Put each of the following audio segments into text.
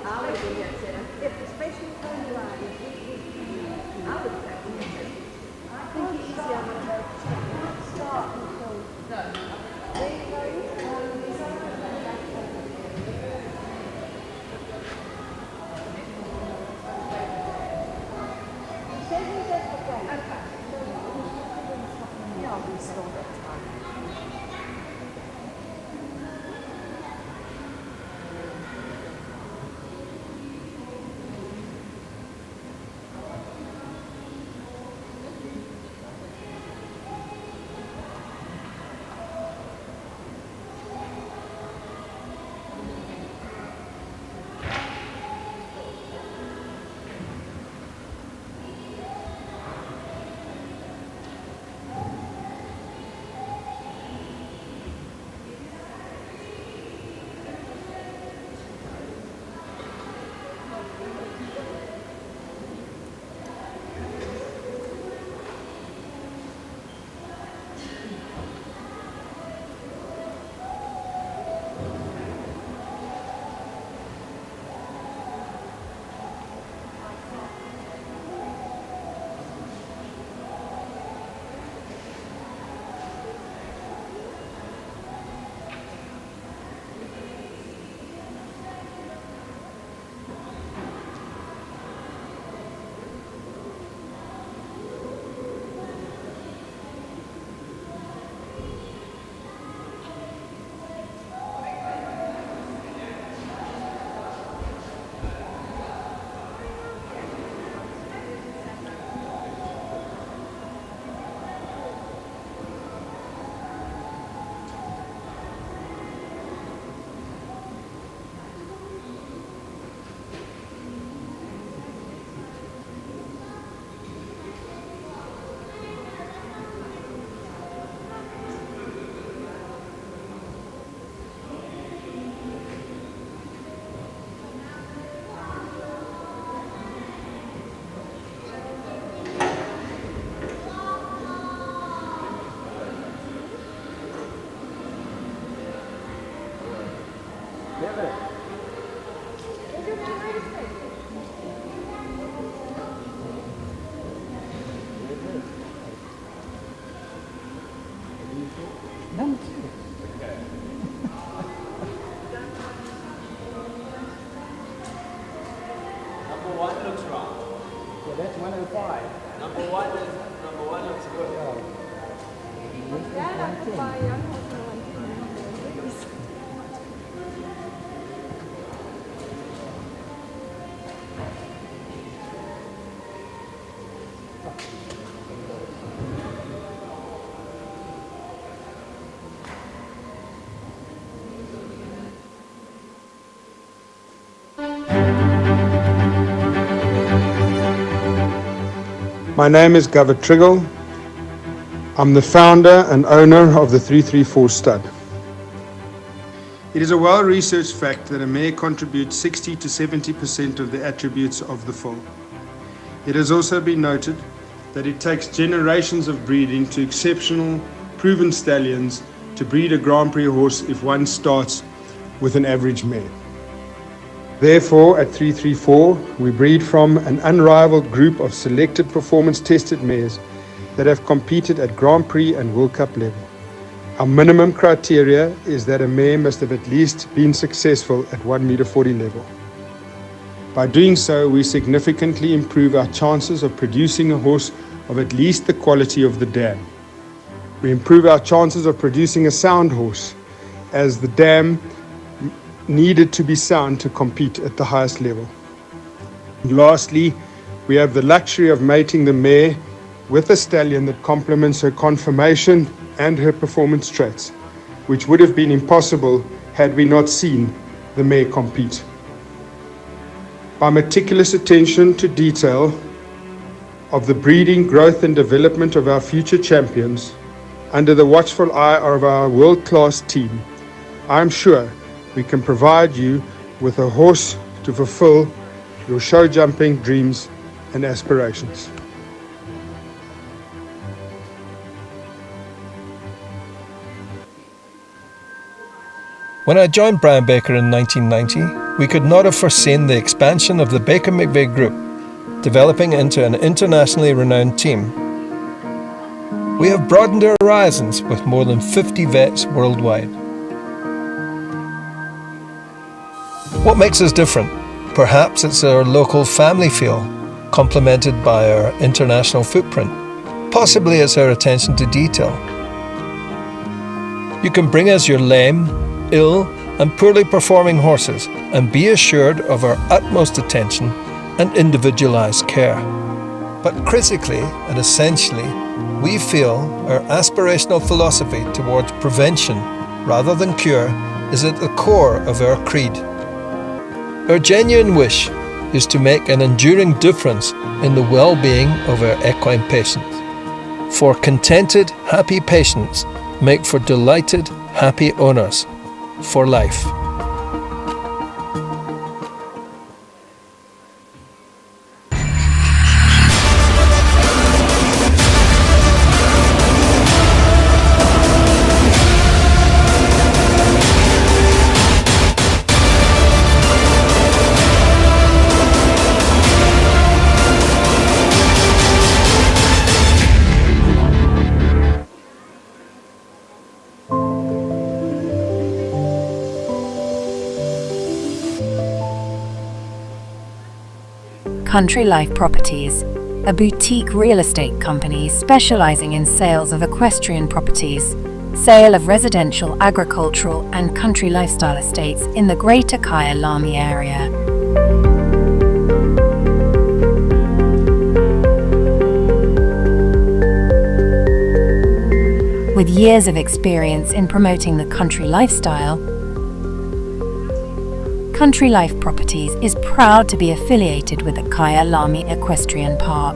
If especially when you are, I would say. I think it's easier when they start until. No. My name is Govert Triggle. I'm the founder and owner of the 334 stud. It is a well-researched fact that a mare contributes 60 to 70% of the attributes of the foal. It has also been noted that it takes generations of breeding to exceptional, proven stallions to breed a Grand Prix horse if one starts with an average mare. Therefore, at 334, we breed from an unrivaled group of selected performance-tested mares that have competed at Grand Prix and World Cup level. Our minimum criteria is that a mare must have at least been successful at 1.40 m level. By doing so, we significantly improve our chances of producing a horse of at least the quality of the dam. We improve our chances of producing a sound horse, as the dam needed to be sound to compete at the highest level. And lastly, we have the luxury of mating the mare with a stallion that complements her conformation and her performance traits, which would have been impossible had we not seen the mare compete. By meticulous attention to detail of the breeding, growth and development of our future champions, under the watchful eye of our world-class team, I am sure we can provide you with a horse to fulfill your show jumping dreams and aspirations. When I joined Brown Baker in 1990, we could not have foreseen the expansion of the Baker McVeigh Group, developing into an internationally renowned team. We have broadened our horizons with more than 50 vets worldwide. What makes us different? Perhaps it's our local family feel, complemented by our international footprint. Possibly it's our attention to detail. You can bring us your lame, ill and poorly performing horses and be assured of our utmost attention and individualised care. But critically and essentially, we feel our aspirational philosophy towards prevention rather than cure is at the core of our creed. Our genuine wish is to make an enduring difference in the well-being of our equine patients. For contented, happy patients make for delighted, happy owners for life. Country Life Properties, a boutique real estate company specializing in sales of equestrian properties, sale of residential, agricultural and country lifestyle estates in the Greater Kyalami area. With years of experience in promoting the country lifestyle, Country Life Properties is proud to be affiliated with the Kyalami Equestrian Park.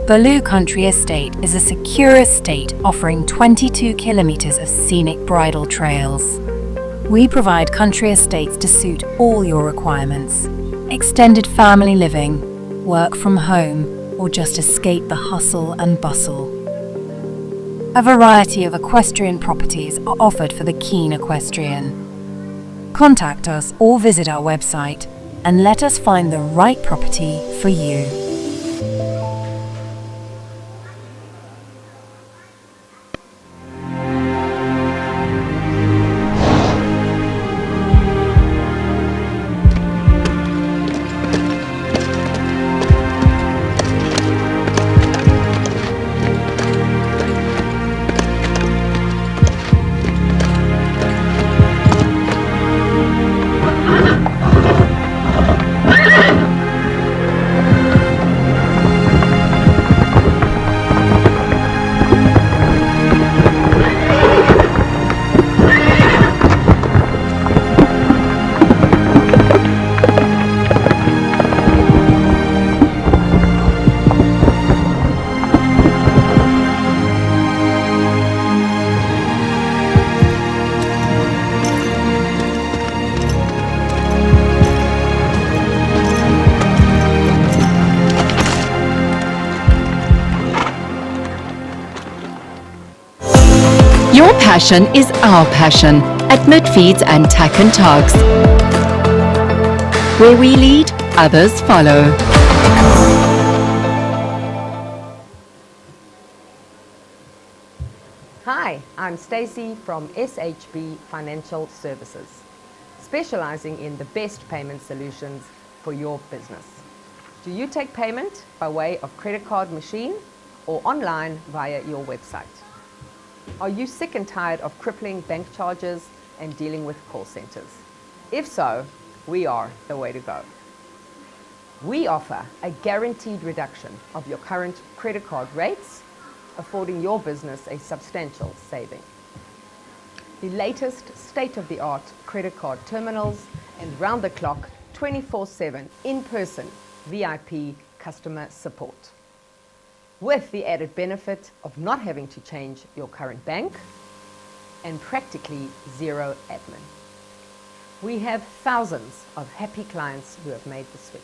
Baloo Country Estate is a secure estate offering 22 kilometers of scenic bridle trails. We provide country estates to suit all your requirements. Extended family living, work from home, or just escape the hustle and bustle. A variety of equestrian properties are offered for the keen equestrian. Contact us or visit our website and let us find the right property for you. Your passion is our passion at Midfeeds and Tack and Tugs. Where we lead, others follow. Hi, I'm Stacey from SHB Financial Services, specializing in the best payment solutions for your business. Do you take payment by way of credit card machine or online via your website? Are you sick and tired of crippling bank charges and dealing with call centers? If so, we are the way to go. We offer a guaranteed reduction of your current credit card rates, affording your business a substantial saving. The latest state-of-the-art credit card terminals and round-the-clock 24/7 in-person VIP customer support, with the added benefit of not having to change your current bank and practically zero admin. We have thousands of happy clients who have made the switch.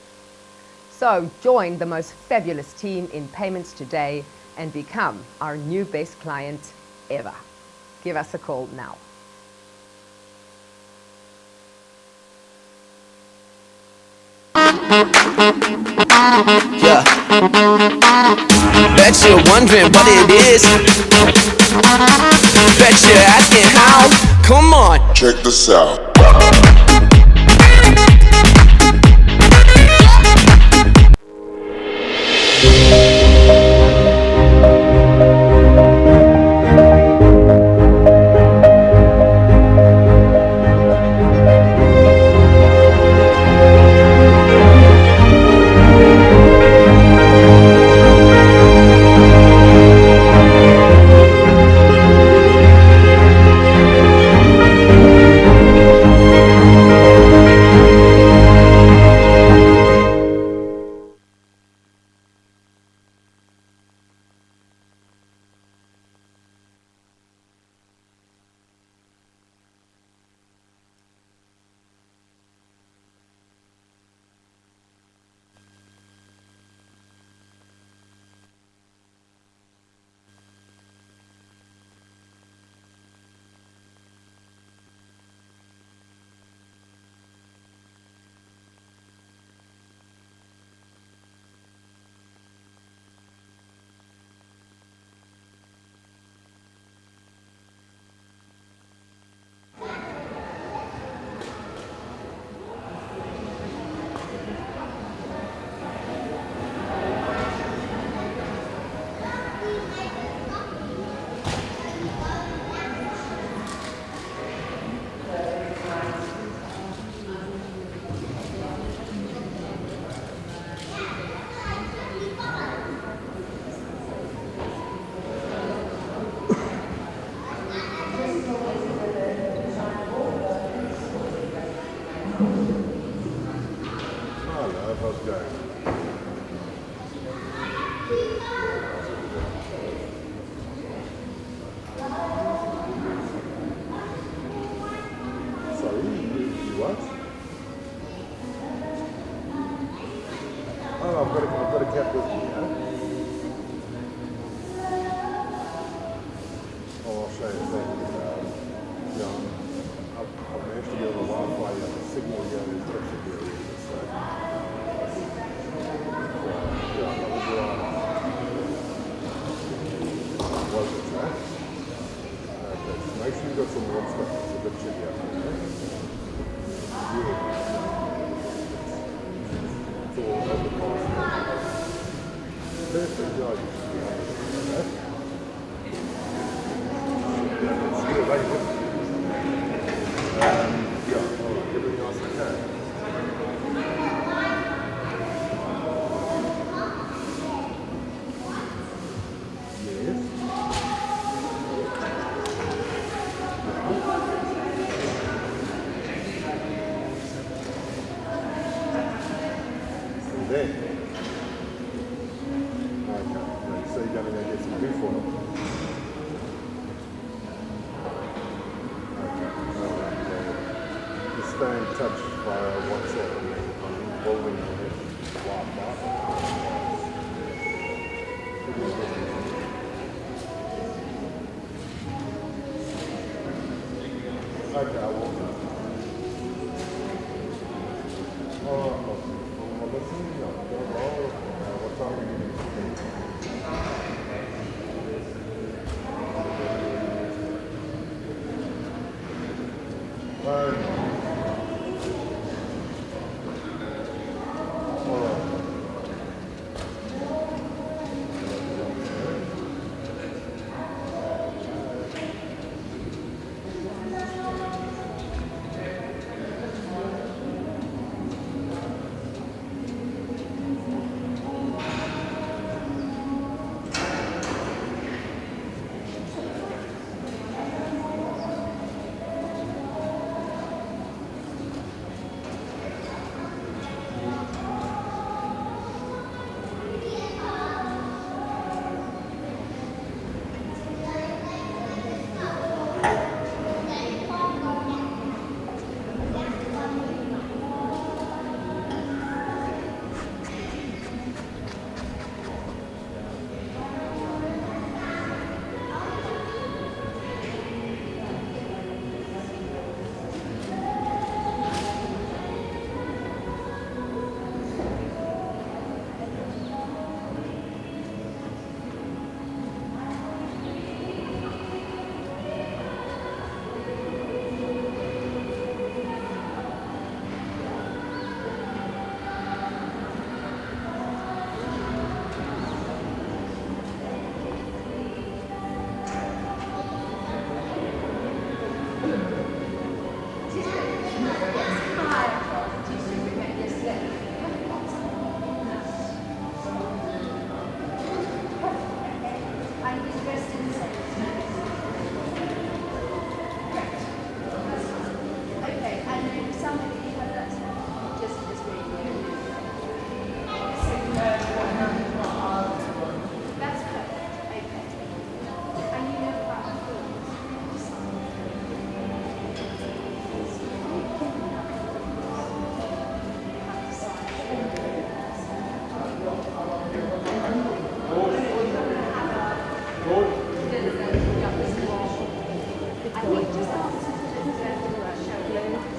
So join the most fabulous team in payments today and become our new best client ever. Give us a call now. Yeah. Bet you're wondering what it is. Bet you're asking how. Come on. Check this out.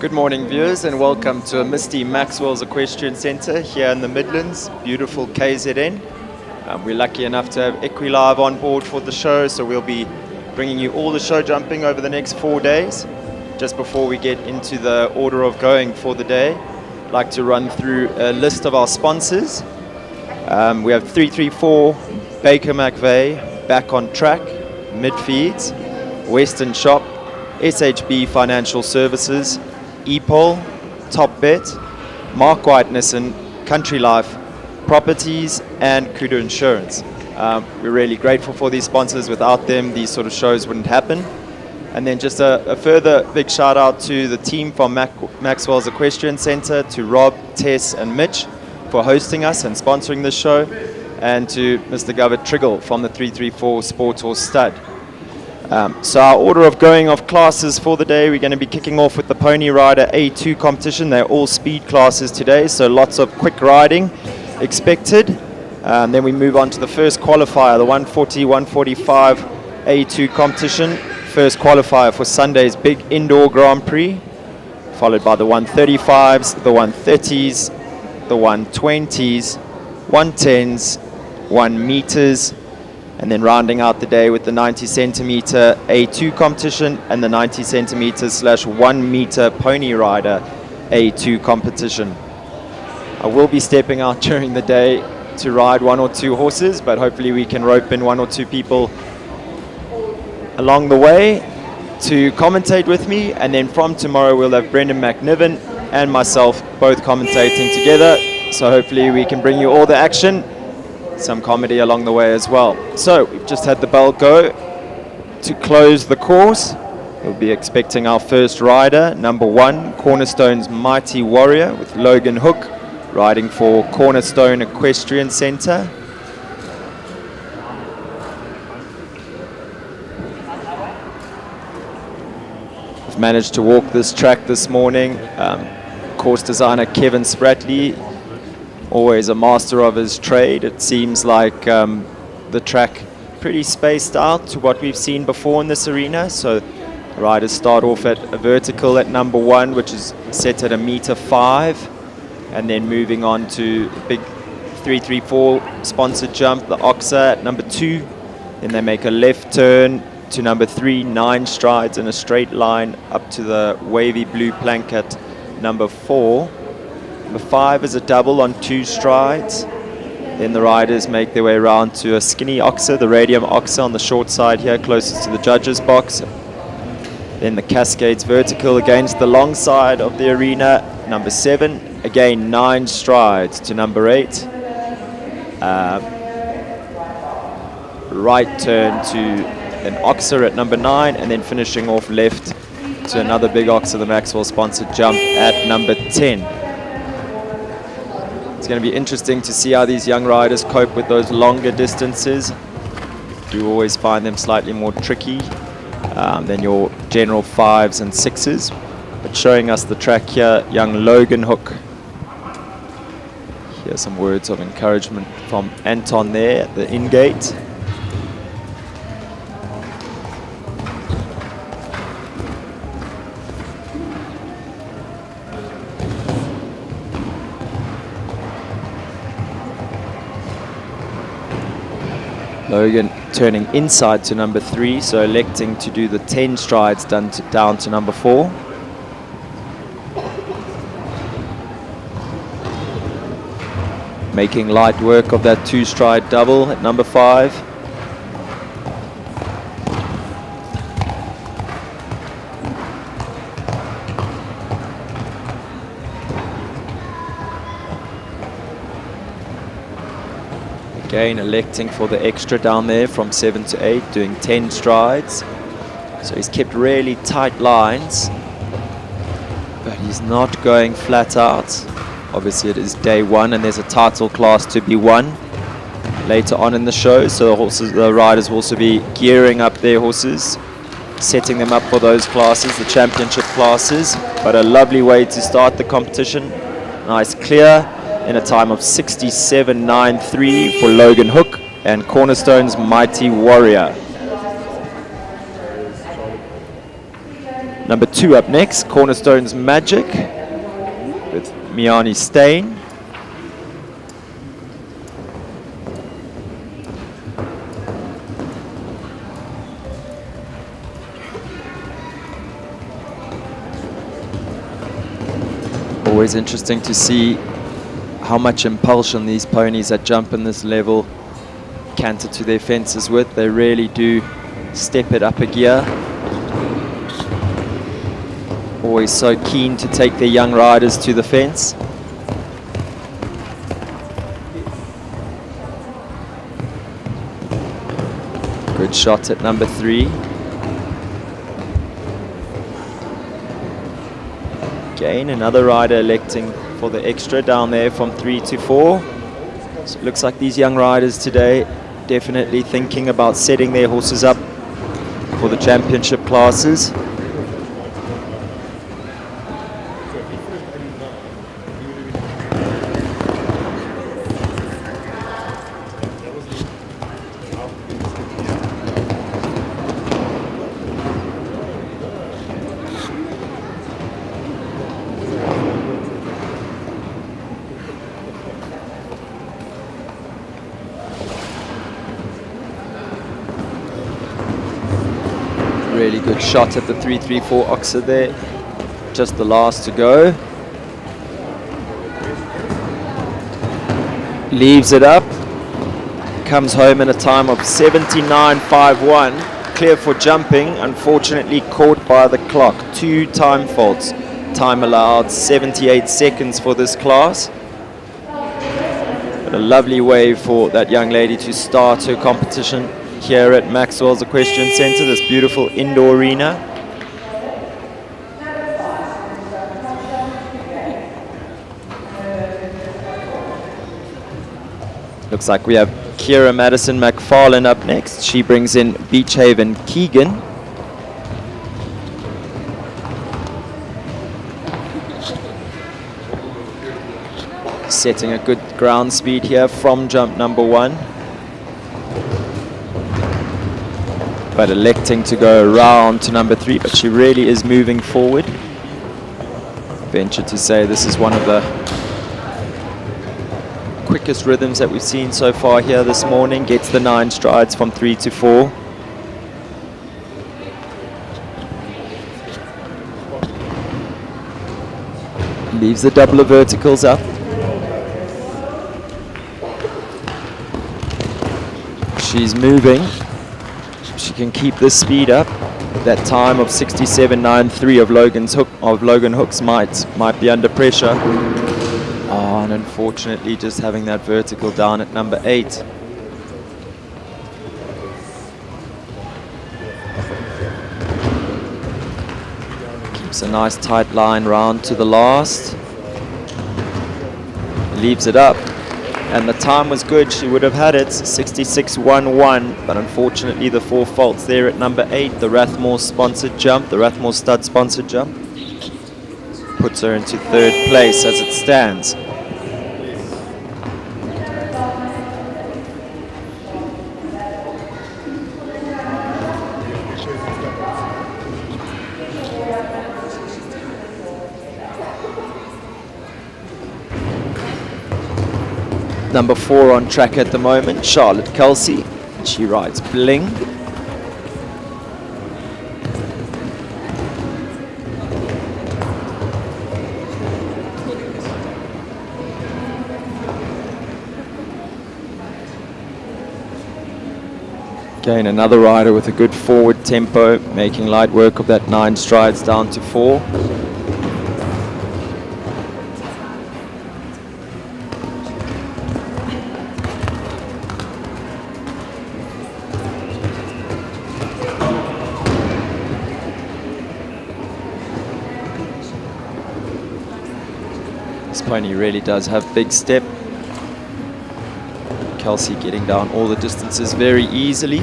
Good morning, viewers, and welcome to a misty Maxwell's Equestrian Centre here in the Midlands, beautiful KZN. We're lucky enough to have Equilive on board for the show, so we'll be bringing you all the show jumping over the next 4 days. Just before we get into the order of going for the day, I'd like to run through a list of our sponsors. We have 334, Baker McVeigh, Back on Track, Midfeeds, Western Shop, SHB Financial Services, EPOL, Top Bet, Mark White Nissen, Country Life, Properties, and Kudu Insurance. We're really grateful for these sponsors. Without them, these sort of shows wouldn't happen. And then just a further big shout out to the team from Maxwell's Equestrian Centre, to Rob, Tess, and Mitch for hosting us and sponsoring this show, and to Mr. Govert Triggle from the 334 Sport Horse Stud. So our order of going of classes for the day, we're going to be kicking off with the Pony Rider A2 competition. They're all speed classes today, so lots of quick riding expected. Then we move on to the first qualifier, the 140-145 A2 competition. First qualifier for Sunday's big indoor Grand Prix, followed by the 135s, the 130s, the 120s, 110s, 1 meters, and then rounding out the day with the 90 centimeter A2 competition and the 90 centimeters / 1 meter Pony Rider A2 competition. I will be stepping out during the day to ride 1 or 2 horses, but hopefully we can rope in 1 or 2 people along the way to commentate with me. And then from tomorrow we'll have Brendan McNiven and myself both commentating together, so hopefully we can bring you all the action, some comedy along the way as well. So we've just had the bell go to close the course. We'll be expecting our first rider, number 1, Cornerstone's Mighty Warrior, with Logan Hook riding for Cornerstone Equestrian Centre. We've managed to walk this track this morning. Course designer Kevin Spratley, always a master of his trade. It seems like the track pretty spaced out to what we've seen before in this arena. So the riders start off at a vertical at number 1, which is set at 1.5 meters, and then moving on to the big 334 sponsored jump, the Oxa at number 2. Then they make a left turn to number 3, 9 strides in a straight line up to the wavy blue plank at number 4. Number 5 is a double on 2 strides. Then the riders make their way around to a skinny Oxa, the Radium Oxa on the short side here, closest to the judges' box. Then the Cascades vertical against the long side of the arena, number 7. Again, 9 strides to number 8. Right turn to an Oxa at number 9, and then finishing off left to another big Oxa, the Maxwell sponsored jump at number 10. It's going to be interesting to see how these young riders cope with those longer distances. Do always find them slightly more tricky than your general 5s and 6s. But showing us the track here, young Logan Hook. Here's some words of encouragement from Anton there at the in-gate. Logan turning inside to number 3, so electing to do the 10 strides down to number 4. Making light work of that 2-stride double at number 5. Again, electing for the extra down there from 7 to 8, doing 10 strides. So he's kept really tight lines, but he's not going flat out. Obviously it is day 1 and there's a title class to be won later on in the show. So the riders will also be gearing up their horses, setting them up for those classes, the championship classes. But a lovely way to start the competition. Nice clear in a time of 67.93 for Logan Hook and Cornerstone's Mighty Warrior. Number 2 up next, Cornerstone's Magic with Miani Stain. Always interesting to see how much impulsion these ponies that jump in this level canter to their fences with. They really do step it up a gear. Always so keen to take their young riders to the fence. Good shot at number 3. Again, another rider electing for the extra down there from 3 to 4. So it looks like these young riders today definitely thinking about setting their horses up for the championship classes. Really good shot at the 3-3-4 Oxer there. Just the last to go. Leaves it up. Comes home in a time of 79.51. Clear for jumping. Unfortunately caught by the clock. 2 time faults. Time allowed 78 seconds for this class. But a lovely way for that young lady to start her competition here at Maxwell's Equestrian Centre, this beautiful indoor arena. Looks like we have Kira Madison McFarlane up next. She brings in Beach Haven Keegan. Setting a good ground speed here from jump number 1. But electing to go around to number 3, but she really is moving forward. Venture to say this is one of the quickest rhythms that we've seen so far here this morning. Gets the 9 strides from 3 to 4. Leaves the double of verticals up. She's moving. She can keep this speed up. That time of 67.93 of Logan Hooks might be under pressure. Oh, and unfortunately just having that vertical down at number 8. Keeps a nice tight line round to the last. Leaves it up. And the time was good, she would have had it, 66.11, but unfortunately the 4 faults there at number 8, the Rathmore sponsored jump, the Rathmore stud sponsored jump, puts her into 3rd place as it stands. Number 4 on track at the moment, Charlotte Kelsey. She rides Bling. Again, another rider with a good forward tempo, making light work of that 9 strides down to 4. This pony really does have big step. Kelsey getting down all the distances very easily.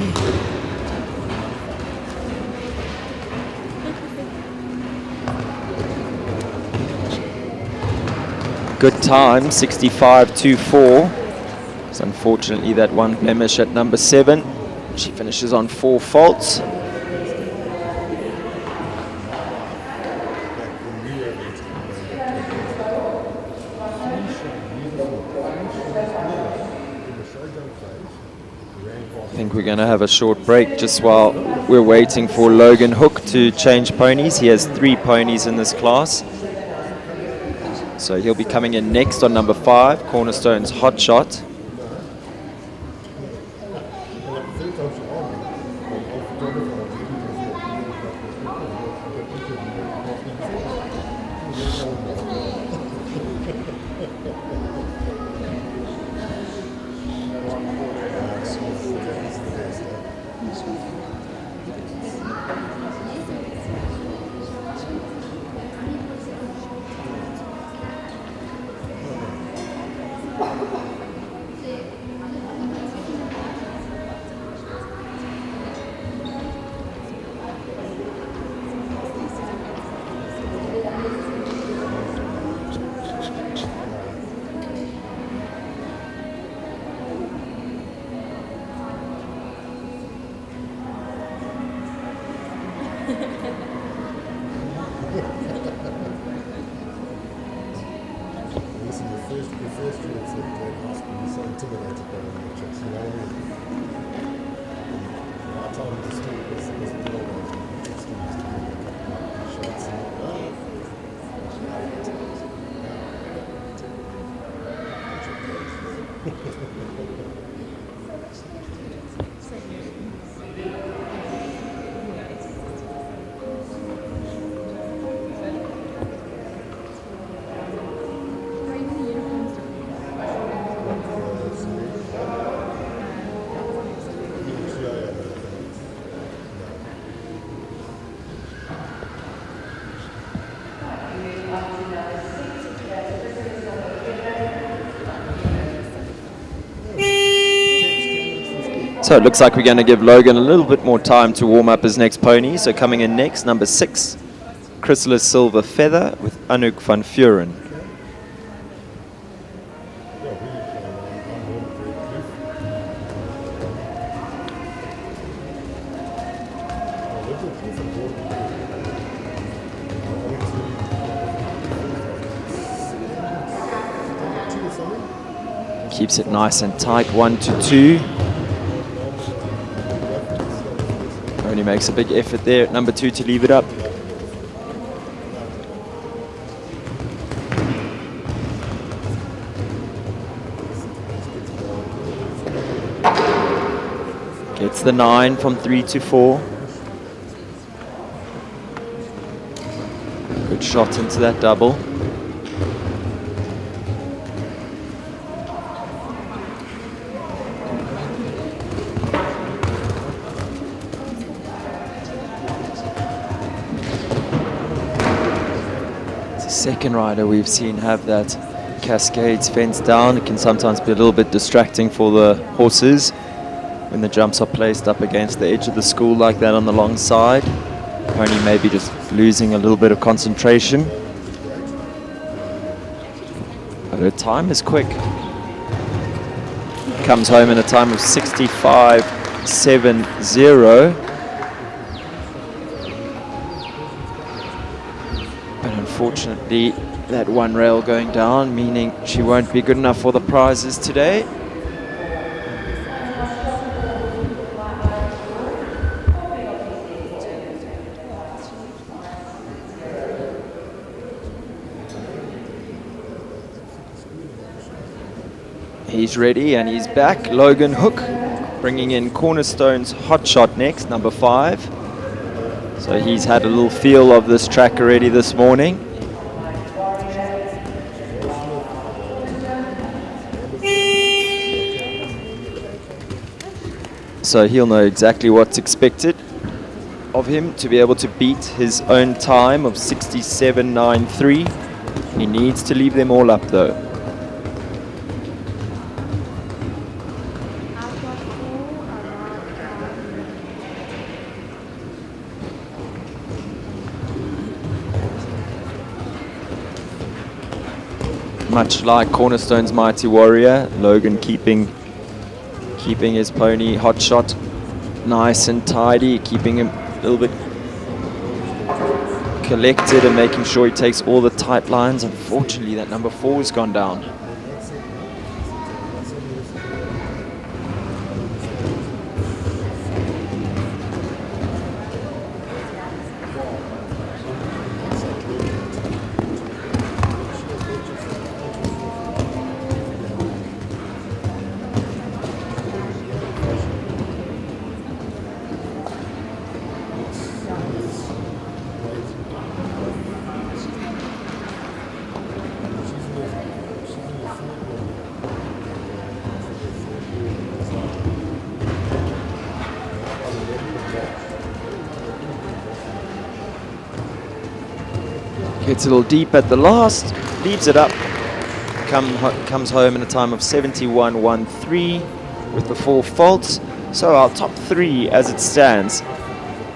Good time, 65.24. So unfortunately that one blemish at number 7. She finishes on 4 faults. I think we're going to have a short break just while we're waiting for Logan Hook to change ponies. He has 3 ponies in this class. So he'll be coming in next on number 5, Cornerstone's Hot Shot. So it looks like we're going to give Logan a little bit more time to warm up his next pony. So coming in next, number 6, Chrysalis Silver Feather with Anouk van Vuren. Keeps it nice and tight, 1 to 2. Only makes a big effort there at number 2 to leave it up. Gets the 9 from 3 to 4. Good shot into that double. Second rider we've seen have that cascades fence down. It can sometimes be a little bit distracting for the horses when the jumps are placed up against the edge of the school like that on the long side. Pony maybe just losing a little bit of concentration. But her time is quick. Comes home in a time of 65.70. Unfortunately, that one rail going down, meaning she won't be good enough for the prizes today. He's ready and he's back. Logan Hook bringing in Cornerstone's Hot Shot next, number 5. So he's had a little feel of this track already this morning. So he'll know exactly what's expected of him to be able to beat his own time of 67.93. He needs to leave them all up though. Much like Cornerstone's Mighty Warrior, Logan keeping his pony Hot Shot nice and tidy, keeping him a little bit collected and making sure he takes all the tight lines. Unfortunately, that number 4 has gone down. Gets a little deep at the last, leaves it up, comes home in a time of 71.13 with the 4 faults. So our top 3 as it stands,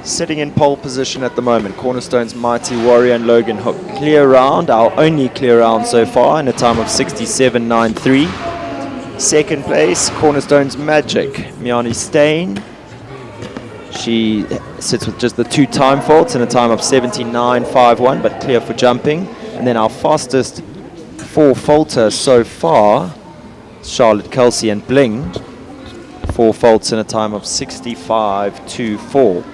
sitting in pole position at the moment. Cornerstone's Mighty Warrior and Logan Hook. Clear round, our only clear round so far, in a time of 67.93. Second place, Cornerstone's Magic, Miani Stain. She sits with just the 2 time faults in a time of 79.51, but clear for jumping. And then our fastest 4 faulter so far, Charlotte Kelsey and Bling. 4 faults in a time of 65.24.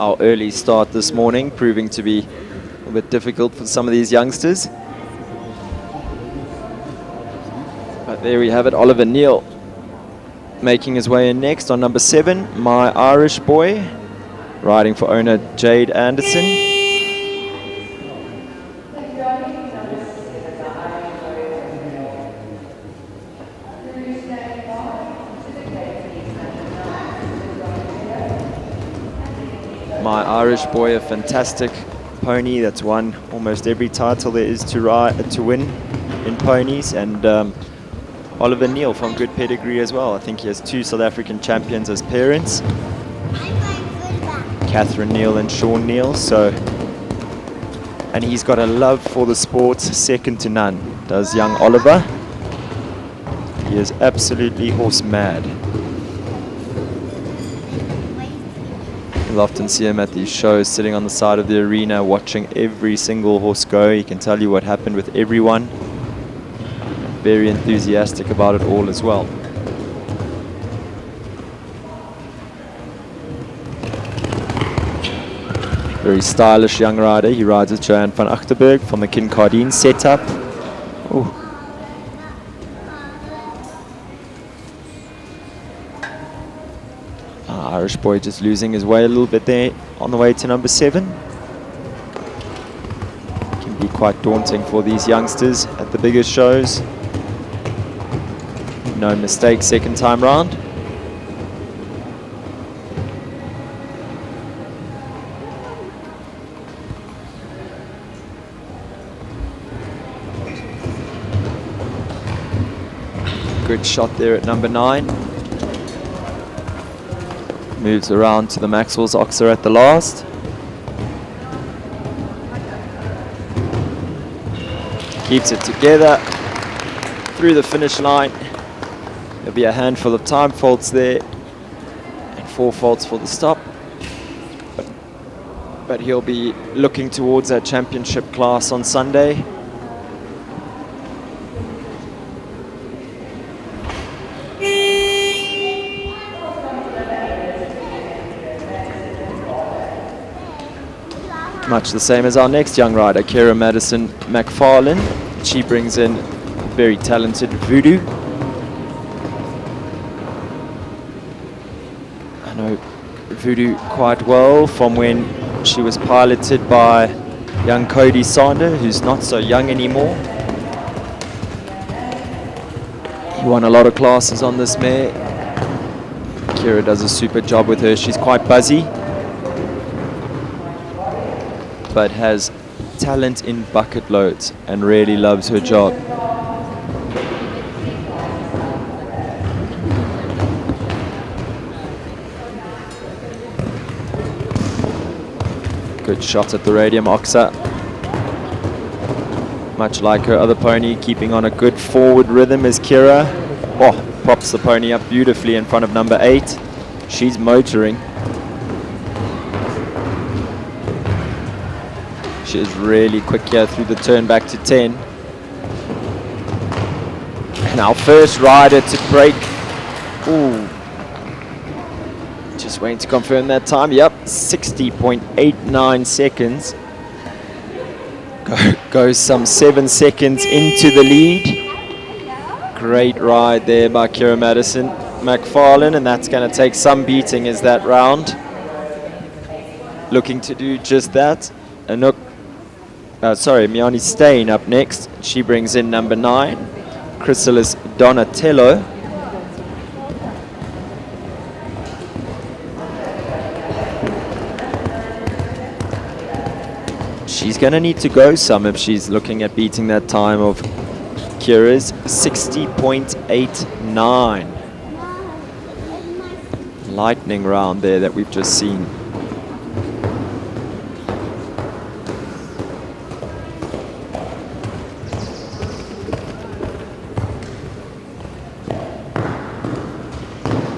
Our early start this morning proving to be a bit difficult for some of these youngsters. But there we have it, Oliver Neal making his way in next on number 7, My Irish Boy, riding for owner Jade Anderson. My Irish Boy, a fantastic pony that's won almost every title there is to win in ponies, and Oliver Neal from good pedigree as well. I think he has 2 South African champions as parents, Catherine Neal and Sean Neal. So, and he's got a love for the sport second to none, does young Oliver. He is absolutely horse mad. You'll often see him at these shows sitting on the side of the arena watching every single horse go. He can tell you what happened with everyone. Very enthusiastic about it all as well. Very stylish young rider. He rides with Johan van Achterberg from the Kincardine setup. Ooh. Irish Boy just losing his way a little bit there on the way to number 7. Can be quite daunting for these youngsters at the bigger shows. No mistake second time round. Good shot there at number 9. Moves around to the Maxwell's Oxer at the last. Keeps it together through the finish line. There'll be a handful of time faults there and 4 faults for the stop. But he'll be looking towards that championship class on Sunday. Much the same as our next young rider, Kira Madison McFarlane. She brings in very talented Voodoo. I know Voodoo quite well from when she was piloted by young Cody Sander, who's not so young anymore. He won a lot of classes on this mare. Kira does a super job with her. She's quite buzzy, but has talent in bucket loads and really loves her job. Good shot at the radium oxa. Much like her other pony, keeping on a good forward rhythm is Kira. Oh, props the pony up beautifully in front of number 8. She's motoring. She is really quick here through the turn back to 10. And our first rider to break. Ooh. Just waiting to confirm that time. Yep, 60.89 seconds. Goes some 7 seconds into the lead. Great ride there by Kira Madison McFarlane, and that's going to take some beating as that round. Looking to do just that. Miani Stain up next. She brings in number 9, Chrysalis Donatello. She's going to need to go some if she's looking at beating that time of Kira's 60.89. Lightning round there that we've just seen.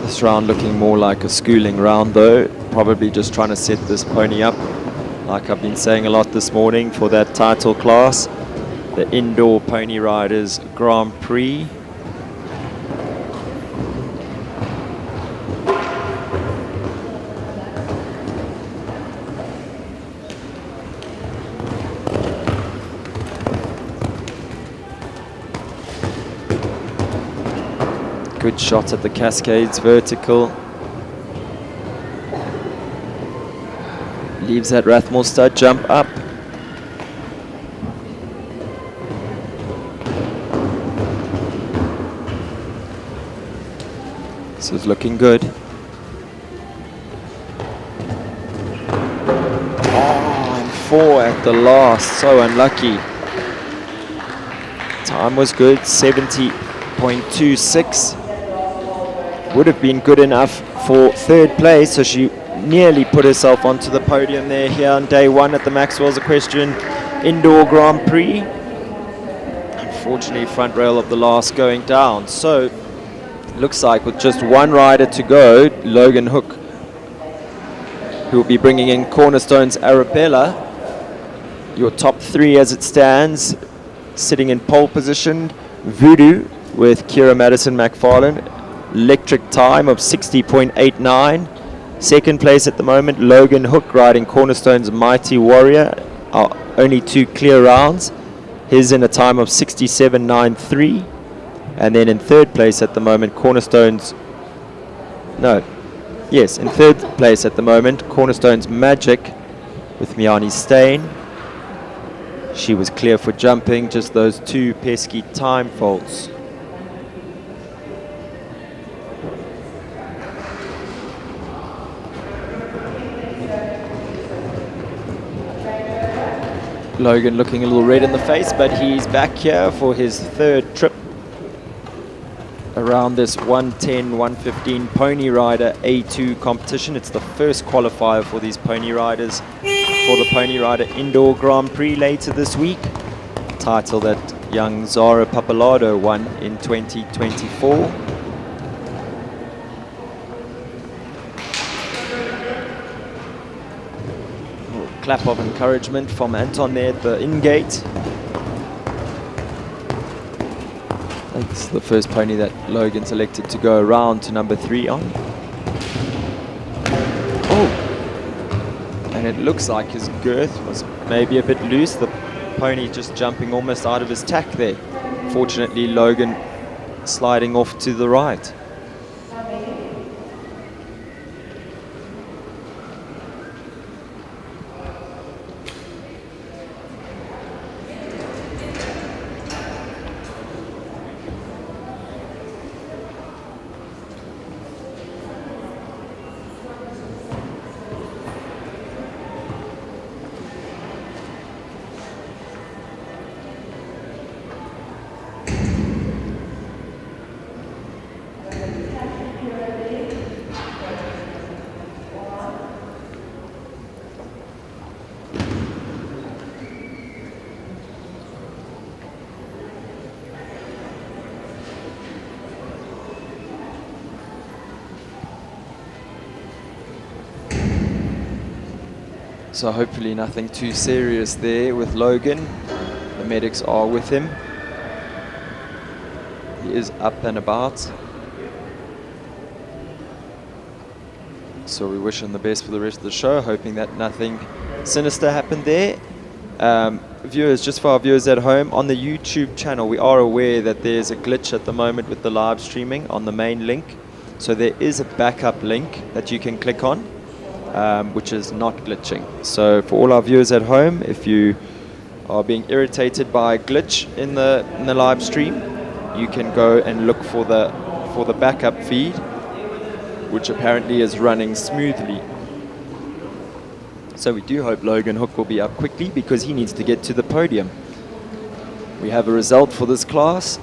This round looking more like a schooling round though. Probably just trying to set this pony up, like I've been saying a lot this morning, for that title class, the Indoor Pony Riders Grand Prix. Good shot at the Cascades vertical. Leaves that Rathmore stud jump up. This is looking good. Oh, and 4 at the last. So unlucky. Time was good, 70.26. Would have been good enough for 3rd place, so she nearly put herself onto the podium there here on day 1 at the Maxwell's Equestrian Indoor Grand Prix. Unfortunately, front rail of the last going down. So, looks like with just 1 rider to go, Logan Hook, who will be bringing in Cornerstone's Arabella. Your top 3 as it stands, sitting in pole position, Voodoo with Kira Madison McFarlane, electric time of 60.89. 2nd place at the moment, Logan Hook riding Cornerstone's Mighty Warrior. Only 2 clear rounds. His in a time of 67.93. And then in 3rd place at the moment, in 3rd place at the moment, Cornerstone's Magic with Miani Stain. She was clear for jumping, just those 2 pesky time faults. Logan looking a little red in the face, but he's back here for his 3rd trip around this 110, 115 Pony Rider A2 competition. It's the first qualifier for these Pony Riders for the Pony Rider Indoor Grand Prix later this week. Title that young Zara Pappalardo won in 2024. Clap of encouragement from Anton there at the in-gate. That's the first pony that Logan selected to go around to number 3 on. Oh! And it looks like his girth was maybe a bit loose. The pony just jumping almost out of his tack there. Fortunately, Logan sliding off to the right. So hopefully nothing too serious there with Logan. The medics are with him. He is up and about. So we wish him the best for the rest of the show, hoping that nothing sinister happened there. Viewers, just for our viewers at home, on the YouTube channel, we are aware that there's a glitch at the moment with the live streaming on the main link. So there is a backup link that you can click on, which is not glitching. So for all our viewers at home, if you are being irritated by a glitch in the live stream, you can go and look for the backup feed, which apparently is running smoothly. So we do hope Logan Hook will be up quickly because he needs to get to the podium. We have a result for this class.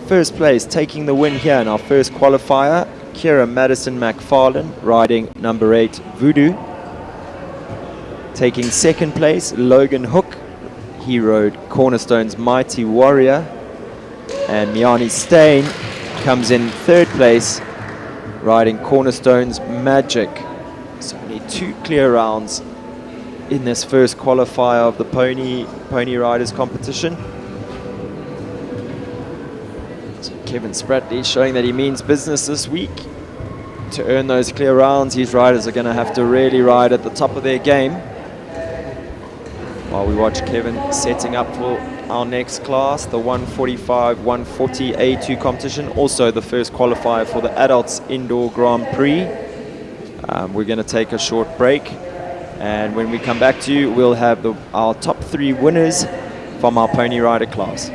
First place, taking the win here in our first qualifier, Kira Madison McFarlane, riding number 8 Voodoo. Taking second place, Logan Hook. He rode Cornerstone's Mighty Warrior. And Miani Stain comes in third place, riding Cornerstone's Magic. So we need 2 clear rounds in this first qualifier of the Pony Riders competition. So Kevin Spratley showing that he means business this week. To earn those clear rounds, these riders are going to have to really ride at the top of their game. While we watch Kevin setting up for our next class, the 145-140 A2 competition, also the first qualifier for the Adults Indoor Grand Prix. We're going to take a short break, and when we come back to you, we'll have our top 3 winners from our Pony Rider class.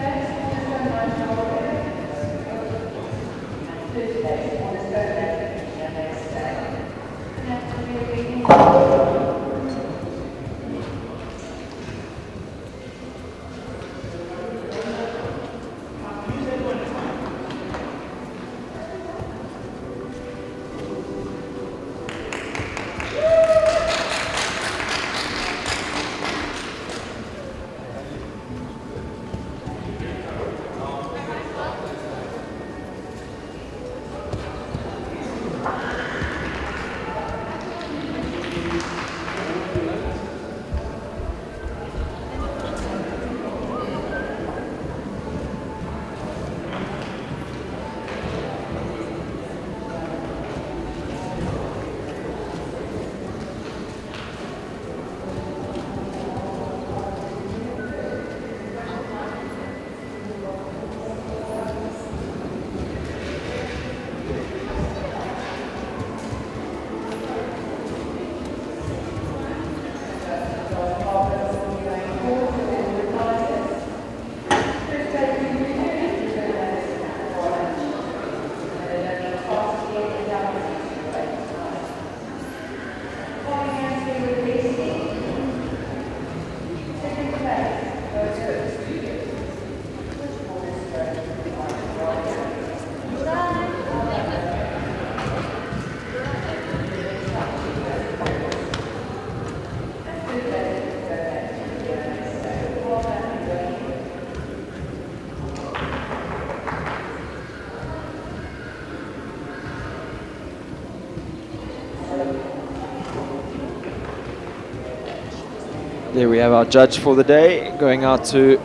There we have our judge for the day, going out to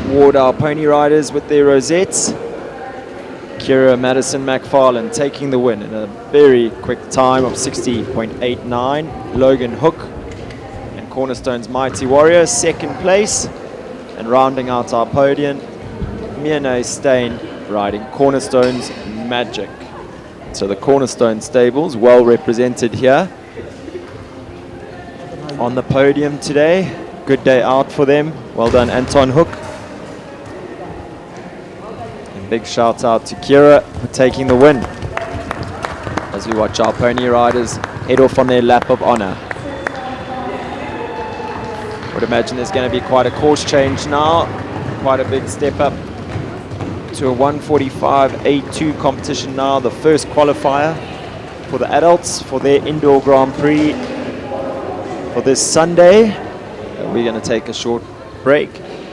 award our pony riders with their rosettes. Kira Madison McFarlane taking the win in a very quick time of 60.89. Logan Hook and Cornerstone's Mighty Warrior second place. And rounding out our podium, Miane Stain riding Cornerstone's Magic. So the Cornerstone stables well represented here on the podium today. Good day out for them. Well done, Anton Hook. And big shout out to Kira for taking the win as we watch our pony riders head off on their lap of honor. Would imagine there's going to be quite a course change now. Quite a big step up to a 145 A2 competition now. The first qualifier for the adults for their indoor Grand Prix for this Sunday. We're going to take a short break,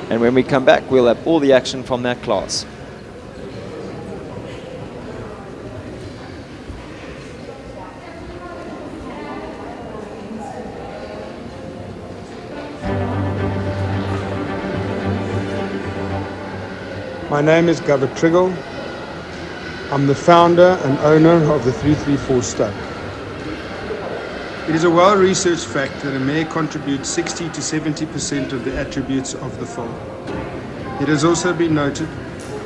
and when we come back we'll have all the action from that class. My name is Gavin Triggle. I'm the founder and owner of the 334 stud. It is a well-researched fact that a mare contributes 60 to 70% of the attributes of the foal. It has also been noted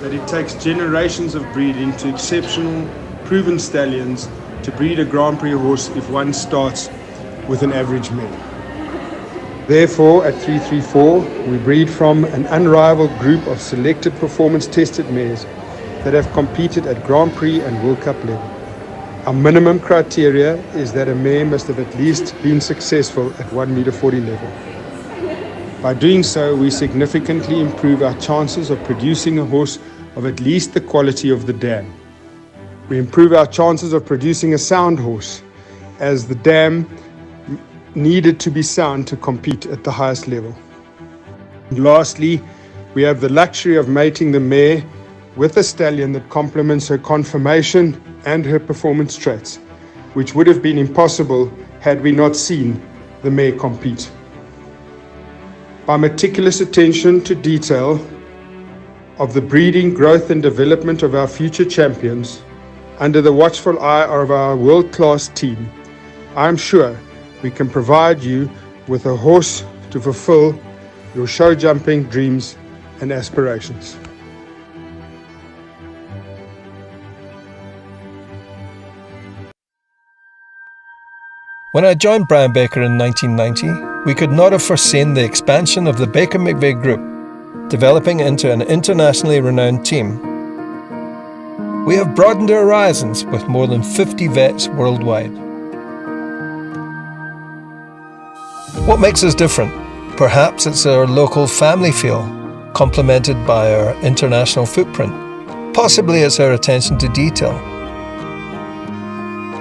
that it takes generations of breeding to exceptional, proven stallions to breed a Grand Prix horse if one starts with an average mare. Therefore, at 334, we breed from an unrivaled group of selected performance-tested mares that have competed at Grand Prix and World Cup level. Our minimum criteria is that a mare must have at least been successful at 1m40 level. By doing so, we significantly improve our chances of producing a horse of at least the quality of the dam. We improve our chances of producing a sound horse, as the dam needed to be sound to compete at the highest level. And lastly, we have the luxury of mating the mare with a stallion that complements her conformation and her performance traits, which would have been impossible had we not seen the mare compete. By meticulous attention to detail of the breeding, growth and development of our future champions, under the watchful eye of our world-class team, I am sure we can provide you with a horse to fulfill your show jumping dreams and aspirations. When I joined Brian Baker in 1990, we could not have foreseen the expansion of the Baker McVeigh Group, developing into an internationally renowned team. We have broadened our horizons with more than 50 vets worldwide. What makes us different? Perhaps it's our local family feel, complemented by our international footprint. Possibly it's our attention to detail.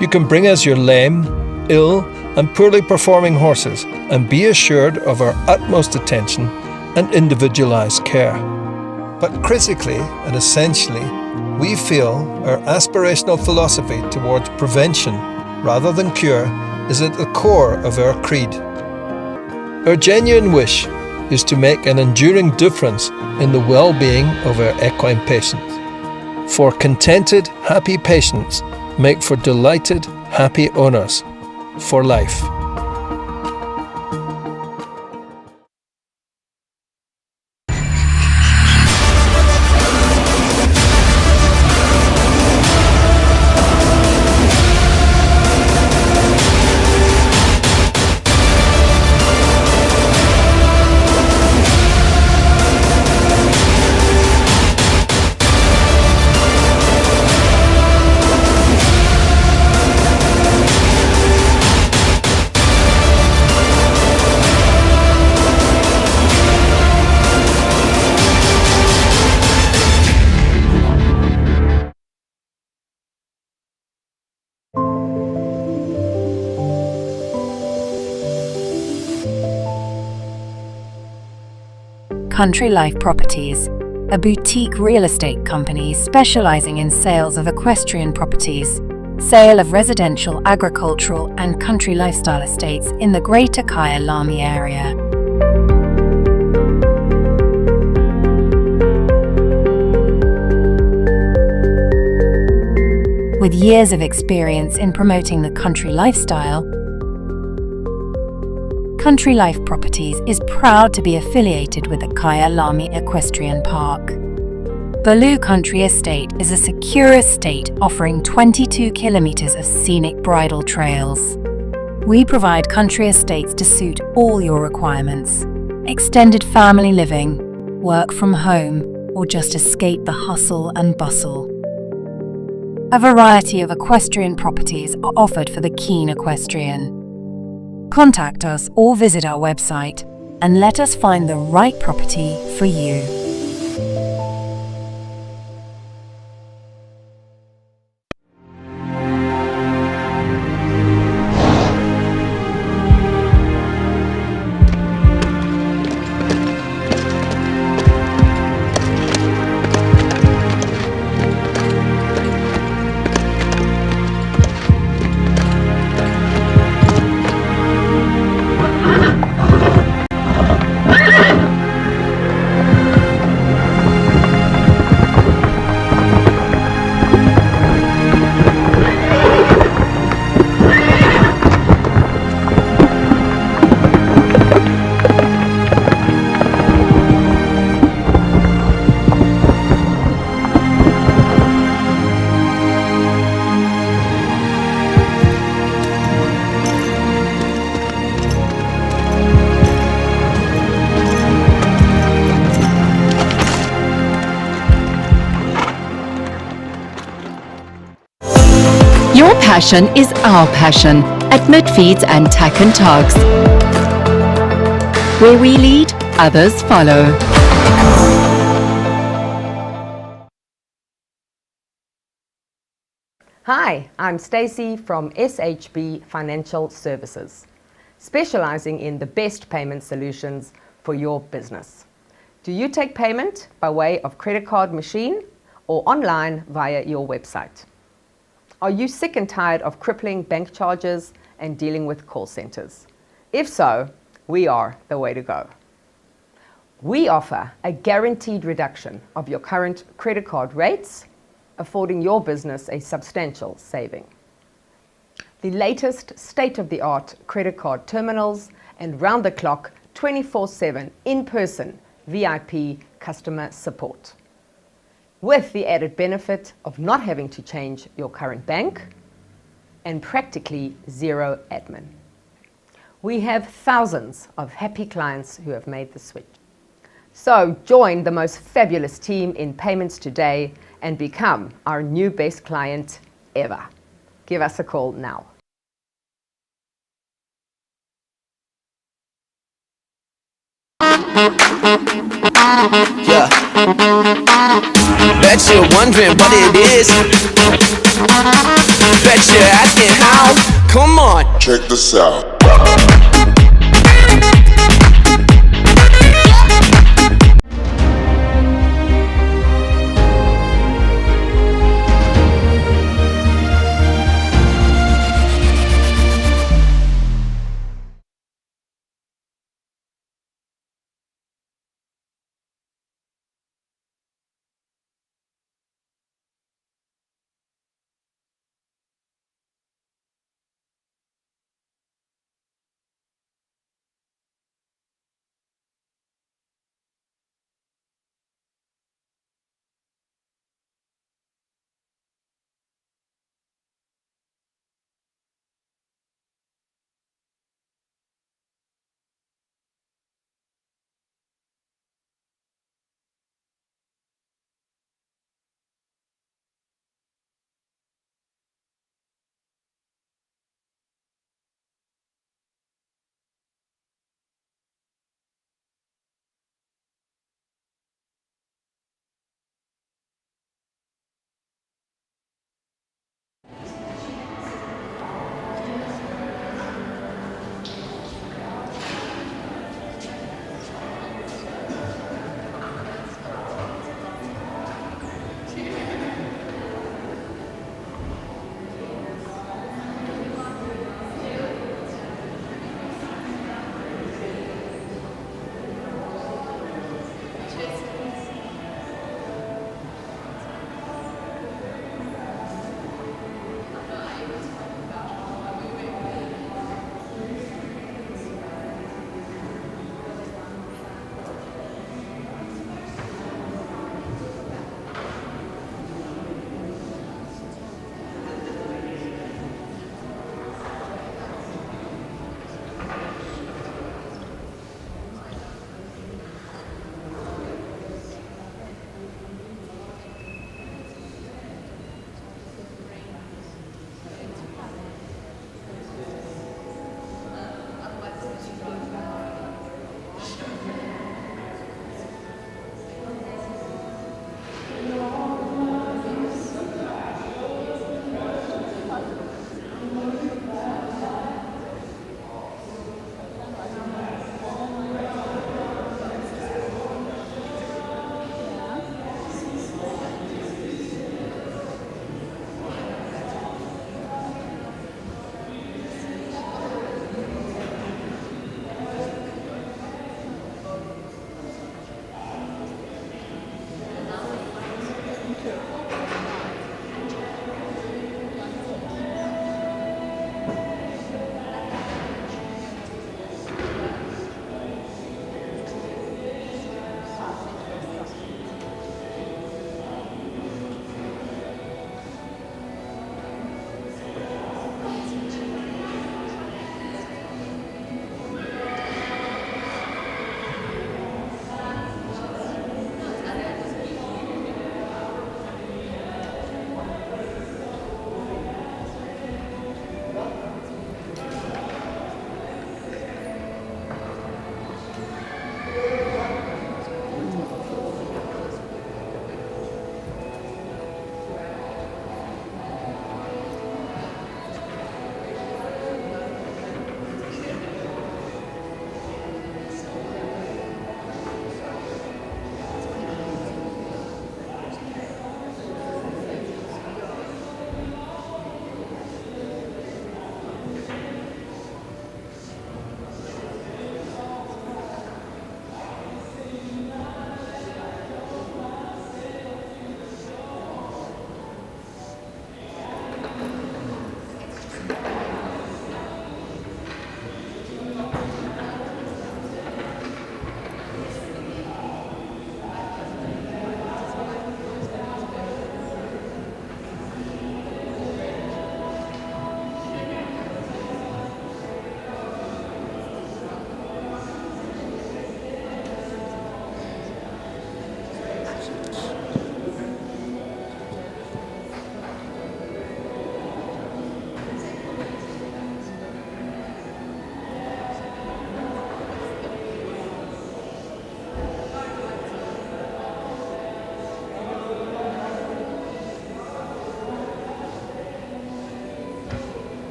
You can bring us your lame, ill and poorly performing horses and be assured of our utmost attention and individualised care. But critically and essentially, we feel our aspirational philosophy towards prevention rather than cure is at the core of our creed. Our genuine wish is to make an enduring difference in the well-being of our equine patients. For contented, happy patients make for delighted, happy owners for life. Country Life Properties, a boutique real estate company specializing in sales of equestrian properties, sale of residential, agricultural and country lifestyle estates in the Greater Kyalami area. With years of experience in promoting the country lifestyle, Country Life Properties is proud to be affiliated with the Kyalami Equestrian Park. Baloo Country Estate is a secure estate offering 22 kilometers of scenic bridle trails. We provide country estates to suit all your requirements. Extended family living, work from home, or just escape the hustle and bustle. A variety of equestrian properties are offered for the keen equestrian. Contact us or visit our website and let us find the right property for you. passion is our passion at Midfeeds and Tack and Togs. Where we lead, others follow. Hi, I'm Stacey from SHB Financial Services, specializing in the best payment solutions for your business. Do you take payment by way of credit card machine or online via your website? Are you sick and tired of crippling bank charges and dealing with call centers? If so, we are the way to go. We offer a guaranteed reduction of your current credit card rates, affording your business a substantial saving. The latest state-of-the-art credit card terminals and round-the-clock 24/7 in-person VIP customer support, with the added benefit of not having to change your current bank and practically zero admin. We have thousands of happy clients who have made the switch. So join the most fabulous team in payments today and become our new best client ever. Give us a call now. Yeah. Bet you're wondering what it is. Bet you're asking how. Come on. Check this out.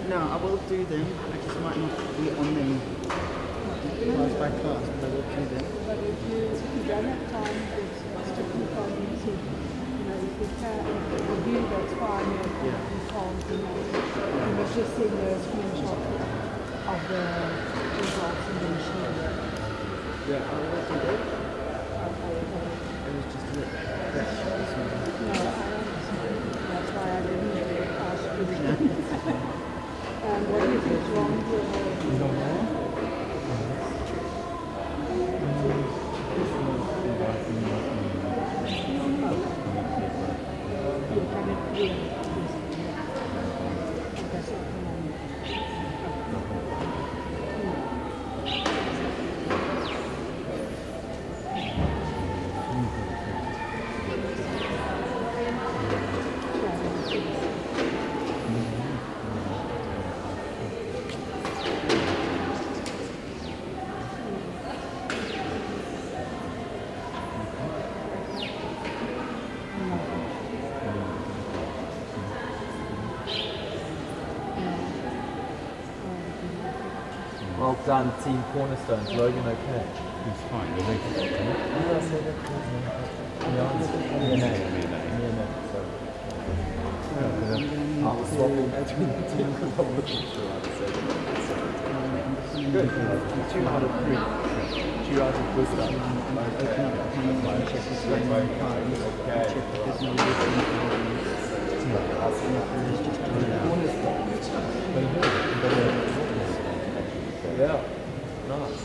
No, I will do them. I just might not be on them class by class, but I will do them. But if you don't have time, it's strictly from if you can review, that's fine. You can't, you must just send a screenshot of the results and then share them. Yeah, I will do that. It was just a little pressure this morning. No, I understand. That's why I didn't ask you. What do you think is wrong with your Well done, Team Cornerstones. Logan, okay? It's fine. They make it. I'll swap it between the two because I wasn't sure how to say it. Good. 2 out of 3. 2 out of wisdom. Yeah. Nice.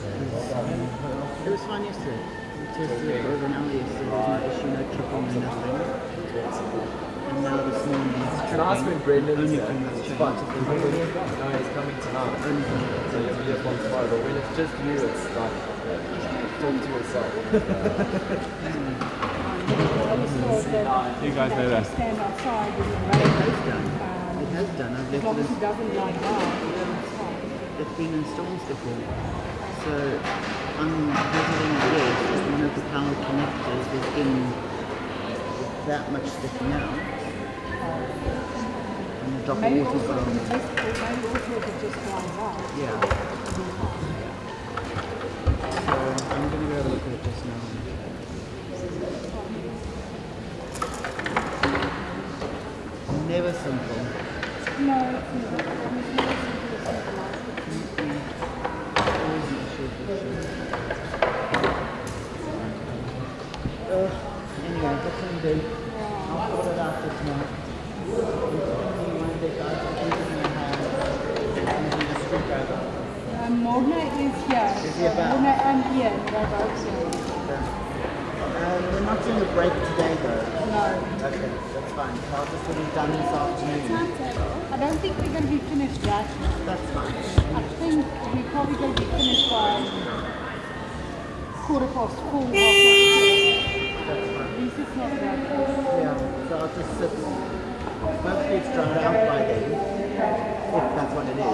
It was fine yesterday. We tested it over an hour yesterday. There's no issue, no tripping, nothing. And now this morning it's Can I ask when Brendan's here? it's It's fun. No, he's coming tonight. So you'll be one tomorrow. But when it's just you, it's like, talk to yourself. You guys know that. stand outside with the rain. It has done. I've As left long it as it doesn't lie down, it's fine. It's been in storms before. So I'm visiting a guest, just one of the power connectors has been that much sticking out. And the drop of Maybe water also from if it just flies out. yeah. So I'm going to go have a look at it just now. Never simple. No, it's not. It's never simple as simple life. Always an issue for sure. Anyway, what can we do? I'll sort it out just now. Monday, guys, I'm keeping my hand. Using the screwdriver. Morna is here. Is he about? Morna and Ian, they're both here. We're not in the break today though. No. Okay, that's fine. So I'll just get it done this afternoon. I don't think we're going to be finished right now. That's fine. I think we're probably going to be finished by 4:15, half past 2. That's fine. At least it's not that. Yeah, so I'll just sit. Hopefully it's dried out by then, if that's what it is.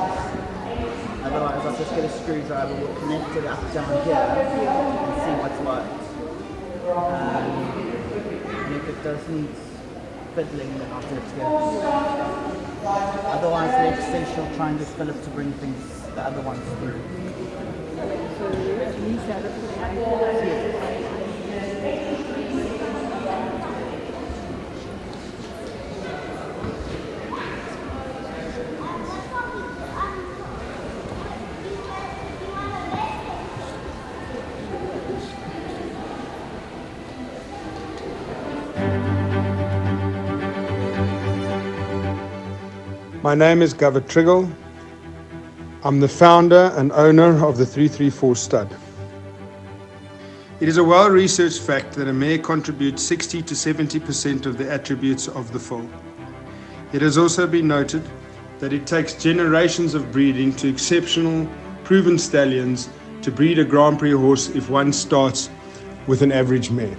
Otherwise I'll just get a screwdriver, we'll connect it up down here and see what's what. And if it does need fiddling, then I'll do it together. Otherwise, the next day she'll try and get Philip to bring things, the other ones through. So at least that is My name is Gavin Triggle. I'm the founder and owner of the 334 Stud. It is a well-researched fact that a mare contributes 60 to 70% of the attributes of the foal. It has also been noted that it takes generations of breeding to exceptional, proven stallions to breed a Grand Prix horse if one starts with an average mare.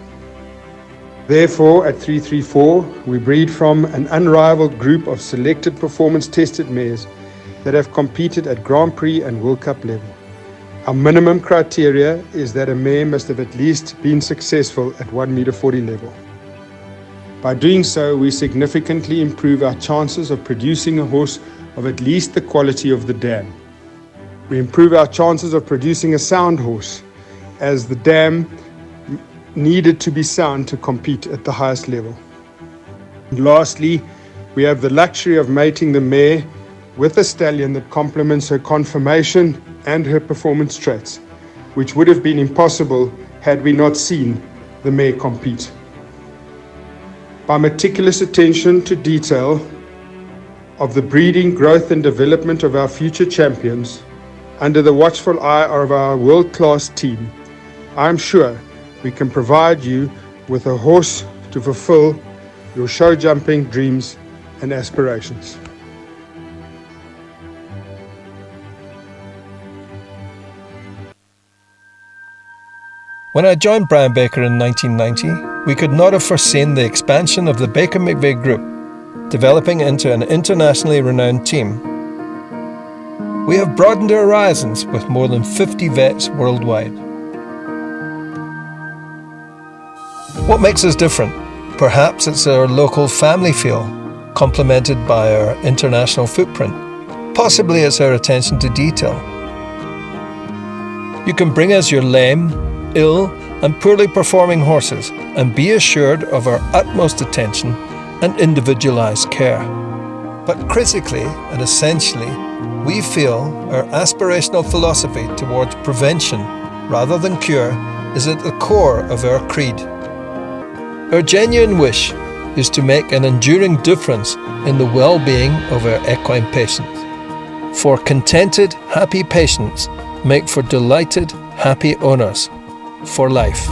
Therefore, at 334, we breed from an unrivaled group of selected performance-tested mares that have competed at Grand Prix and World Cup level. Our minimum criteria is that a mare must have at least been successful at 1.40 m level. By doing so, we significantly improve our chances of producing a horse of at least the quality of the dam. We improve our chances of producing a sound horse, as the dam needed to be sound to compete at the highest level. And lastly, we have the luxury of mating the mare with a stallion that complements her conformation and her performance traits, which would have been impossible had we not seen the mare compete. By meticulous attention to detail of the breeding, growth and development of our future champions, under the watchful eye of our world-class team, I am sure we can provide you with a horse to fulfill your show jumping dreams and aspirations. When I joined Brian Baker in 1990, we could not have foreseen the expansion of the Baker McVeigh Group, developing into an internationally renowned team. We have broadened our horizons with more than 50 vets worldwide. What makes us different? Perhaps it's our local family feel, complemented by our international footprint. Possibly it's our attention to detail. You can bring us your lame, ill and poorly performing horses and be assured of our utmost attention and individualised care. But critically and essentially, we feel our aspirational philosophy towards prevention rather than cure is at the core of our creed. Our genuine wish is to make an enduring difference in the well-being of our equine patients. For contented, happy patients make for delighted, happy owners. For life.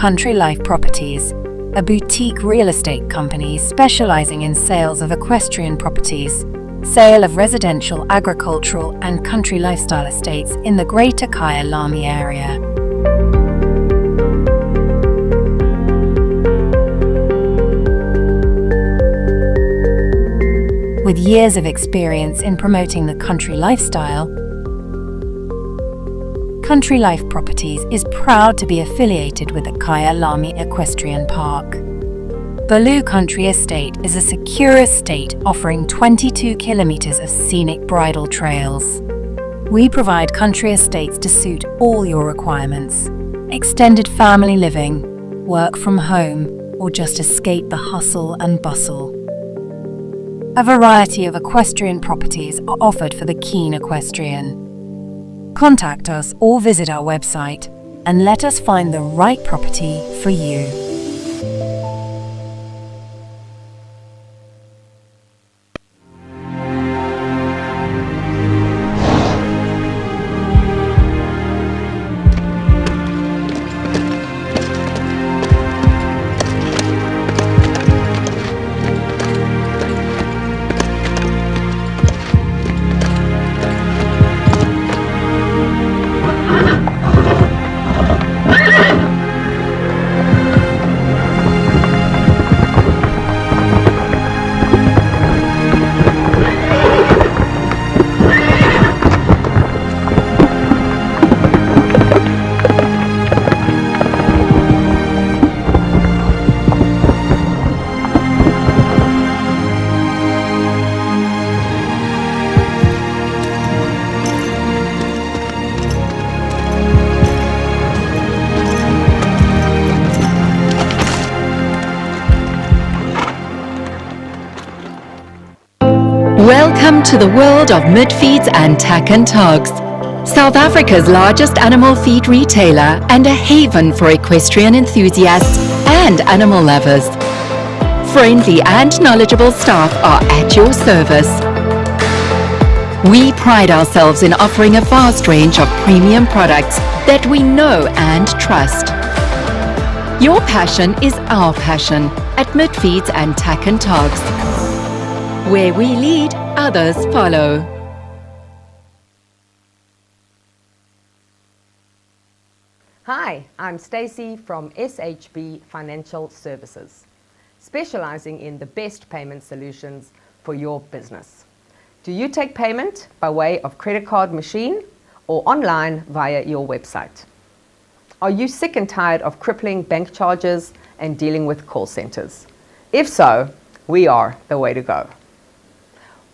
Country Life Properties, a boutique real estate company specializing in sales of equestrian properties, sale of residential, agricultural and country lifestyle estates in the Greater Kyalami area. With years of experience in promoting the country lifestyle, Country Life Properties is proud to be affiliated with the Kyalami Equestrian Park. Baloo Country Estate is a secure estate offering 22 kilometers of scenic bridle trails. We provide country estates to suit all your requirements. Extended family living, work from home, or just escape the hustle and bustle. A variety of equestrian properties are offered for the keen equestrian. Contact us or visit our website and let us find the right property for you. Welcome to the world of midfeeds and tack and tugs. South Africa's largest animal feed retailer and a haven for equestrian enthusiasts and animal lovers. Friendly and knowledgeable staff are at your service. We pride ourselves in offering a vast range of premium products that we know and trust. Your passion is our passion at Midfeeds and Tack and Togs. Where we lead, others follow. Hi, I'm Stacey from SHB Financial Services, specializing in the best payment solutions for your business. Do you take payment by way of credit card machine or online via your website? Are you sick and tired of crippling bank charges and dealing with call centers? If so, we are the way to go.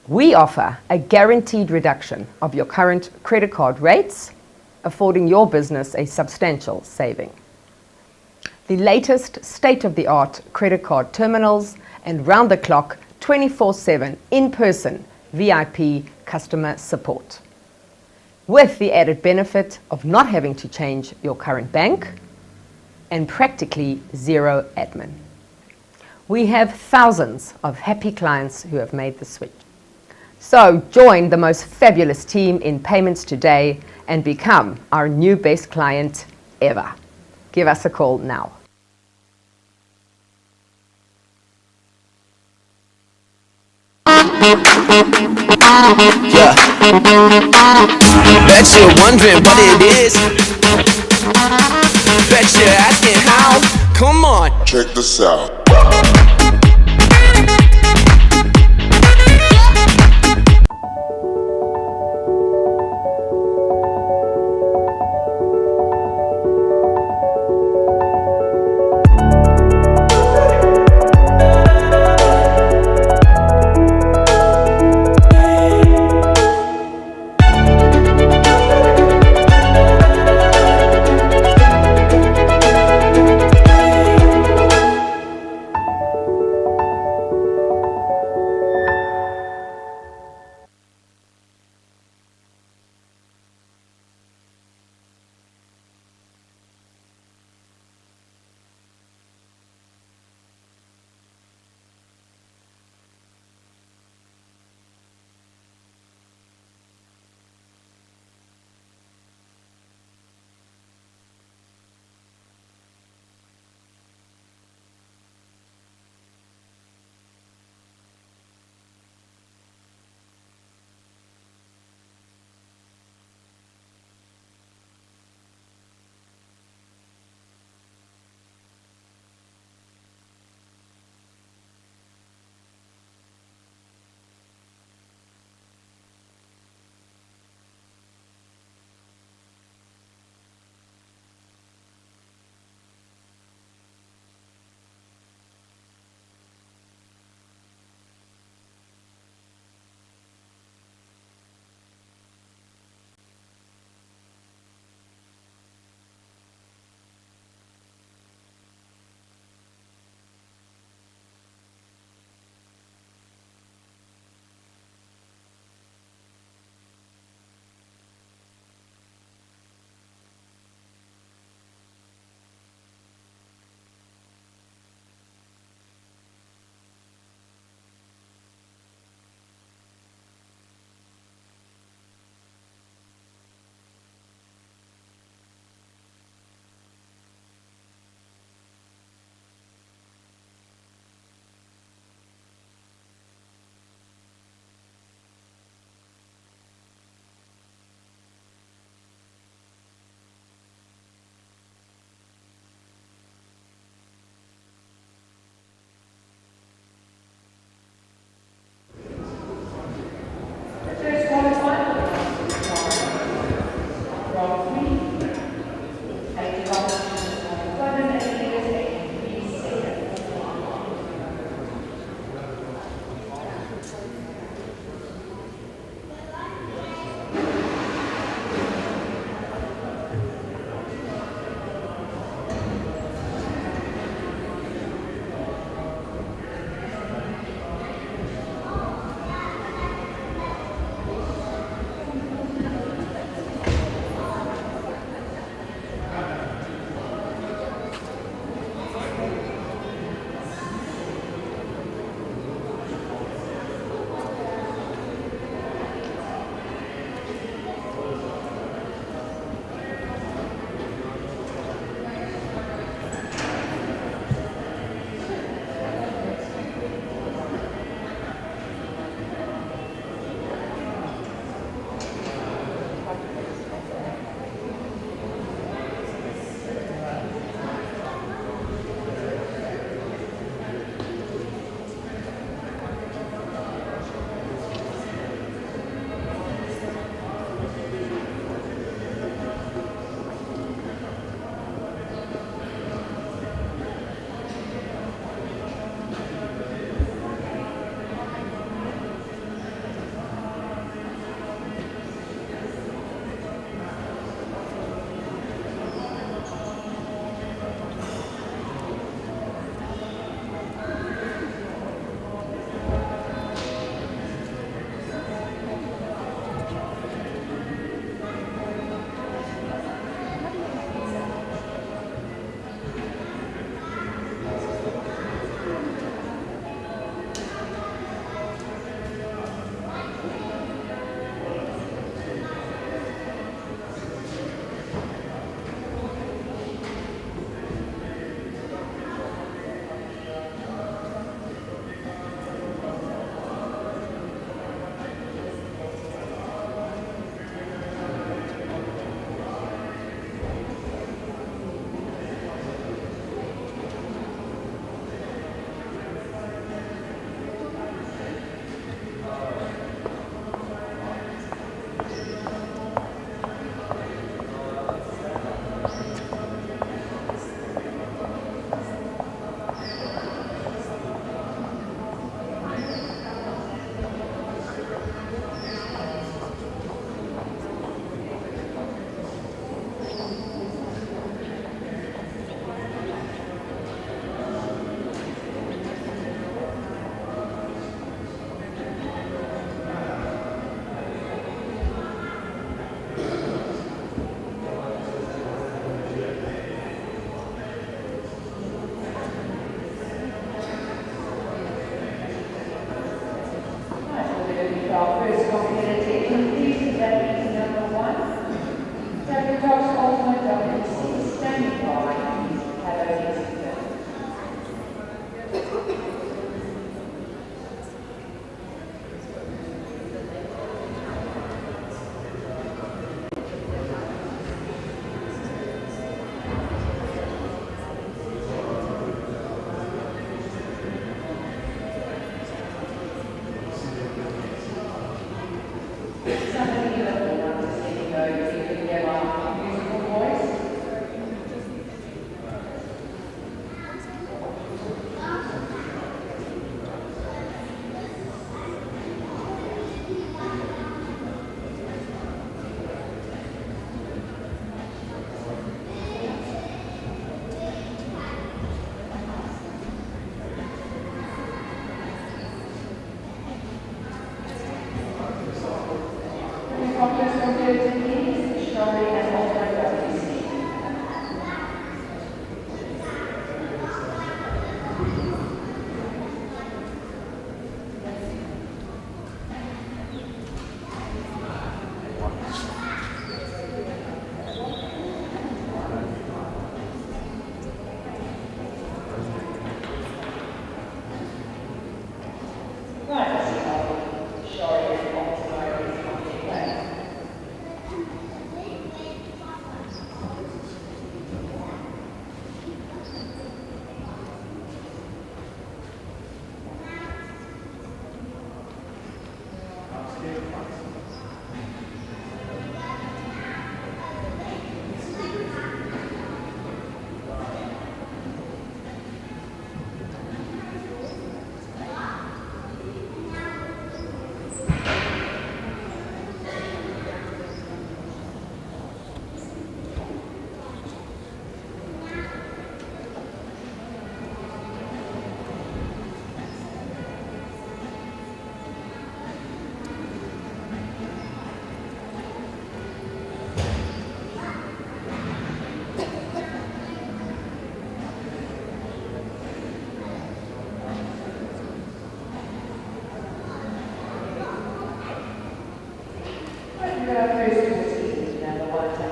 We offer a guaranteed reduction of your current credit card rates, affording your business a substantial saving. The latest state-of-the-art credit card terminals and round-the-clock 24/7 in-person VIP customer support, with the added benefit of not having to change your current bank and practically zero admin. We have thousands of happy clients who have made the switch. So join the most fabulous team in payments today and become our new best client ever. Give us a call now. Yeah. Bet you're wondering what it is. Bet you're asking how. Come on. Check this out.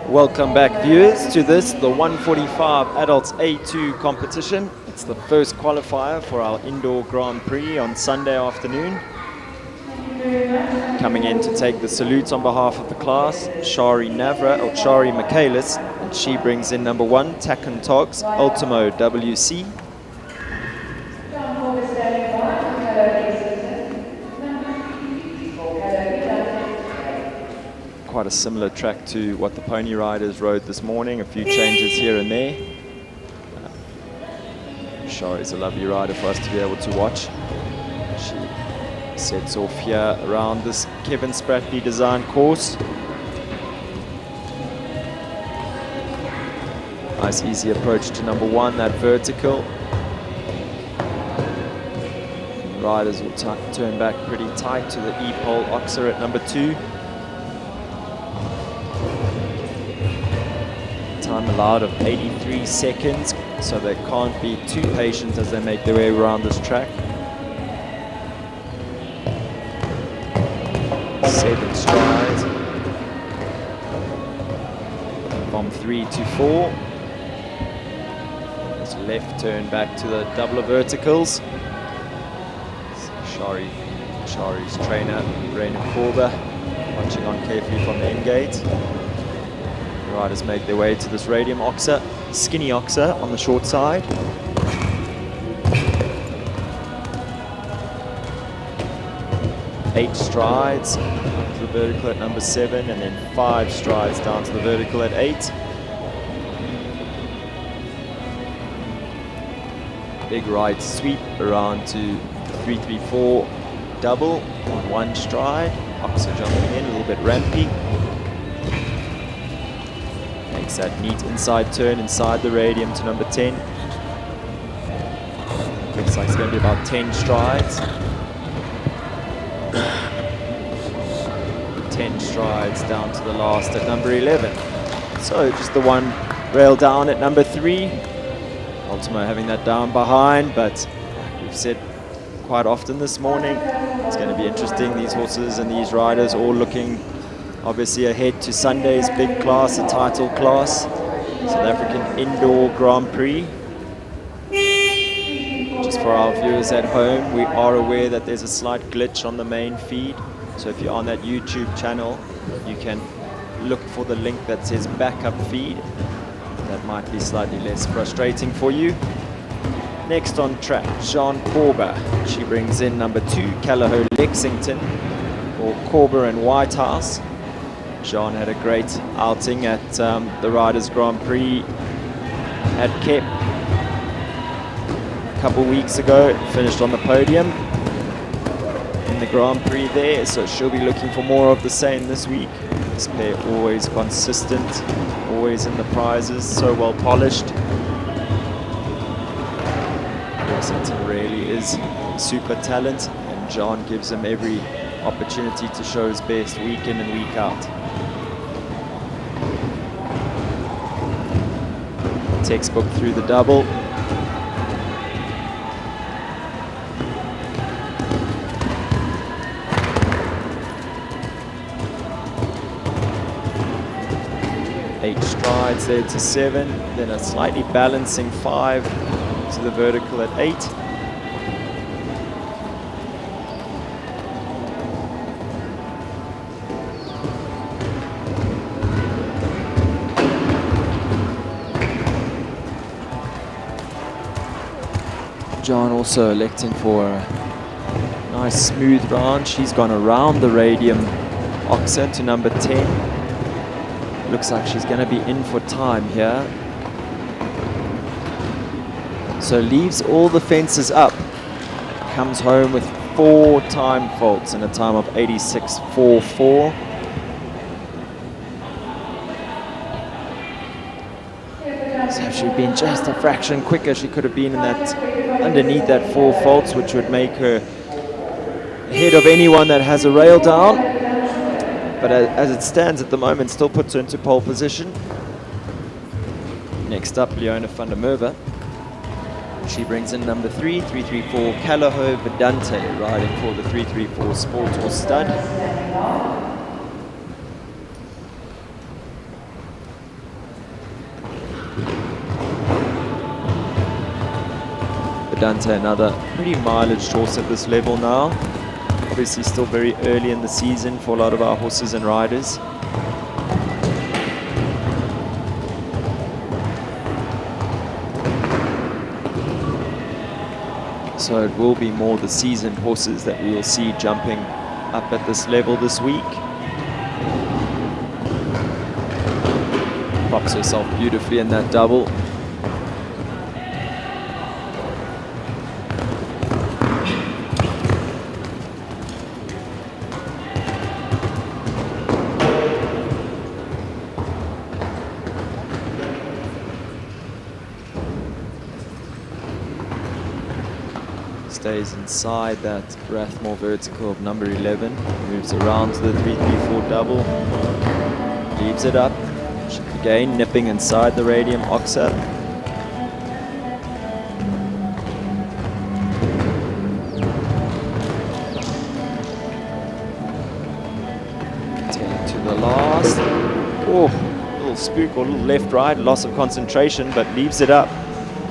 Welcome back, viewers, to this, the 145 Adults A2 competition. It's the first qualifier for our indoor Grand Prix on Sunday afternoon. Coming in to take the salute on behalf of the class, Shari Michaelis, and she brings in number 1, Takan Togs, Ultimo WC. Quite a similar track to what the pony riders rode this morning, a few changes here and there. Shari's a lovely rider for us to be able to watch. She sets off here around this Kevin Spratley design course. Nice easy approach to number 1, that vertical. Riders will turn back pretty tight to the E-pole oxer at number 2. Time allowed of 83 seconds, so they can't be too patient as they make their way around this track. 7 strides from 3 to 4. This left turn back to the doubler verticals. Shari's trainer, Raina Korber, watching on carefully from the end gate. The riders make their way to this radium oxer, skinny oxer on the short side. Eight strides to the vertical at number 7, and then 5 strides down to the vertical at 8. Big right sweep around to 3-3-4 double on 1 stride. Oxer jumping in, a little bit rampy. Makes that neat inside turn inside the radium to number 10. Looks like it's going to be about 10 strides. 10 strides down to the last at number 11. So just the 1 rail down at number 3. Ultimo having that down behind, but like we've said quite often this morning, it's going to be interesting. These horses and these riders all looking obviously ahead to Sunday's big class, the title class, South African Indoor Grand Prix. Just for our viewers at home, we are aware that there's a slight glitch on the main feed. So if you're on that YouTube channel, you can look for the link that says backup feed. That might be slightly less frustrating for you. Next on track, Jean Korber. She brings in number 2, Callahoo Lexington, for Korber and Whitehouse. Jean had a great outing at the Riders Grand Prix at Kep a couple weeks ago. Finished on the podium in the Grand Prix there, so she'll be looking for more of the same this week. This pair always consistent, always in the prizes, so well polished. Lexington really is super talent, and John gives him every opportunity to show his best week in and week out. Textbook through the double. Eight strides there to 7, then a slightly balancing 5 to the vertical at 8. John also electing for a nice smooth round. She's gone around the radium oxer to number 10. Looks like she's going to be in for time here. So leaves all the fences up. Comes home with 4 time faults and a time of 86.44. So if she'd been just a fraction quicker, she could have been in that underneath that 4 faults, which would make her ahead of anyone that has a rail down. But as it stands at the moment, still puts her into pole position. Next up, Leona van der Merwe. She brings in number 3, 334 Calaho Vedante, riding for the 334 Sport or Stud. Vedante, another pretty mileaged horse at this level now. Obviously still very early in the season for a lot of our horses and riders. So it will be more the seasoned horses that we will see jumping up at this level this week. Props herself beautifully in that double. Stays inside that Rathmore vertical of number 11, moves around to the 334 double, leaves it up, again nipping inside the radium oxer. Getting to the last, oh, little spook or little left right, loss of concentration, but leaves it up.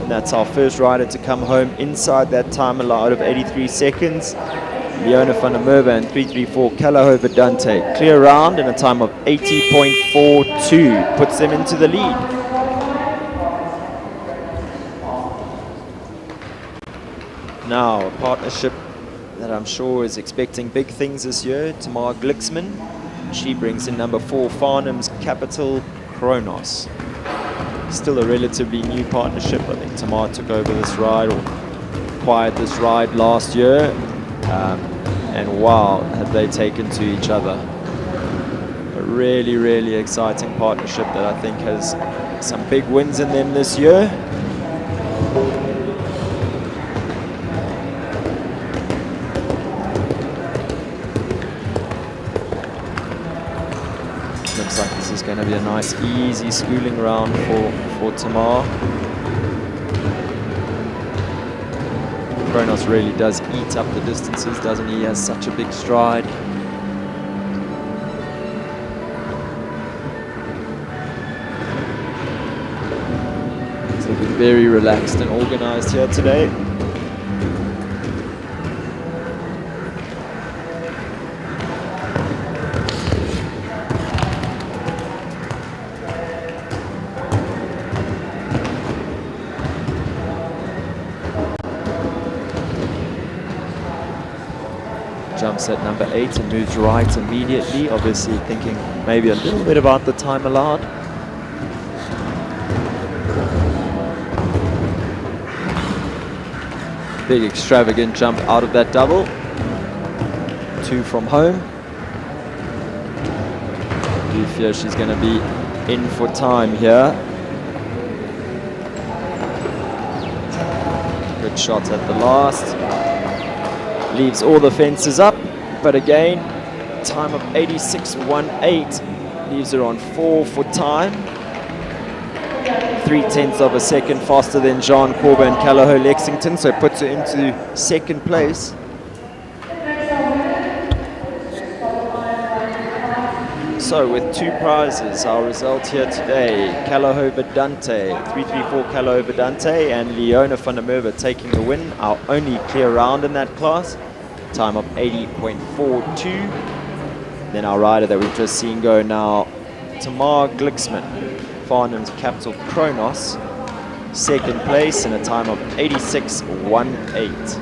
And that's our first rider to come home inside that time allowed of 83 seconds. Leona van der Merwe and 334 Calaho Vedante. Clear round in a time of 80.42. Puts them into the lead. Now, a partnership that I'm sure is expecting big things this year. Tamar Glixman. She brings in number 4 Farnham's Capital Kronos. Still a relatively new partnership. I think Tamar took over this ride or acquired this ride last year. And wow, have they taken to each other. A really, really exciting partnership that I think has some big wins in them this year. Looks like this is going to be a nice, easy schooling round for Tamar. Kronos really does eat up the distances, doesn't he? He has such a big stride. He's looking very relaxed and organized here today. Jumps at number 8 and moves right immediately, obviously thinking maybe a little bit about the time allowed. Big extravagant jump out of that double. 2 from home. Do fear she's going to be in for time here. Good shot at the last. Leaves all the fences up, but again, time of 86.18 leaves her on 4 for time. 3/10 of a second faster than Jean Corber and Callao Lexington, so it puts her into second place. So with two prizes, our result here today, Callao Vedante, 334 Callao Vedante, and Leona van der Merwe taking the win, our only clear round in that class, time of 80.42. Then our rider that we've just seen go now, Tamar Glicksman, Farnham's Capital Kronos, second place in a time of 86.18.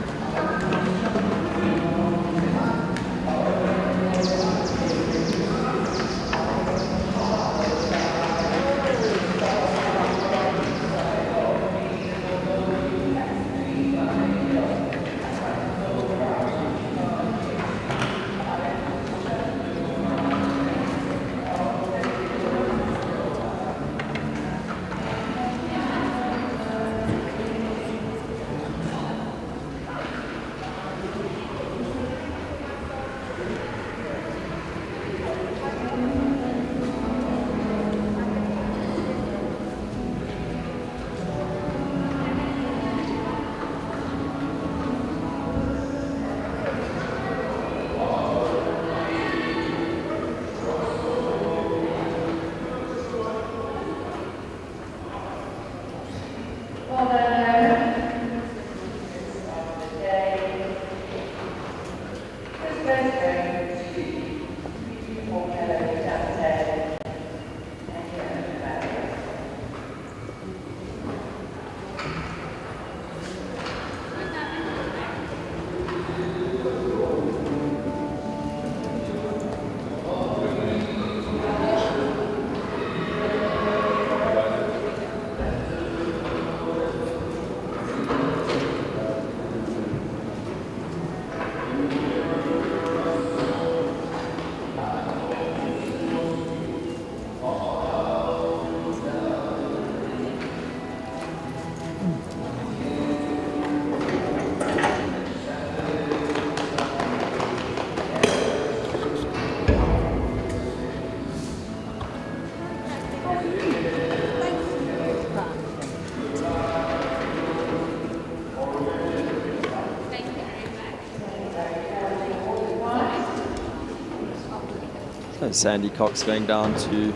Sandy Cox going down to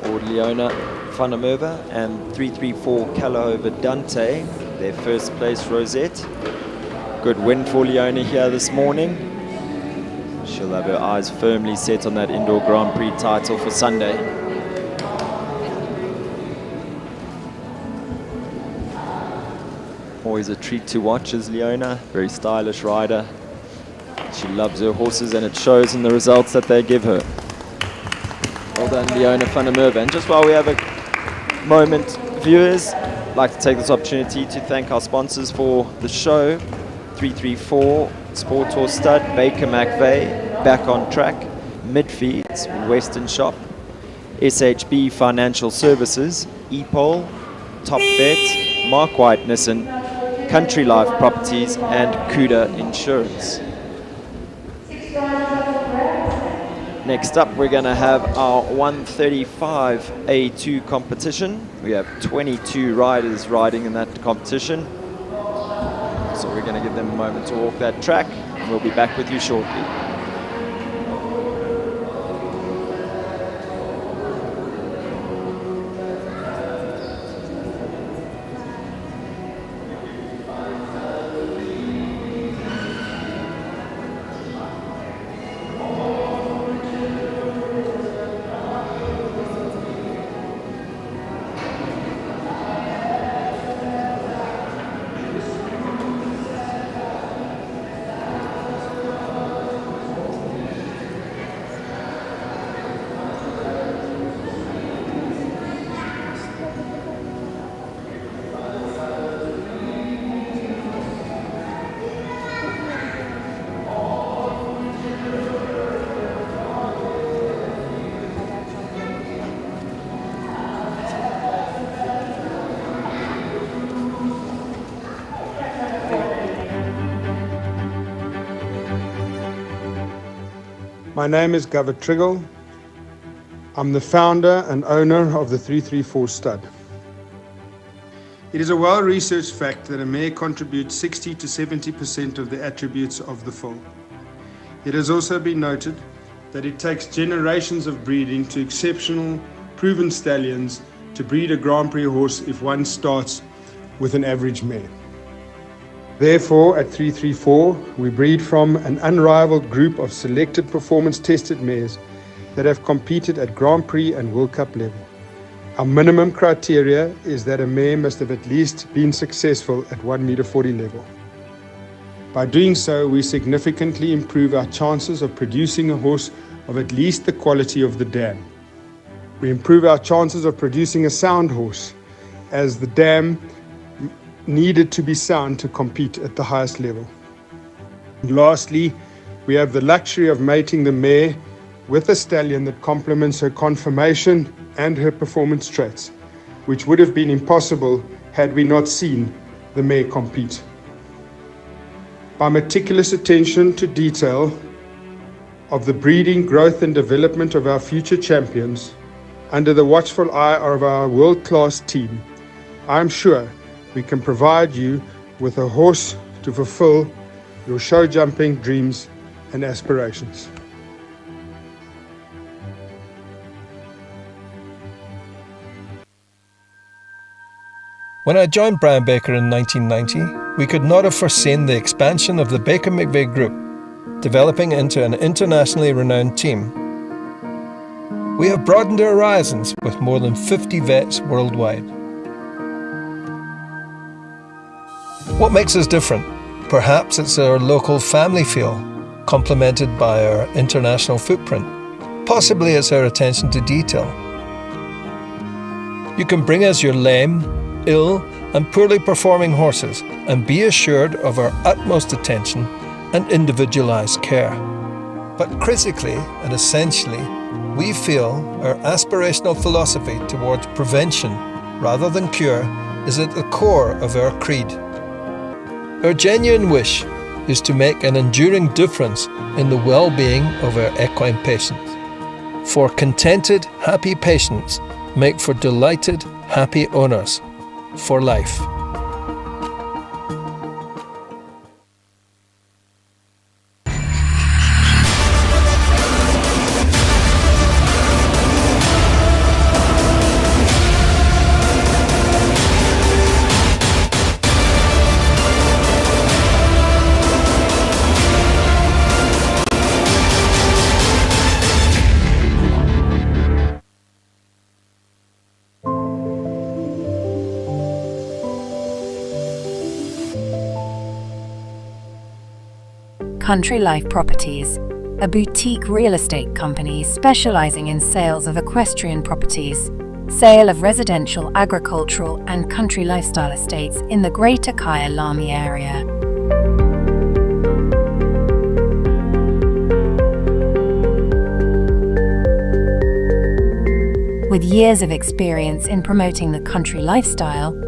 Leona van der Merwe and 334 Callao Vedante, their first place rosette. Good win for Leona here this morning. She'll have her eyes firmly set on that Indoor Grand Prix title for Sunday. Always a treat to watch is Leona, very stylish rider. She loves her horses and it shows in the results that they give her. Well done, Leona van der Merwe. And just while we have a moment, viewers, I'd like to take this opportunity to thank our sponsors for the show. 334 Sport Horse Stud, Baker McVeigh, Back on Track, Midfeeds, Western Shop, SHB Financial Services, EPOL, Top Bet, Mark White Nissan, Country Life Properties, and Cuda Insurance. Next up, we're going to have our 135 A2 competition. We have 22 riders riding in that competition. So we're going to give them a moment to walk that track, and we'll be back with you shortly. My name is Gavin Triggle. I'm the founder and owner of the 334 Stud. It is a well-researched fact that a mare contributes 60 to 70% of the attributes of the foal. It has also been noted that it takes generations of breeding to exceptional, proven stallions to breed a Grand Prix horse if one starts with an average mare. Therefore, at 334, we breed from an unrivaled group of selected performance-tested mares that have competed at Grand Prix and World Cup level. Our minimum criteria is that a mare must have at least been successful at 1.40 m level. By doing so, we significantly improve our chances of producing a horse of at least the quality of the dam. We improve our chances of producing a sound horse, as the dam needed to be sound to compete at the highest level. And lastly, we have the luxury of mating the mare with a stallion that complements her conformation and her performance traits, which would have been impossible had we not seen the mare compete. By meticulous attention to detail of the breeding, growth and development of our future champions, under the watchful eye of our world-class team, I am sure we can provide you with a horse to fulfill your show jumping dreams and aspirations. When I joined Brian Baker in 1990, we could not have foreseen the expansion of the Baker McVeigh Group, developing into an internationally renowned team. We have broadened our horizons with more than 50 vets worldwide. What makes us different? Perhaps it's our local family feel, complemented by our international footprint. Possibly it's our attention to detail. You can bring us your lame, ill and poorly performing horses and be assured of our utmost attention and individualised care. But critically and essentially, we feel our aspirational philosophy towards prevention rather than cure is at the core of our creed. Our genuine wish is to make an enduring difference in the well-being of our equine patients. For contented, happy patients make for delighted, happy owners. For life. Country Life Properties, a boutique real estate company specializing in sales of equestrian properties, sale of residential, agricultural and country lifestyle estates in the Greater Kyalami area. With years of experience in promoting the country lifestyle,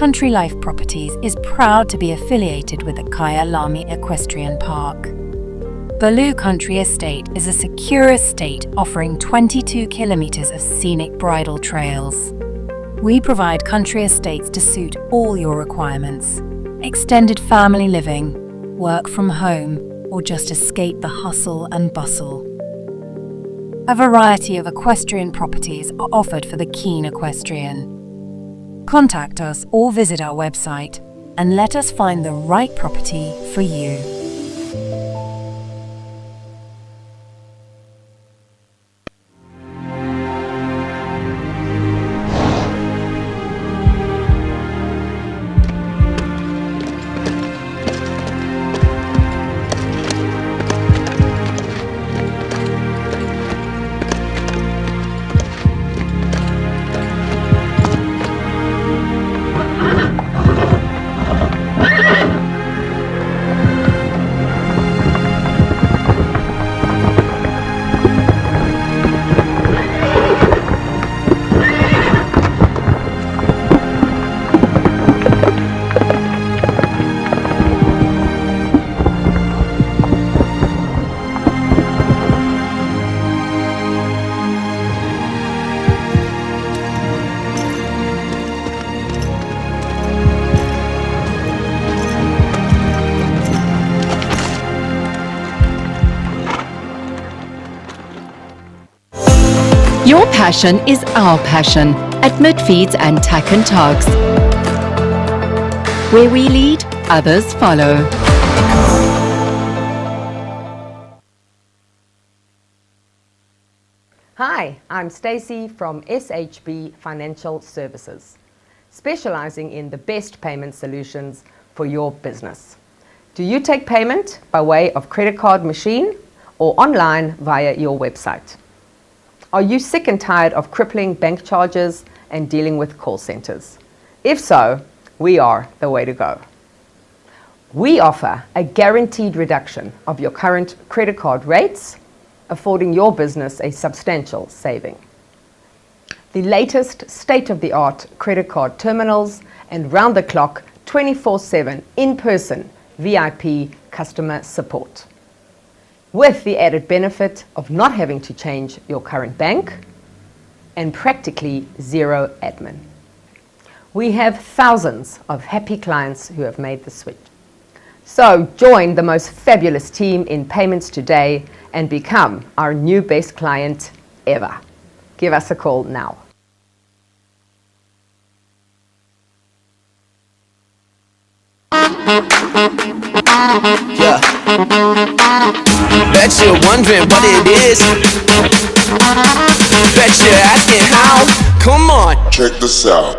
Country Life Properties is proud to be affiliated with the Kyalami Equestrian Park. Baloo Country Estate is a secure estate offering 22 kilometers of scenic bridle trails. We provide country estates to suit all your requirements. Extended family living, work from home, or just escape the hustle and bustle. A variety of equestrian properties are offered for the keen equestrian. Contact us or visit our website and let us find the right property for you. passion is our passion at Midfeeds and Tack and Togs. Where we lead, others follow. Hi, I'm Stacey from SHB Financial Services, specializing in the best payment solutions for your business. Do you take payment by way of credit card machine or online via your website? Are you sick and tired of crippling bank charges and dealing with call centers? If so, we are the way to go. We offer a guaranteed reduction of your current credit card rates, affording your business a substantial saving. The latest state-of-the-art credit card terminals and round-the-clock 24/7 in-person VIP customer support, with the added benefit of not having to change your current bank and practically zero admin. We have thousands of happy clients who have made the switch. So join the most fabulous team in payments today and become our new best client ever. Give us a call now. Yeah. Bet you're wondering what it is. Bet you're asking how. Come on. Check this out.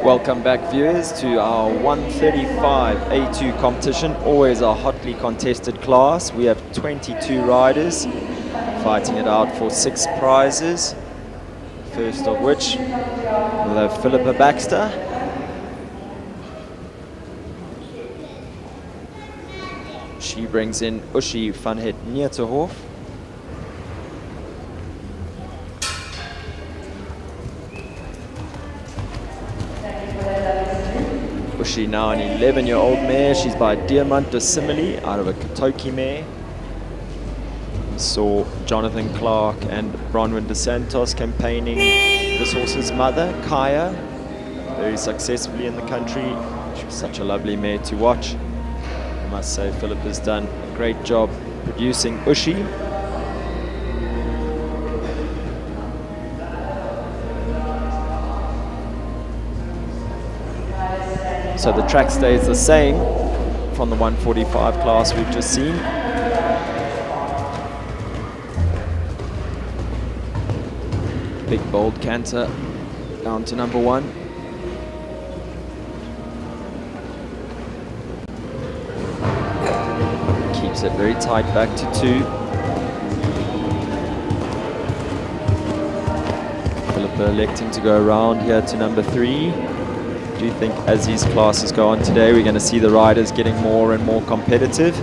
Welcome back, viewers, to our 135 A2 competition, always a hotly contested class. We have 22 riders fighting it out for 6 prizes. First of which, we'll have Philippa Baxter. She brings in Uschi van het Nieterhof. Uschi now an 11-year-old mare. She's by Diamant de Simile out of a Katoki mare. Saw Jonathan Clark and Bronwyn DeSantos campaigning this horse's mother, Kaya, very successfully in the country. She was such a lovely mare to watch. I must say Philip has done a great job producing Ushi. So the track stays the same from the 145 class we've just seen. Big bold canter down to number 1. Keeps it very tight back to 2. Philippa electing to go around here to number 3. Do you think as these classes go on today, we're going to see the riders getting more and more competitive?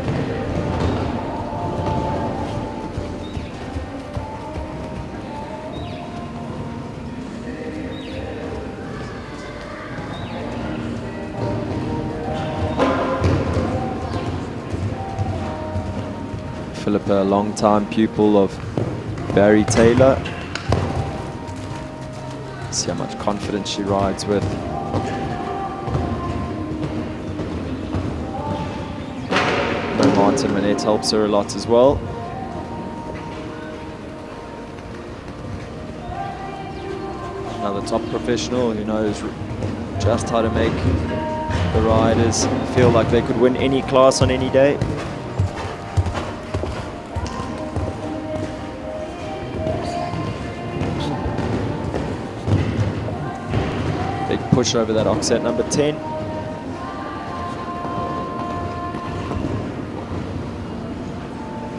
Philippa, a long-time pupil of Barry Taylor. See how much confidence she rides with. Martin Manette helps her a lot as well. Another top professional who knows just how to make the riders feel like they could win any class on any day. Big push over that ox at number 10.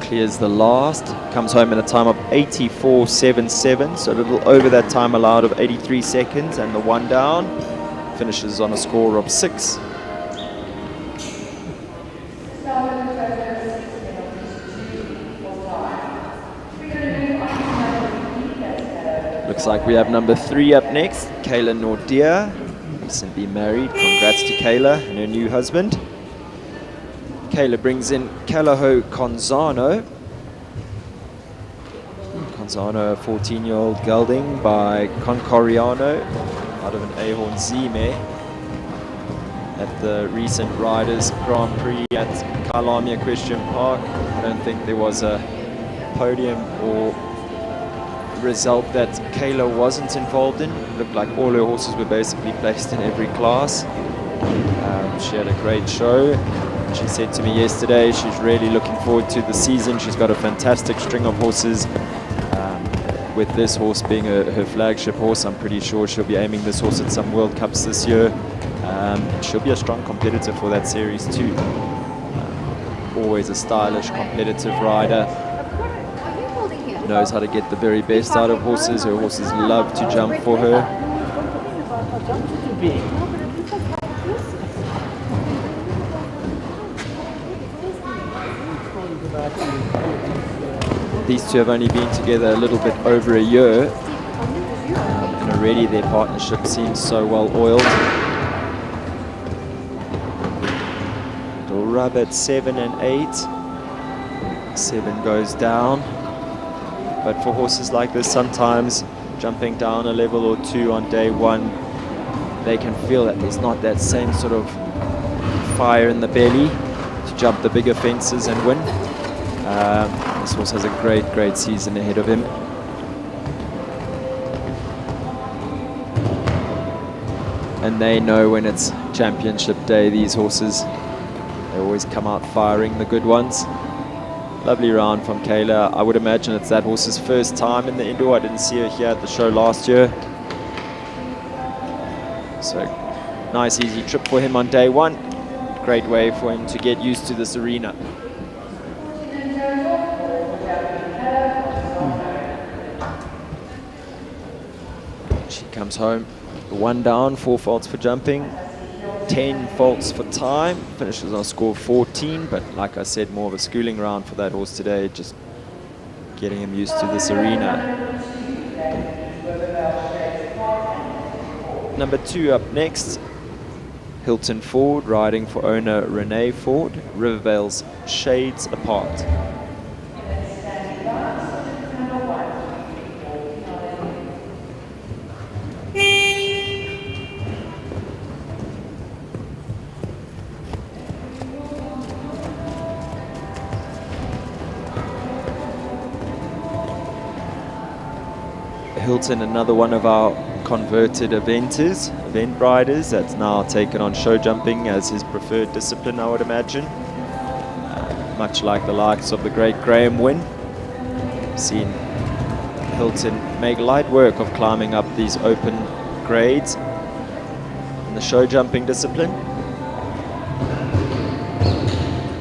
Clears the last, comes home in a time of 84.77, so a little over that time allowed of 83 seconds, and the 1 down finishes on a score of 6. Looks like we have number 3 up next, Kayla Nordia, recently married. Congrats to Kayla and her new husband. Kayla brings in Calaho Conzano. Conzano, a 14-year-old gelding by Concoriano out of an Ahorn Z-mare at the recent Riders Grand Prix at Kyalami Equestrian Park. I don't think there was a podium or result that Kayla wasn't involved in. It looked like all her horses were basically placed in every class. She had a great show. She said to me yesterday she's really looking forward to the season. She's got a fantastic string of horses. With this horse being her flagship horse, I'm pretty sure she'll be aiming this horse at some World Cups this year. She'll be a strong competitor for that series too. Always a stylish, competitive rider. Knows how to get the very best out of horses. Her horses love to jump for her. These two have only been together a little bit over a year, and already their partnership seems so well oiled. It'll rub at 7 and 8. 7 goes down, but for horses like this, sometimes jumping down a level or 2 on day 1, they can feel that there's not that same sort of fire in the belly to jump the bigger fences and win. This horse has a great season ahead of him. And they know when it's championship day, these horses, they always come out firing, the good ones. Lovely round from Kayla. I would imagine it's that horse's first time in the indoor. I didn't see her here at the show last year. So nice easy trip for him on day 1. Great way for him to get used to this arena. She comes home, 1 down, 4 faults for jumping, 10 faults for time, finishes on a score of 14, but like I said, more of a schooling round for that horse today, just getting him used to this arena. Number 2 up next, Hilton Ford, riding for owner Renee Ford, Rivervale's Shades Apart. Hilton, another one of our converted event riders that's now taken on show jumping as his preferred discipline, I would imagine. Much like the likes of the great Graham Wynn. Seen Hilton make light work of climbing up these open grades in the show jumping discipline.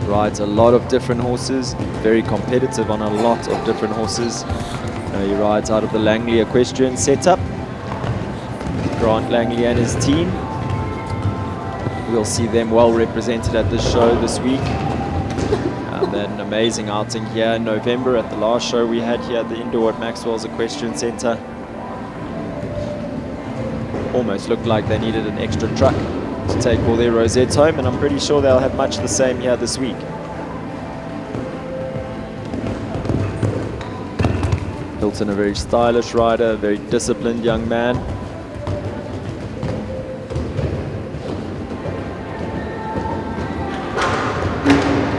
Rides a lot of different horses, very competitive on a lot of different horses. He rides out of the Langley Equestrian setup. Grant Langley and his team. We'll see them well represented at this show this week. And then an amazing outing here in November at the last show we had here at the indoor at Maxwell's Equestrian Centre. Almost looked like they needed an extra truck to take all their rosettes home, and I'm pretty sure they'll have much the same here this week. Hilton, a very stylish rider, a very disciplined young man.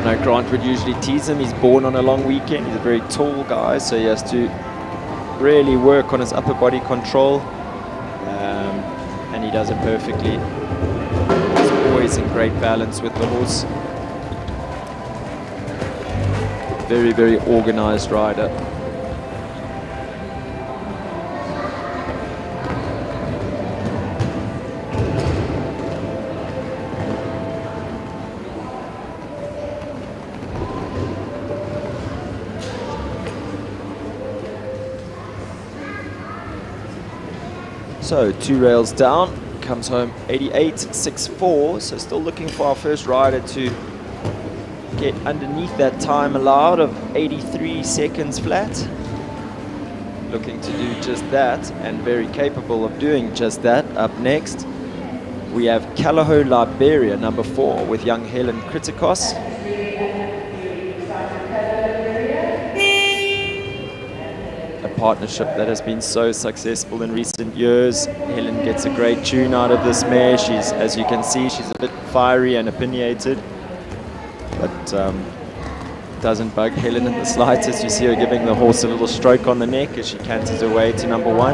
Now Grant would usually tease him. He's born on a long weekend. He's a very tall guy, so he has to really work on his upper body control, and he does it perfectly. He's always in great balance with the horse. Very, very organized rider. So 2 rails down, comes home 88.64, so still looking for our first rider to get underneath that time allowed of 83 seconds flat. Looking to do just that, and very capable of doing just that. Up next, we have Calaho Liberia, number 4, with young Helen Kritikos. Partnership that has been so successful in recent years. Helen gets a great tune out of this mare. She's, as you can see, she's a bit fiery and opinionated, but doesn't bug Helen in the slightest. You see her giving the horse a little stroke on the neck as she canters away to number 1.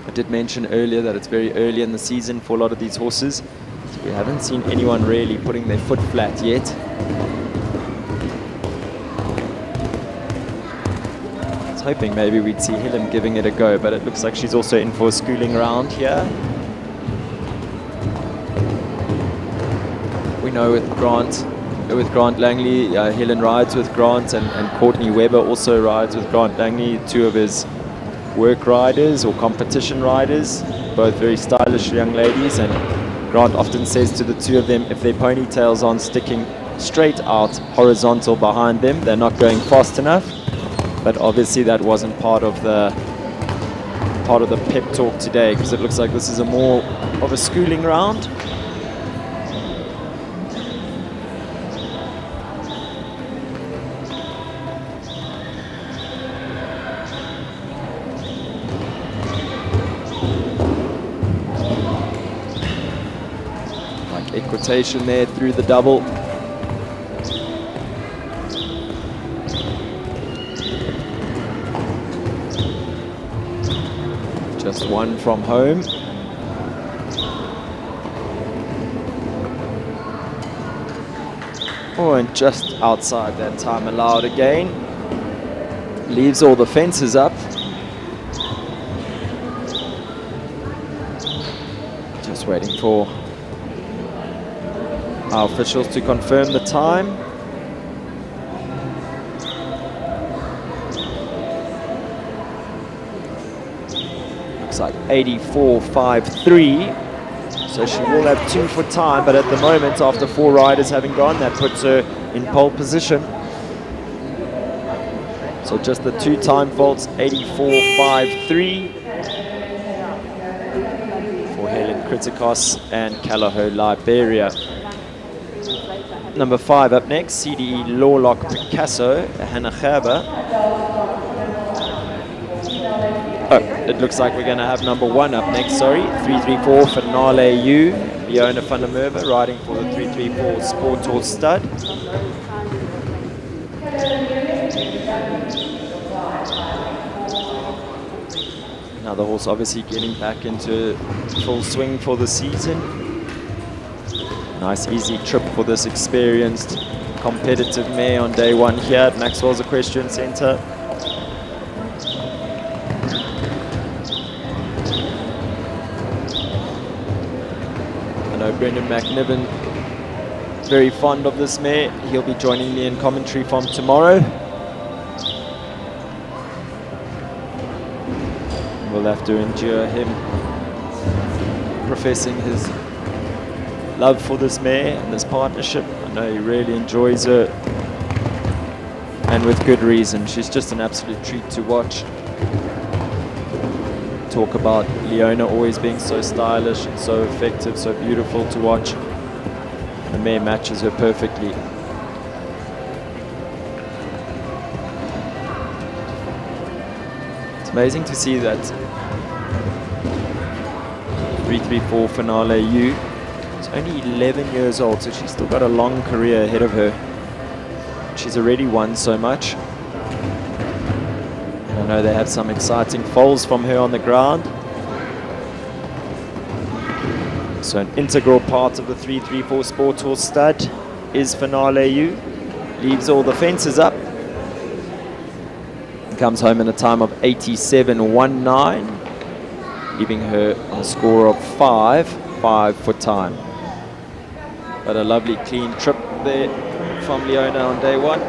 I did mention earlier that it's very early in the season for a lot of these horses, so we haven't seen anyone really putting their foot flat yet. Hoping maybe we'd see Helen giving it a go, but it looks like she's also in for a schooling round here. We know with Grant Langley, Helen rides with Grant, and Courtney Webber also rides with Grant Langley, 2 of his work riders or competition riders, both very stylish young ladies, and Grant often says to the 2 of them, if their ponytails aren't sticking straight out horizontal behind them, they're not going fast enough. But obviously that wasn't part of the pep talk today, because it looks like this is a more of a schooling round. Like equitation there through the double. Just 1 from home. Oh, and just outside that time allowed again. Leaves all the fences up. Just waiting for our officials to confirm the time. Like 84.53, so she will have 2 for time, but at the moment, after 4 riders having gone, that puts her in pole position. So just the 2 time faults, 84.53 for Helen Kritikos and Calaho Liberia. Number 5 up next, CDE Lawlock Picasso, Hannah Gerber. Oh, it looks like we're going to have number 1 up next, sorry. 334 Finale U, Leona van der Merwe, riding for the 334 Sport Horse Stud. Now the horse obviously getting back into full swing for the season. Nice easy trip for this experienced competitive mare on day one here at Maxwell's Equestrian Centre. I know Brendan McNiven is very fond of this mare. He'll be joining me in commentary from tomorrow. We'll have to endure him professing his love for this mare and this partnership. I know he really enjoys her, and with good reason. She's just an absolute treat to watch. Talk about Leona always being so stylish and so effective, so beautiful to watch. The mare matches her perfectly. It's amazing to see that 334 Finale U. She's only 11 years old, so she's still got a long career ahead of her. She's already won so much. And I know they have some exciting foals from her on the ground. So an integral part of the 334 Sport Horse stud is Finale U. Leaves all the fences up. Comes home in a time of 87.19, leaving her on a score of 5 for time. But a lovely clean trip there from Leona on day one.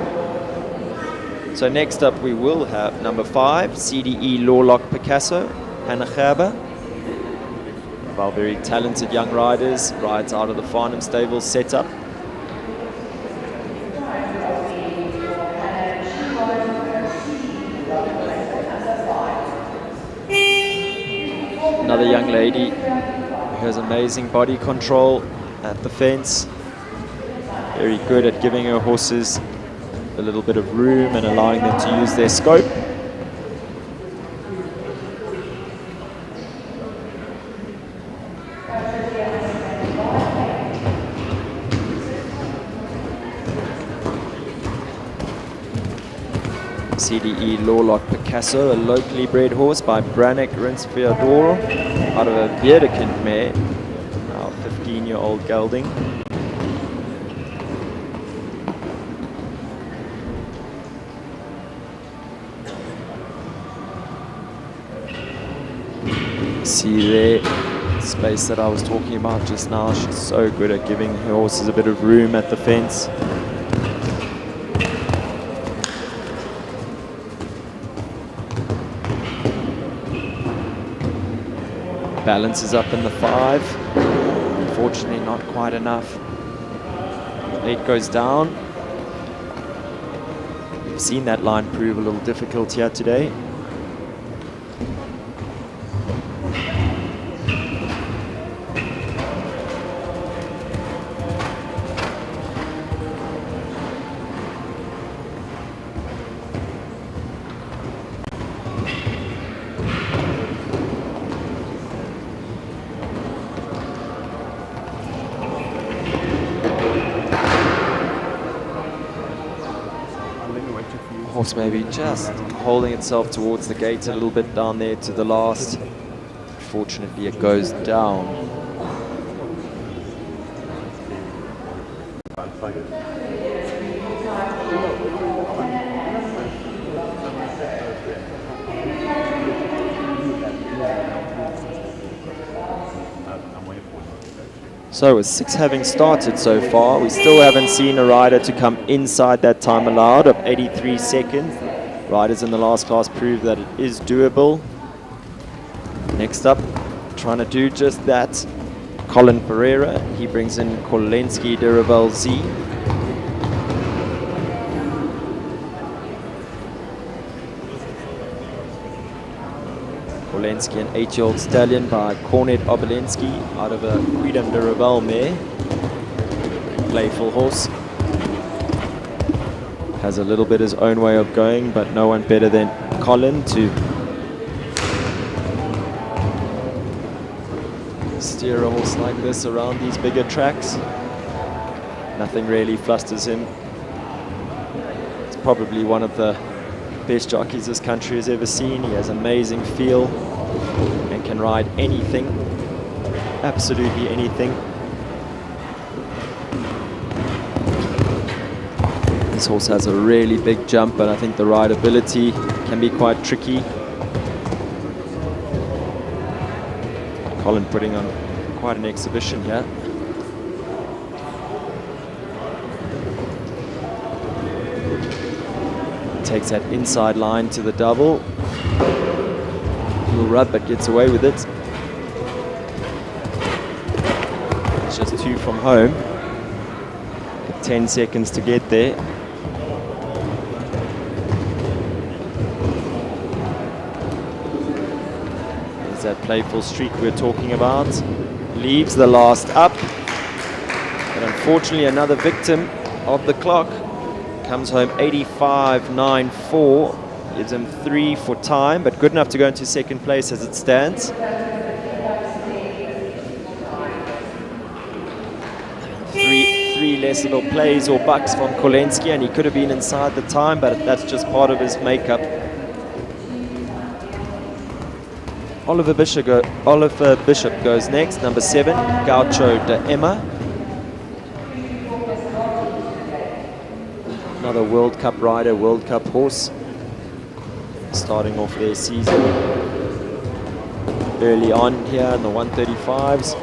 So next up we will have number 5, CDE Lawlock Picasso, Hannah Gerber. One of our very talented young riders, rides out of the Farnham Stables setup. Another young lady who has amazing body control at the fence. Very good at giving her horses a little bit of room and allowing them to use their scope. CDE Lawlock Picasso, a locally bred horse by Brannick Rinsfiador out of a Weerdekind mare, now 15-year-old gelding. See there, space that I was talking about just now. She's so good at giving her horses a bit of room at the fence. Balance is up in the 5. Unfortunately, not quite enough. 8 goes down. We've seen that line prove a little difficult here today. Horse maybe just holding itself towards the gate a little bit down there to the last. Fortunately, it goes down. So with 6 having started so far, we still haven't seen a rider to come inside that time allowed of 83 seconds. Riders in the last class prove that it is doable. Next up, trying to do just that, Colin Pereira. He brings in Kolensky de Revel Z. Kolensky, an 8-year-old stallion by Kornet Obolensky out of a Quidam de Revel mare. Playful horse. Has a little bit his own way of going, but no one better than Colin to steer a horse like this around these bigger tracks. Nothing really flusters him. It's probably one of the best jockeys this country has ever seen. He has amazing feel. can ride anything, absolutely anything. This horse has a really big jump, but I think the rideability can be quite tricky. Colin putting on quite an exhibition here. Takes that inside line to the double. Little rub, but gets away with it. It's just 2 from home. 10 seconds to get there. There's that playful streak we're talking about. Leaves the last up. But unfortunately another victim of the clock. Comes home 85.94. Gives him 3 for time, but good enough to go into second place as it stands. 3 less little plays or bucks from Kolensky, and he could have been inside the time, but that's just part of his makeup. Oliver Bishop goes next, number 7, Gaucho de Emma. Another World Cup rider, World Cup horse. Starting off their season early on here in the 135s.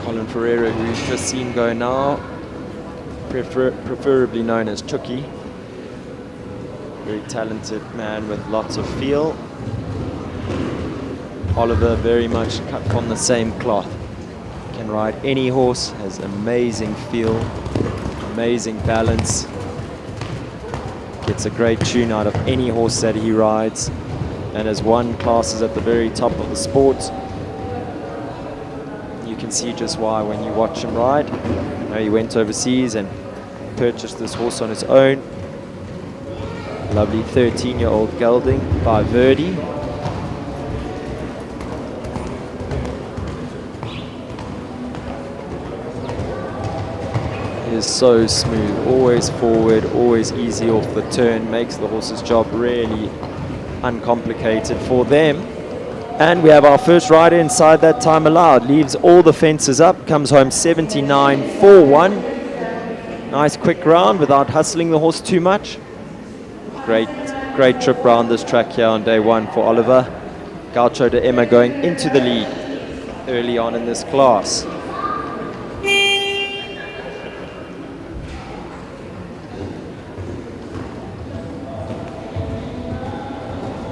Colin Ferreira, who we've just seen go now, preferably known as Chucky. Very talented man with lots of feel. Oliver very much cut from the same cloth. Can ride any horse, has amazing feel, amazing balance. Gets a great tune out of any horse that he rides, and has won classes at the very top of the sport. You can see just why when you watch him ride. You know, he went overseas and purchased this horse on his own. Lovely 13-year-old gelding by Verdi. Is so smooth, always forward, always easy off the turn, makes the horse's job really uncomplicated for them. And we have our first rider inside that time allowed, leaves all the fences up, comes home 79.41. Nice quick round without hustling the horse too much. Great trip round this track here on day 1 for Oliver. Gaucho de Emma going into the lead early on in this class.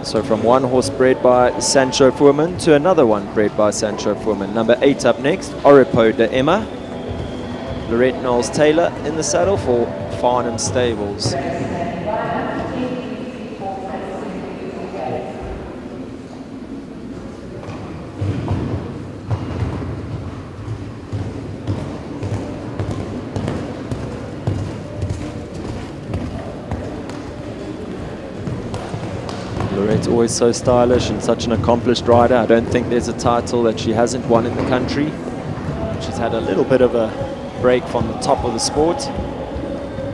So from one horse bred by Sancho Fuhrman to another one bred by Sancho Fuhrman. Number 8 up next, Oripo de Emma. Lorette Knowles-Taylor in the saddle for Farnham Stables. Lorette's always so stylish and such an accomplished rider. I don't think there's a title that she hasn't won in the country. She's had a little bit of a break from the top of the sport,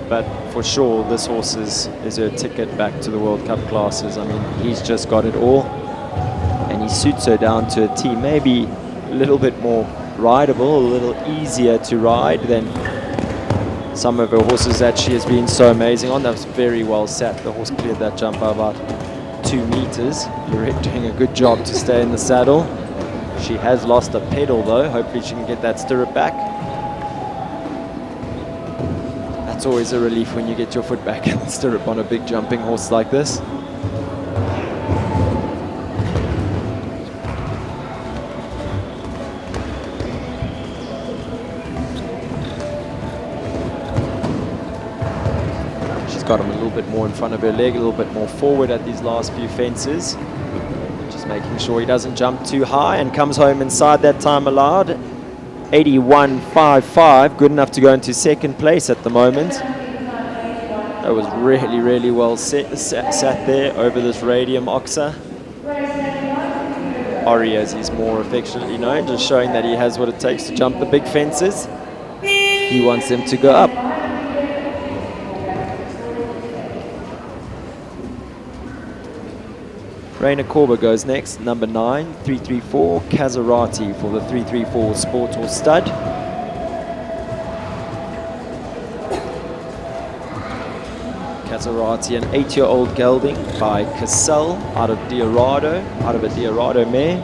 but for sure this horse is her ticket back to the World Cup classes. I mean, he's just got it all, and he suits her down to a T. Maybe a little bit more rideable, a little easier to ride than some of her horses that she has been so amazing on. That was very well sat. The horse cleared that jump by about 2 meters. Lorette doing a good job to stay in the saddle. She has lost a pedal though. Hopefully she can get that stirrup back. That's always a relief when you get your foot back in the stirrup on a big jumping horse like this. Got him a little bit more in front of her leg, a little bit more forward at these last few fences. Just making sure he doesn't jump too high, and comes home inside that time allowed. 81.55, good enough to go into second place at the moment. That was really, really well sat there over this Radium Oxa. Ori, as he's more affectionately known, just showing that he has what it takes to jump the big fences. he wants them to go up. Raina Korba goes next, number 9, 334, Kazarati for the 334 Sport or Stud. Kazarati, an 8-year-old gelding by Cassell out of Diorado, out of a Diorado mare.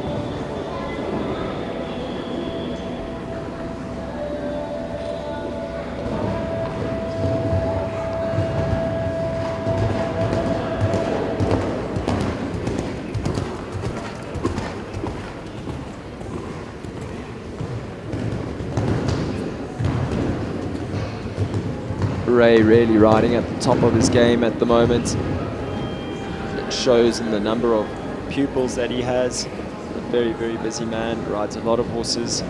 Ray really riding at the top of his game at the moment. It shows in the number of pupils that he has. A very, very busy man, rides a lot of horses.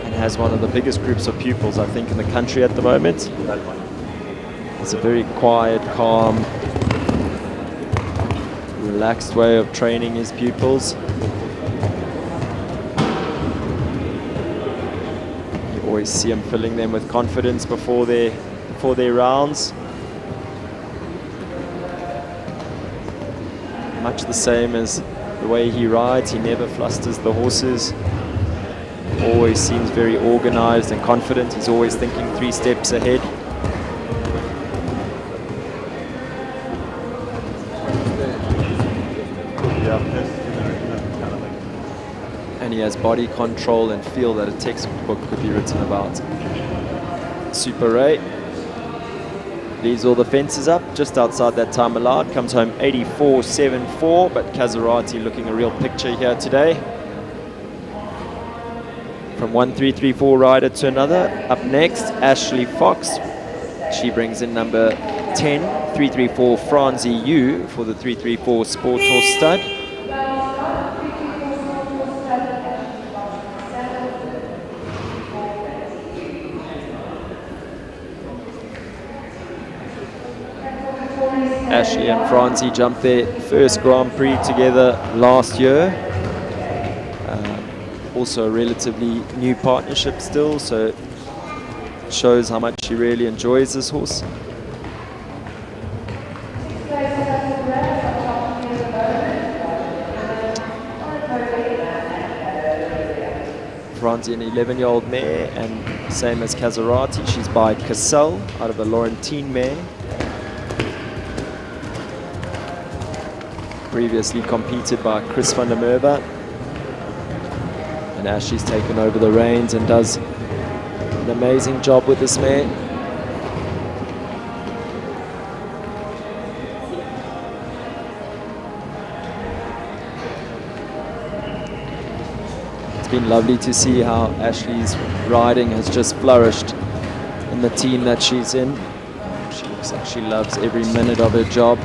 And has one of the biggest groups of pupils, I think, in the country at the moment. It's a very quiet, calm, relaxed way of training his pupils. Always see him filling them with confidence before their rounds. Much the same as the way he rides, he never flusters the horses. Always seems very organized and confident. He's always thinking 3 steps ahead. And he has body control and feel that a textbook could be written about. Super Ray leaves all the fences up just outside that time allowed, comes home 84.74, but Kazarati looking a real picture here today. From one 334 rider to another. Up next, Ashley Fox. She brings in number 10, 334 Franzi Yu for the 334 Sport or Stud. Ashley and Franzi jumped their first Grand Prix together last year. Also a relatively new partnership still, so it shows how much she really enjoys this horse. Franzi, an 11-year-old mare, and same as Kazarati, she's by Cassell out of a Laurentine mare. Previously competed by Chris van der Merwe. And Ashley's taken over the reins and does an amazing job with this mare. It's been lovely to see how Ashley's riding has just flourished in the team that she's in. She looks like she loves every minute of her job.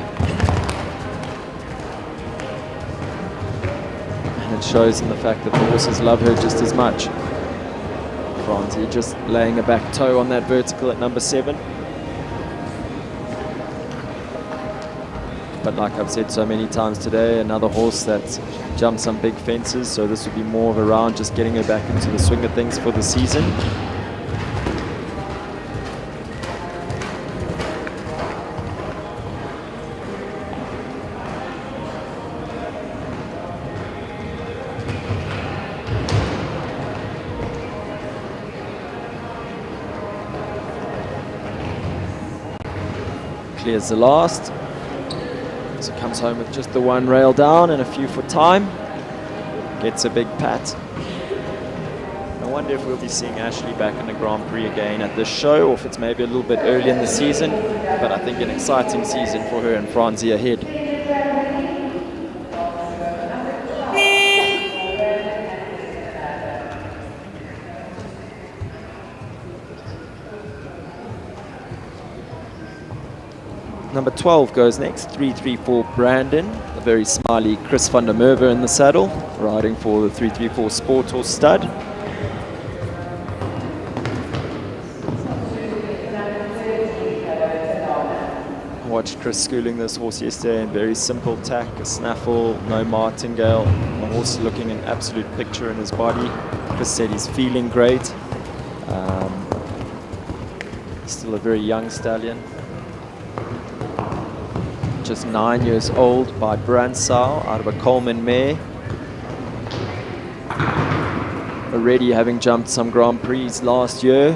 It shows in the fact that the horses love her just as much. Franzi just laying a back toe on that vertical at number 7. But like I've said so many times today, another horse that jumps some big fences, so this would be more of a round just getting her back into the swing of things for the season. Clears the last, so comes home with just the 1 rail down and a few foot time. Gets a big pat. I wonder if we'll be seeing Ashley back in the Grand Prix again at this show, or if it's maybe a little bit early in the season, but I think an exciting season for her and Franzi ahead. Number 12 goes next, 334 Brandon, a very smiley Chris van der Merwe in the saddle, riding for the 334 Sport or Stud. I watched Chris schooling this horse yesterday in very simple tack, a snaffle, no martingale. The horse is looking an absolute picture in his body. Chris said he's feeling great. Still a very young stallion. Just 9 years old by Bransau out of a Coleman mare. Already having jumped some Grand Prix last year.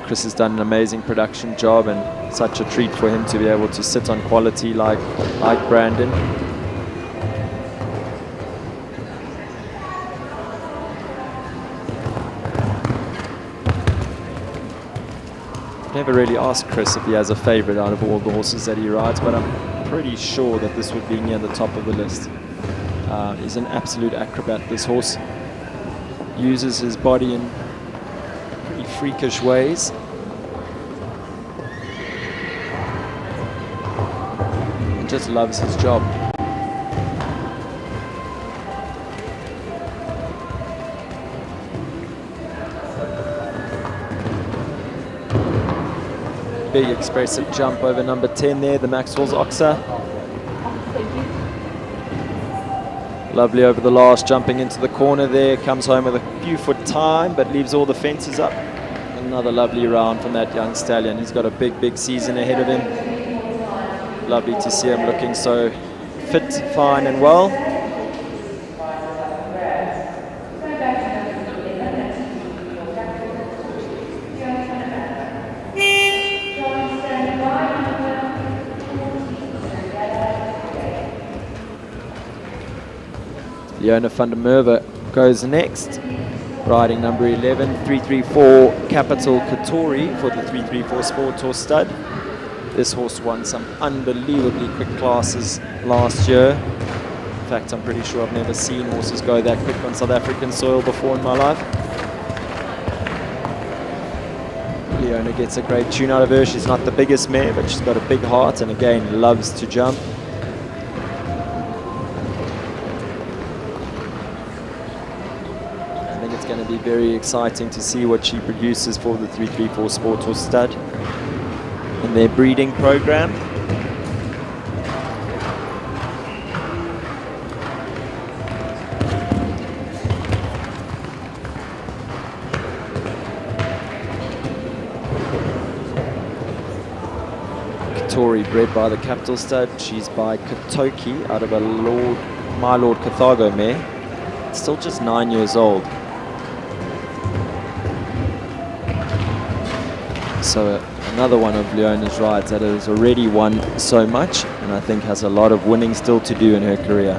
Chris has done an amazing production job, and such a treat for him to be able to sit on quality like Brandon. Never really asked Chris if he has a favorite out of all the horses that he rides, but I'm pretty sure that this would be near the top of the list. He's an absolute acrobat, this horse. Uses his body in pretty freakish ways. And just loves his job. Big expressive jump over number 10 there, the Maxwell's Oxa. Lovely over the last, jumping into the corner there, comes home with a few foot time, but leaves all the fences up. Another lovely round from that young stallion. He's got a big season ahead of him. Lovely to see him looking so fit, fine and well. Leona van der Merwe goes next, riding number 11, 334 Capital Katori for the 334 Sport Horse Stud. This horse won some unbelievably quick classes last year. In fact, I'm pretty sure I've never seen horses go that quick on South African soil before in my life. Leona gets a great tune out of her. She's not the biggest mare, but she's got a big heart and again loves to jump. Going to be very exciting to see what she produces for the 334 Sport Horse Stud in their breeding program. Katori bred by the Capital Stud. She's by Katoki out of a My Lord Carthago mare. Still just 9 years old. So another one of Leona's rides that has already won so much, and I think has a lot of winning still to do in her career.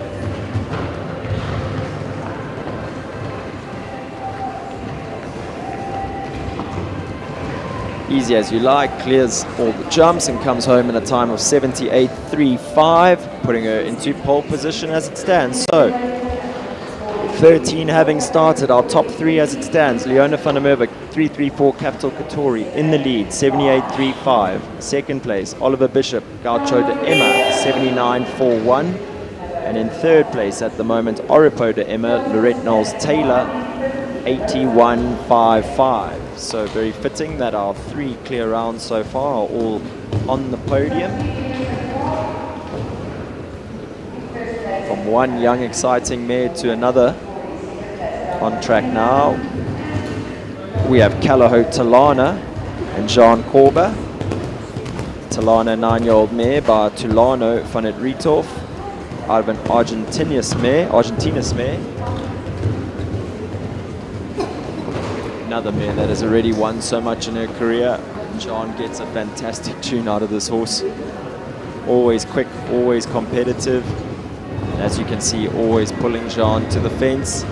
Easy as you like, clears all the jumps and comes home in a time of 78.35, putting her into pole position as it stands. So 13 having started, our top three as it stands: Leona van der Merwe, 334 Capital Katori in the lead, 78.35. Second place, Oliver Bishop, Gaucho de Emma, 79.41. And in third place at the moment, Oripo de Emma, Lorette Knowles Taylor, 81.55. So very fitting that our three clear rounds so far are all on the podium. From one young exciting mare to another on track now. We have Calaho Talana and Jean Corba. Talana, 9-year-old mare by Tulano van het Riethoff, out of an Argentinus mare. Another mare that has already won so much in her career. Jean gets a fantastic tune out of this horse. Always quick, always competitive. And as you can see, always pulling Jean to the fence.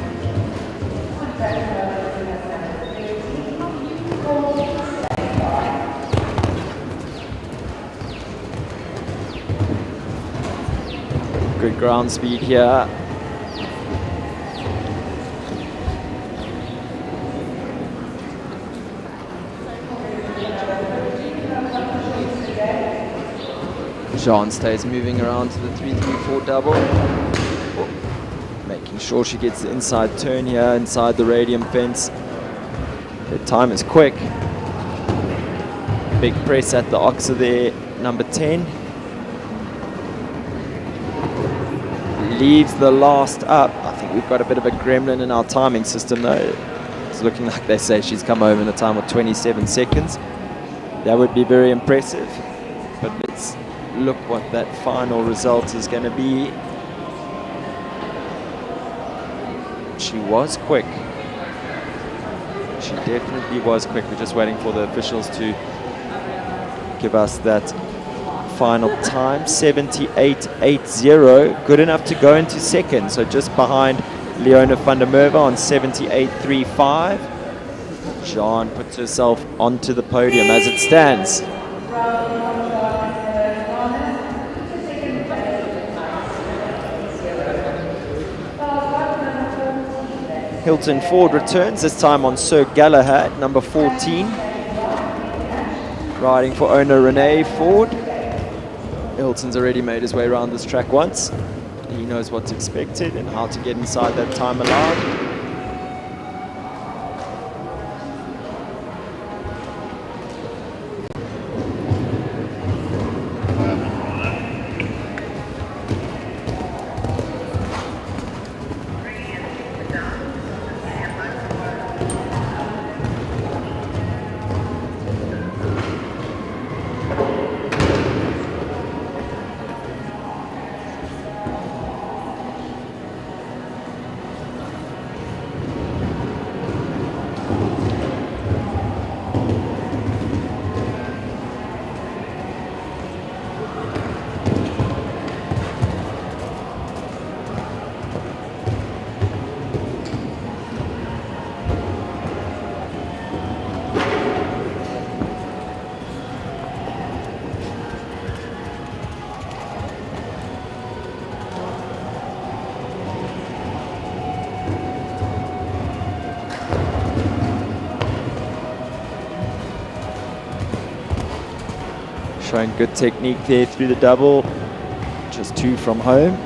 Good ground speed here. Jean stays moving around to the 3-3-4 double. Making sure she gets the inside turn here, inside the radium fence. Her time is quick. Big press at the Oxa there, number 10. leaves the last up. I think we've got a bit of a gremlin in our timing system though. It's looking like they say she's come home in a time of 27 seconds. That would be very impressive. But let's look what that final result is going to be. She was quick. She definitely was quick. We're just waiting for the officials to give us that final time. 78.80, good enough to go into second. So just behind Leona van der Merwe on 78.35. Jean puts herself onto the podium as it stands. Hilton Ford returns, this time on Sir Galahad, number 14. Riding for owner Renee Ford. Hilton's already made his way around this track once. He knows what's expected and how to get inside that time allowed. Showing good technique there through the double, just 2 from home.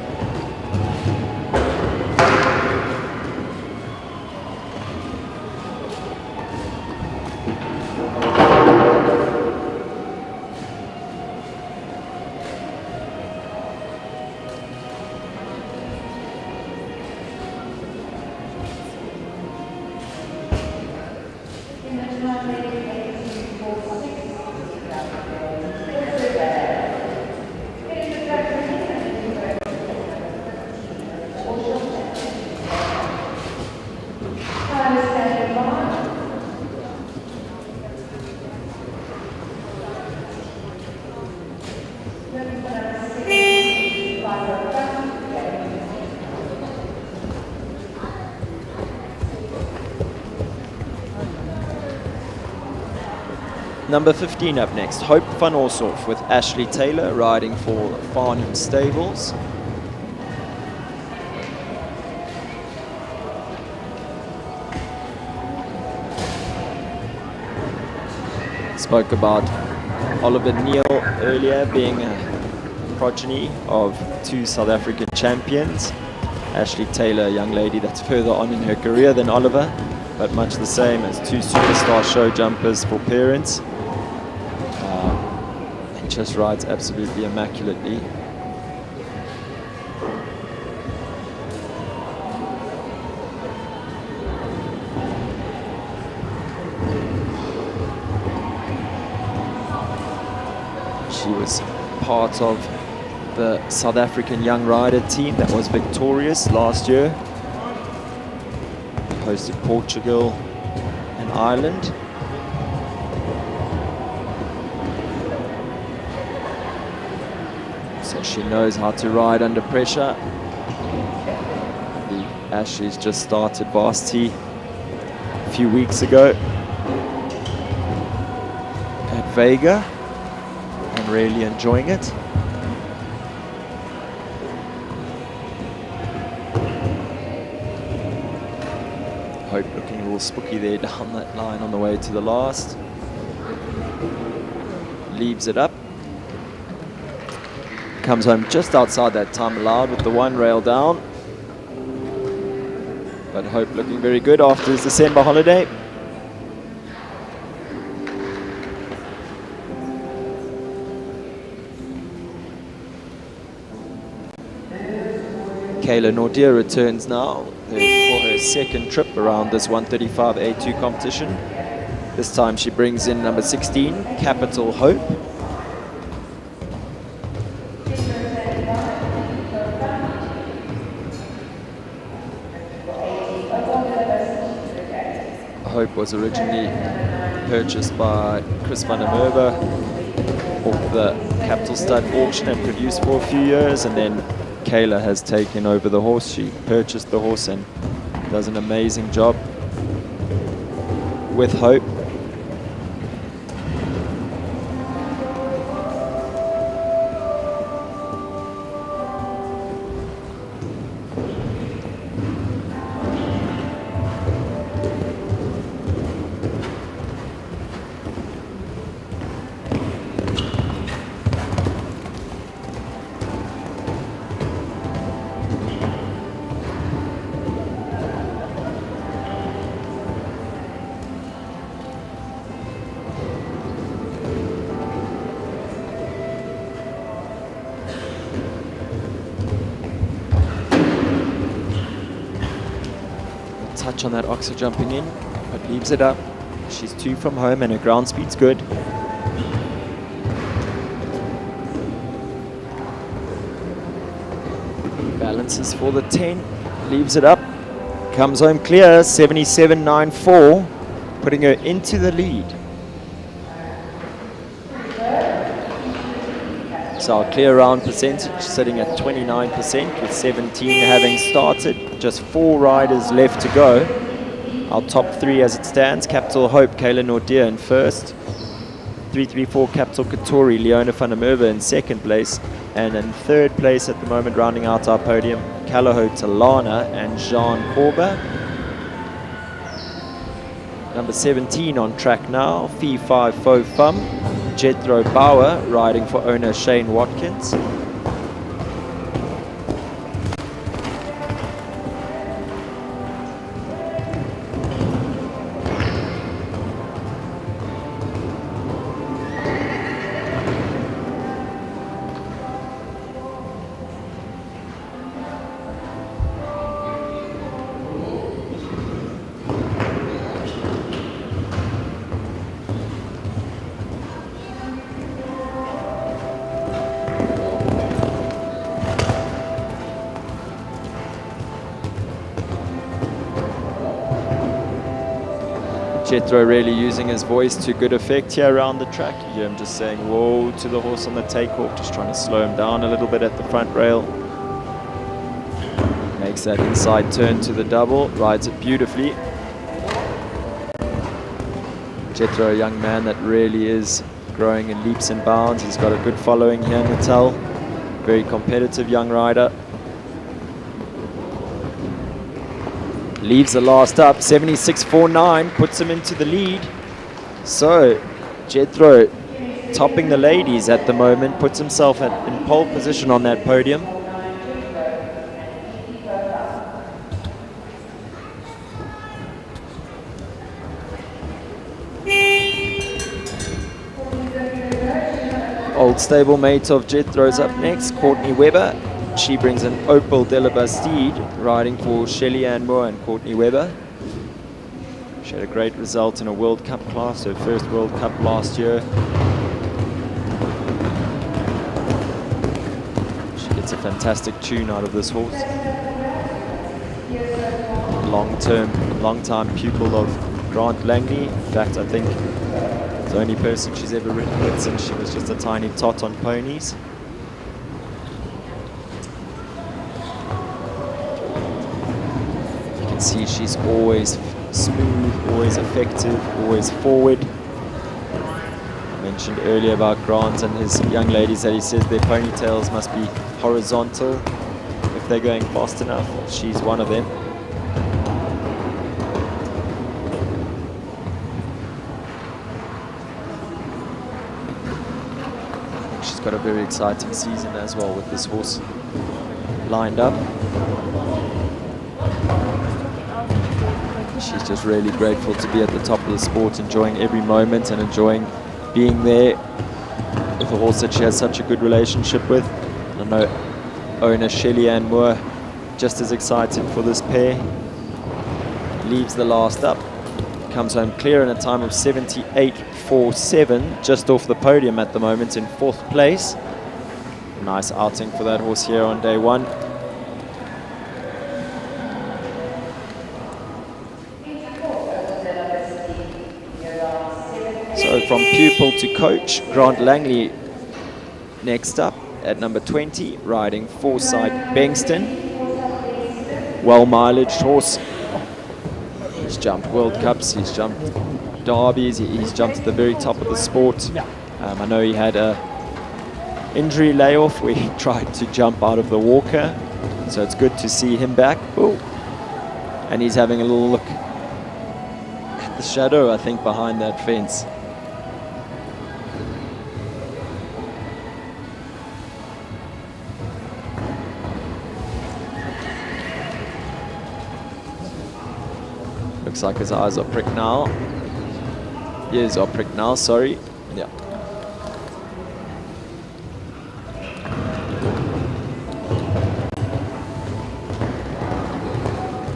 Number 15 up next, Hope van Oorsorg with Ashley Taylor riding for Farnham Stables. Spoke about Oliver Neal earlier being a progeny of 2 South African champions. Ashley Taylor, a young lady that's further on in her career than Oliver, but much the same as 2 superstar show jumpers for parents. And just rides absolutely immaculately. She was part of the South African young rider team that was victorious last year. Hosted Portugal and Ireland. So she knows how to ride under pressure. Ashley's just started varsity a few weeks ago at Vega and really enjoying it. Hope looking a little spooky there down that line on the way to the last. Leaves it up. Comes home just outside that time allowed with the 1 rail down. But Hope looking very good after his December holiday. Kayla Nordia returns now for her second trip around this 135 A2 competition. This time she brings in number 16, Capital Hope. Hope was originally purchased by Chris van der Merwe off the Capital Stud auction and produced for a few years, and then Kayla has taken over the horse. She purchased the horse and does an amazing job with Hope. Touch on that oxer jumping in, but leaves it up. She's 2 from home and her ground speed's good. Balances for the 10, leaves it up, comes home clear, 77.94, putting her into the lead. So our clear round percentage sitting at 29% with 17 having started. Just 4 riders left to go. Our top 3 as it stands: Capital Hope, Kayla Nordia in first. 334 Capital Katori, Leona van der Merwe in second place. And in third place at the moment, rounding out our podium, Calaho Talana and Jean Corba. Number 17 on track now, Fee 5 Fo Fum. Jethro Bauer riding for owner Shane Watkins. Jethro really using his voice to good effect here around the track. You hear him just saying whoa to the horse on the takeoff, just trying to slow him down a little bit at the front rail. Makes that inside turn to the double, rides it beautifully. Jethro, a young man that really is growing in leaps and bounds. He's got a good following here in Natal. Very competitive young rider. Leaves the last up, 76.49, puts him into the lead. So Jethro topping the ladies at the moment, puts himself in pole position on that podium. Old stablemate of Jethro's up next, Courtney Webber. She brings an Opal de la Bastide, riding for Shelly Ann Moore and Courtney Webber. She had a great result in a World Cup class, her first World Cup last year. She gets a fantastic tune out of this horse. Long-time pupil of Grant Langley. In fact, I think it's the only person she's ever ridden with since she was just a tiny tot on ponies. See, she's always smooth, always effective, always forward. I mentioned earlier about Grant and his young ladies that he says their ponytails must be horizontal if they're going fast enough. She's one of them. She's got a very exciting season as well with this horse lined up. She's just really grateful to be at the top of the sport, enjoying every moment and enjoying being there with a horse that she has such a good relationship with. I know owner Shelly Ann Moore just as excited for this pair. Leaves the last up. Comes home clear in a time of 78.47, just off the podium at the moment in 4th place. Nice outing for that horse here on day 1. So from pupil to coach, Grant Langley next up at number 20, riding Foresight Bengston. Well mileaged horse. He's jumped World Cups, he's jumped derbies, he's jumped at the very top of the sport. I know he had a injury layoff where he tried to jump out of the walker, so it's good to see him back. Ooh. And he's having a little look at the shadow, I think, behind that fence. Looks like his eyes are pricked now. Ears are pricked now, sorry. Yeah.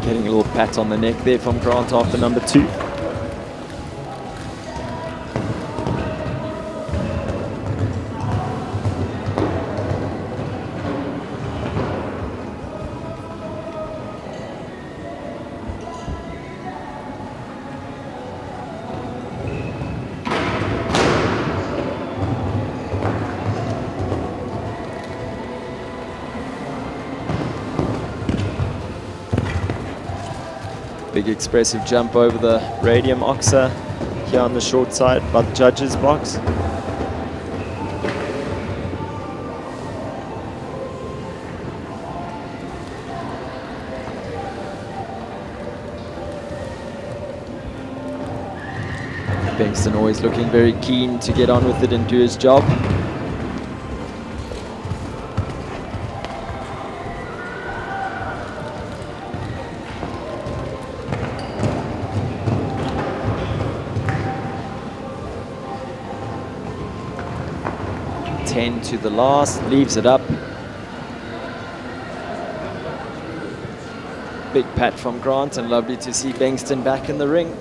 Getting a little pat on the neck there from Grant after number 2. Big expressive jump over the radium oxa here on the short side by the judges box. Bengston always looking very keen to get on with it and do his job. To the last, leaves it up. Big pat from Grant, and lovely to see Bengston back in the ring.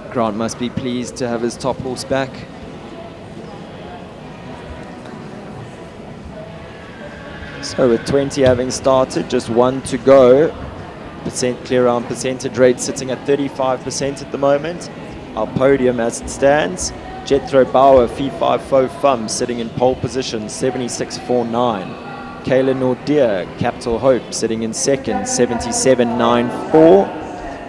Grant must be pleased to have his top horse back. So with 20 having started, just 1 to go. Clear round percentage rate sitting at 35% at the moment. Our podium as it stands: Jethro Bauer, Fee 5 Fo Fum, sitting in pole position, 76.49. Kayla Nordia, Capital Hope, sitting in second, 77.94.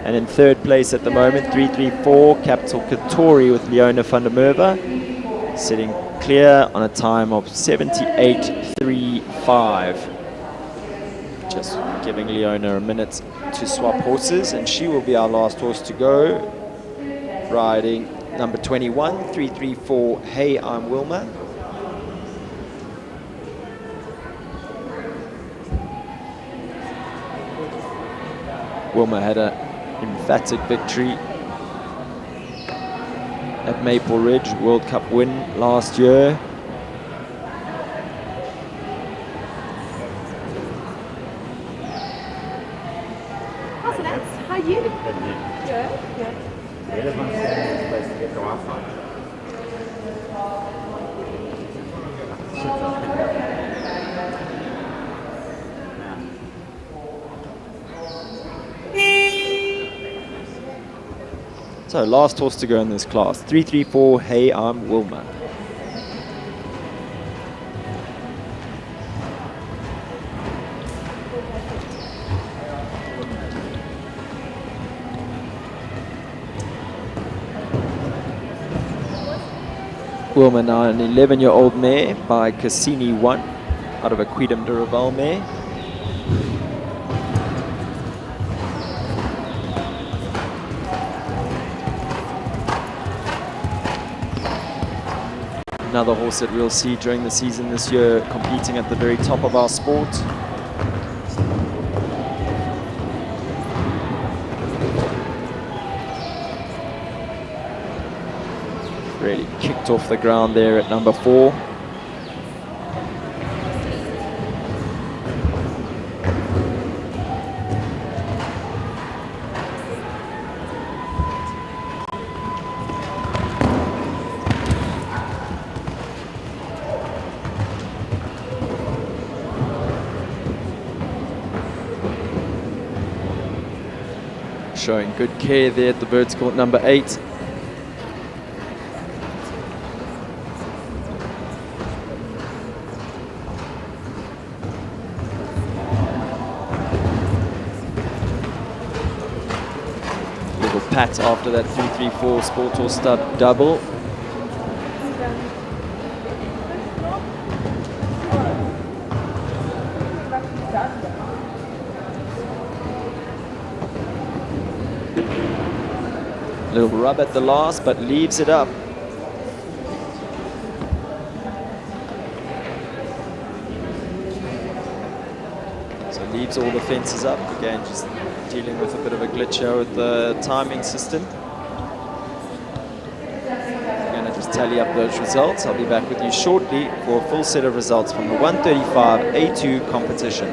And in 3rd place at the moment, 334, Capital Katori with Leona van der Merwe, sitting clear on a time of 78.35. Just giving Leona a minute to swap horses, and she will be our last horse to go, riding number 21, 334, Hey, I'm Wilma. Wilma had an emphatic victory at Maple Ridge, World Cup win last year. How are you? Good. Good. So last horse to go in this class, 334, Hey, I'm Wilma. Wilma now an 11-year-old mare by Cassini 1 out of a Quidam de Raval mare. Another horse that we'll see during the season this year competing at the very top of our sport. Really kicked off the ground there at number 4. showing good care there at the vertical at number 8. Little pat after that 3-3-4 Sport Horse Stud double. Little rub at the last, but leaves it up. So leaves all the fences up. Again, just dealing with a bit of a glitch here with the timing system. I'm going to just tally up those results. I'll be back with you shortly for a full set of results from the 135 A2 competition.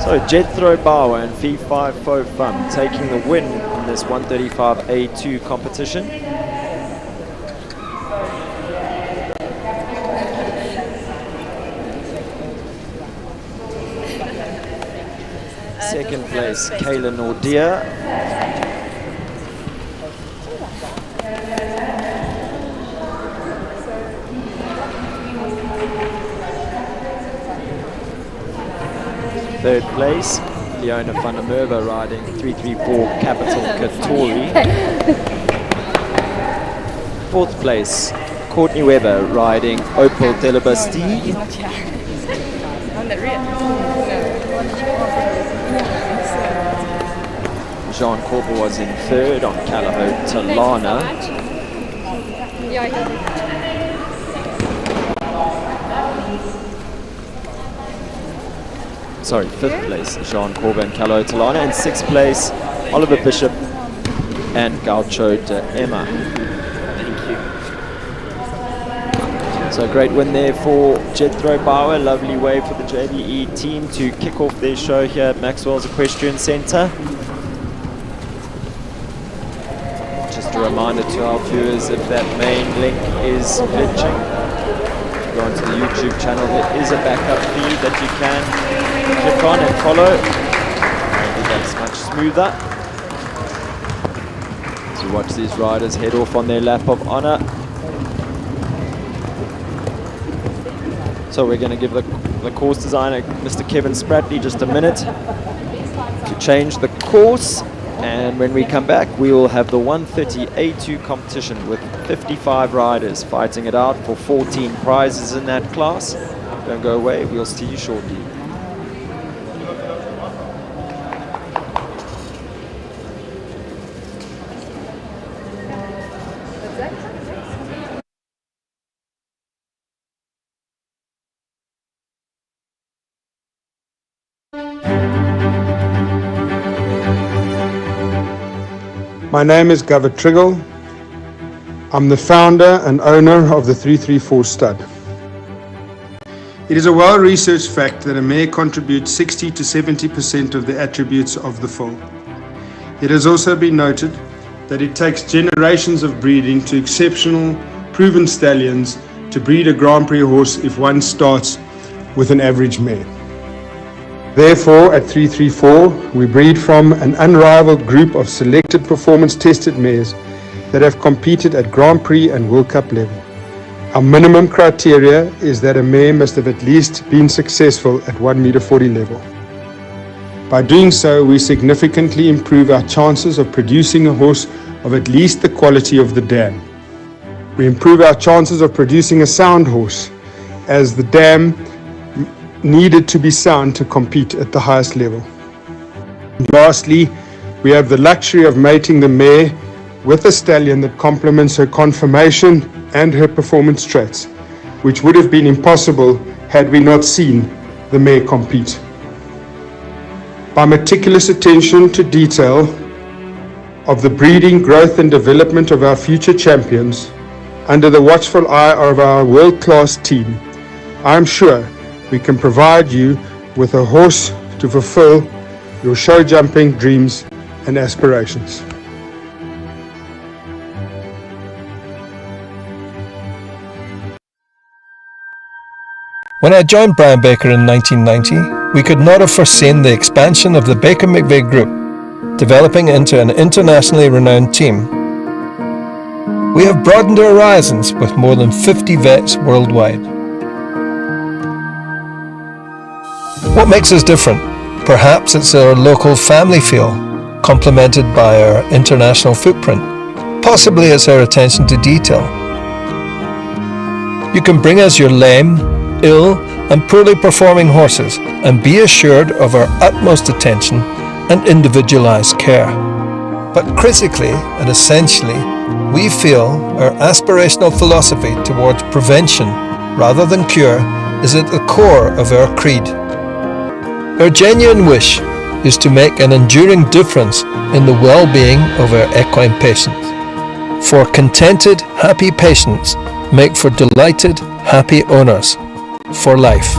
So Jethro Bauer and Fee5 Fo Fum taking the win in this 135A2 competition. Second place, Kayla Nordia. Third place, Leona van der Merwe riding 334 Capital Katori. Fourth place, Courtney Weber riding Opel Delabastide. Jean Corber was in third on Calaho Talana. Sorry, fifth place, Jean Corber and Calaho Talana. And sixth place, Oliver Bishop and Gaucho de Emma. Thank you. So a great win there for Jethro Bauer. Lovely way for the JDE team to kick off their show here at Maxwell's Equestrian Centre. Just a reminder to our viewers, if that main link is glitching, go onto the YouTube channel. There is a backup feed that you can click on and follow. Maybe that's much smoother. So watch these riders head off on their lap of honour. So we're going to give the course designer, Mr. Kevin Spratley, just a minute to change the course. And when we come back, we will have the 130A2 competition with 55 riders fighting it out for 14 prizes in that class. Don't go away, we'll see you shortly. My name is Gavin Triggle. I'm the founder and owner of the 334 Stud. It is a well-researched fact that a mare contributes 60 to 70% of the attributes of the foal. It has also been noted that it takes generations of breeding to exceptional, proven stallions to breed a Grand Prix horse if one starts with an average mare. Therefore, at 334, we breed from an unrivaled group of selected performance-tested mares that have competed at Grand Prix and World Cup level. Our minimum criteria is that a mare must have at least been successful at 1.40 m level. By doing so, we significantly improve our chances of producing a horse of at least the quality of the dam. We improve our chances of producing a sound horse, as the dam needed to be sound to compete at the highest level. And lastly, we have the luxury of mating the mare with a stallion that complements her conformation and her performance traits, which would have been impossible had we not seen the mare compete. By meticulous attention to detail of the breeding, growth and development of our future champions, under the watchful eye of our world-class team, I am sure we can provide you with a horse to fulfill your show jumping dreams and aspirations. When I joined Brian Baker in 1990, we could not have foreseen the expansion of the Baker McVeigh Group, developing into an internationally renowned team. We have broadened our horizons with more than 50 vets worldwide. What makes us different? Perhaps it's our local family feel, complemented by our international footprint. Possibly it's our attention to detail. You can bring us your lame, ill and poorly performing horses and be assured of our utmost attention and individualized care. But critically and essentially, we feel our aspirational philosophy towards prevention rather than cure is at the core of our creed. Our genuine wish is to make an enduring difference in the well-being of our equine patients. For contented, happy patients make for delighted, happy owners. For life.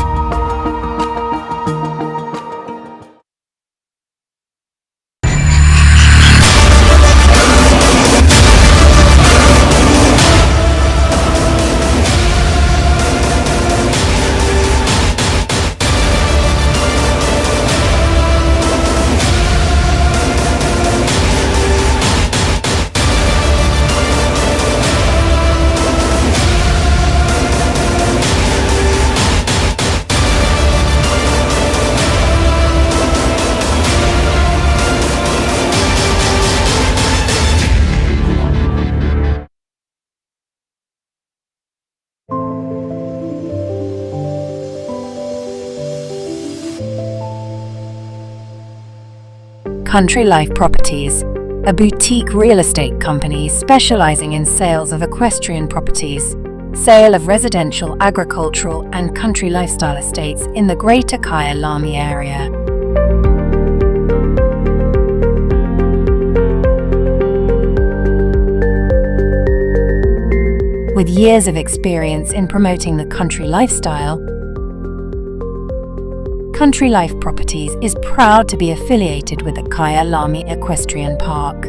Country Life Properties, a boutique real estate company specializing in sales of equestrian properties, sale of residential, agricultural, and country lifestyle estates in the Greater Kyalami area. With years of experience in promoting the country lifestyle, Country Life Properties is proud to be affiliated with the Kyalami Equestrian Park.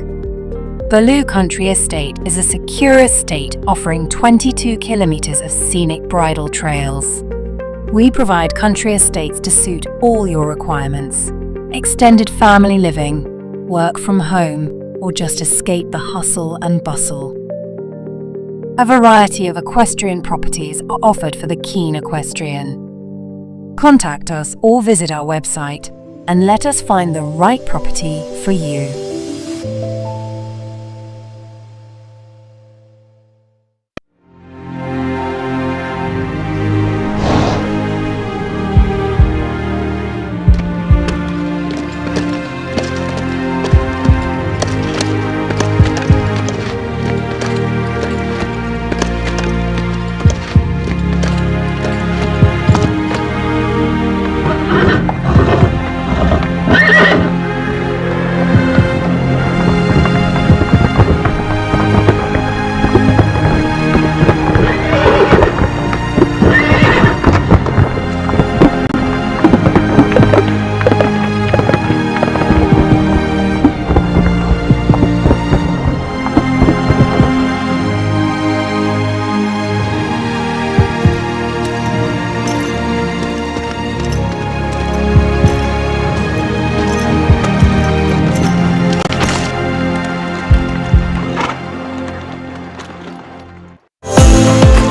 Baloo Country Estate is a secure estate offering 22 kilometers of scenic bridle trails. We provide country estates to suit all your requirements: extended family living, work from home, or just escape the hustle and bustle. A variety of equestrian properties are offered for the keen equestrian. Contact us or visit our website and let us find the right property for you.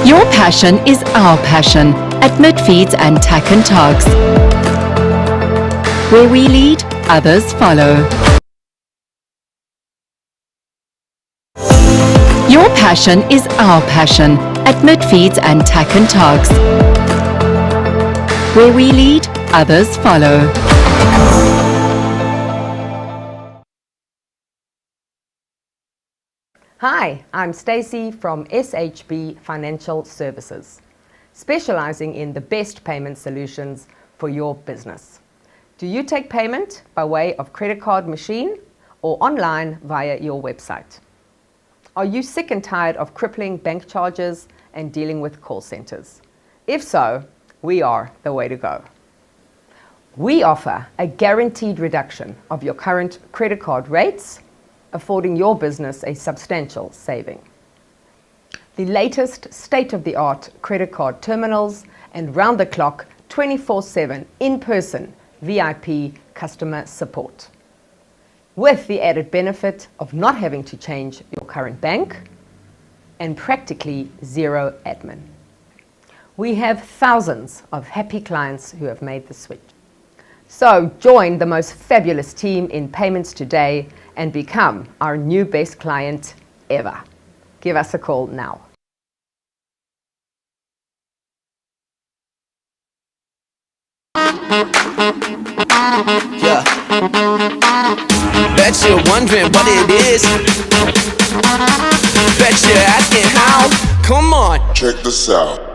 Your passion is our passion at Midfeeds and Tack and Togs. Where we lead, others follow. Your passion is our passion at Midfeeds and Tack and Togs. Where we lead, others follow. Hi, I'm Stacey from SHB Financial Services, specializing in the best payment solutions for your business. Do you take payment by way of credit card machine or online via your website? Are you sick and tired of crippling bank charges and dealing with call centers? If so, we are the way to go. We offer a guaranteed reduction of your current credit card rates, affording your business a substantial saving. The latest state-of-the-art credit card terminals and round-the-clock 24/7 in-person VIP customer support, with the added benefit of not having to change your current bank and practically zero admin. We have thousands of happy clients who have made the switch. So join the most fabulous team in payments today and become our new best client ever. Give us a call now. Yeah. Bet you're wondering what it is. Bet you're asking how. Come on. Check this out.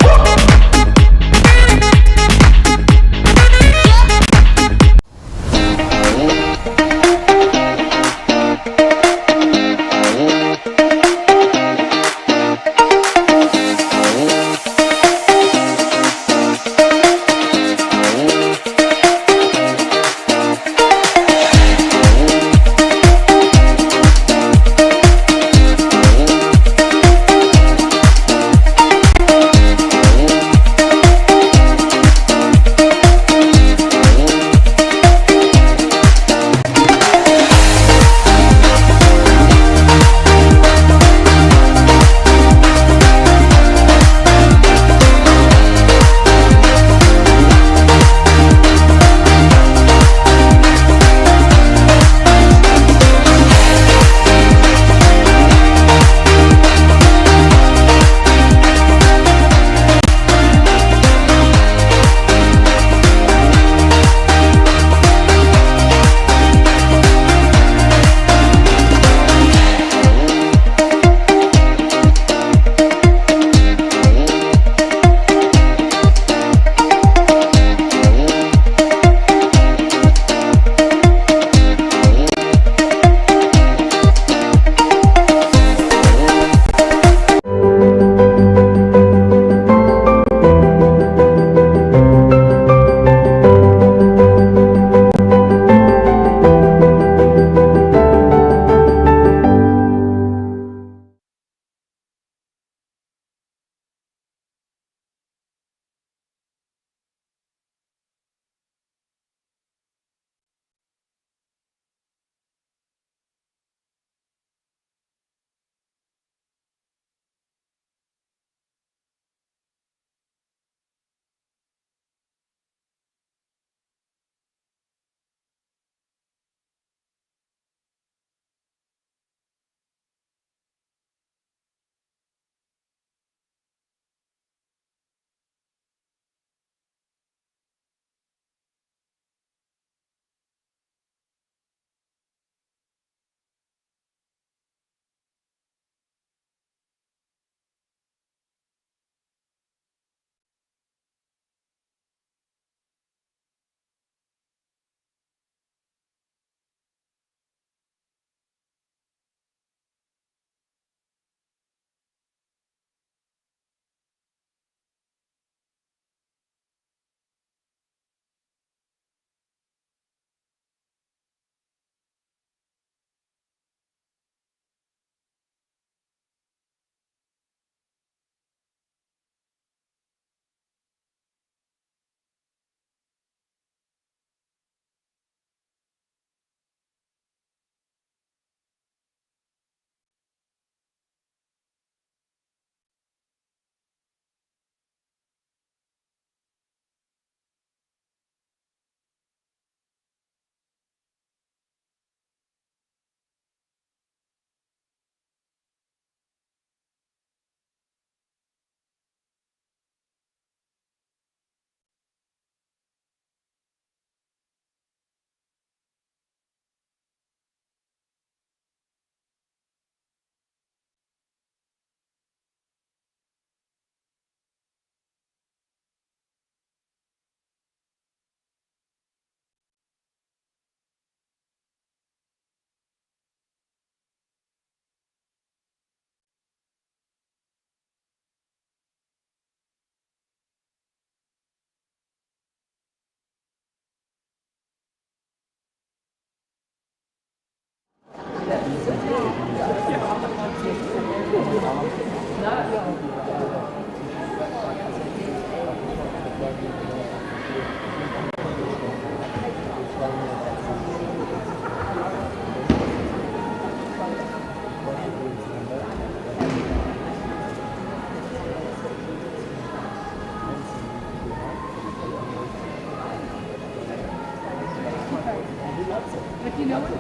But you know what?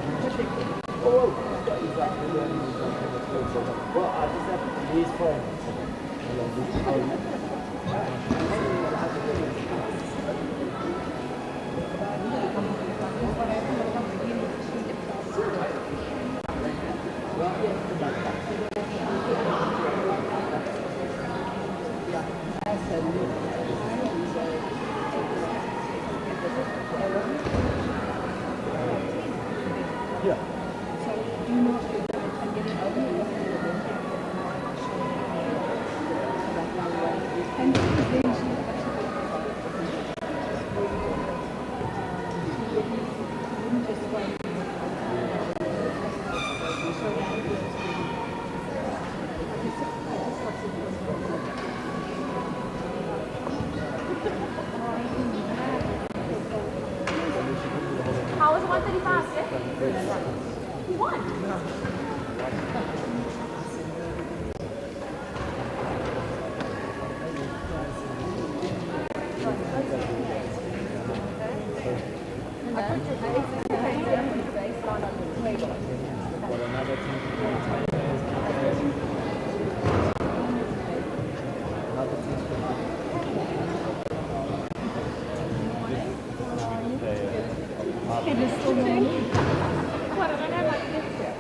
Well, I just have these phones. Yeah. So do you know I'm getting over and then she wouldn't just wait. How was 135, yeah? You won. It is still morning. What, I don't have like this yet.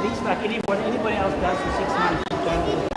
least like anybody else does for 6 months. You don't.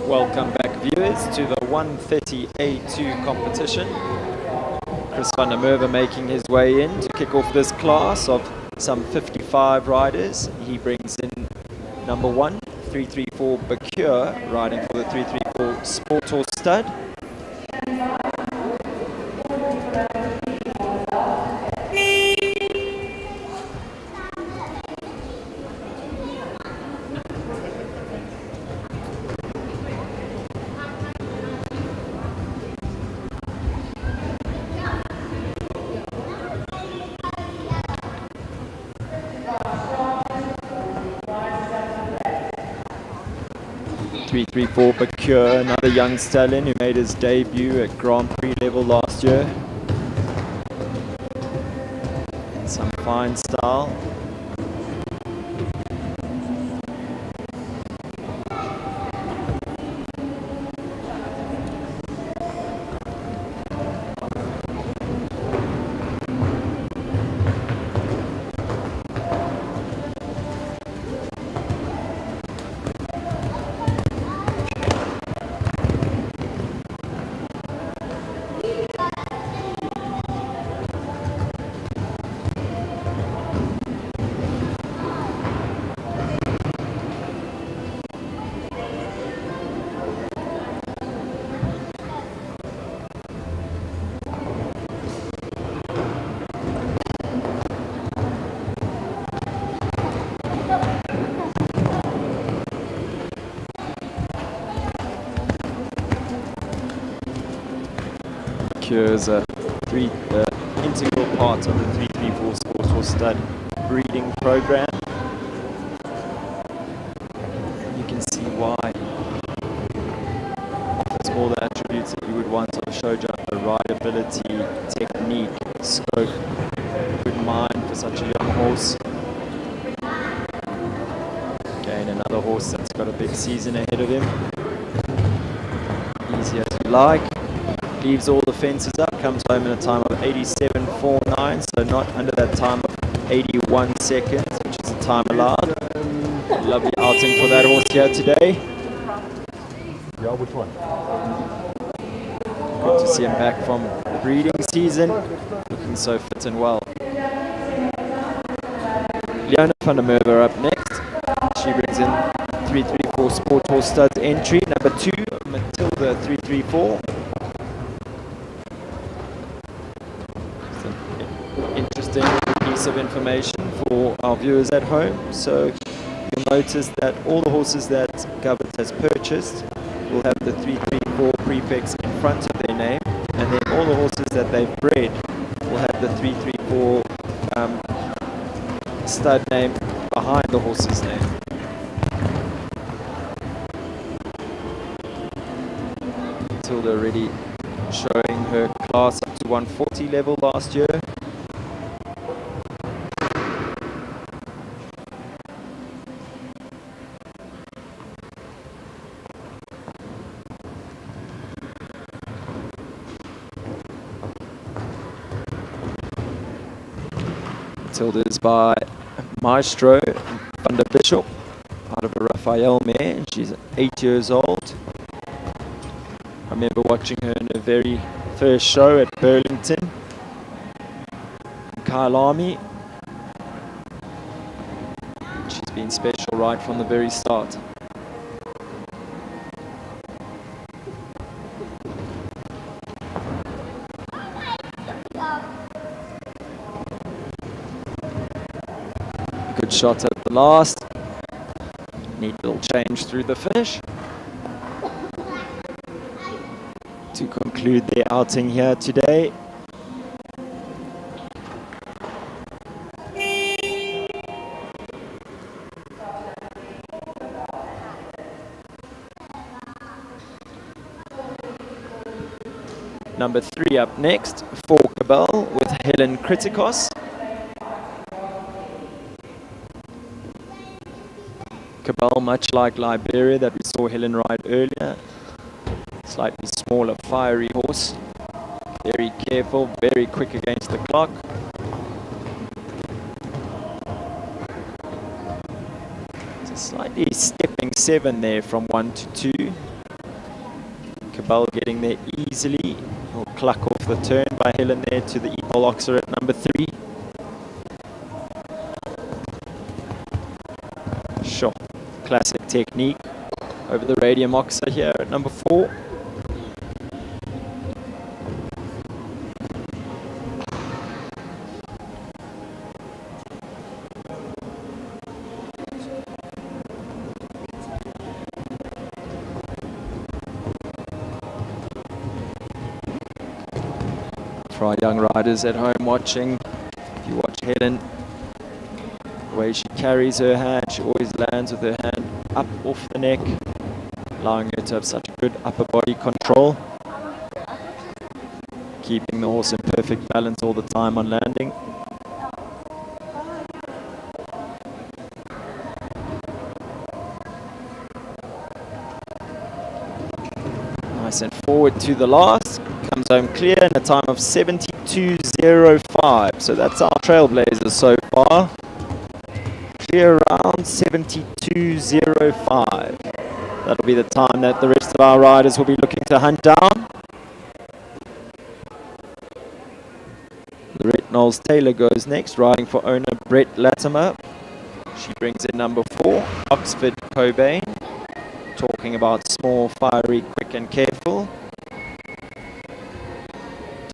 Welcome back, viewers, to the 130 A2 competition. Chris van der Merwe making his way in to kick off this class of some 55 riders. He brings in number 1, 334 Bakure, riding for the 334 Sport Horse Stud. For Bakure, another young stallion who made his debut at Grand Prix level last year. In some fine style. Is a integral part of the 334 Sport Horse Stud breeding program. You can see why. Offers all the attributes that you would want of a show jumper: rideability, technique, scope, good mind for such a young horse. Again, another horse that's got a big season ahead of him. Easy as you like. Leaves all the fences up, comes home in a time of 87.49, so not under that time of 81 seconds, which is the time allowed. Lovely outing for that horse here today. Yeah, which one? Good to see him back from the breeding season, looking so fit and well. Leona van der Merwe up next. She brings in 334 Sport Horse Studs entry. Number 2, Matilda 334. Interesting piece of information for our viewers at home. So you'll notice that all the horses that Govert has purchased will have the 334 prefix in front of their name, and then all the horses that they've bred will have the 334 stud name behind the horse's name. Matilda already showing her class up to 140 level last year. Matilda is by Maestro van der Bishop, part of a Raphael mare, and she's 8 years old. I remember watching her in her very first show at Burlington, Kyalami. She's been special right from the very start. Good shot at the last. Neat little change through the finish to conclude their outing here today. Number 3 up next for Cabal with Helen Kritikos. Cabal, much like Liberia that we saw Helen ride earlier, slightly smaller, fiery horse. Very careful, very quick against the clock. It's a slightly stepping 7 there from 1 to 2. Cabal getting there easily. Will cluck off the turn by Helen there to the Epol Oxer at number 3. Sure. Classic technique over the Radium Oxer here at number 4. For our young riders at home watching, if you watch Helen, the way she carries her hand, she always lands with her hand up off the neck, allowing her to have such good upper body control, keeping the horse in perfect balance all the time on landing. Nice and forward to the last. Comes home clear in a time of 72.05. So that's our trailblazers so far. Clear around 72.05. That'll be the time that the rest of our riders will be looking to hunt down. Lorette Knowles-Taylor goes next, riding for owner Brett Latimer. She brings in number 4, Oxford Cobain. Talking about small, fiery, quick and careful.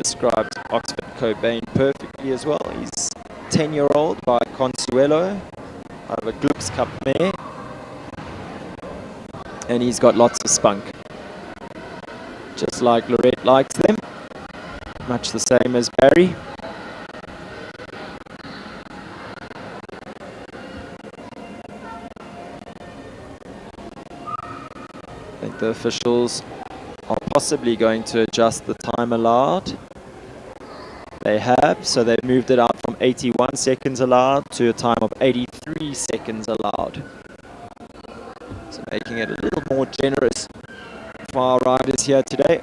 Describes Oxford Cobain perfectly as well. He's 10-year-old by Consuelo out of a Gloops Cup mare. And he's got lots of spunk. Just like Lorette likes them. Much the same as Barry. I think the officials are possibly going to adjust the time allowed. They have, so they've moved it out from 81 seconds allowed to a time of 83 seconds allowed. So making it a little more generous for our riders here today.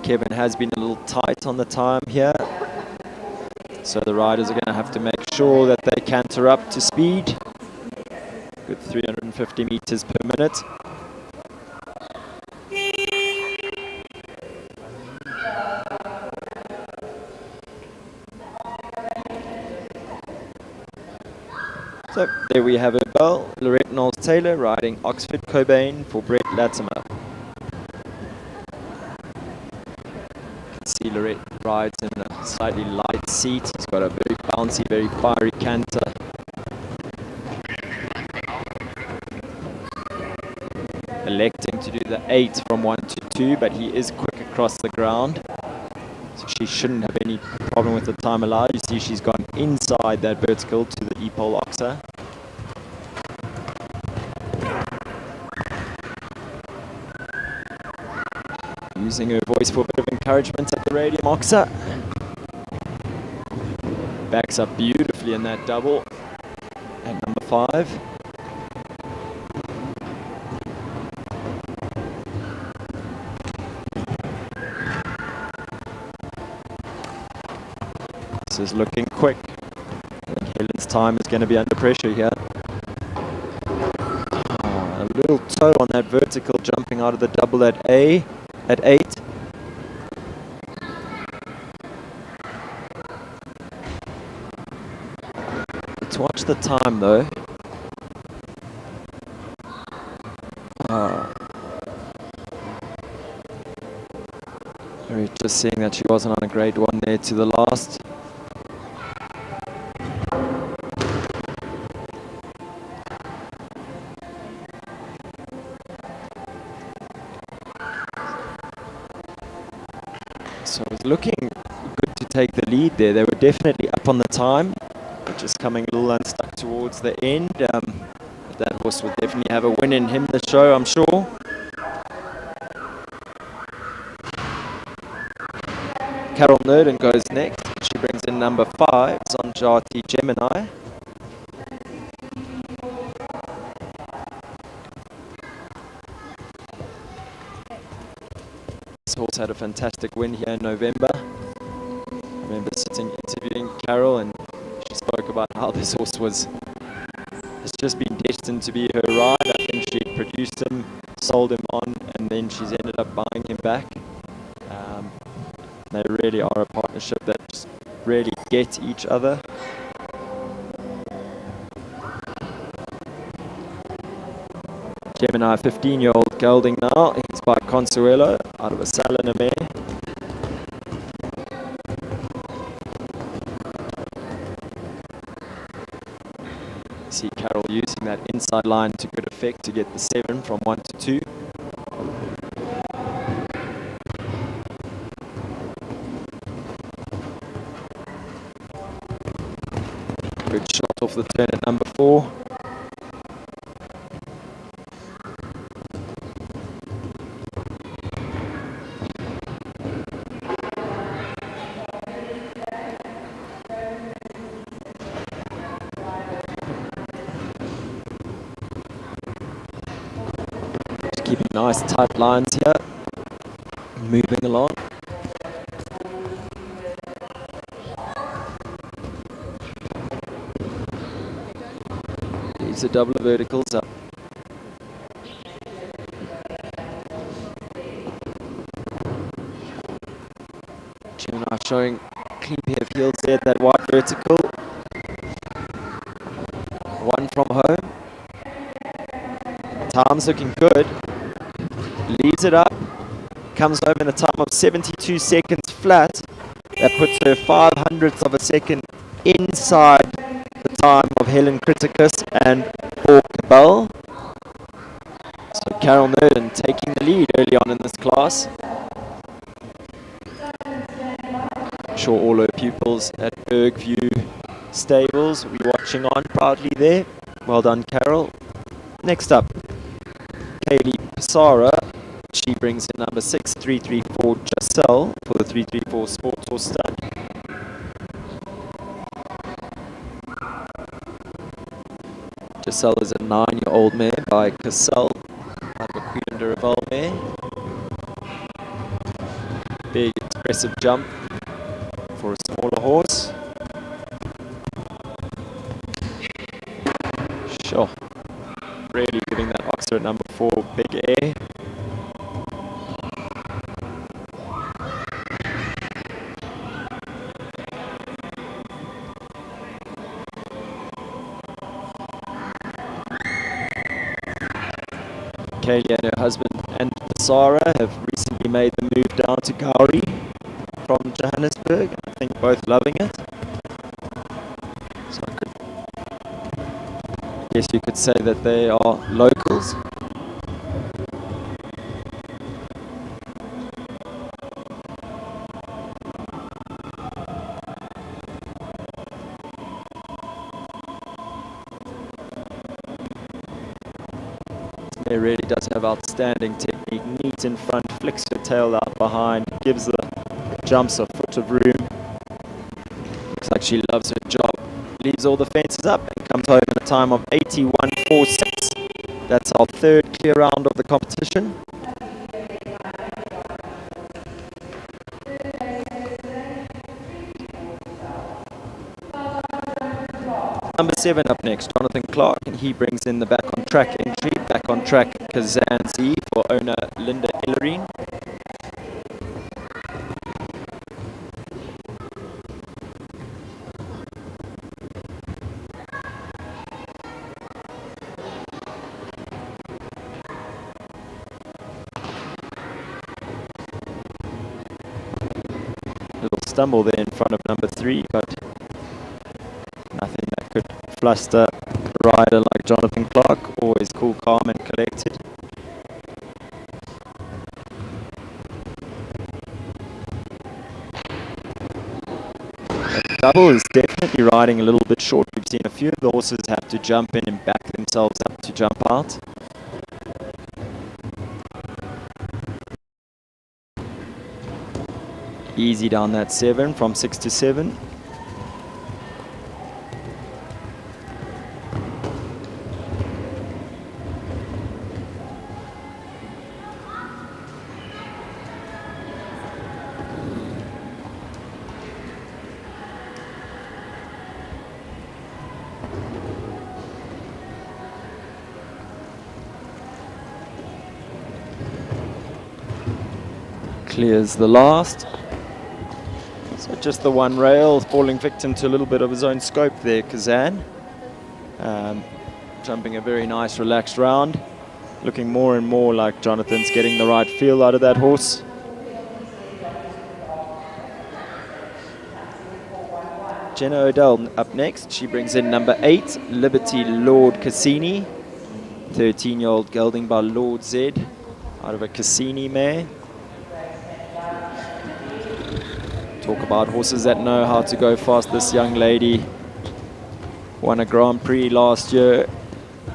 Kevin has been a little tight on the time here. So the riders are going to have to make sure that they canter up to speed. Good 350 meters per minute. So there we have it, Bell. Lorette Knowles-Taylor riding Oxford Cobain for Brett Latimer. You can see Lorette rides in a slightly light seat. He's got a very bouncy, very fiery canter. Electing to do the 8 from 1 to 2, but he is quick across the ground. So she shouldn't have any problem with the time allowed. You see she's gone inside that vertical to the Epol Oxer. Using her voice for a bit of encouragement at the Radium Oxer. Backs up beautifully in that double at number 5. This is looking quick. I think Helen's time is going to be under pressure here. A little toe on that vertical jumping out of the double at 8. Let's watch the time though. We're just seeing that she wasn't on a grade 1 there to the last. So it was looking good to take the lead there. They were definitely up on the time, but just coming a little unstuck towards the end. That horse would definitely have a win in him this show, I'm sure. Carol Nurden goes next. She brings in number 5, Zonjati Gemini. This horse had a fantastic win here in November. I remember sitting interviewing Carol, and she spoke about how this horse has just been destined to be her ride. I think she produced him, sold him on, and then she's ended up buying him back. They really are a partnership that just really get each other. Gemini, 15-year-old gelding now. He's by Consuelo out of a Saliname. See Carol using that inside line to good effect to get the 7 from 1 to 2. Good shot off the turn at number 4. Keeping nice tight lines here, moving along. These are double verticals up. Gemini showing clean pair of heels there, that wide vertical. 1 from home. Time's looking good. Leaves it up, comes home in a time of 72 seconds flat. That puts her 500ths of a second inside the time of Helen Criticus and Paul Cabell. So Carol Nurden taking the lead early on in this class. I'm sure all her pupils at Bergview Stables will be watching on proudly there. Well done, Carol. Next up, Kaylee Pisara. She brings in number 6, 334 Giselle for the 334 Sports Horse Stud. Giselle is a 9-year-old mare by Cassell, out of a Queen de Reval mare. Big expressive jump for a smaller horse. Sure. Really giving that Oxford number 4 big air. Kaylee and her husband and Sarah have recently made the move down to Gowrie from Johannesburg. I think both loving it. So I guess you could say that they are locals. It really does have outstanding technique, neat in front, flicks her tail out behind, gives the jumps a foot of room. Looks like she loves her job. Leaves all the fences up and comes home in a time of 81.46. That's our 3rd clear round of the competition. Number 7 up next, Jonathan Clark, and he brings in the back on track entry, back on track Kazanzi for owner Linda Ellerine. Little stumble there in front of number 3, but nothing that could fluster a rider like Jonathan Clark. Always cool, calm and collected. That double is definitely riding a little bit short. We've seen a few of the horses have to jump in and back themselves up to jump out. easy down that 7 from 6 to 7. Clears the last. So just the one rail, falling victim to a little bit of his own scope there, Kazan. Jumping a very nice relaxed round. Looking more and more like Jonathan's getting the right feel out of that horse. Jenna Odell up next. She brings in number 8, Liberty Lord Cassini. 13-year-old gelding by Lord Z out of a Cassini mare. Talk about horses that know how to go fast. This young lady won a Grand Prix last year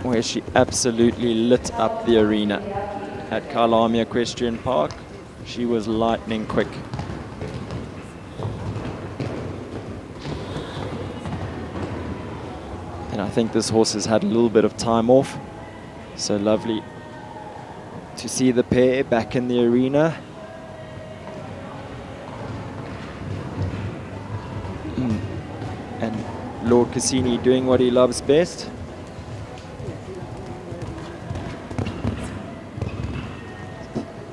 where she absolutely lit up the arena at Kyalami Equestrian Park. She was lightning quick. And I think this horse has had a little bit of time off. So lovely to see the pair back in the arena. And Lord Cassini doing what he loves best.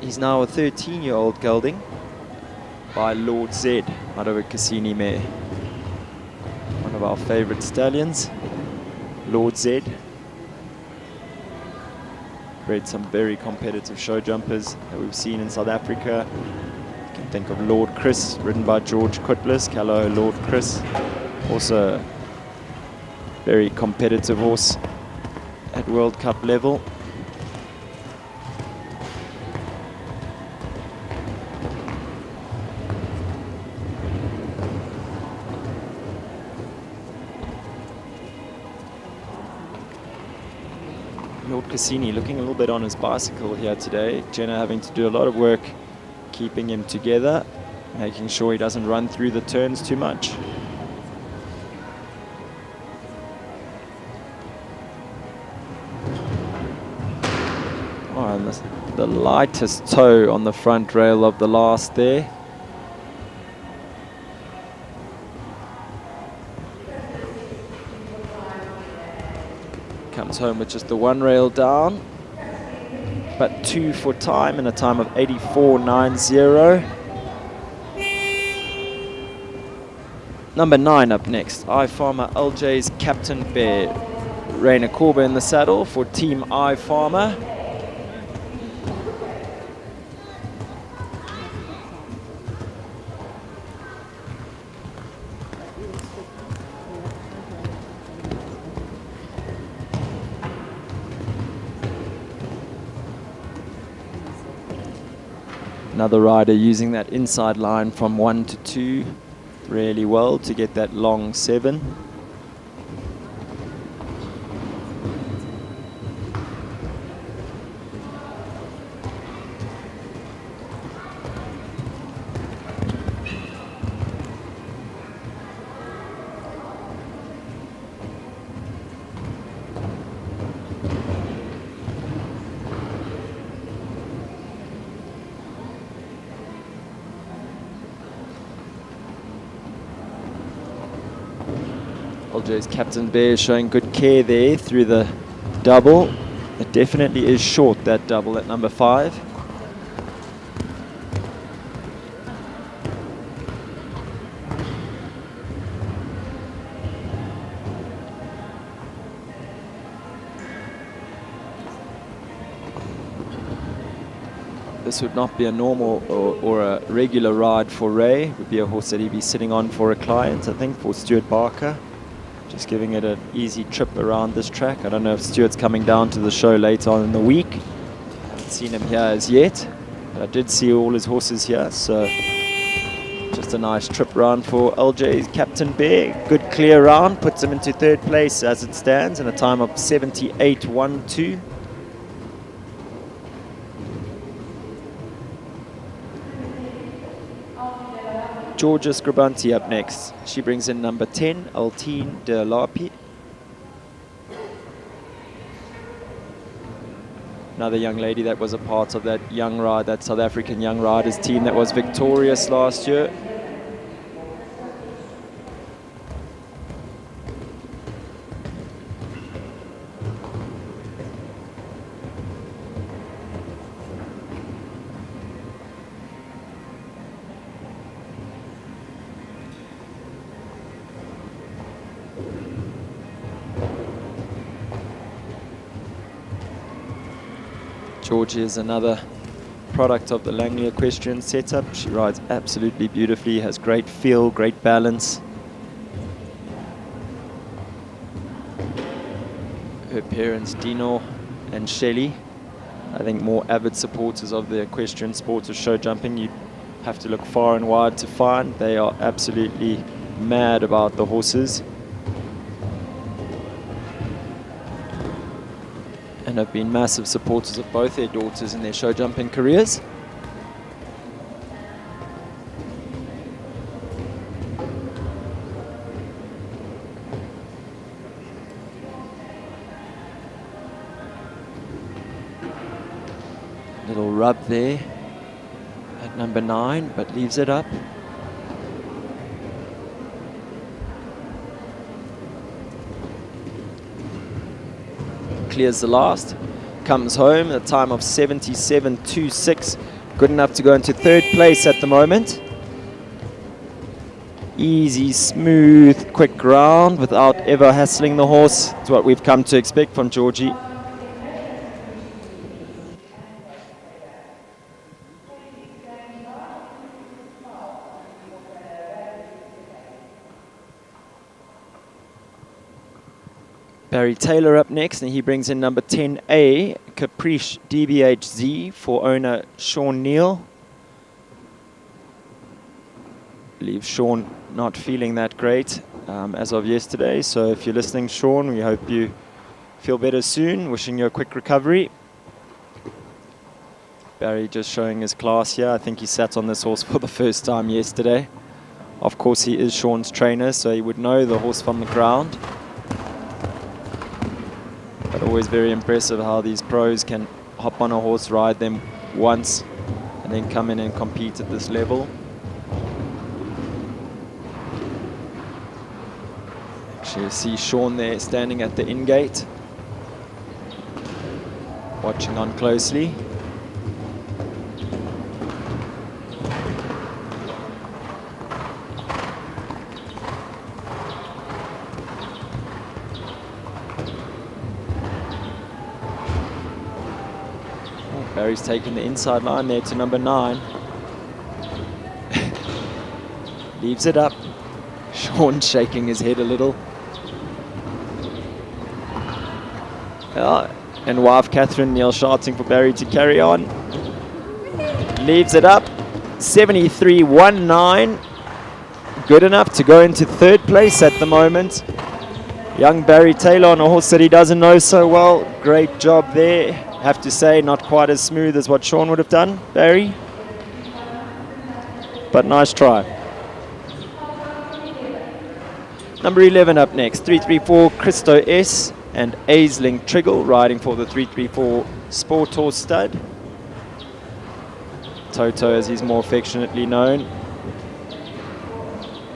He's now a 13-year-old gelding by Lord Z out of a Cassini mare. One of our favorite stallions, Lord Z. Bred some very competitive show jumpers that we've seen in South Africa. You can think of Lord Chris, ridden by George Cutlass, Callow Lord Chris. Also a very competitive horse at World Cup level. Lord Cassini looking a little bit on his bicycle here today. Jenna having to do a lot of work keeping him together, making sure he doesn't run through the turns too much. Oh, and the lightest toe on the front rail of the last there. Comes home with just the one rail down, but 2 for time in a time of 84.90. Number 9 up next, iFarmer LJ's Captain Bear. Rainer Korber in the saddle for Team iFarmer. Another rider using that inside line from 1 to 2 really well to get that long 7. LJ's Captain Bear showing good care there through the double. It definitely is short, that double at number 5. This would not be a normal or a regular ride for Ray. It would be a horse that he'd be sitting on for a client, I think, for Stuart Barker. Just giving it an easy trip around this track. I don't know if Stuart's coming down to the show later on in the week. I haven't seen him here as yet, but I did see all his horses here, so just a nice trip round for LJ's Captain Bear. Good clear round, puts him into 3rd place as it stands in a time of 78.12. Georgia Scribanti up next. She brings in number 10, Altine de Lapi. Another young lady that was a part of that young ride, that South African young riders team that was victorious last year. Georgie is another product of the Langley Equestrian setup. She rides absolutely beautifully, has great feel, great balance. Her parents, Dino and Shelley, I think more avid supporters of the equestrian sport of show jumping. You have to look far and wide to find. They are absolutely mad about the horses. And have been massive supporters of both their daughters in their show jumping careers. Little rub there at number 9, but leaves it up. Clears the last, comes home at a time of 77.26, good enough to go into 3rd place at the moment. Easy, smooth, quick ground without ever hassling the horse. It's what we've come to expect from Georgie. Barry Taylor up next, and he brings in number 10A, Caprice DBHZ for owner Sean Neal. I believe Sean not feeling that great as of yesterday, so if you're listening, Sean, we hope you feel better soon. Wishing you a quick recovery. Barry just showing his class here. I think he sat on this horse for the first time yesterday. Of course, he is Sean's trainer, so he would know the horse from the ground. But always very impressive how these pros can hop on a horse, ride them once, and then come in and compete at this level. Actually, you see Sean there standing at the in-gate, watching on closely. Barry's taking the inside line there to number 9. Leaves it up. Sean shaking his head a little. And wife Catherine Neal shouting for Barry to carry on. Leaves it up. 73.19. Good enough to go into 3rd place at the moment. Young Barry Taylor on a horse that he doesn't know so well. Great job there. Have to say, not quite as smooth as what Sean would have done, Barry. But nice try. Number 11 up next, 334 Christo S and Aisling Triggle riding for the 334 Sport Horse Stud. Toto, as he's more affectionately known.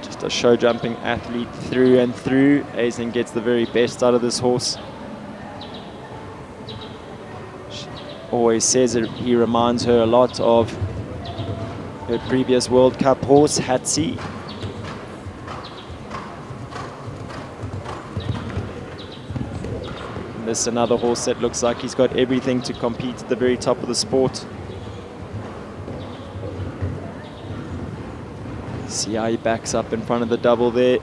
Just a show jumping athlete through and through. Aisling gets the very best out of this horse. Always says that he reminds her a lot of her previous World Cup horse, Hatsi. And this is another horse that looks like he's got everything to compete at the very top of the sport. See how he backs up in front of the double there.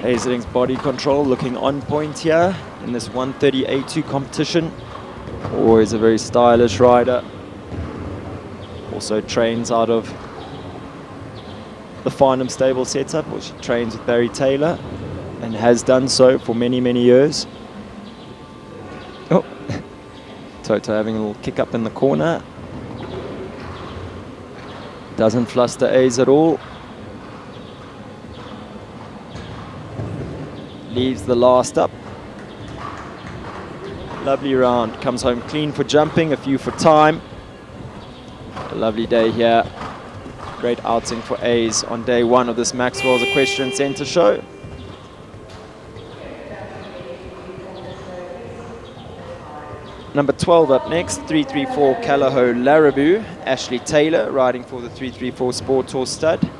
Aisling's body control looking on point here in this 130 A2 competition. Always a very stylish rider. Also trains out of the Farnham stable setup, where she trains with Barry Taylor and has done so for many, many years. Oh, Toto having a little kick up in the corner. Doesn't fluster A's at all. Leaves the last up. Lovely round. Comes home clean for jumping, a few for time. A lovely day here. Great outing for A's on day one of this Maxwell's Equestrian Centre show. Number 12 up next, 334 Callahoo Larraboo. Ashley Taylor riding for the 334 Sport Horse stud.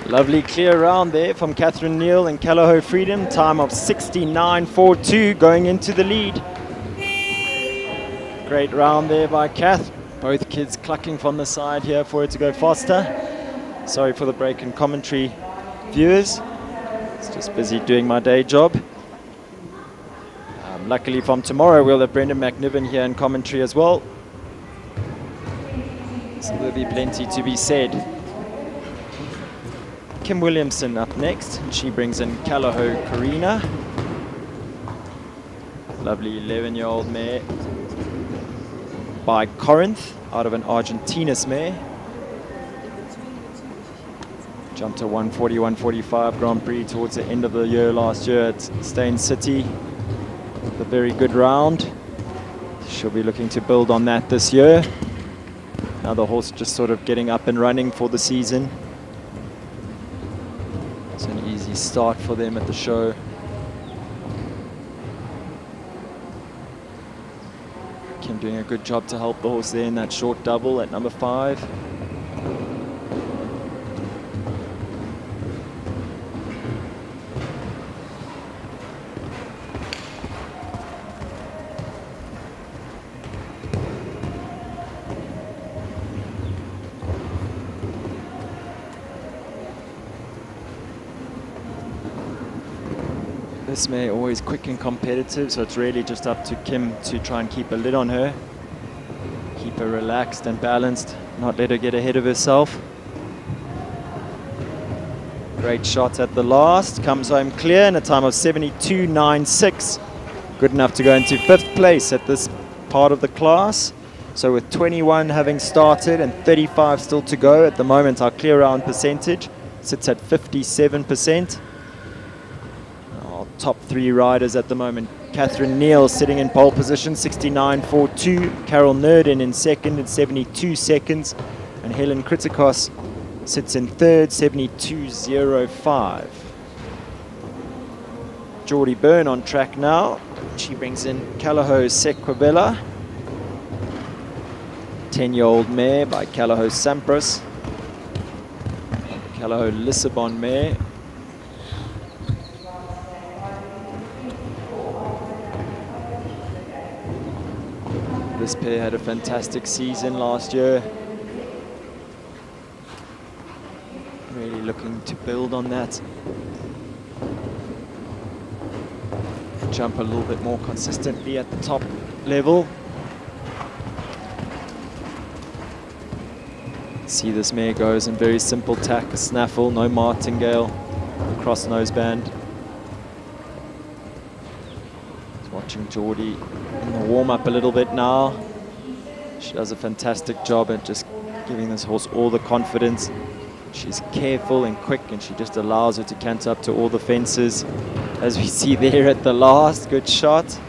Lovely clear round there from Catherine Neal and Callao Freedom. Time of 69.42 going into the lead. Great round there by Kath. Both kids clucking from the side here for her to go faster. Sorry for the break in commentary. viewers. It's just busy doing my day job. Luckily from tomorrow we'll have Brendan McNiven here in commentary as well. So there'll be plenty to be said. Kim Williamson up next. She brings in Callao Karina. Lovely 11-year-old mare by Corinth out of an Argentinus mare. Jumped to 140, 145 Grand Prix towards the end of the year last year at Stain City. A very good round. She'll be looking to build on that this year. Now the horse just sort of getting up and running for the season. It's an easy start for them at the show. Kim doing a good job to help the horse there in that short double at number 5. This mare always quick and competitive, so it's really just up to Kim to try and keep a lid on her. Keep her relaxed and balanced, not let her get ahead of herself. Great shot at the last, comes home clear in a time of 72.96. Good enough to go into 5th place at this part of the class. So with 21 having started and 35 still to go at the moment, our clear round percentage sits at 57%. Top 3 riders at the moment. Catherine Neal sitting in pole position, 69.42. Carol Nurdin in second at 72 seconds. And Helen Kritikos sits in third, 72.05. Geordie Byrne on track now. She brings in Callao Sequavella. 10-year-old mare by Callao Sampras. Callao Lissabon mare. This pair had a fantastic season last year. Really looking to build on that. Jump a little bit more consistently at the top level. See this mare goes in very simple tack, a snaffle, no martingale, cross noseband. Watching Geordie in the warm-up a little bit now. She does a fantastic job at just giving this horse all the confidence. She's careful and quick, and she just allows her to canter up to all the fences. As we see there at the last, good shot.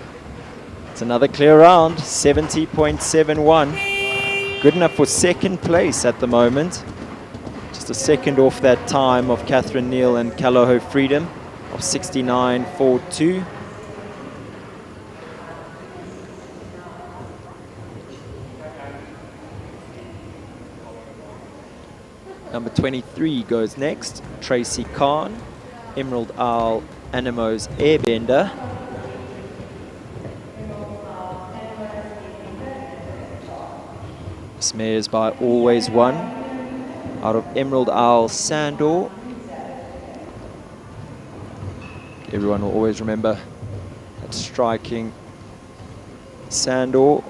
It's another clear round, 70.71. Good enough for 2nd place at the moment. Just a second off that time of Catherine Neal and Callao Freedom of 69.42. Number 23 goes next, Tracy Khan, Emerald Isle Animo's Airbender. This mare is by Always One, out of Emerald Isle Sandor. Everyone will always remember that striking Sandor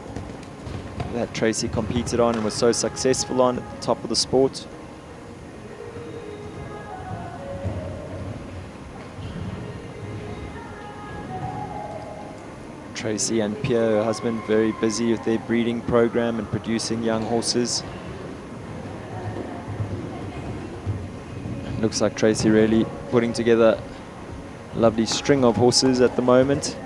that Tracy competed on and was so successful on at the top of the sport. Tracy and Pierre, her husband, very busy with their breeding program and producing young horses. Looks like Tracy really putting together a lovely string of horses at the moment.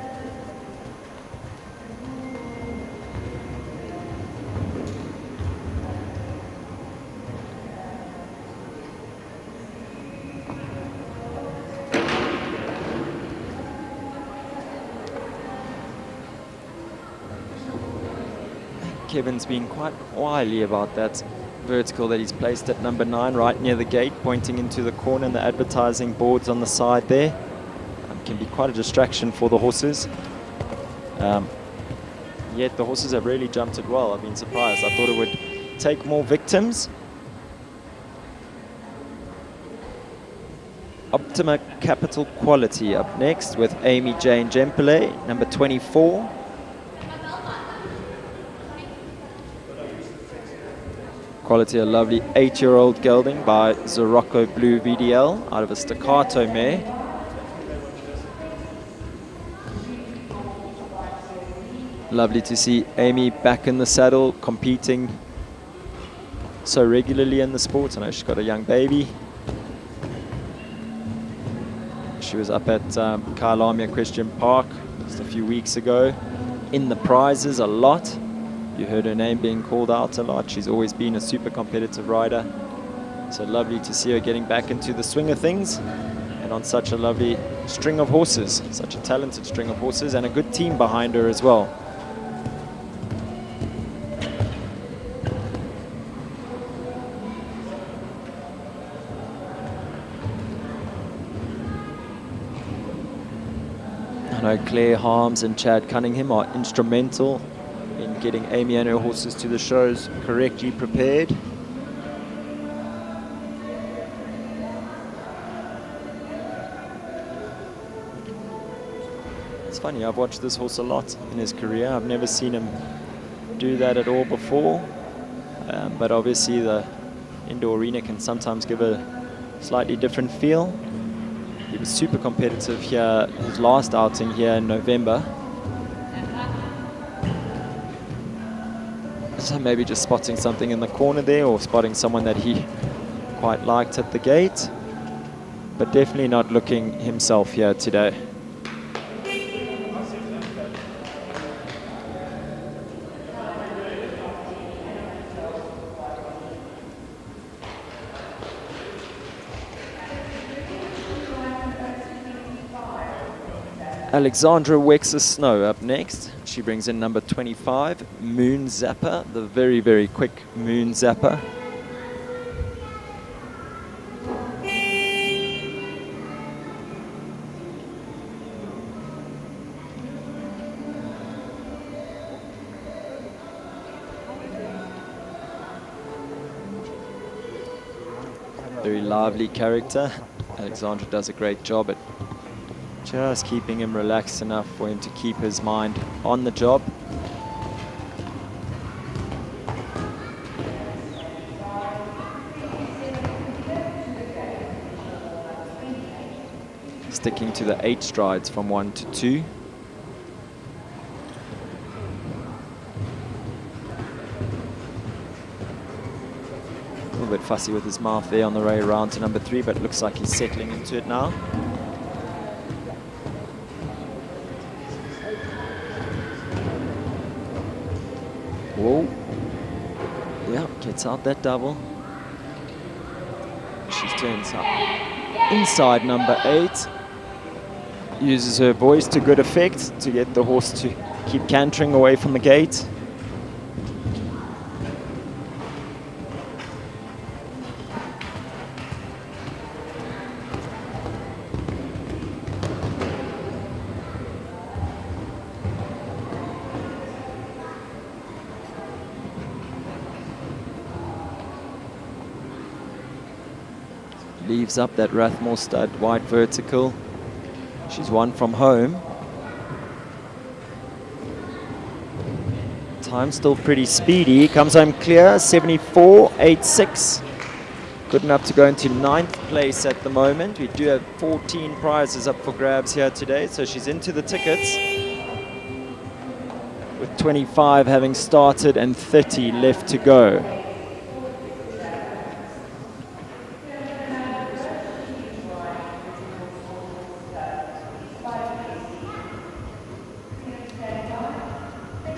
Kevin's been quite wily about that vertical that he's placed at number 9 right near the gate, pointing into the corner, and the advertising boards on the side there can be quite a distraction for the horses. Yet the horses have really jumped it well. I've been surprised. I thought it would take more victims. Optima Capital Quality up next with Amy Jane Jempele, number 24. Quality, a lovely 8-year-old gelding by Zorocco Blue VDL out of a staccato mare. Lovely to see Amy back in the saddle, competing so regularly in the sport. I know she's got a young baby. She was up at Kyalami Equestrian Park just a few weeks ago, in the prizes a lot. You heard her name being called out a lot. She's always been a super competitive rider. So lovely to see her getting back into the swing of things and on such a lovely string of horses, such a talented string of horses, and a good team behind her as well. I know Claire Harms and Chad Cunningham are instrumental in getting Amy and her horses to the shows correctly prepared. It's funny, I've watched this horse a lot in his career. I've never seen him do that at all before. But obviously the indoor arena can sometimes give a slightly different feel. He was super competitive here, his last outing here in November. So maybe just spotting something in the corner there, or spotting someone that he quite liked at the gate. But definitely not looking himself here today. Alexandra Wexer Snow up next. She brings in number 25, Moon Zapper, the very, very quick Moon Zapper. Very lively character. Alexandra does a great job at just keeping him relaxed enough for him to keep his mind on the job. Sticking to the 8 strides from 1 to 2. A little bit fussy with his mouth there on the way around to number 3, but it looks like he's settling into it now. Whoa. Yeah, gets out that double. She turns up inside number 8. Uses her voice to good effect to get the horse to keep cantering away from the gate. Leaves up that Rathmore stud, white vertical. She's won from home. Time still pretty speedy. Comes home clear, 74.86. Good enough to go into 9th place at the moment. We do have 14 prizes up for grabs here today, so she's into the tickets. With 25 having started and 30 left to go.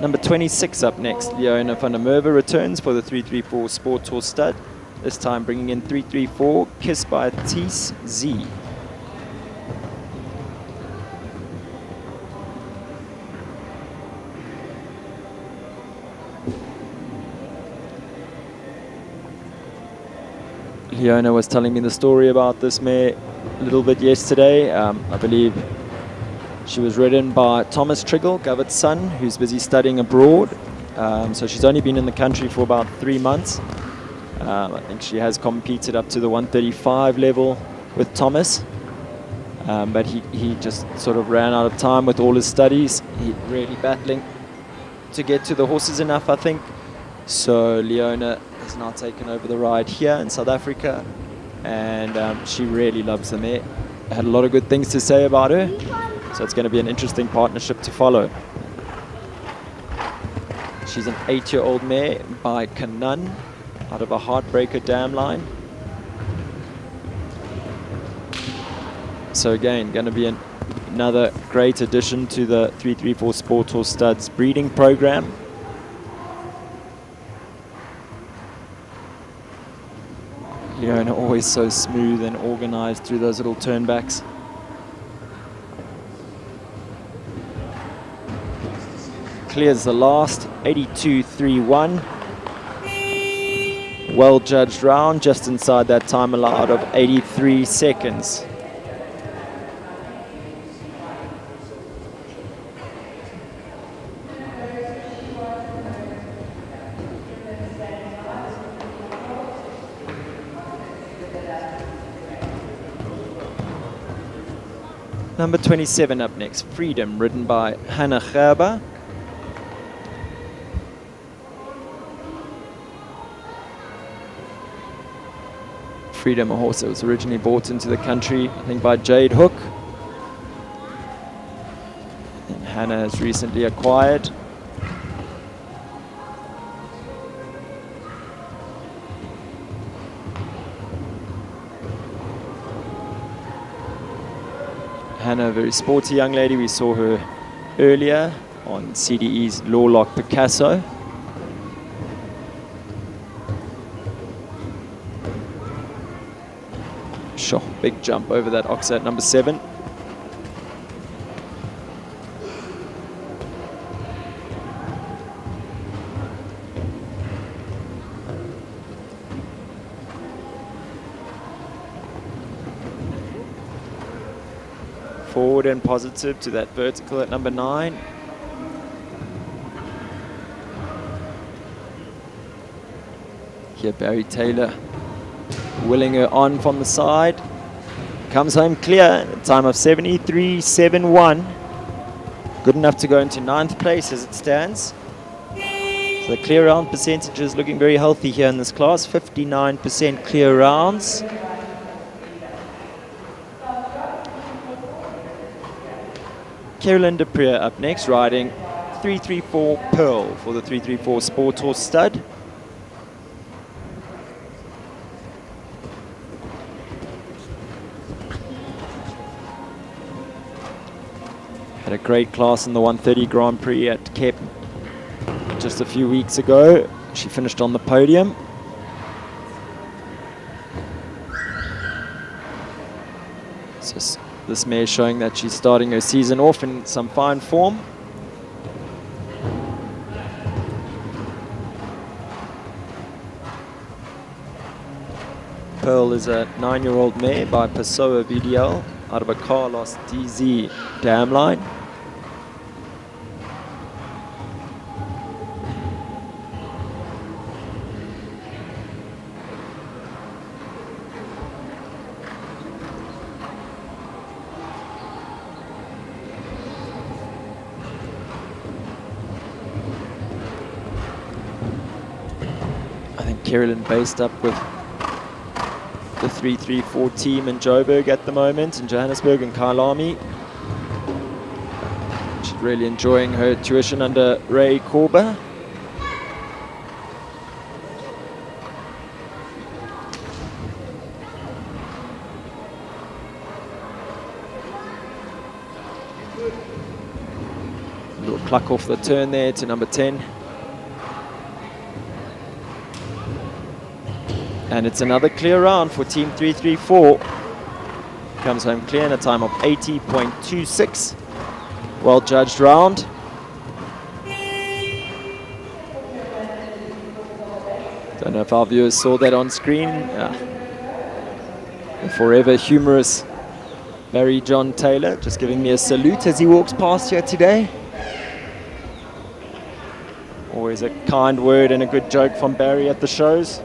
Number 26 up next, Leona van der Merwe returns for the 334 Sport Horse stud. This time bringing in 334, Kiss by Tees Z. Leona was telling me the story about this mare a little bit yesterday. I believe she was ridden by Thomas Triggle, Govert's son, who's busy studying abroad. So she's only been in the country for about 3 months. I think she has competed up to the 135 level with Thomas. but he just sort of ran out of time with all his studies. He really battling to get to the horses enough, I think. So Leona has now taken over the ride here in South Africa, and she really loves the mare. I had a lot of good things to say about her, so it's going to be an interesting partnership to follow. She's an 8-year-old mare by Kanun out of a Heartbreaker dam line. So again, going to be another great addition to the 334 Sport Horse Studs breeding program. Leona always so smooth and organized through those little turnbacks. Clears the last, 82.31. Well judged round, just inside that time allowed of 83 seconds. Number 27 up next, Freedom, ridden by Hannah Gerber. Freedom, a horse that was originally brought into the country, I think, by Jade Hook. And Hannah has recently acquired. Hannah, a very sporty young lady. We saw her earlier on CDE's Lawlock Picasso. Sure, big jump over that ox at number 7. Forward and positive to that vertical at number 9. Here Barry Taylor willing her on from the side. Comes home clear, a time of 73.71. Good enough to go into 9th place as it stands. So the clear round percentage is looking very healthy here in this class. 59% clear rounds. Carolyn de Prix up next, riding 334 Pearl for the 334 Sport Horse Stud. Had a great class in the 130 Grand Prix at Cape just a few weeks ago. She finished on the podium. So this mare showing that she's starting her season off in some fine form. Pearl is a 9-year-old mare by Pessoa VDL out of a Carlos DZ dam line. Carolyn based up with the 334 team in Joburg at the moment, in Johannesburg and Kyalami. She's really enjoying her tuition under Ray Korber. A little cluck off the turn there to number 10. And it's another clear round for Team 334. Comes home clear in a time of 80.26. Well judged round. Don't know if our viewers saw that on screen. The forever humorous Barry John Taylor just giving me a salute as he walks past here today. Always a kind word and a good joke from Barry at the shows.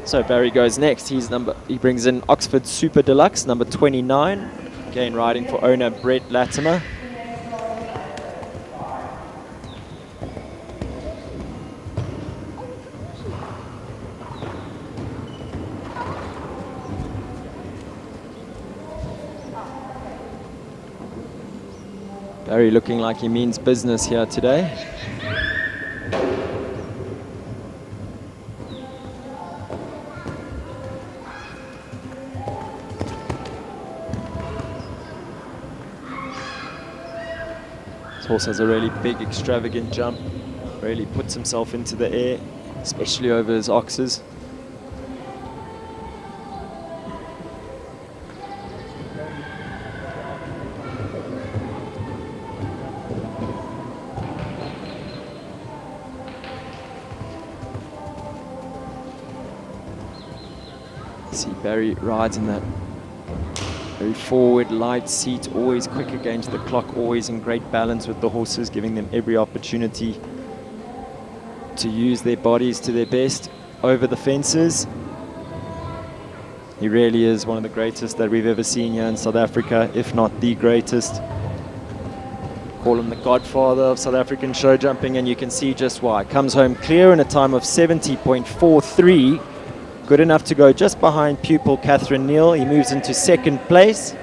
So Barry goes next. He brings in Oxford Super Deluxe, number 29. Again, riding for owner Brett Latimer. Barry looking like he means business here today. This horse has a really big, extravagant jump. Really puts himself into the air, especially over his oxes. See Barry rides in that very forward, light seat, always quick against the clock, always in great balance with the horses, giving them every opportunity to use their bodies to their best over the fences. He really is one of the greatest that we've ever seen here in South Africa, if not the greatest. Call him the godfather of South African show jumping, and you can see just why. Comes home clear in a time of 70.43. Good enough to go just behind pupil Catherine Neal. He moves into second place.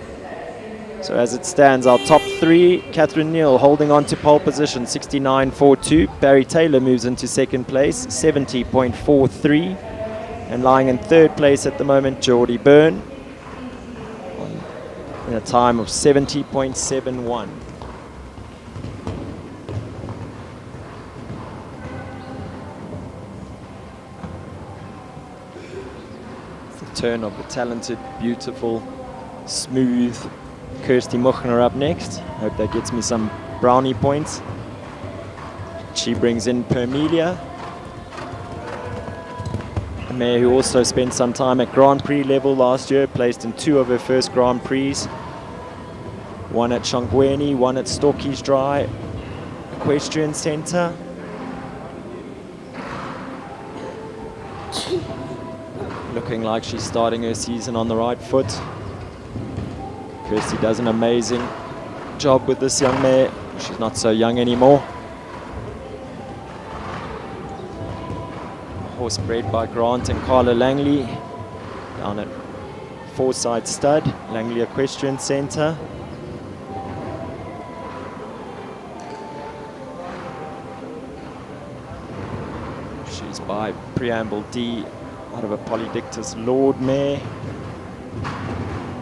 So as it stands, our top three, Catherine Neal holding on to pole position, 69.42. Barry Taylor moves into second place, 70.43. And lying in third place at the moment, Geordie Byrne, in a time of 70.71. Turn of the talented, beautiful, smooth Kirsty Muchner up next. Hope that gets me some brownie points. She brings in Permelia, a mare who also spent some time at Grand Prix level last year, placed in 2 of her first Grand Prix. One at Shongweni, one at Stockies Dry Equestrian Centre. Looking like she's starting her season on the right foot. Kirsty does an amazing job with this young mare. She's not so young anymore. Horse bred by Grant and Carla Langley down at Forsyth Stud, Langley Equestrian Centre. She's by Preamble D, out of a Polydictus Lord mare.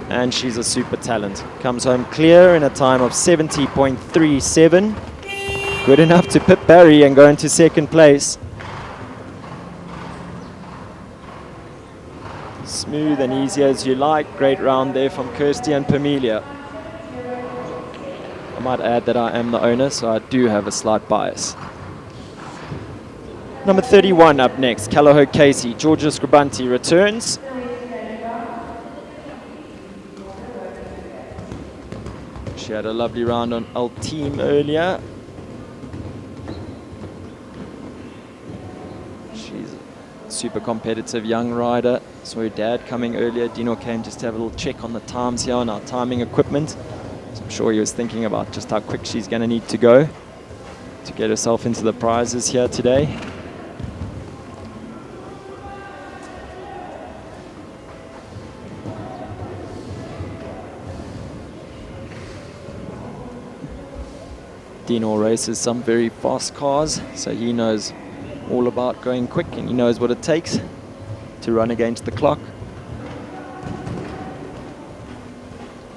And she's a super talent. Comes home clear in a time of 70.37. Good enough to pip Barry and go into second place. Smooth and easy as you like. Great round there from Kirsty and Permelia. I might add that I am the owner, so I do have a slight bias. Number 31 up next, Callahoo Casey. Georgia Scribanti returns. She had a lovely round on Ultime earlier. She's a super competitive young rider. Saw her dad coming earlier. Dino came just to have a little check on the times here on our timing equipment. So I'm sure he was thinking about just how quick she's going to need to go to get herself into the prizes here today. Dino races some very fast cars, so he knows all about going quick, and he knows what it takes to run against the clock.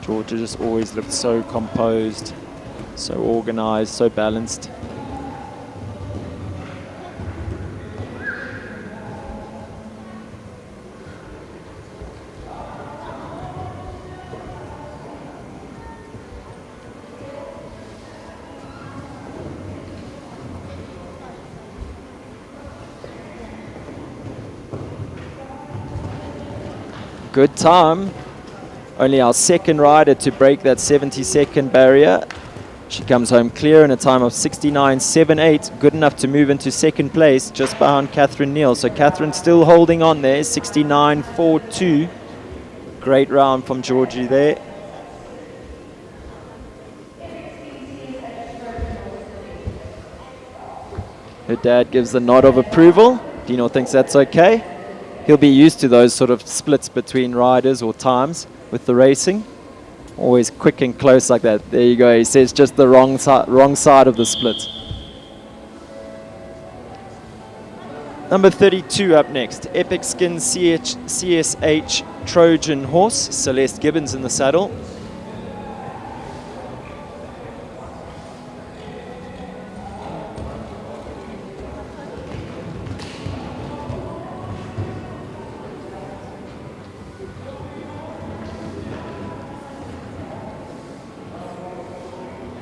Georgia just always looked so composed, so organized, so balanced. Good time. Only our second rider to break that 70-second barrier. She comes home clear in a time of 69.78, good enough to move into second place, just behind Catherine Neal. So Catherine still holding on there, 69.42. Great round from Georgie there. Her dad gives the nod of approval. Dino thinks that's okay. He'll be used to those sort of splits between riders or times with the racing. Always quick and close like that. There you go. He says just the wrong side of the split. Number 32 up next. Epic Skin CSH Trojan Horse. Celeste Gibbons in the saddle.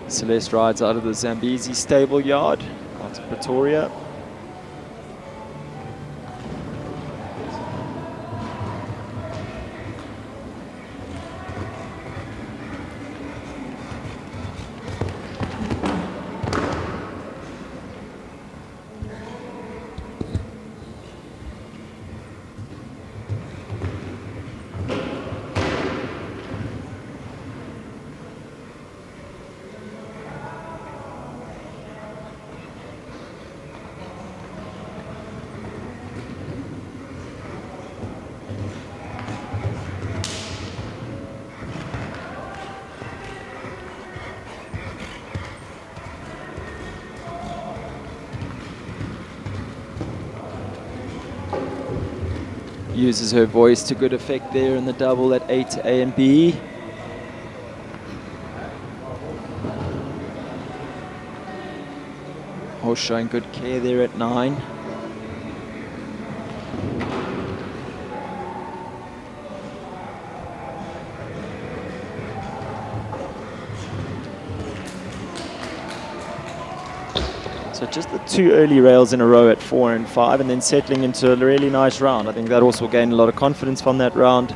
Celeste rides out of the Zambezi stable yard, out of Pretoria. Uses her voice to good effect there in the double at 8 A and B. Horse showing good care there at 9. So just the 2 early rails in a row at 4 and 5, and then settling into a really nice round. I think that also gained a lot of confidence from that round.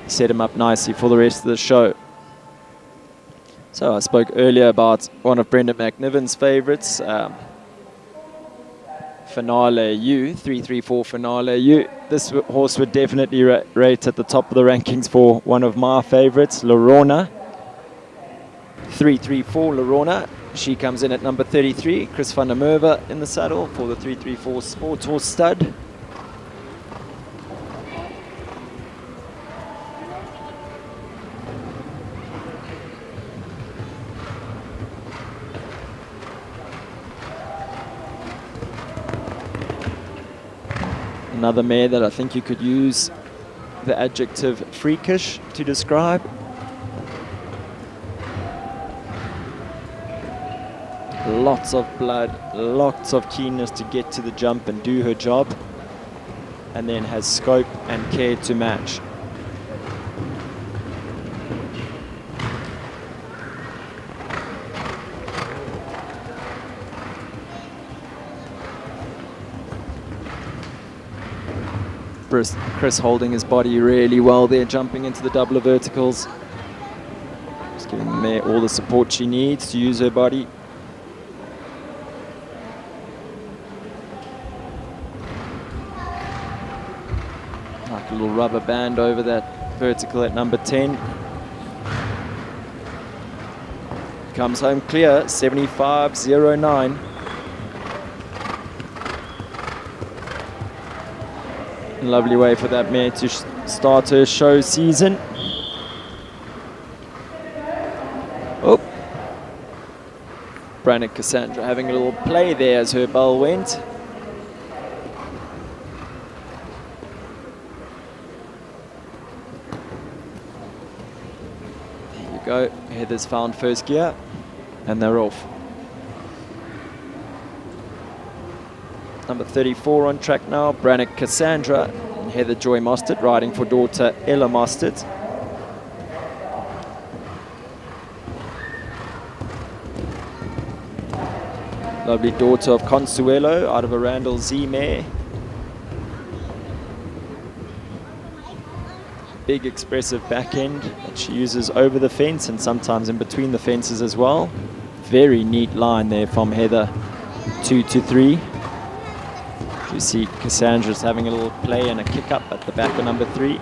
Set him up nicely for the rest of the show. So I spoke earlier about one of Brendan McNiven's favourites, Finale U, 334 Finale U. This horse would definitely rate at the top of the rankings for one of my favourites, Lorona. 334 Lorona. She comes in at number 33. Chris van der Merwe in the saddle for the 334 Sports Horse Stud. Another mare that I think you could use the adjective freakish to describe. Lots of blood, lots of keenness to get to the jump and do her job, and then has scope and care to match. Chris holding his body really well there, jumping into the double of verticals. Just giving the mare all the support she needs to use her body. Like a little rubber band over that vertical at number 10. Comes home clear, 75.09. Lovely way for that mare to start her show season. Oh, Brannick Cassandra having a little play there as her bell went. There you go, Heather's found first gear and they're off. Number 34 on track now, Brannick Cassandra, and Heather Joy Mostert riding for daughter Ella Mostert. Lovely daughter of Consuelo out of a Randall Z mare. big expressive back end that she uses over the fence and sometimes in between the fences as well. Very neat line there from Heather 2 to 3. You see Cassandra's having a little play and a kick up at the back of number 3.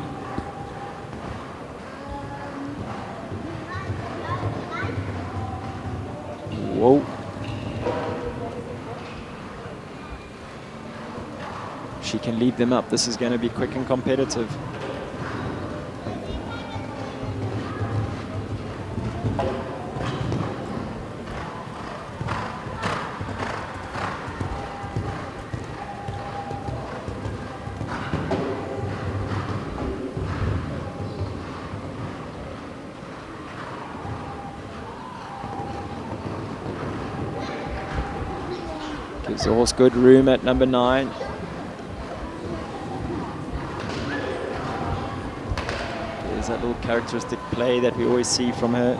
Whoa. She can lead them up. This is going to be quick and competitive. Gives the horse good room at number 9. There's that little characteristic play that we always see from her.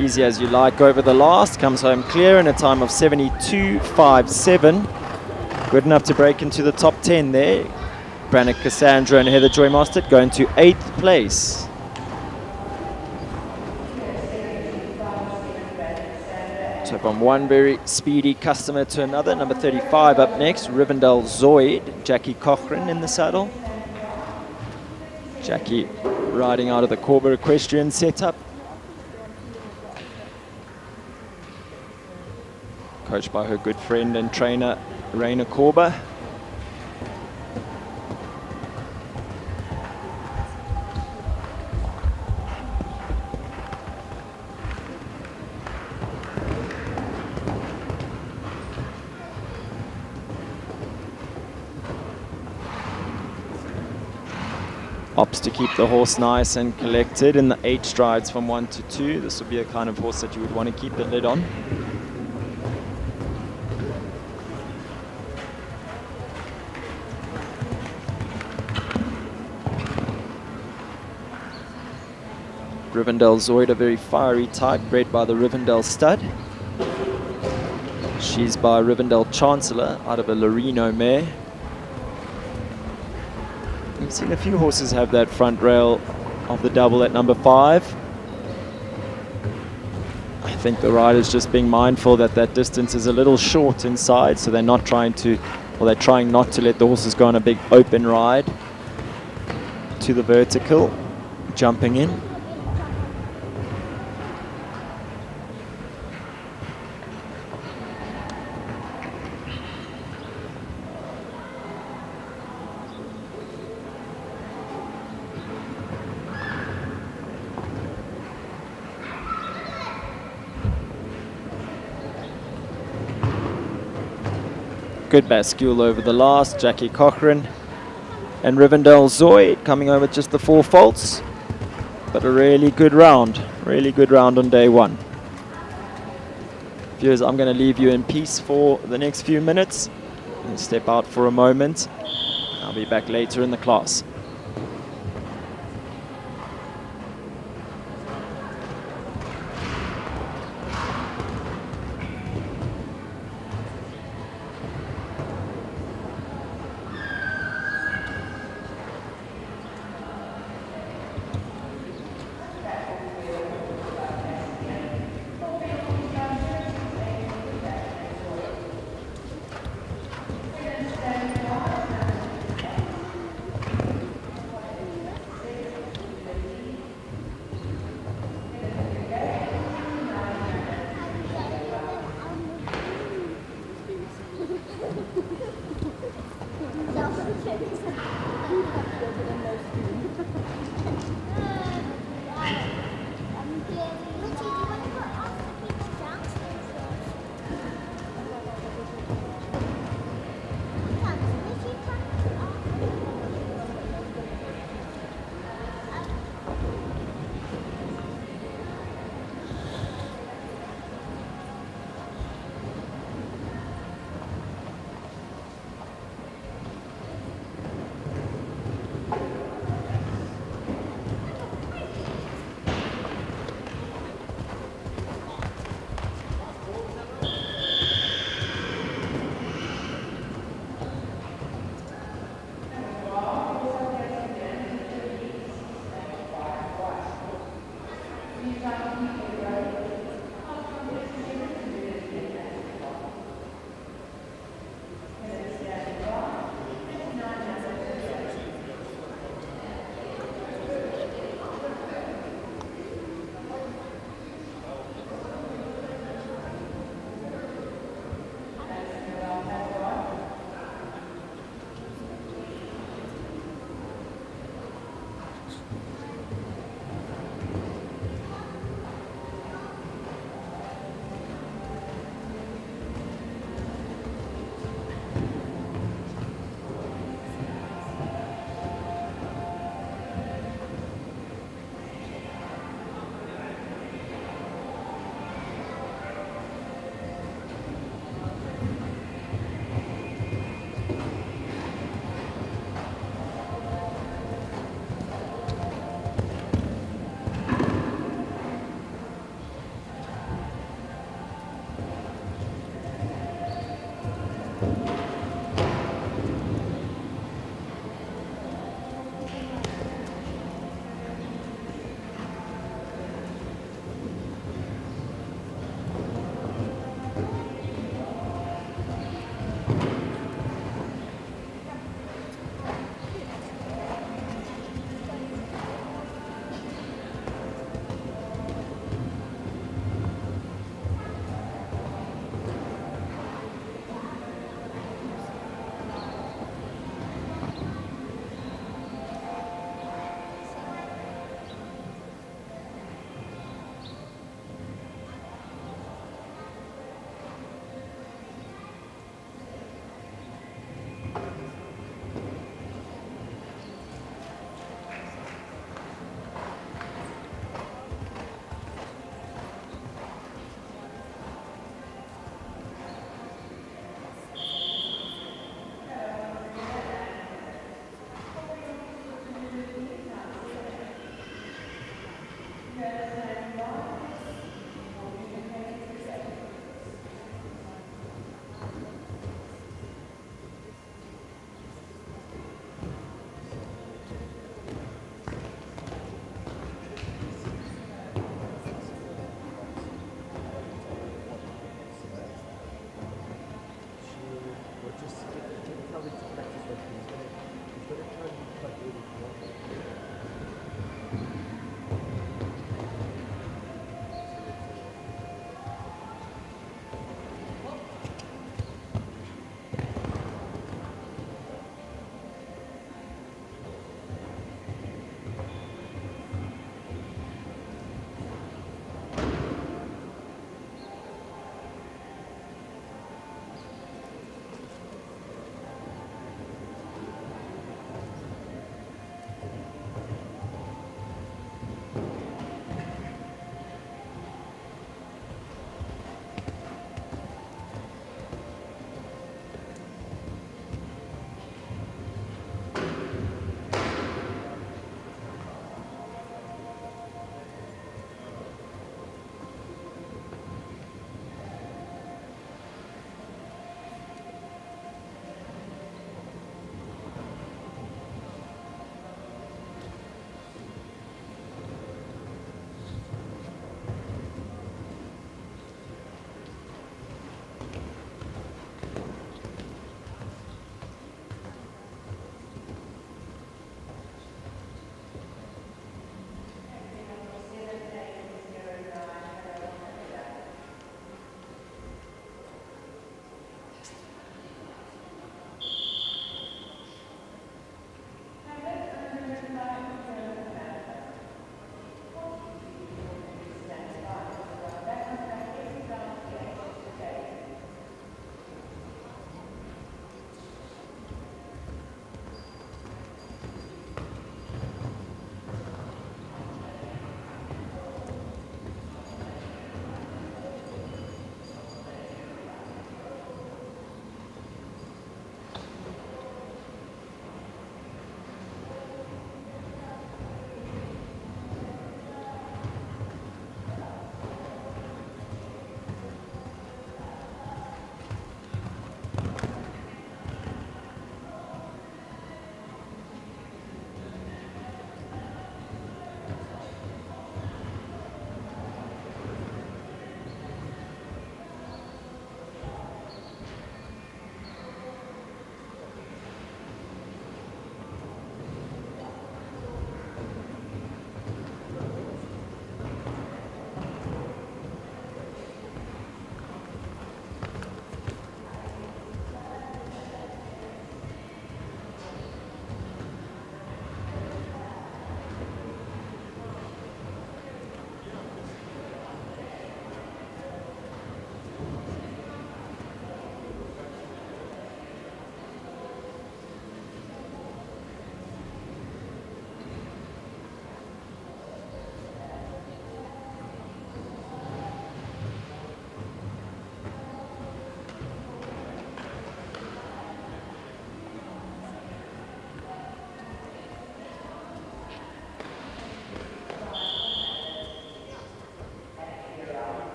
Easy as you like over the last, comes home clear in a time of 72.57. Good enough to break into the top 10 there. Brannick Cassandra and Heather Joy Mostert going to 8th place. So from one very speedy customer to another. Number 35 up next, Rivendell Zoid, Jackie Cochran in the saddle. Jackie riding out of the Corba Equestrian setup. Coached by her good friend and trainer, Raina Corba. Opts to keep the horse nice and collected in the 8 strides from 1 to 2. This would be a kind of horse that you would want to keep the lid on. Rivendell Zoid, a very fiery type, bred by the Rivendell stud. She's by Rivendell Chancellor out of a Lorino mare. We've seen a few horses have that front rail of the double at number 5. I think the rider's just being mindful that that distance is a little short inside, so they're not trying to, or they're trying not to let the horses go on a big open ride to the vertical, jumping in. Good bascule over the last, Jackie Cochran and Rivendell Zoid coming over just the 4 faults, but a really good round on day 1. Viewers, I'm going to leave you in peace for the next few minutes and step out for a moment. I'll be back later in the class.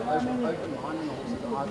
open line and horses are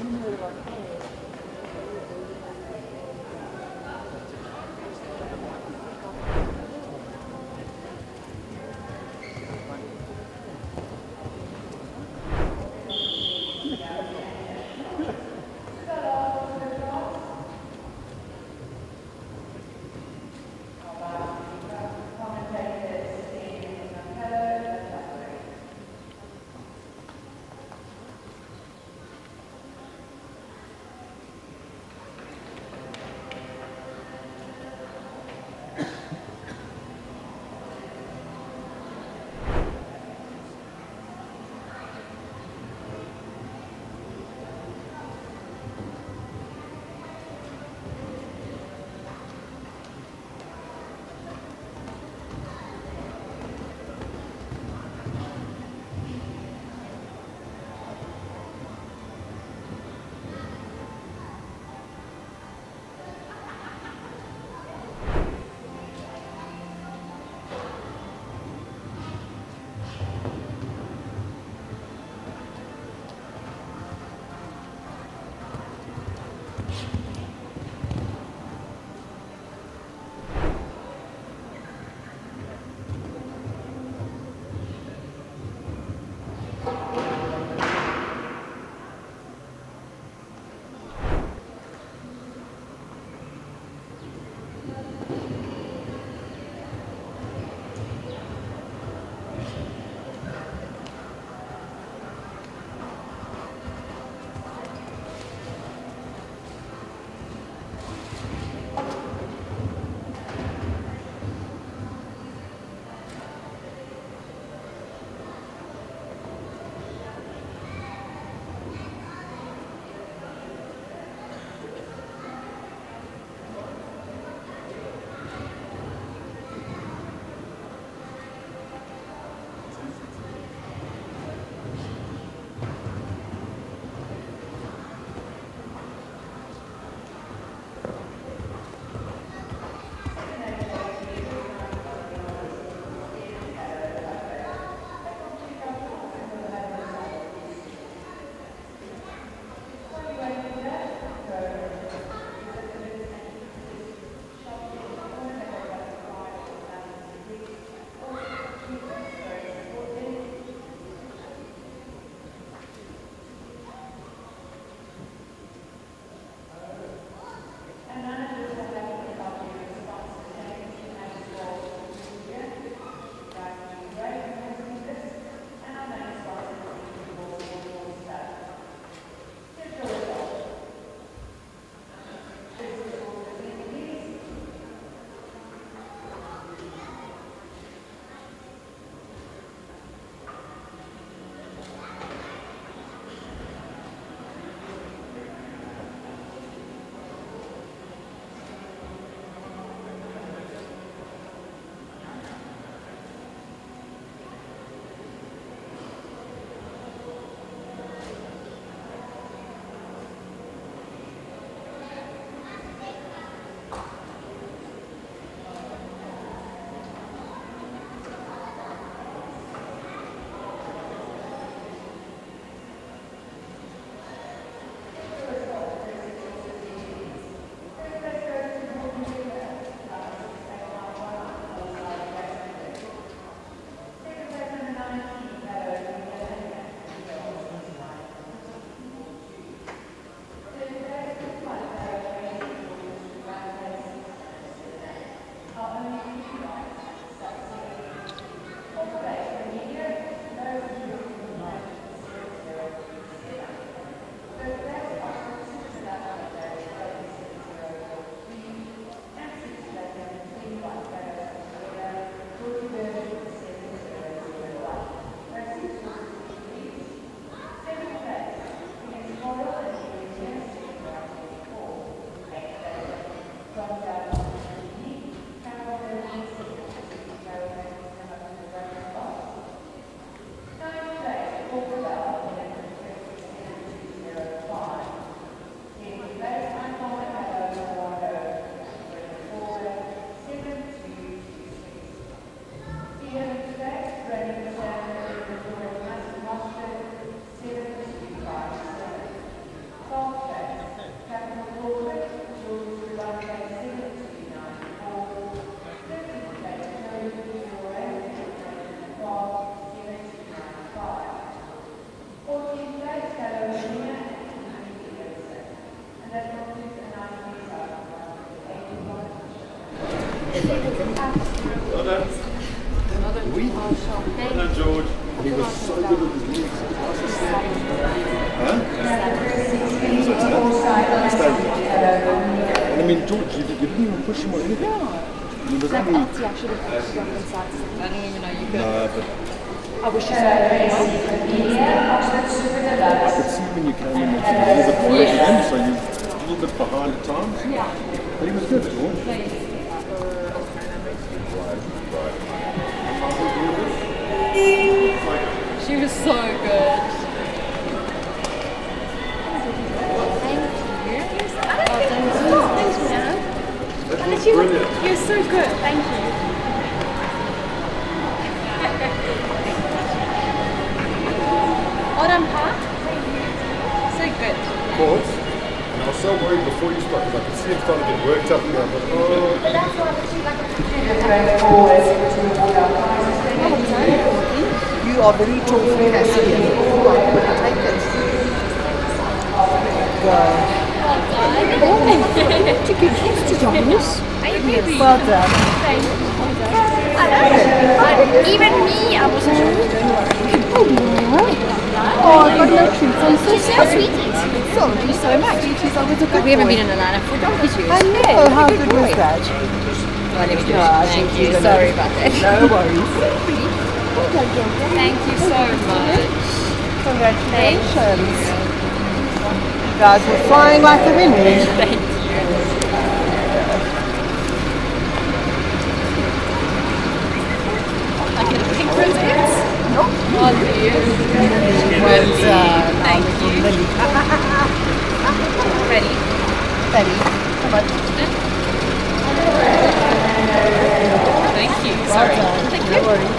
George. He was so good with his legs. Huh? And I mean, George, you didn't even push him or anything. He was only... I should have pushed him inside. I don't even know you could. No, but... I wish you said I could see when you came in that you were a little bit worried with him, so you're a little bit behind at times. But he was good, George. She was so good. Thanks, man. You're so good. Thank you. Well done, Pa. So good. Of course. And I was so worried before you started, because I could see him starting to get worked up and I was like, oh. But that's why I feel like You are very tall for Cassidy. Take it. Well done. I know. Even me, I wasn't sure. Oh, I've got no treats. I'm so She's so sweet. Thank you so much. She's always a good We haven't boy. been in a line for donkeys. I know. How good was that? Well, let me do it. I Thank think you. you're gonna- Sorry about that. No worries. Thank you so much. Congratulations. You guys were flying like the wind. Thank you. I get a pink rosette? No. Oh, dear. Well done. Thank you. Ready? Ready. Come on. Thank you. Sorry. Thank you. No worries.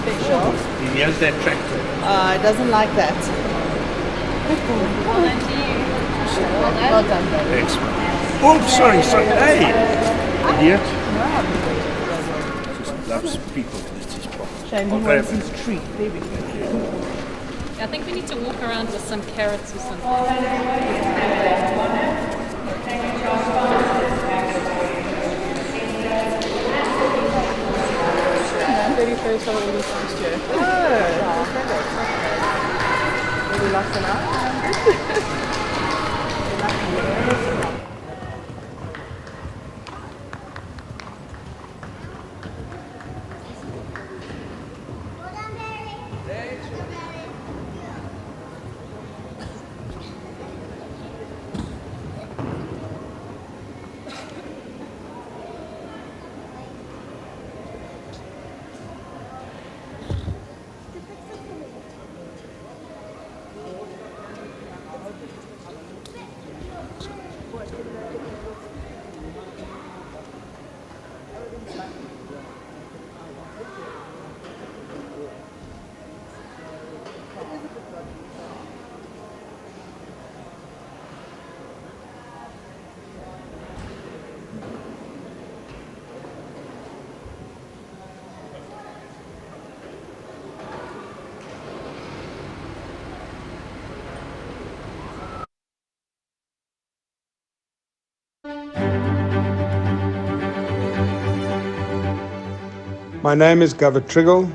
Special. He knows that tractor. It doesn't like that. Well done to you. Well done, baby. Excellent. Oh, sorry. Hey! Idiot. Just loves people. That's his problem. Shame he wants his treat. There we go. I think we need to walk around with some carrots or something. Very first of all this last year. Oh, maybe last an hour. My name is Gava Triggle.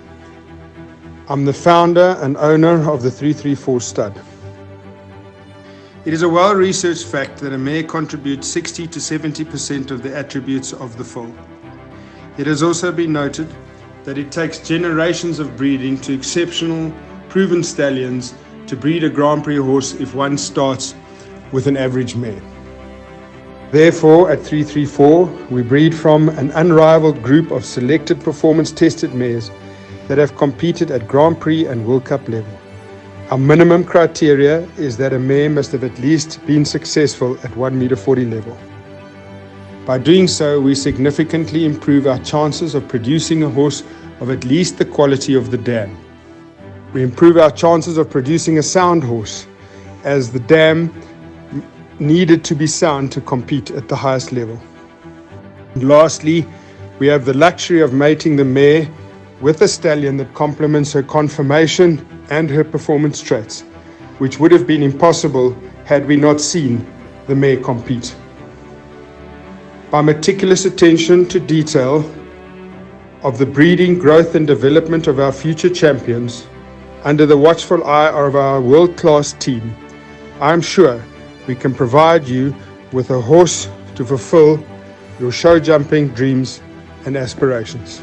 I'm the founder and owner of the 334 Stud. It is a well-researched fact that a mare contributes 60 to 70% of the attributes of the foal. It has also been noted that it takes generations of breeding to exceptional, proven stallions to breed a Grand Prix horse if one starts with an average mare. Therefore, at 334, we breed from an unrivaled group of selected performance-tested mares that have competed at Grand Prix and World Cup level. Our minimum criteria is that a mare must have at least been successful at 1.40 m level. By doing so, we significantly improve our chances of producing a horse of at least the quality of the dam. We improve our chances of producing a sound horse, as the dam needed to be sound to compete at the highest level. And lastly, we have the luxury of mating the mare with a stallion that complements her conformation and her performance traits, which would have been impossible had we not seen the mare compete. by meticulous attention to detail of the breeding, growth and development of our future champions, under the watchful eye of our world-class team, I am sure we can provide you with a horse to fulfill your show jumping dreams and aspirations.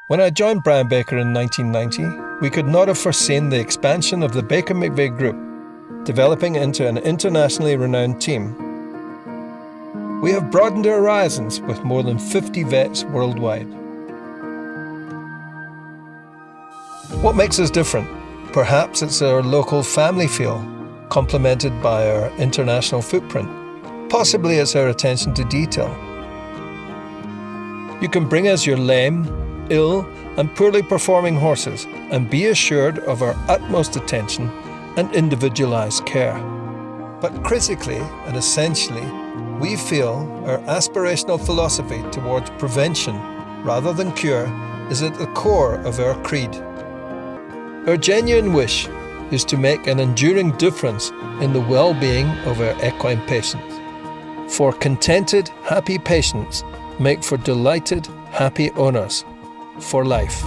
When I joined Brian Baker in 1990, we could not have foreseen the expansion of the Baker McVeigh Group, developing into an internationally renowned team. We have broadened our horizons with more than 50 vets worldwide. What makes us different? Perhaps it's our local family feel, complemented by our international footprint. Possibly it's our attention to detail. You can bring us your lame, ill and poorly performing horses and be assured of our utmost attention and individualised care. But critically and essentially, we feel our aspirational philosophy towards prevention rather than cure is at the core of our creed. Our genuine wish is to make an enduring difference in the well-being of our equine patients. For contented, happy patients make for delighted, happy owners for life.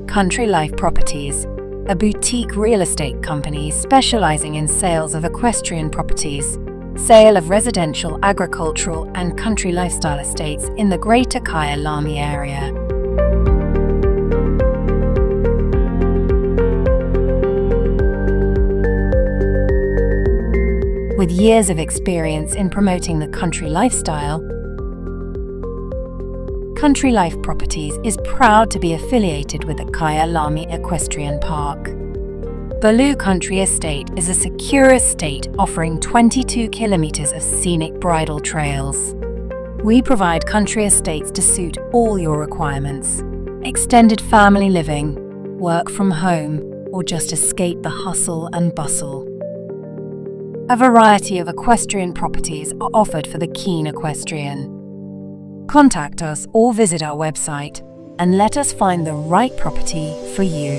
Country Life Properties, a boutique real estate company specializing in sales of equestrian properties, sale of residential, agricultural and country lifestyle estates in the Greater Kyalami area. With years of experience in promoting the country lifestyle, Country Life Properties is proud to be affiliated with the Kyalami Equestrian Park. Baloo Country Estate is a secure estate offering 22 kilometers of scenic bridle trails. We provide country estates to suit all your requirements: extended family living, work from home, or just escape the hustle and bustle. A variety of equestrian properties are offered for the keen equestrian. Contact us or visit our website and let us find the right property for you.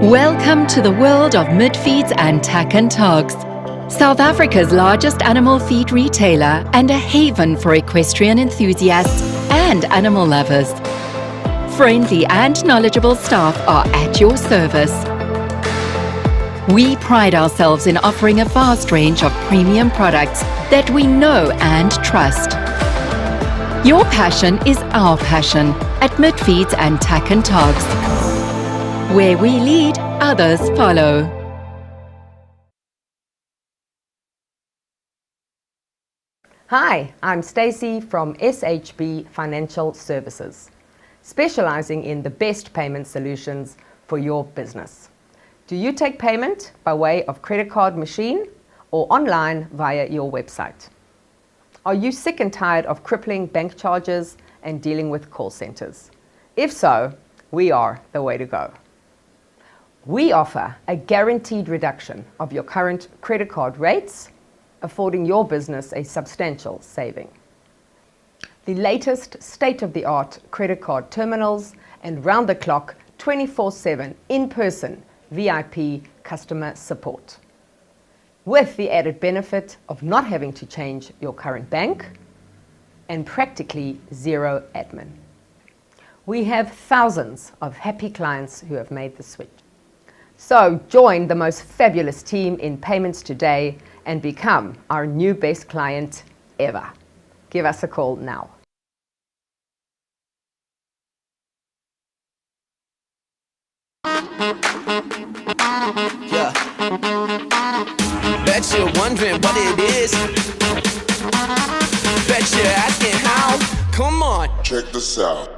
Welcome to the world of mid-feeds and tack and togs. South Africa's largest animal feed retailer and a haven for equestrian enthusiasts and animal lovers. Friendly and knowledgeable staff are at your service. We pride ourselves in offering a vast range of premium products that we know and trust. Your passion is our passion at Midfeeds and Tack and Togs. Where we lead, others follow. Hi, I'm Stacey from SHB Financial Services, specializing in the best payment solutions for your business. Do you take payment by way of credit card machine or online via your website? Are you sick and tired of crippling bank charges and dealing with call centers? If so, we are the way to go. We offer a guaranteed reduction of your current credit card rates, affording your business a substantial saving. The latest state-of-the-art credit card terminals and round-the-clock 24/7 in-person VIP customer support, with the added benefit of not having to change your current bank and practically zero admin. We have thousands of happy clients who have made the switch. So join the most fabulous team in payments today and become our new best client ever. Give us a call now. Yeah. Bet you're wondering what it is. Bet you're asking how. Come on. Check this out.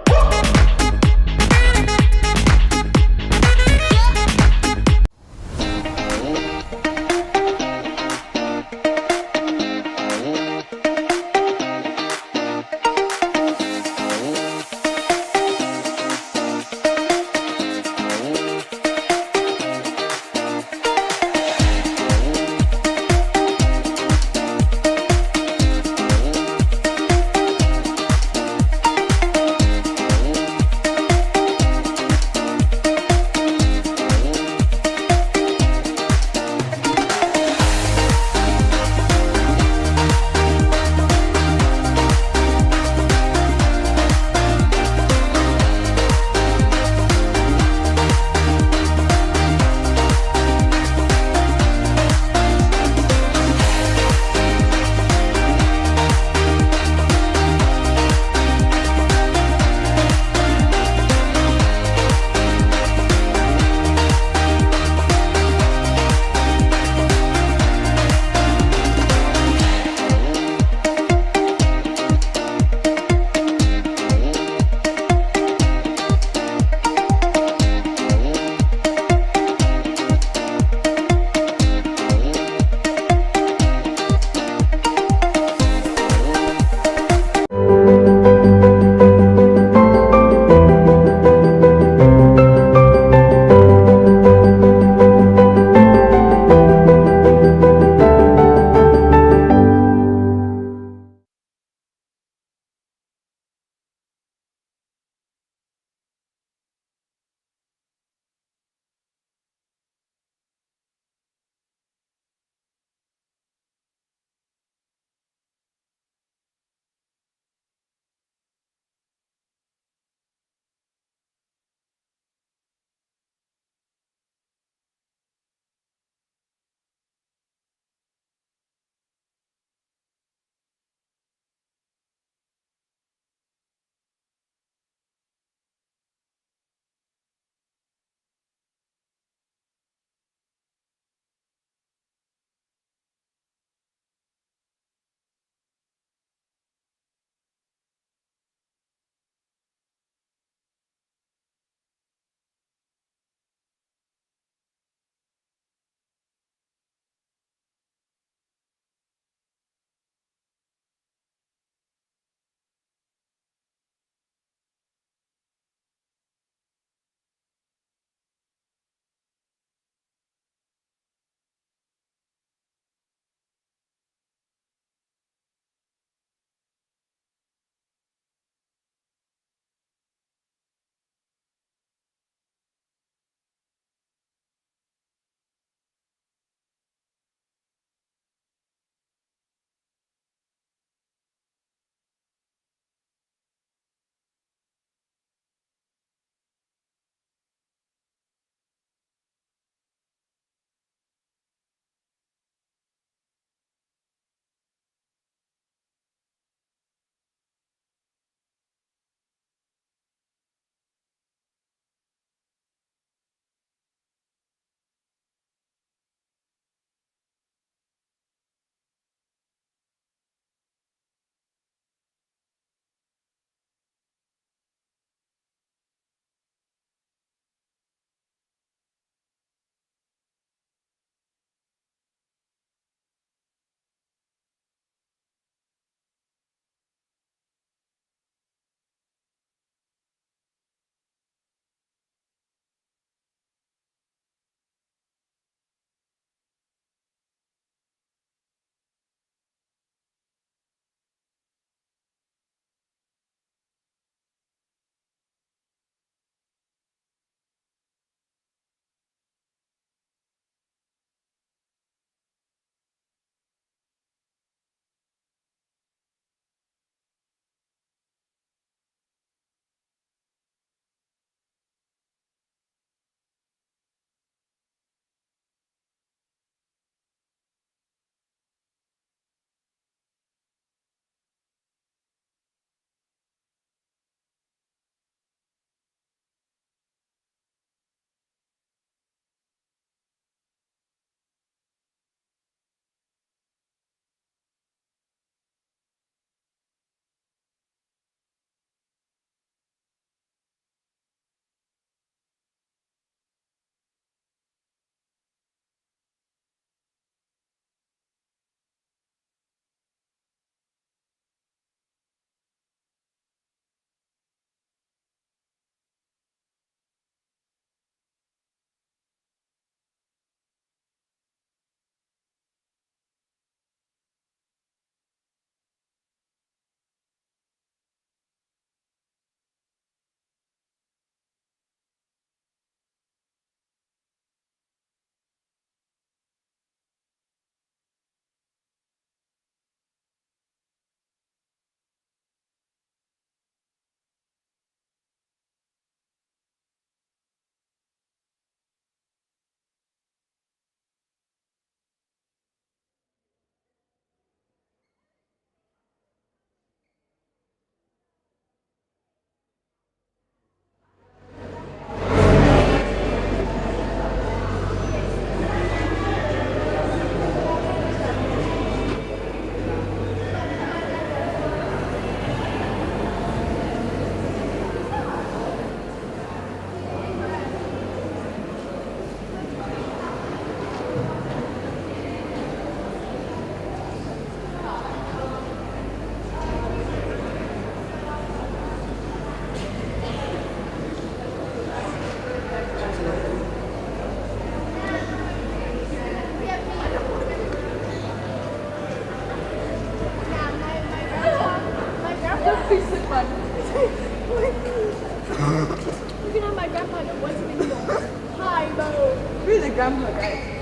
You know, my grandpa wasn't anymore. Hi, Bo. Who's the grandpa, guys?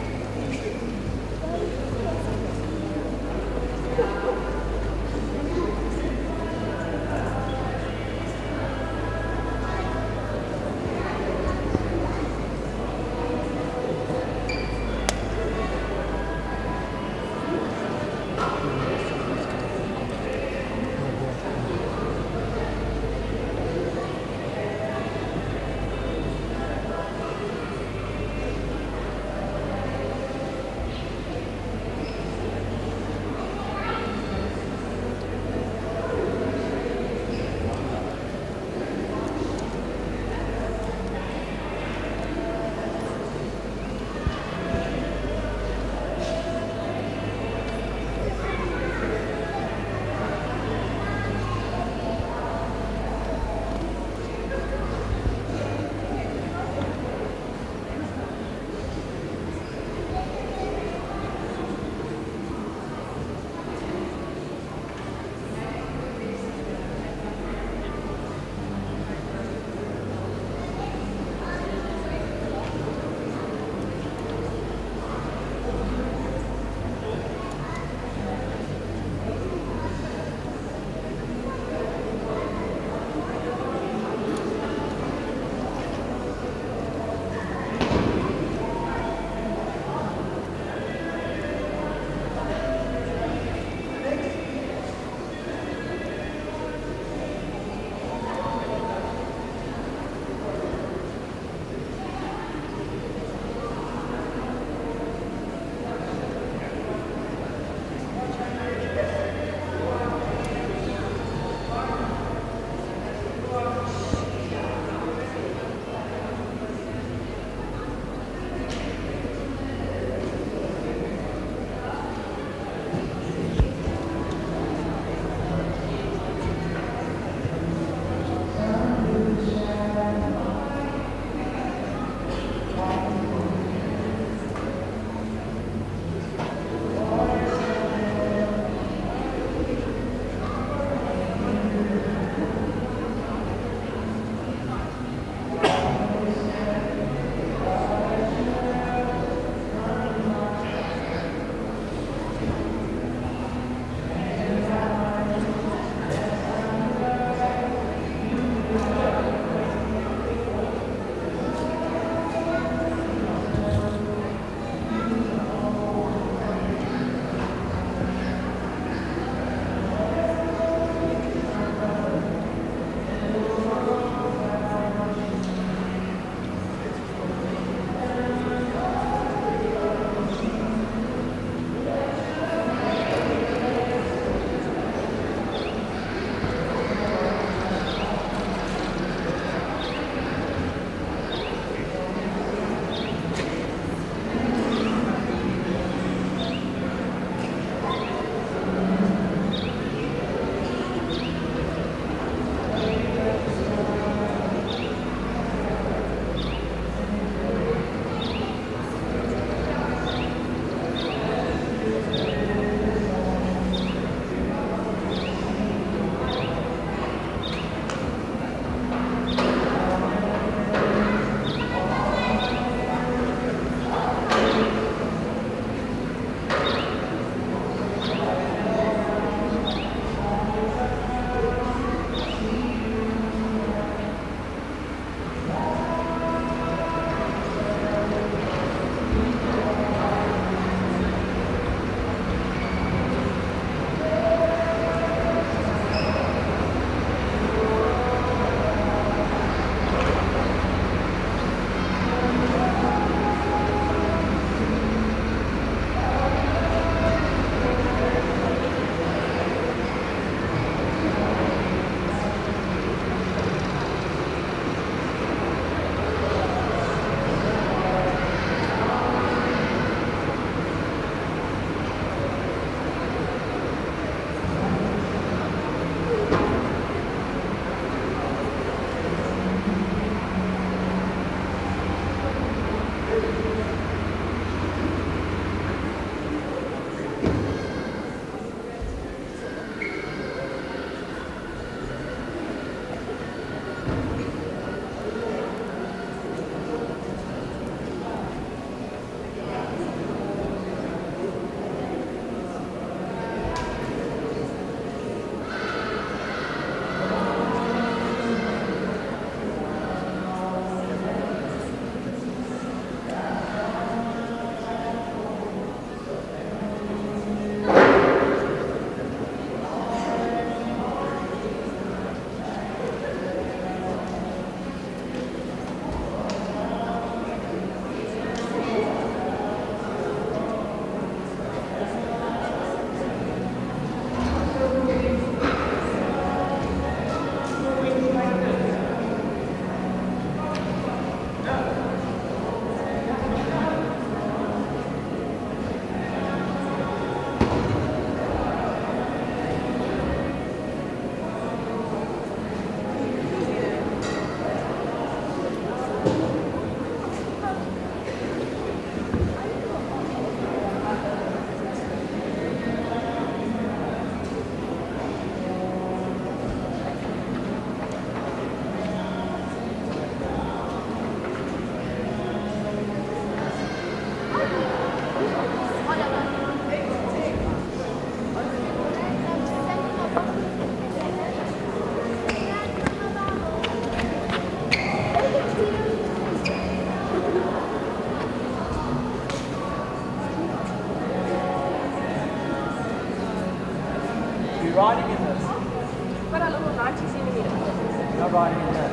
not riding in this.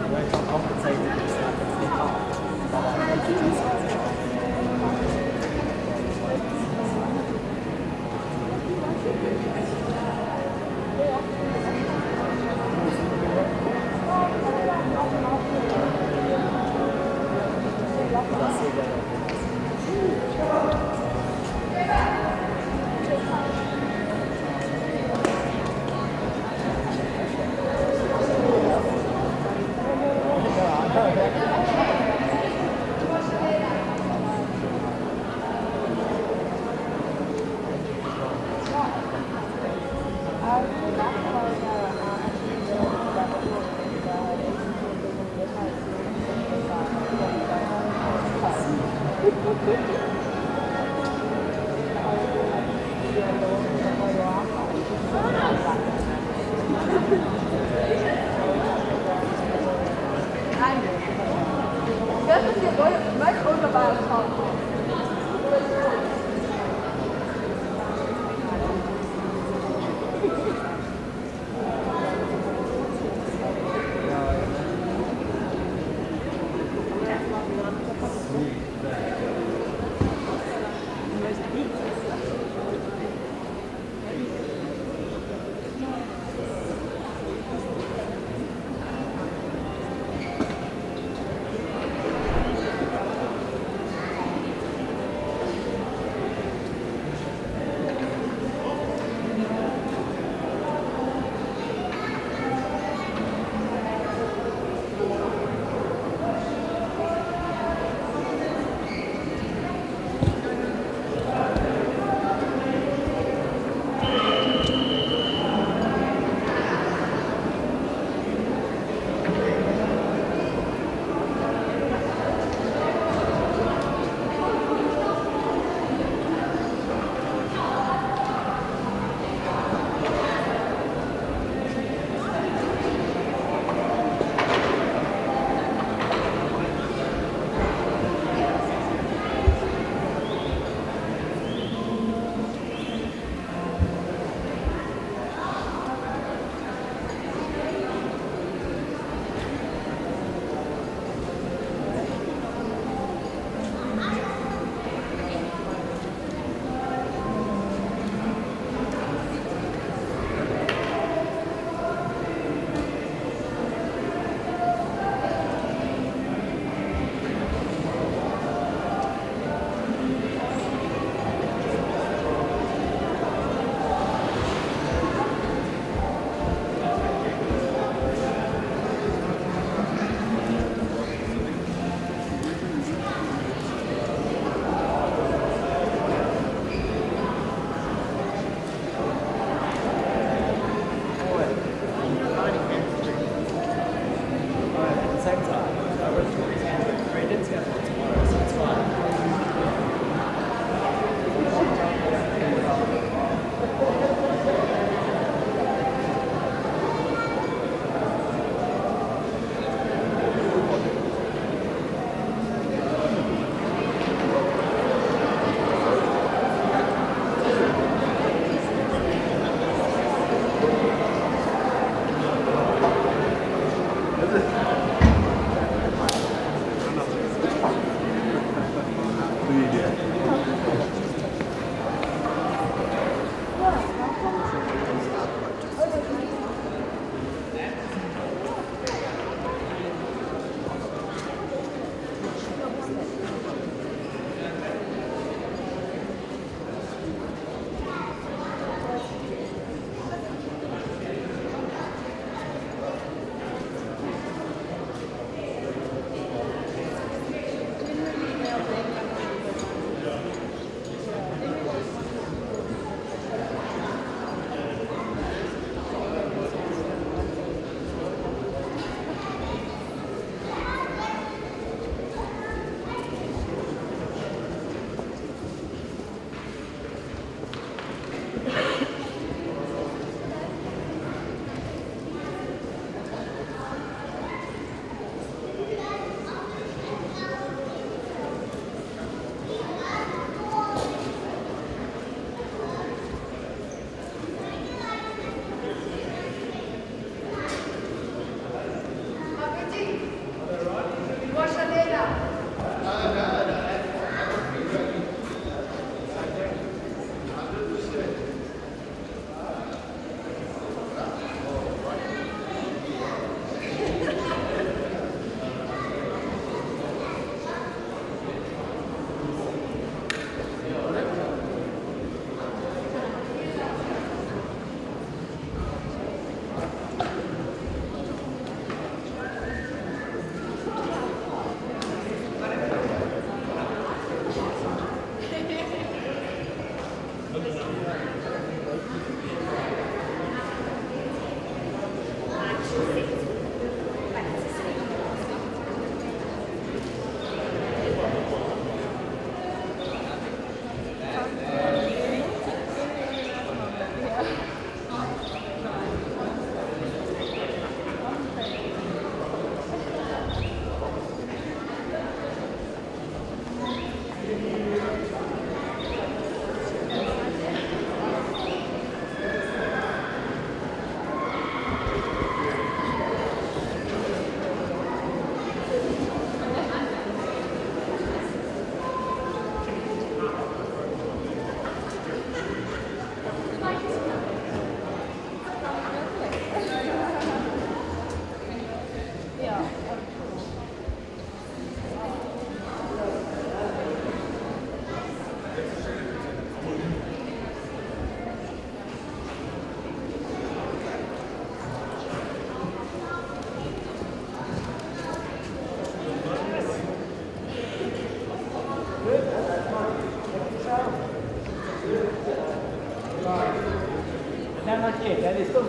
Very compensated and stuff. It's the car.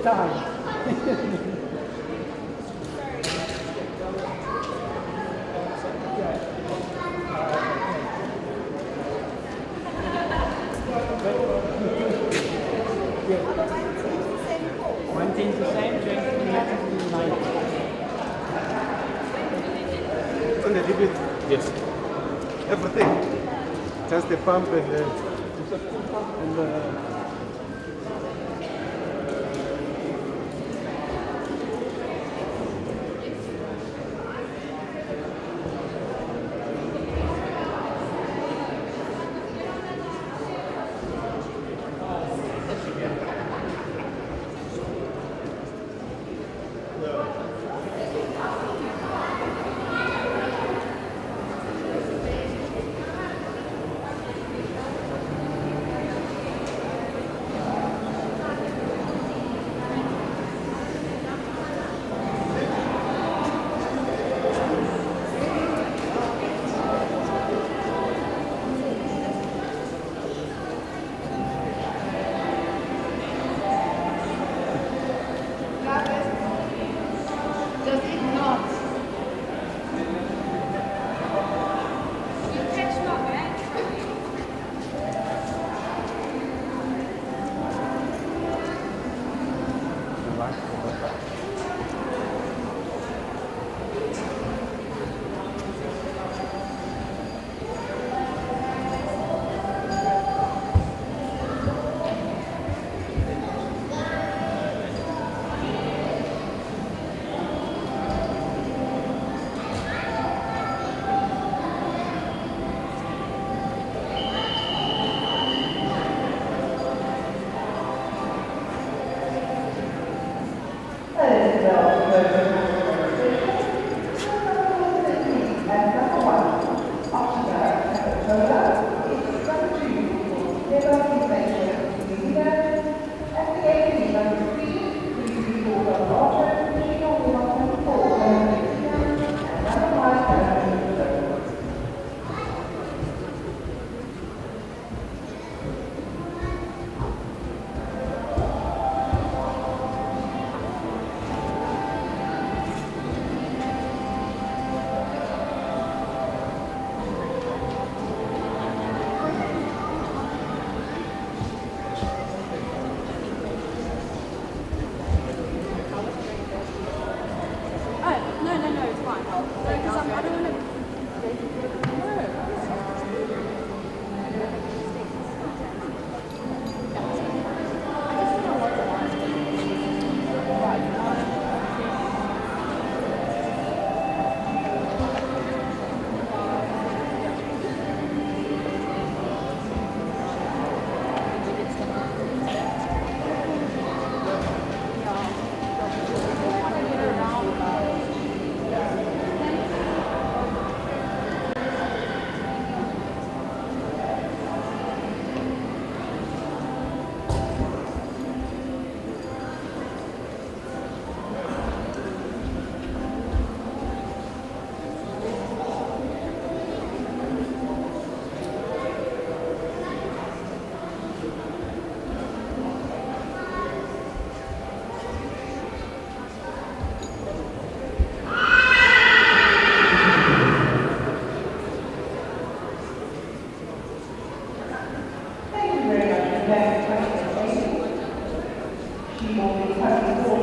time. One thing's the same, 20 meters, 90. On the limit? Yes. Everything. Just the pump and the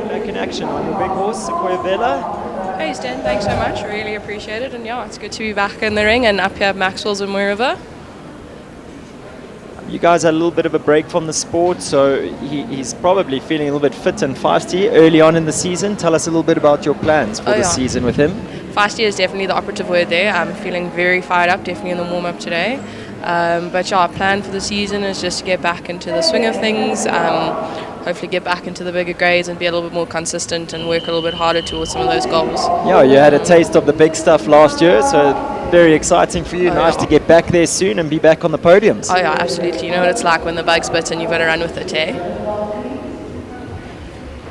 Back in action on your big horse, Sequoia Vela. Hey Stan, thanks so much. Really appreciate it. And yeah, it's good to be back in the ring and up here at Maxwell's in Mooi River. You guys had a little bit of a break from the sport, so he's probably feeling a little bit fit and feisty early on in the season. Tell us a little bit about your plans for the season with him. Feisty is definitely the operative word there. I'm feeling very fired up, definitely in the warm-up today. But yeah, our plan for the season is just to get back into the swing of things, hopefully get back into the bigger grades and be a little bit more consistent and work a little bit harder towards some of those goals. Yeah, you had a taste of the big stuff last year, so very exciting for you. Nice to get back there soon and be back on the podiums. Oh yeah, absolutely. You know what it's like when the bug's bit and you've got to run with it, eh?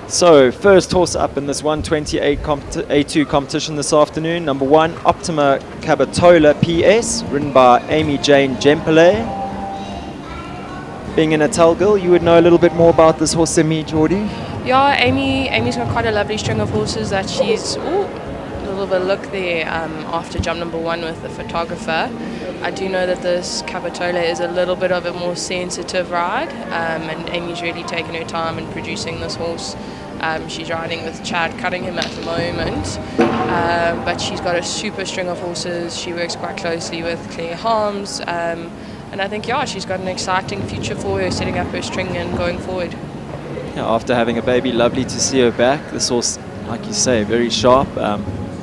So, first horse up in this 128 A2 competition this afternoon, number 1, Optima Cabatola PS, ridden by Amy Jane Jempele. Being in a Talgil, you would know a little bit more about this horse than me, Geordie. Yeah, Amy's got quite a lovely string of horses that she's, a little bit of look there after jump number 1 with the photographer. I do know that this Capitola is a little bit of a more sensitive ride, and Amy's really taken her time in producing this horse. She's riding with Chad Cunningham at the moment, but she's got a super string of horses. She works quite closely with Claire Harms, and I think, she's got an exciting future for her, setting up her string and going forward. Yeah, after having a baby, lovely to see her back. This horse, like you say, very sharp.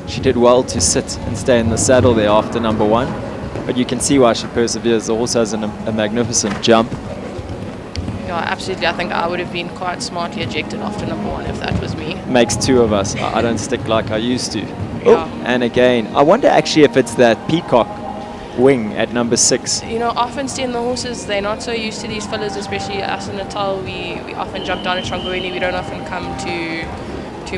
She did well to sit and stay in the saddle there after number 1, but you can see why she perseveres. The horse has a magnificent jump. Yeah, absolutely. I think I would have been quite smartly ejected after number 1 if that was me. Makes 2 of us. I don't stick like I used to. Yeah. Oh, and again, I wonder actually if it's that peacock wing at number 6. You know, often seeing the horses, they're not so used to these fillers, especially us in Natal. We often jump down at Shangweni. We don't often come to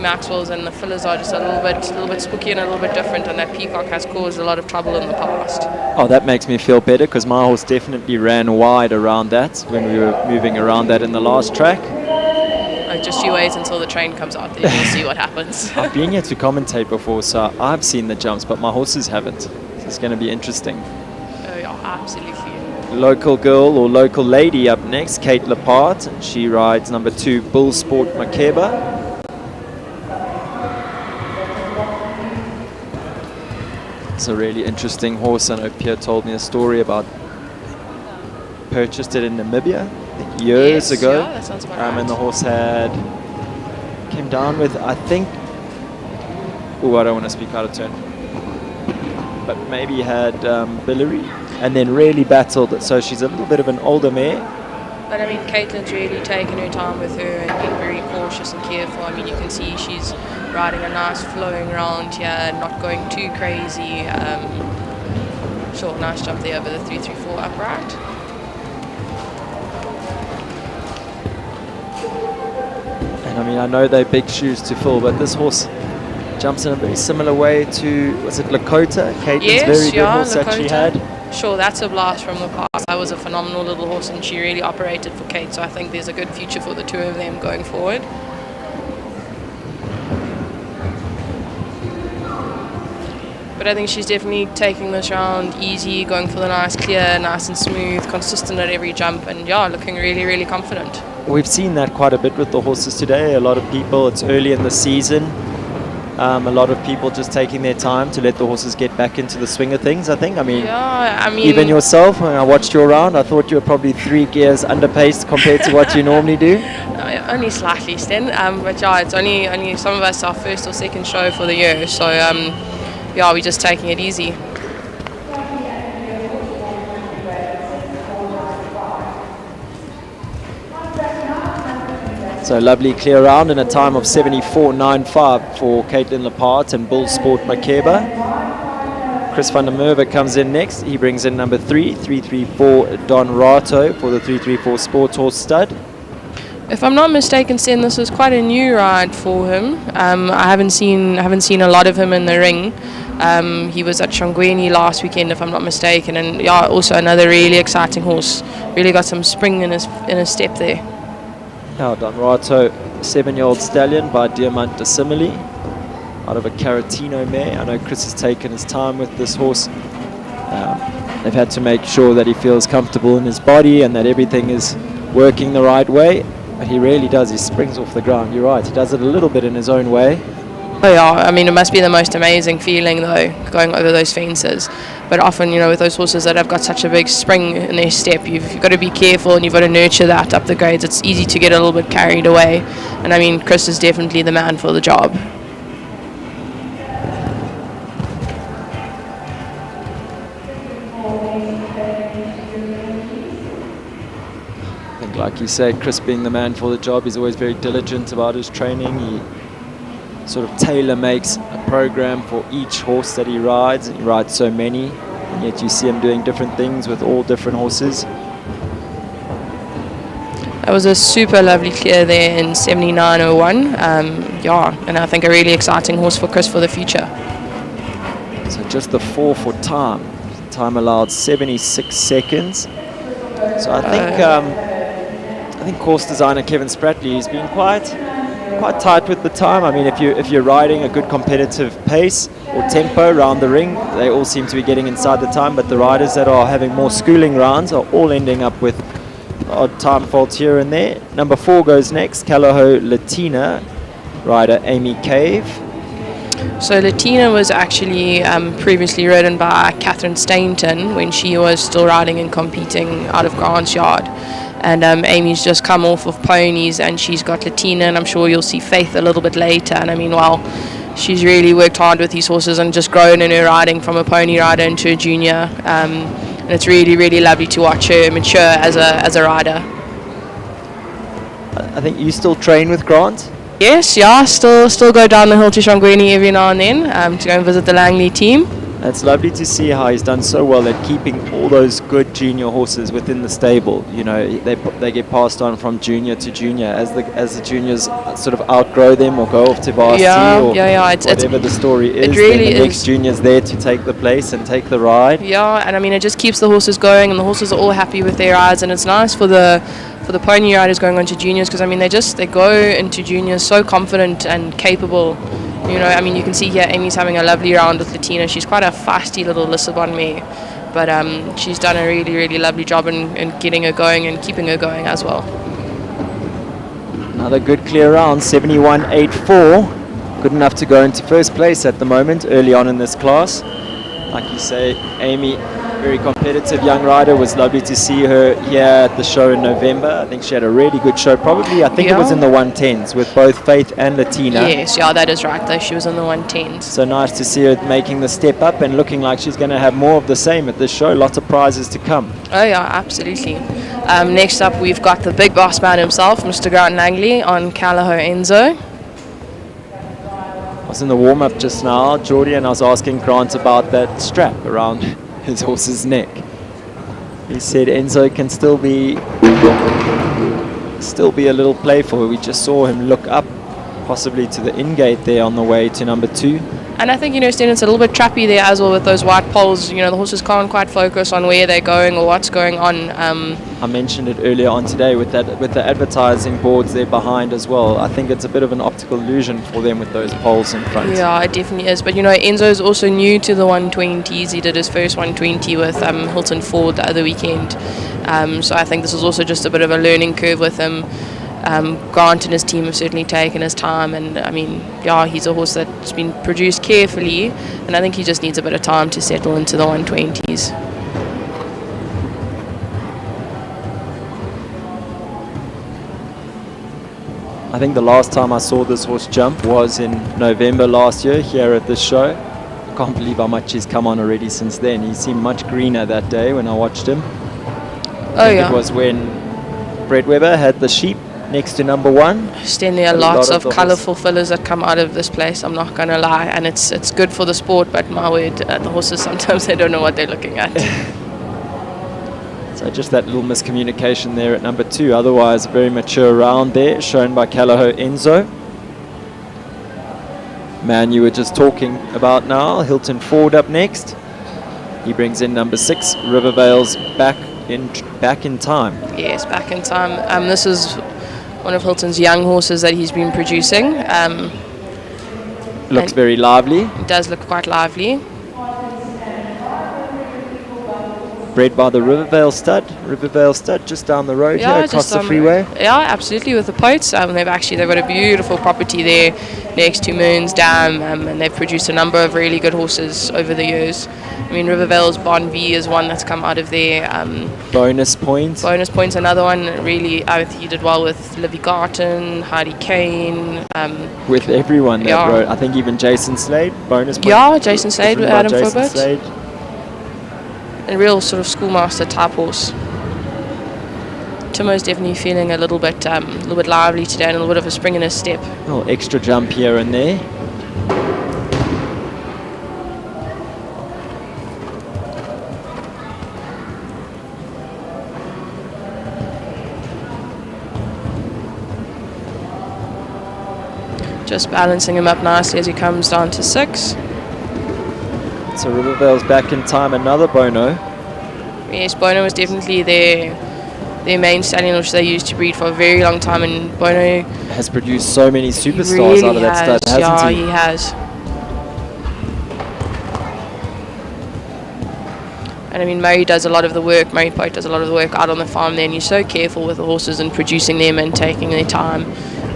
Maxwell's, and the fillers are just a little bit spooky and a little bit different, and that peacock has caused a lot of trouble in the past. Oh, that makes me feel better, because my horse definitely ran wide around that when we were moving around that in the last track. Just you wait until the train comes out there, you'll see what happens. I've been here to commentate before, so I've seen the jumps, but my horses haven't. So it's going to be interesting. Oh yeah, absolutely. Local girl or local lady up next, Kate Lepart. She rides number 2, Bull Sport Makeba. It's a really interesting horse. I know Pierre told me a story about purchased it in Namibia years ago. Yeah, that sounds about right. And the horse came down with, I think, I don't want to speak out of turn, but maybe had biliary, and then really battled it. So she's a little bit of an older mare. But I mean, Caitlin's really taken her time with her and being very cautious and careful. I mean, you can see she's riding a nice flowing round here, not going too crazy. Short, nice jump there over the 334 upright. And I mean, I know they're big shoes to fill, but this horse jumps in a very similar way to, was it Lakota? Caitlin's very good horse Lakota. that she had. Sure, that's a blast from the past. That was a phenomenal little horse, and she really operated for Kate, so I think there's a good future for the two of them going forward. But I think she's definitely taking this round easy, going for the nice clear, nice and smooth, consistent at every jump, and looking really, really confident. We've seen that quite a bit with the horses today. A lot of people, it's early in the season, a lot of people just taking their time to let the horses get back into the swing of things, I think. I mean, even yourself, when I watched you around, I thought you were probably 3 gears underpaced compared to what you normally do. No, only slightly, Sten, but it's only some of us our first or second show for the year, so we're just taking it easy. So lovely clear round in a time of 74.95 for Caitlin Lepart and Bull Sport Makeba. Chris van der Merwe comes in next. He brings in number 3, 334 Don Rato for the 334 Sports Horse Stud. If I'm not mistaken, Sten, this is quite a new ride for him. I haven't seen a lot of him in the ring. He was at Shangweni last weekend, if I'm not mistaken, and also another really exciting horse. Really got some spring in his step there. Now Don Rato, 7-year-old stallion by Diamant de Simile, out of a Caratino mare. I know Chris has taken his time with this horse. They've had to make sure that he feels comfortable in his body and that everything is working the right way. But he really does. He springs off the ground. You're right. He does it a little bit in his own way. Oh yeah, I mean, it must be the most amazing feeling though, going over those fences. But often, with those horses that have got such a big spring in their step, you've got to be careful and you've got to nurture that up the grades. It's easy to get a little bit carried away. And I mean, Chris is definitely the man for the job. I think, like you say, Chris being the man for the job, he's always very diligent about his training. He sort of tailor makes a program for each horse that he rides, and he rides so many, and yet you see him doing different things with all different horses. That was a super lovely clear there in 79.01. And I think a really exciting horse for Chris for the future. So just the 4 for time. Time allowed 76 seconds. So I think course designer Kevin Spratley has been quite quite tight with the time. I mean, if you're riding a good competitive pace or tempo around the ring, they all seem to be getting inside the time. But the riders that are having more schooling rounds are all ending up with odd time faults here and there. Number 4 goes next, Calaho Latina, rider Amy Cave. So Latina was actually previously ridden by Catherine Stainton when she was still riding and competing out of Grant's Yard. And Amy's just come off of ponies, and she's got Latina, and I'm sure you'll see Faith a little bit later. And I mean, well, she's really worked hard with these horses and just grown in her riding from a pony rider into a junior. And it's really, really lovely to watch her mature as a rider. I think you still train with Grant? Yes, yeah, still go down the hill to Shangweni every now and then to go and visit the Langley team. It's lovely to see how he's done so well at keeping all those good junior horses within the stable. You know, they get passed on from junior to junior as the juniors sort of outgrow them or go off to varsity or whatever the story is. It really then the next junior's there to take the place and take the ride. Yeah, and I mean, it just keeps the horses going, and the horses are all happy with their rides, and it's nice for the pony riders going on to juniors, because I mean, they go into juniors so confident and capable. You know, I mean, you can see here Amy's having a lovely round with Latina. She's quite a feisty little Lissabon mare, but she's done a really, really lovely job in getting her going and keeping her going as well. Another good clear round, 71.84. Good enough to go into first place at the moment, early on in this class. Like you say, Amy, very competitive young rider. Was lovely to see her here at the show in November. I think she had a really good show. Probably, I think it was in the 110s with both Faith and Latina. Yes, yeah, that is right, though. She was in the 110s. So nice to see her making the step up and looking like she's going to have more of the same at this show. Lots of prizes to come. Oh, yeah, absolutely. Next up, we've got the big boss man himself, Mr. Grant Langley, on Calaho Enzo. I was in the warm-up just now, Geordie, and I was asking Grant about that strap around his horse's neck. He said Enzo can still be a little playful. We just saw him look up possibly to the in-gate there on the way to number 2. And I think, Stan, it's a little bit trappy there as well with those white poles. The horses can't quite focus on where they're going or what's going on. I mentioned it earlier on today with the advertising boards there behind as well. I think it's a bit of an optical illusion for them with those poles in front. Yeah, it definitely is. But, Enzo is also new to the 120s. He did his first 120 with Hilton Ford the other weekend. So I think this is also just a bit of a learning curve with him. Grant and his team have certainly taken his time, and I mean, yeah, he's a horse that's been produced carefully, and I think he just needs a bit of time to settle into the 120s. I think the last time I saw this horse jump was in November last year here at this show. I can't believe how much he's come on already since then. He seemed much greener that day when I watched him. Oh, yeah. It was when Brett Weber had the sheep next to number 1. Then there are lots of colourful fillers that come out of this place, I'm not going to lie, and it's good for the sport, but my word, the horses sometimes they don't know what they're looking at. So just that little miscommunication there at number 2. Otherwise, a very mature round there, shown by Calaho Enzo. Man you were just talking about now, Hilton Ford up next. He brings in number 6, Rivervale's back in time. Yes, back in time. This is one of Hilton's young horses that he's been producing. Looks very lively. It does look quite lively. Bred by the Rivervale stud just down the road here across the freeway. Yeah, absolutely, with the Potes. They've got a beautiful property there next to Moon's Dam, and they've produced a number of really good horses over the years. I mean, Rivervale's Bon V is one that's come out of there. Bonus Point's another one. Really, he did well with Livy Garton, Hardy Kane. With everyone that rode. I think even Jason Slade, Bonus Point. Yeah, Jason Slade with Adam Jason Forbert. Slade. A real sort of schoolmaster type horse. Timo's definitely feeling a little bit lively today, and a little bit of a spring in his step. A little extra jump here and there. Just balancing him up nicely as he comes down to 6. So Rivervale's back in time, another Bono. Yes, Bono was definitely their their main stallion, which they used to breed for a very long time, and Bono Has produced so many superstars really out of that stud, hasn't yeah, he? he has. And I mean, Murray does a lot of the work. Murray Pote does a lot of the work out on the farm there, and he's so careful with the horses and producing them and taking their time.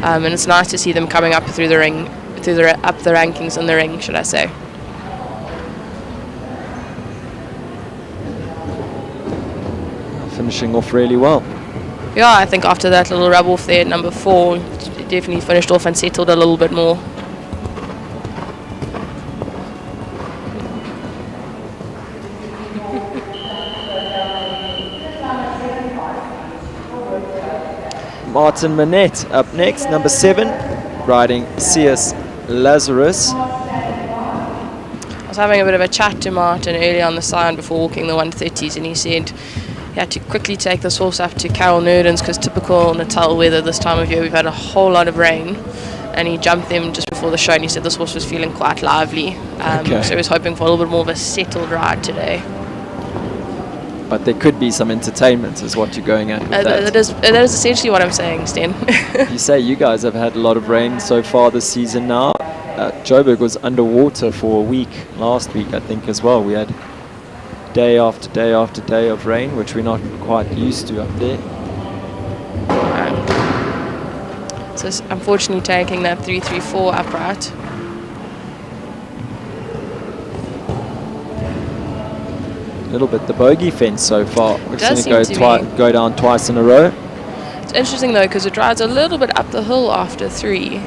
And it's nice to see them coming up through the ring, up the rankings in the ring, should I say? Finishing off really well. Yeah, I think after that little rub off there at number 4, it definitely finished off and settled a little bit more. Martin Manette up next, number 7, riding C.S. Lazarus. I was having a bit of a chat to Martin earlier on the side before walking the 130s, and he said he had to quickly take this horse up to Carol Nurdens because typical Natal weather this time of year, we've had a whole lot of rain, and he jumped them just before the show, and he said this horse was feeling quite lively. So he was hoping for a little bit more of a settled ride today. But there could be some entertainment is what you're going at with that is essentially what I'm saying, Sten. You say you guys have had a lot of rain so far this season now. Joburg was underwater for a week last week, I think, as well. We had day after day after day of rain, which we're not quite used to up there. So unfortunately taking that 3-3-4 upright. A little bit the bogey fence so far. We've Does seen it seem to go down twice in a row. It's interesting though because it rides a little bit up the hill after 3.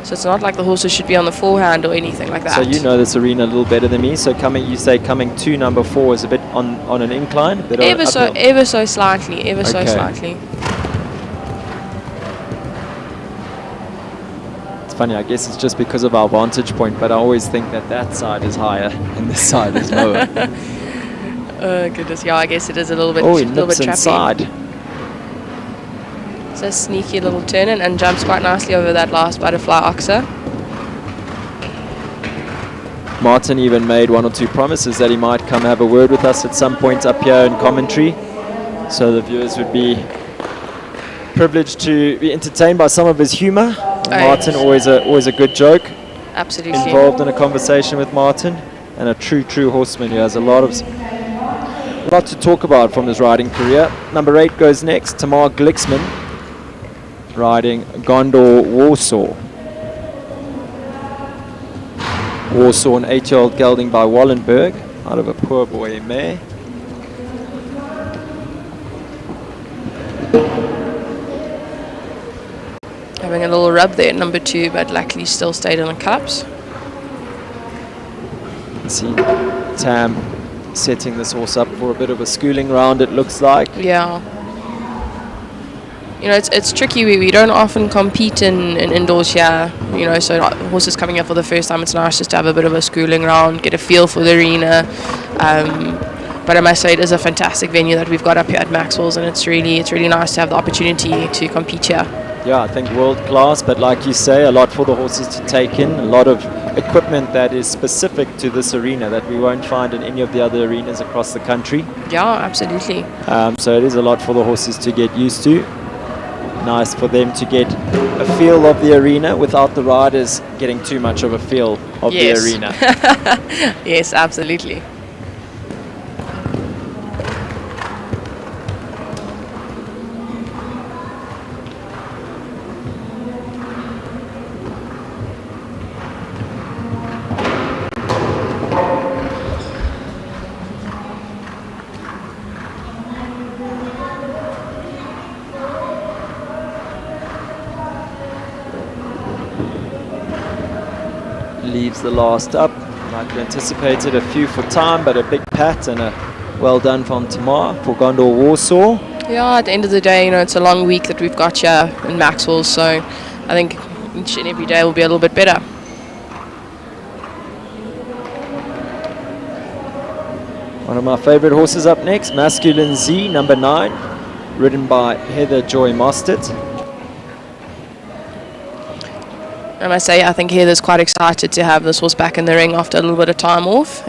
So it's not like the horses should be on the forehand or anything like that. So you know this arena a little better than me. So coming to number 4 is a bit on an incline, a bit ever so slightly. Okay. It's funny, I guess it's just because of our vantage point, but I always think that side is higher and this side is lower. Oh goodness, yeah, I guess it is a little bit. Oh, he nips inside. It's a sneaky little turn and jumps quite nicely over that last butterfly oxer. Martin even made 1 or 2 promises that he might come have a word with us at some point up here in commentary, so the viewers would be privileged to be entertained by some of his humour. Martin, always a good joke. Absolutely. Involved in a conversation with Martin, and a true horseman who has a lot to talk about from his riding career. Number 8 goes next, Tamar Glixman, riding Gondor Warsaw. Warsaw, an 8-year-old gelding by Wallenberg, out of a poor boy mare. Having a little rub there at number 2, but luckily still stayed in the cups. See Tam setting this horse up for a bit of a schooling round, it looks like. Yeah. You know, it's tricky. We don't often compete in indoors here, you know, so horses coming here for the first time, it's nice just to have a bit of a schooling round, get a feel for the arena. But I must say it is a fantastic venue that we've got up here at Maxwell's, and it's really nice to have the opportunity to compete here. Yeah, I think world class, but like you say, a lot for the horses to take in, a lot of equipment that is specific to this arena that we won't find in any of the other arenas across the country. Yeah, absolutely. So it is a lot for the horses to get used to. Nice for them to get a feel of the arena without the riders getting too much of a feel of the arena. Yes, absolutely. Leaves the last up, like we anticipated, a few for time, but a big pat and a well done from Tamar for Gondor Warsaw. Yeah, at the end of the day, you know, it's a long week that we've got here in Maxwell, so I think each and every day will be a little bit better. One of my favorite horses up next, Masculine Z, number 9, ridden by Heather Joy Mostert. I must say, I think Heather's quite excited to have this horse back in the ring after a little bit of time off.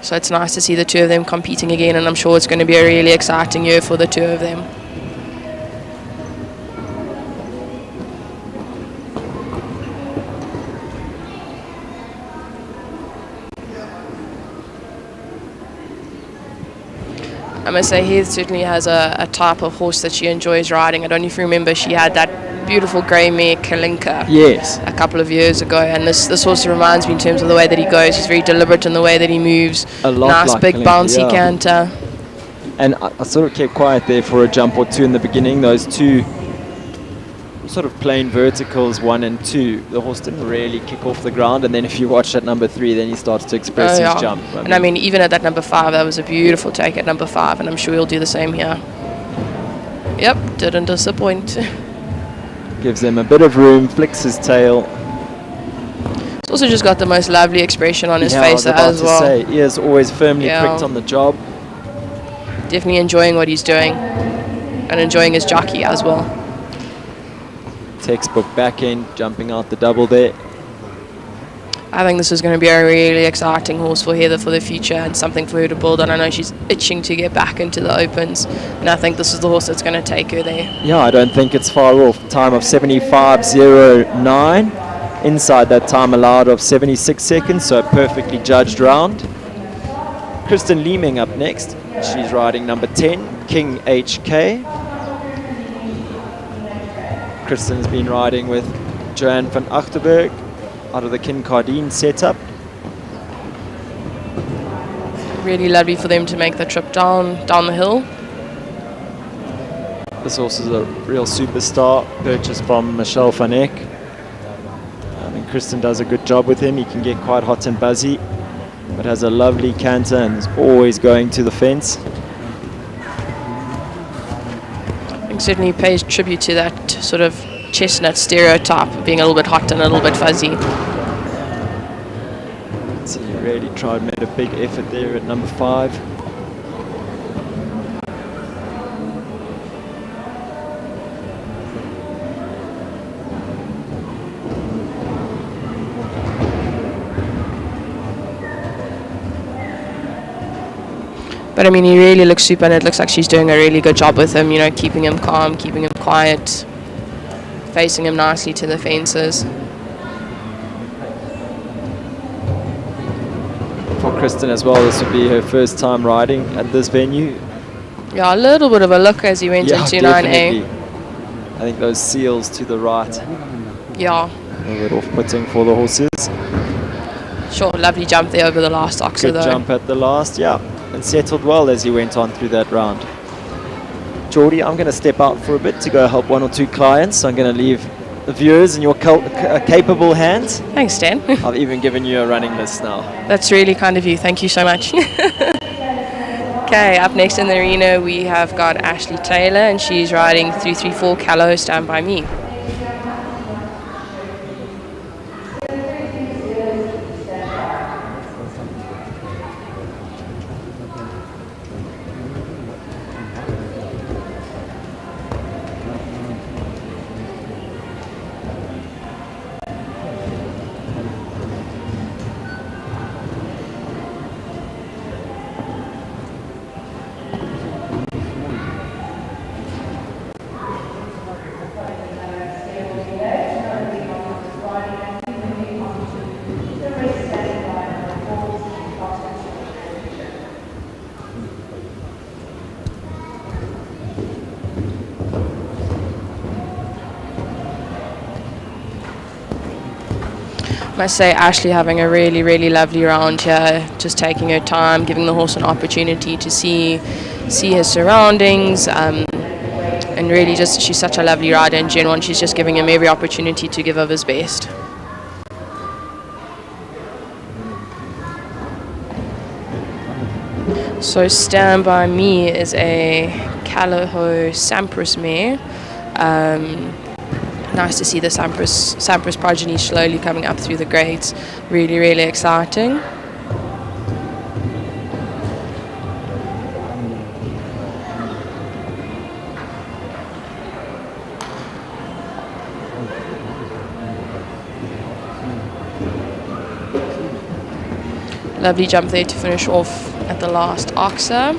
So it's nice to see the two of them competing again, and I'm sure it's going to be a really exciting year for the two of them. I must say, Heath certainly has a type of horse that she enjoys riding. I don't know if you remember, she had that beautiful grey mare, Kalinka, Yes. a couple of years ago. And this horse reminds me in terms of the way that he goes. He's very deliberate in the way that he moves. A lot nice, like big, Kalinka, bouncy yeah. canter. And I sort of kept quiet there for a jump or two in the beginning. Those two sort of plain verticals, 1 and 2, the horse didn't really kick off the ground. And then if you watch at number 3, then he starts to express his jump. I mean, even at that number 5, that was a beautiful take at number 5, and I'm sure he'll do the same here. Yep, didn't disappoint. Gives them a bit of room, flicks his tail. He's also just got the most lovely expression on his I face was about as to well. say, ears always firmly Yeah. pricked on the job. Definitely enjoying what he's doing and enjoying his jockey as well. Textbook back end, jumping out the double there. I think this is going to be a really exciting horse for Heather for the future and something for her to build on. I know she's itching to get back into the opens, and I think this is the horse that's going to take her there. Yeah, I don't think it's far off. Time of 75.09. Inside that time allowed of 76 seconds, so a perfectly judged round. Kristen Leeming up next. She's riding number 10, King HK. Kristen's been riding with Joanne van Achterberg out of the Kincardine setup. Really lovely for them to make the trip down the hill. This horse is a real superstar, purchased from Michelle van Eck. And Kristen does a good job with him. He can get quite hot and buzzy, but has a lovely canter and is always going to the fence. I think certainly pays tribute to that sort of chestnut stereotype of being a little bit hot and a little bit fuzzy. So he really tried, made a big effort there at number 5. But I mean, he really looks super, and it looks like she's doing a really good job with him, you know, keeping him calm, keeping him quiet, facing him nicely to the fences. For Kristen as well, this would be her first time riding at this venue. Yeah, a little bit of a look as he went into 9A. Definitely. I think those seals to the right. Yeah. A little bit off-putting for the horses. Sure, lovely jump there over the last oxer Good though. jump at the last, yeah. And settled well as he went on through that round. Geordie, I'm going to step out for a bit to go help 1 or 2 clients. So I'm going to leave the viewers in your capable hands. Thanks, Dan. I've even given you a running list now. That's really kind of you. Thank you so much. Okay, up next in the arena we have got Ashley Taylor, and she's riding 334 Callow, Stand By Me. I must say, Ashley having a really, really lovely round here, just taking her time, giving the horse an opportunity to see his surroundings, and really just, she's such a lovely rider in general, and she's just giving him every opportunity to give of his best. So Stand By Me is a Callawho Sampras mare. Nice to see the Sampras progeny slowly coming up through the grades. Really, really exciting. Lovely jump there to finish off at the last oxer.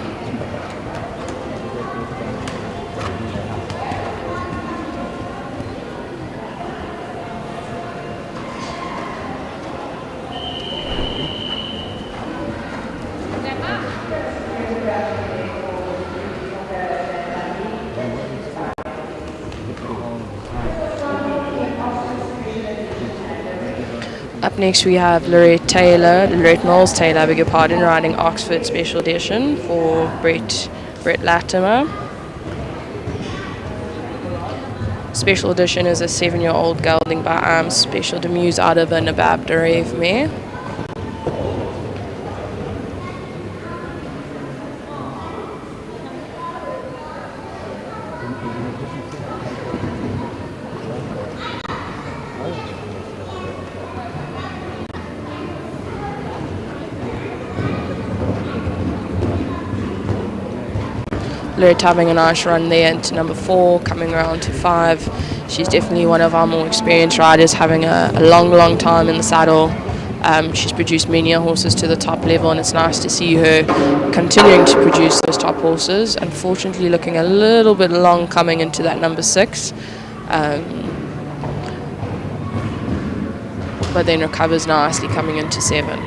Up next we have Lorette Knowles Taylor, I beg your pardon, riding Oxford Special Edition for Brett Latimer. Special Edition is a 7-year-old gelding by Arms Special Demuse out of a Nabab Darev mare. Lorette having a nice run there into number 4, coming around to 5. She's definitely one of our more experienced riders, having a long time in the saddle. She's produced many horses to the top level, and it's nice to see her continuing to produce those top horses. Unfortunately, looking a little bit long coming into that number 6. But then recovers nicely coming into 7.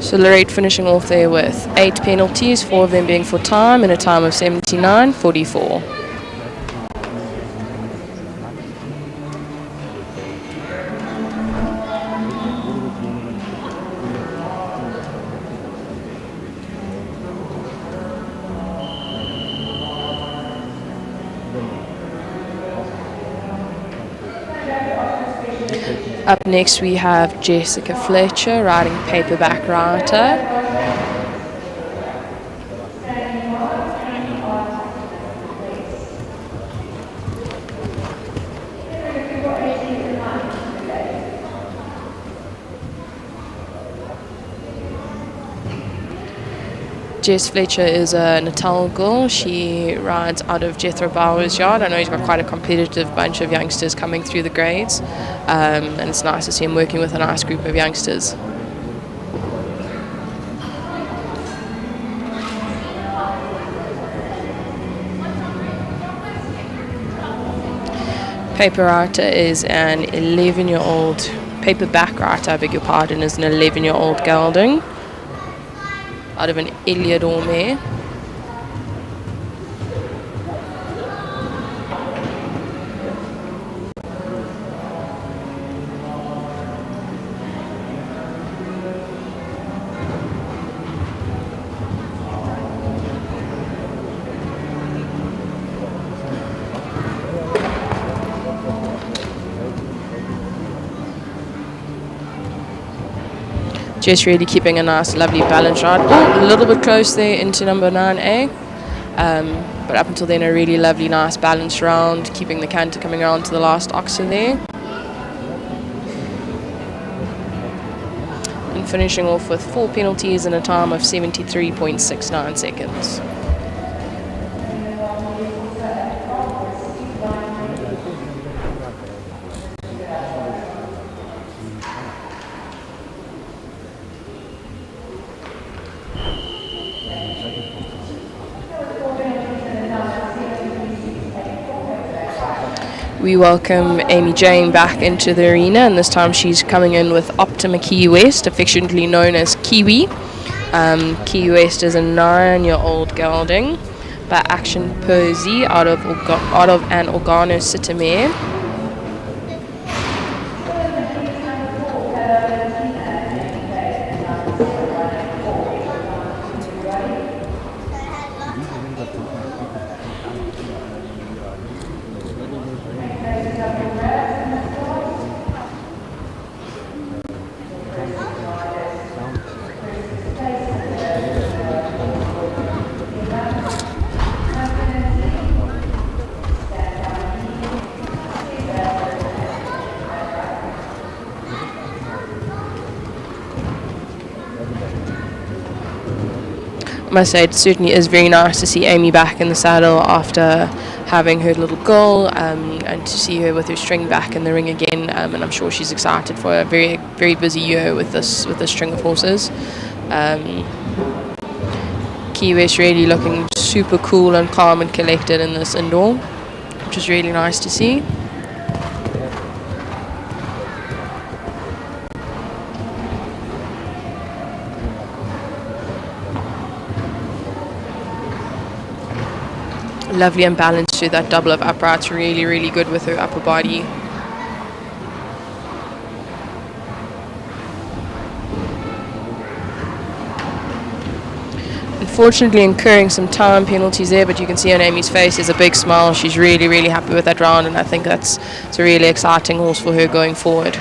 So Lorette finishing off there with 8 penalties, 4 of them being for time, and a time of 79.44. Up next we have Jessica Fletcher riding Paperback Rider. Jess Fletcher is a Natal girl. She rides out of Jethro Bauer's yard. I know he's got quite a competitive bunch of youngsters coming through the grades, and it's nice to see him working with a nice group of youngsters. Paper Writer is an 11-year-old, Paperback Writer, I beg your pardon, is an 11-year-old gelding out of an Eliador mare. Just really keeping a nice, lovely balance ride. Oh, a little bit close there into number 9A. But up until then, a really lovely, nice balance round, keeping the canter coming around to the last oxer there. And finishing off with 4 penalties and a time of 73.69 seconds. We welcome Amy Jane back into the arena, and this time she's coming in with Optima Key West, affectionately known as Kiwi. Key West is a 9-year-old gelding by Action Percy out of an Organo Sitter mare. I must say it certainly is very nice to see Amy back in the saddle after having her little goal, and to see her with her string back in the ring again, and I'm sure she's excited for a very, very busy year with this string of horses. Key West really looking super cool and calm and collected in this indoor, which is really nice to see. Lovely and balanced through that double of uprights, really, really good with her upper body. Unfortunately incurring some time penalties there, but you can see on Amy's face there's a big smile. She's really, really happy with that round, and I think it's a really exciting horse for her going forward.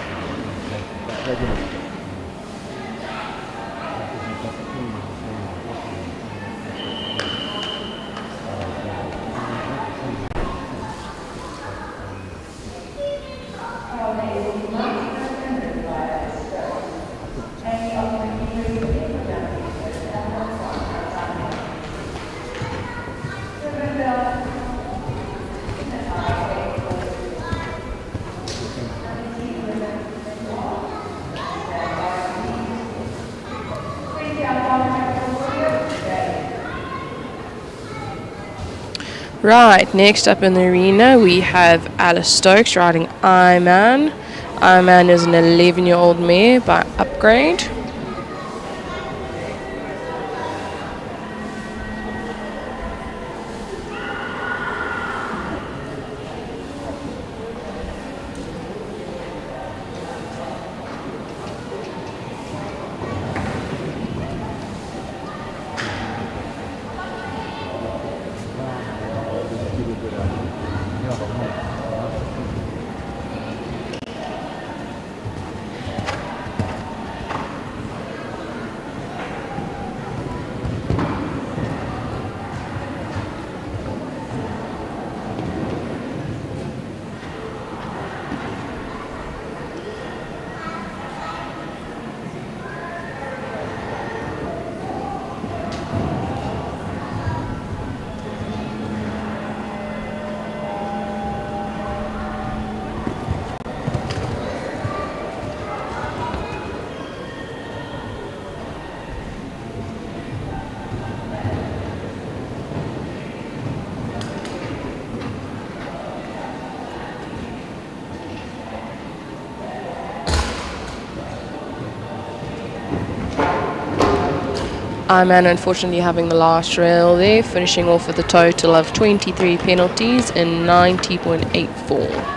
Right, next up in the arena we have Alice Stokes riding I-Man. I-Man is an 11-year-old mare by Upgrade. I-Man unfortunately having the last rail there, finishing off with a total of 23 penalties in 90.84.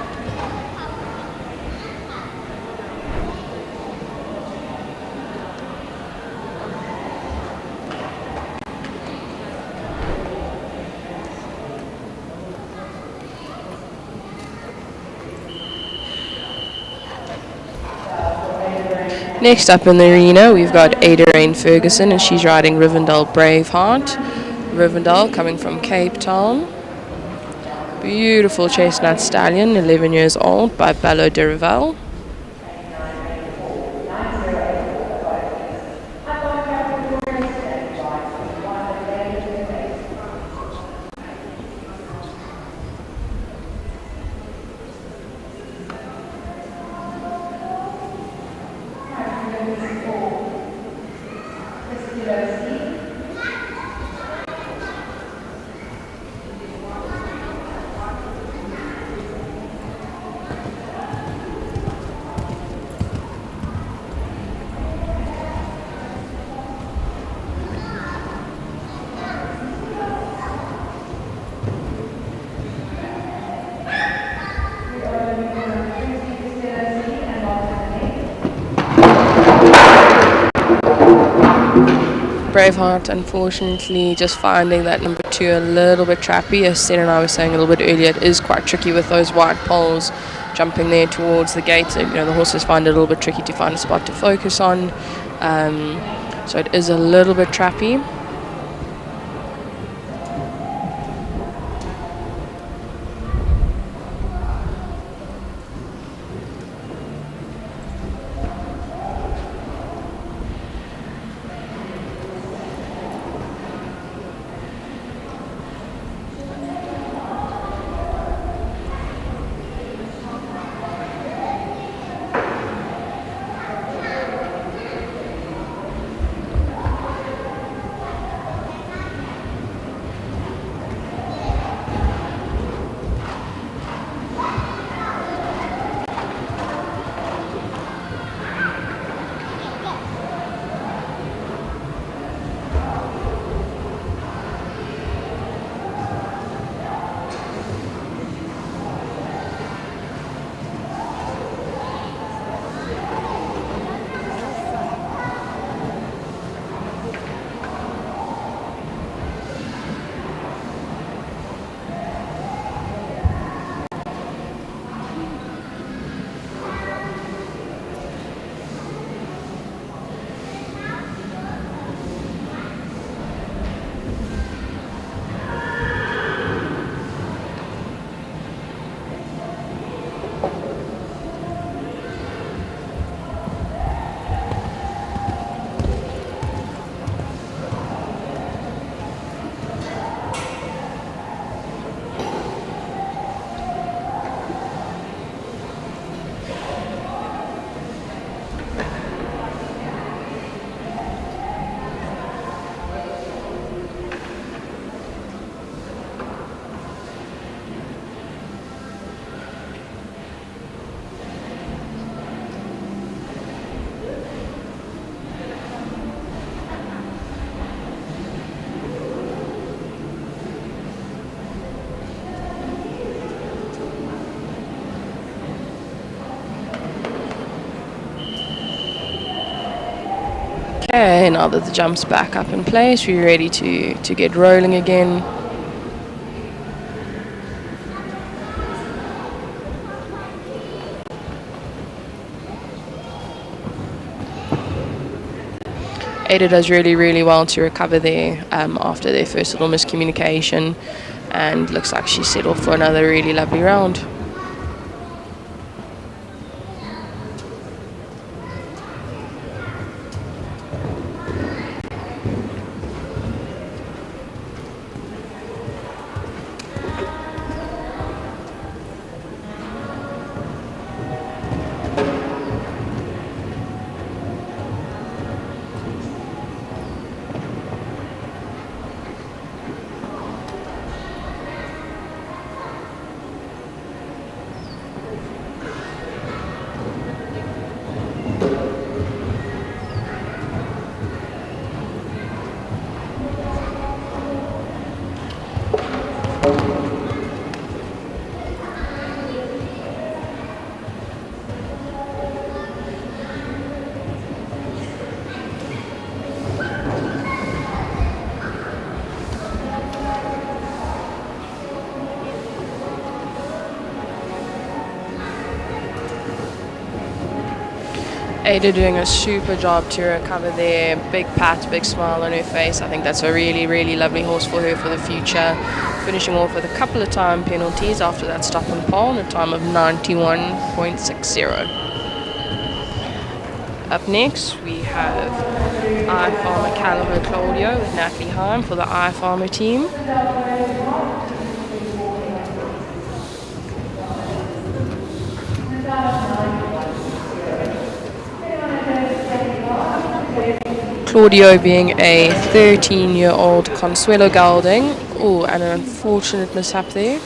Next up in the arena, we've got Ada Rain Ferguson, and she's riding Rivendell Braveheart. Rivendell coming from Cape Town. Beautiful chestnut stallion, 11 years old, by Bello de Revel. Braveheart unfortunately just finding that number 2 a little bit trappy. As Sen and I were saying a little bit earlier, it is quite tricky with those wide poles jumping there towards the gate. So, the horses find it a little bit tricky to find a spot to focus on. So it is a little bit trappy. Okay, now that the jump's back up in place, we're ready to get rolling again. Ada does really, really well to recover there after their first little miscommunication, and looks like she's set off for another really lovely round. Ada doing a super job to recover there. Big pat, big smile on her face. I think that's a really, really lovely horse for her for the future. Finishing off with a couple of time penalties after that stop and pole, and a time of 91.60. Up next, we have iFarmer Caliber Claudio with Natalie Heim for the iFarmer team. Claudio being a 13-year-old Consuelo gelding. Oh, and an unfortunate mishap there.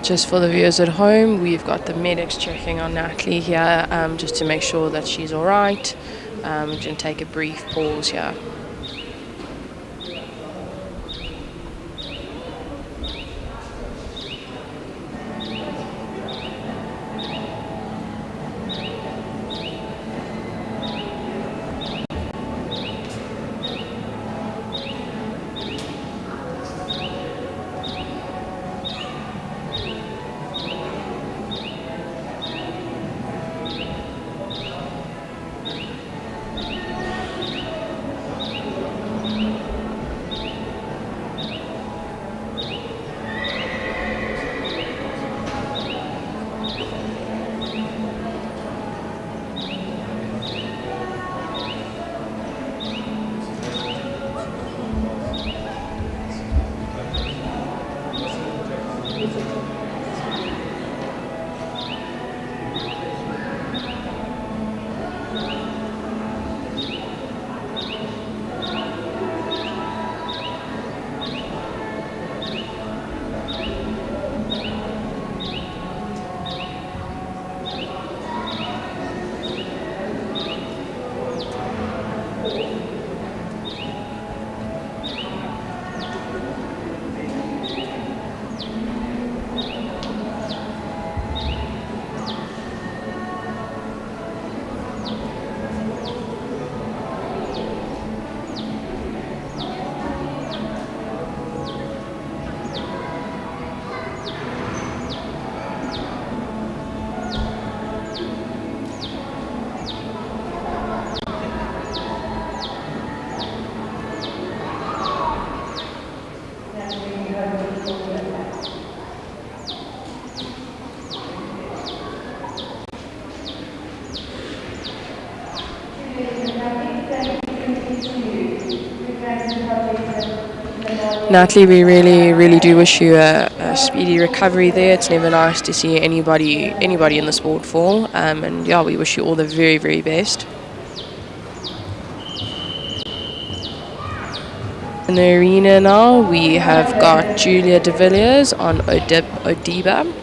Just for the viewers at home, we've got the medics checking on Natalie here, just to make sure that she's all right. We can take a brief pause here. Natalie, we really do wish you a speedy recovery there. It's never nice to see anybody in the sport fall, and yeah, we wish you all the very best. In the arena now, we have got Julia de Villiers on Odiba.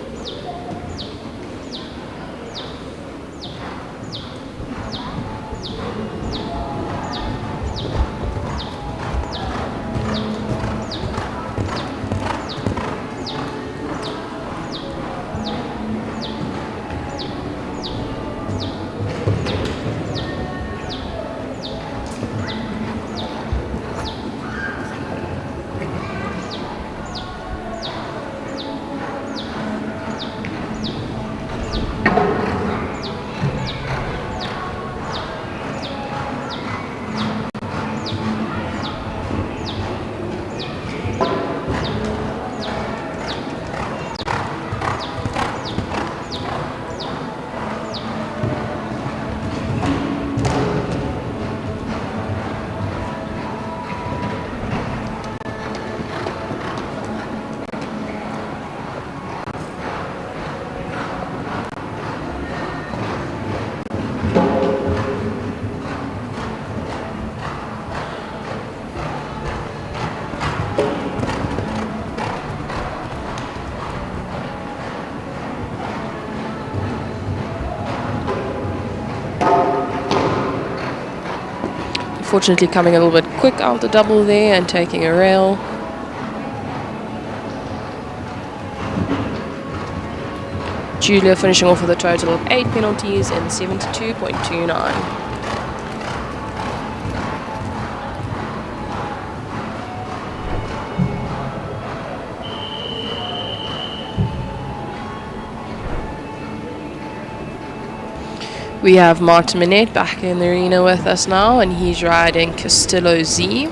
Unfortunately coming a little bit quick out the double there and taking a rail. Julia finishing off with a total of 8 penalties in 72.29. We have Martin Minette back in the arena with us now, and he's riding Castillo Z.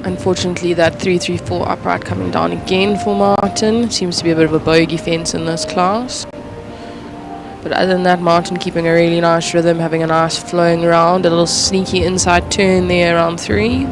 Unfortunately, that 3-3-4 upright coming down again for Martin. Seems to be a bit of a bogey fence in this class. But other than that, Martin keeping a really nice rhythm, having a nice flowing round, a little sneaky inside turn there around 3.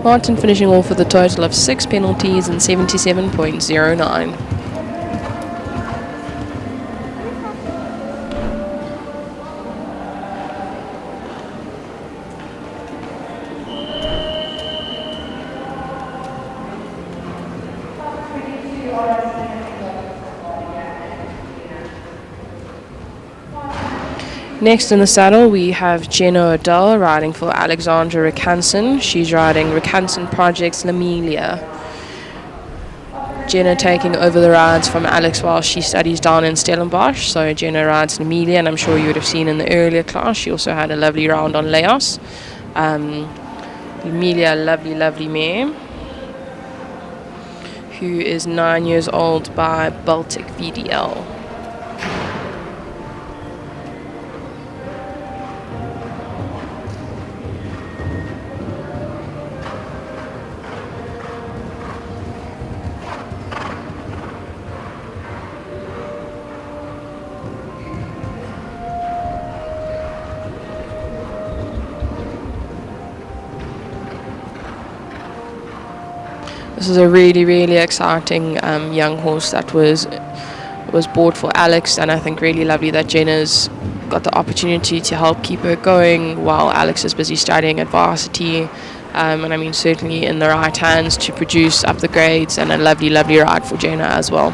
Martin finishing off with a total of 6 penalties and 77.09. Next in the saddle we have Jenna Odell riding for Alexandra Ricanson. She's riding Ricanson Project's Lamelia. Jenna taking over the rides from Alex while she studies down in Stellenbosch. So Jenna rides Lamelia, and I'm sure you would have seen in the earlier class she also had a lovely round on Laos. Lamelia, lovely mare, who is 9 years old by Baltic VDL. This is a really exciting young horse that was bought for Alex, and I think really lovely that Jenna's got the opportunity to help keep her going while Alex is busy studying at varsity. And I mean, certainly in the right hands to produce up the grades, and a lovely ride for Jenna as well.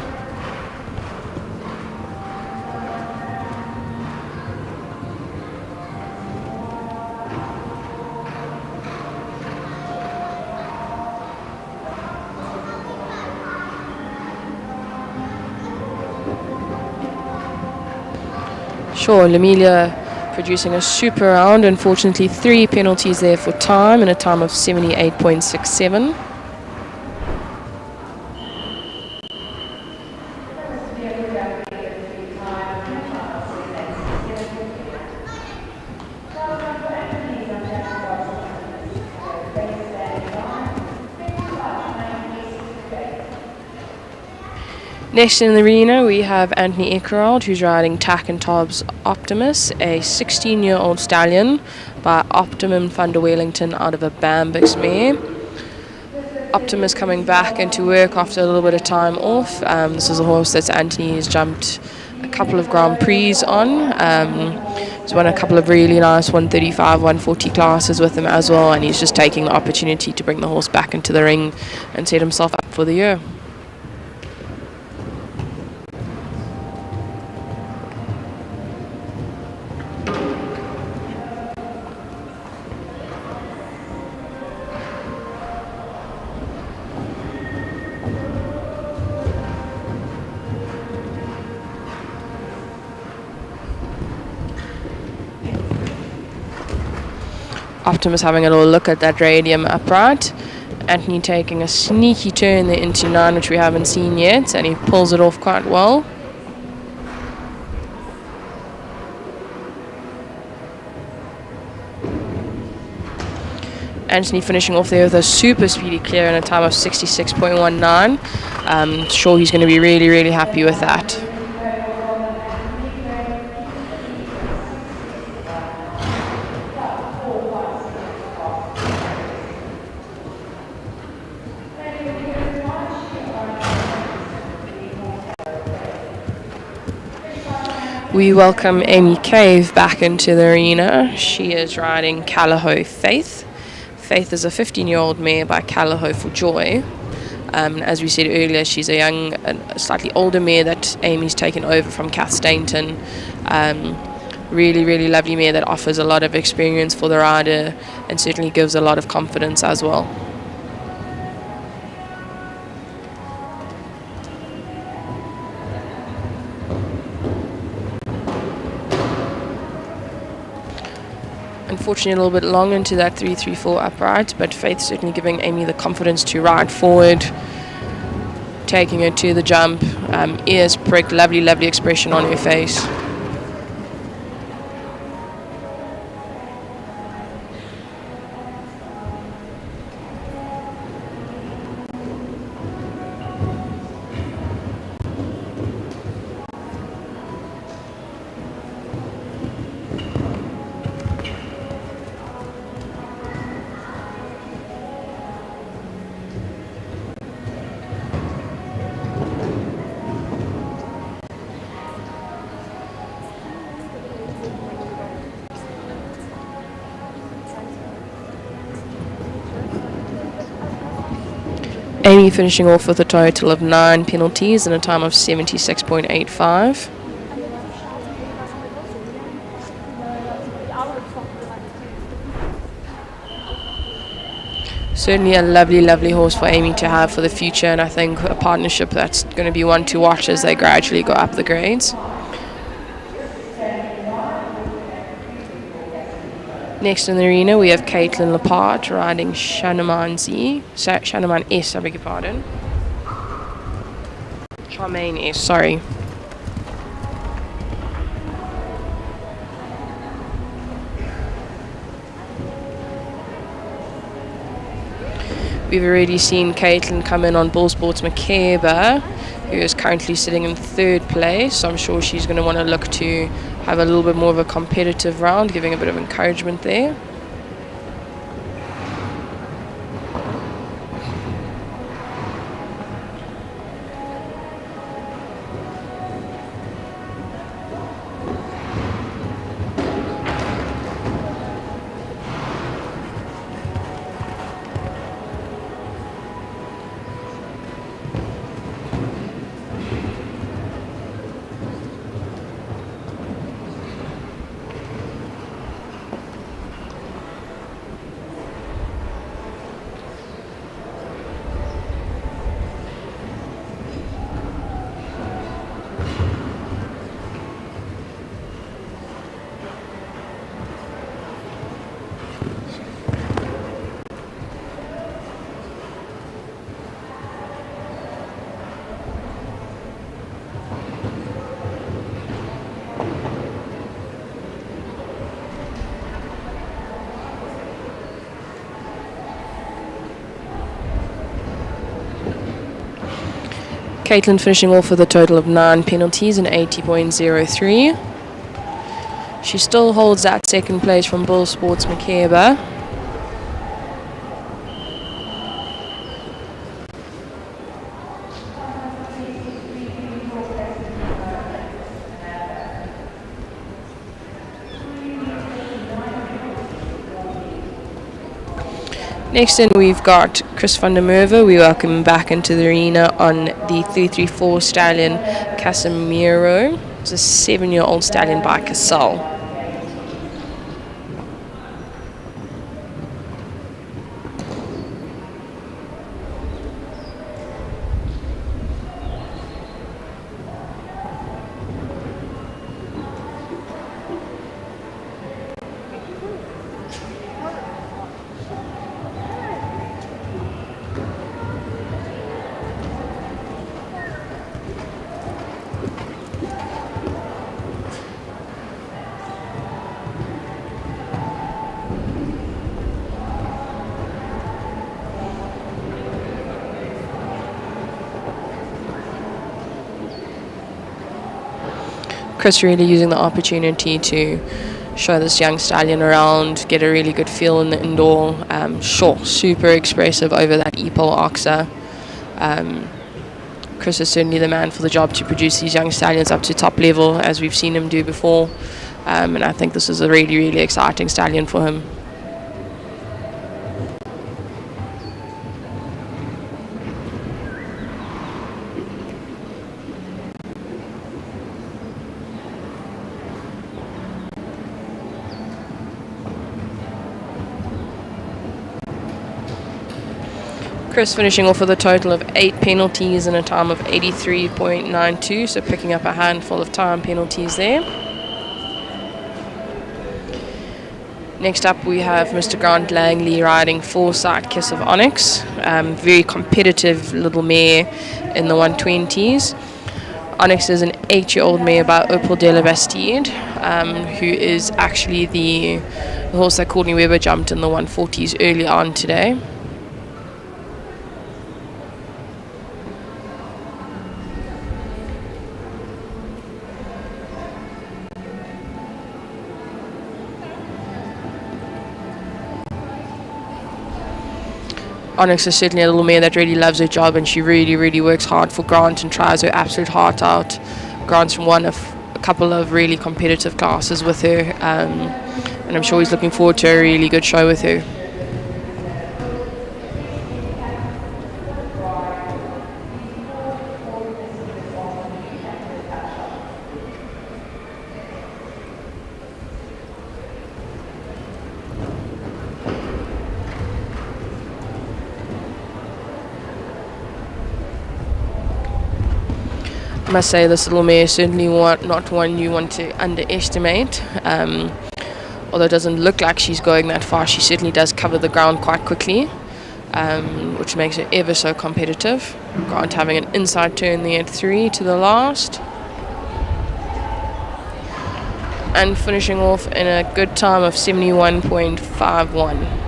Sure, Lamelia producing a super round. Unfortunately, 3 penalties there for time, and a time of 78.67. Next in the arena we have Anthony Eckerald, who's riding Tack and Tob's Optimus, a 16-year-old stallion by Optimum van der Wellington out of a Bambix mare. Optimus coming back into work after a little bit of time off. This is a horse that Anthony has jumped a couple of Grand Prix on. He's won a couple of really nice 135, 140 classes with him as well, and he's just taking the opportunity to bring the horse back into the ring and set himself up for the year. Optimus having a little look at that radium upright. Anthony taking a sneaky turn there into 9, which we haven't seen yet, and he pulls it off quite well. Anthony finishing off there with a super speedy clear in a time of 66.19. Sure he's going to be really happy with that. We welcome Amy Cave back into the arena. She is riding Callahoo Faith. Faith is a 15-year-old mare by Callahoo for Joy. As we said earlier, she's a slightly older mare that Amy's taken over from Kath Stainton. Really lovely mare that offers a lot of experience for the rider and certainly gives a lot of confidence as well. unfortunately a little bit long into that 3-3-4 upright, but Faith certainly giving Amy the confidence to ride forward, taking her to the jump. Ears pricked, lovely expression on her face. Amy finishing off with a total of 9 penalties and a time of 76.85. Certainly a lovely horse for Amy to have for the future, and I think a partnership that's going to be one to watch as they gradually go up the grades. Next in the arena, we have Caitlin Lepard riding Shanaman S, I beg your pardon. Charmaine S, sorry. We've already seen Caitlin come in on Bull Sports Macabre, who is currently sitting in 3rd place, so I'm sure she's going to want to look to have a little bit more of a competitive round, giving a bit of encouragement there. Caitlin finishing off with a total of 9 penalties and 80.03. She still holds that 2nd place from Bull Sports Macabre. Next in, we've got Chris van der Merwe. We welcome him back into the arena on the 334 stallion Casemiro. It's a 7-year-old stallion by Casal. Chris really using the opportunity to show this young stallion around, get a really good feel in the indoor. Super expressive over that E-pole oxer. Chris is certainly the man for the job to produce these young stallions up to top level, as we've seen him do before. And I think this is a really exciting stallion for him. Chris finishing off with a total of 8 penalties and a time of 83.92, so picking up a handful of time penalties there. Next up we have Mr. Grant Langley riding Foresight Kiss of Onyx. Very competitive little mare in the 120s. Onyx is an 8-year-old mare by Opal de la Bastide, who is actually the horse that Courtney Webber jumped in the 140s early on today. Onyx is certainly a little mare that really loves her job, and she really works hard for Grant and tries her absolute heart out. Grant's won a couple of really competitive classes with her, and I'm sure he's looking forward to a really good show with her. I must say this little mare is certainly not one you want to underestimate. Although it doesn't look like she's going that far, she certainly does cover the ground quite quickly, which makes her ever so competitive. Grant having an inside turn there at 3 to the last. And finishing off in a good time of 71.51.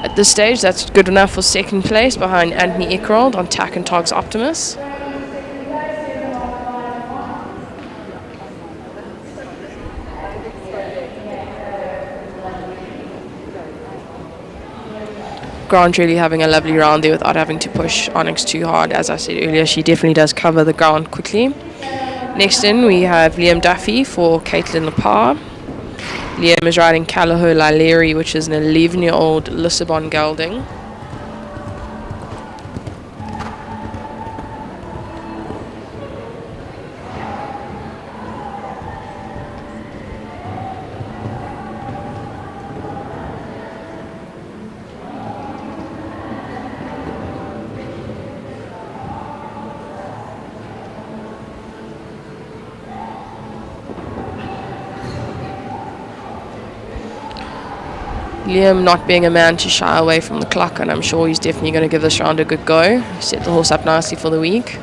At this stage, that's good enough for second place behind Anthony Eckerold on Tack and Tog's Optimus. Grant really having a lovely round there without having to push Onyx too hard. As I said earlier, she definitely does cover the ground quickly. Next in, we have Liam Duffy for Caitlin Lepar. Liam is riding Callahoo Lileri, which is an 11-year-old Lissabon gelding. Liam not being a man to shy away from the clock, and I'm sure he's definitely going to give this round a good go. Set the horse up nicely for the week.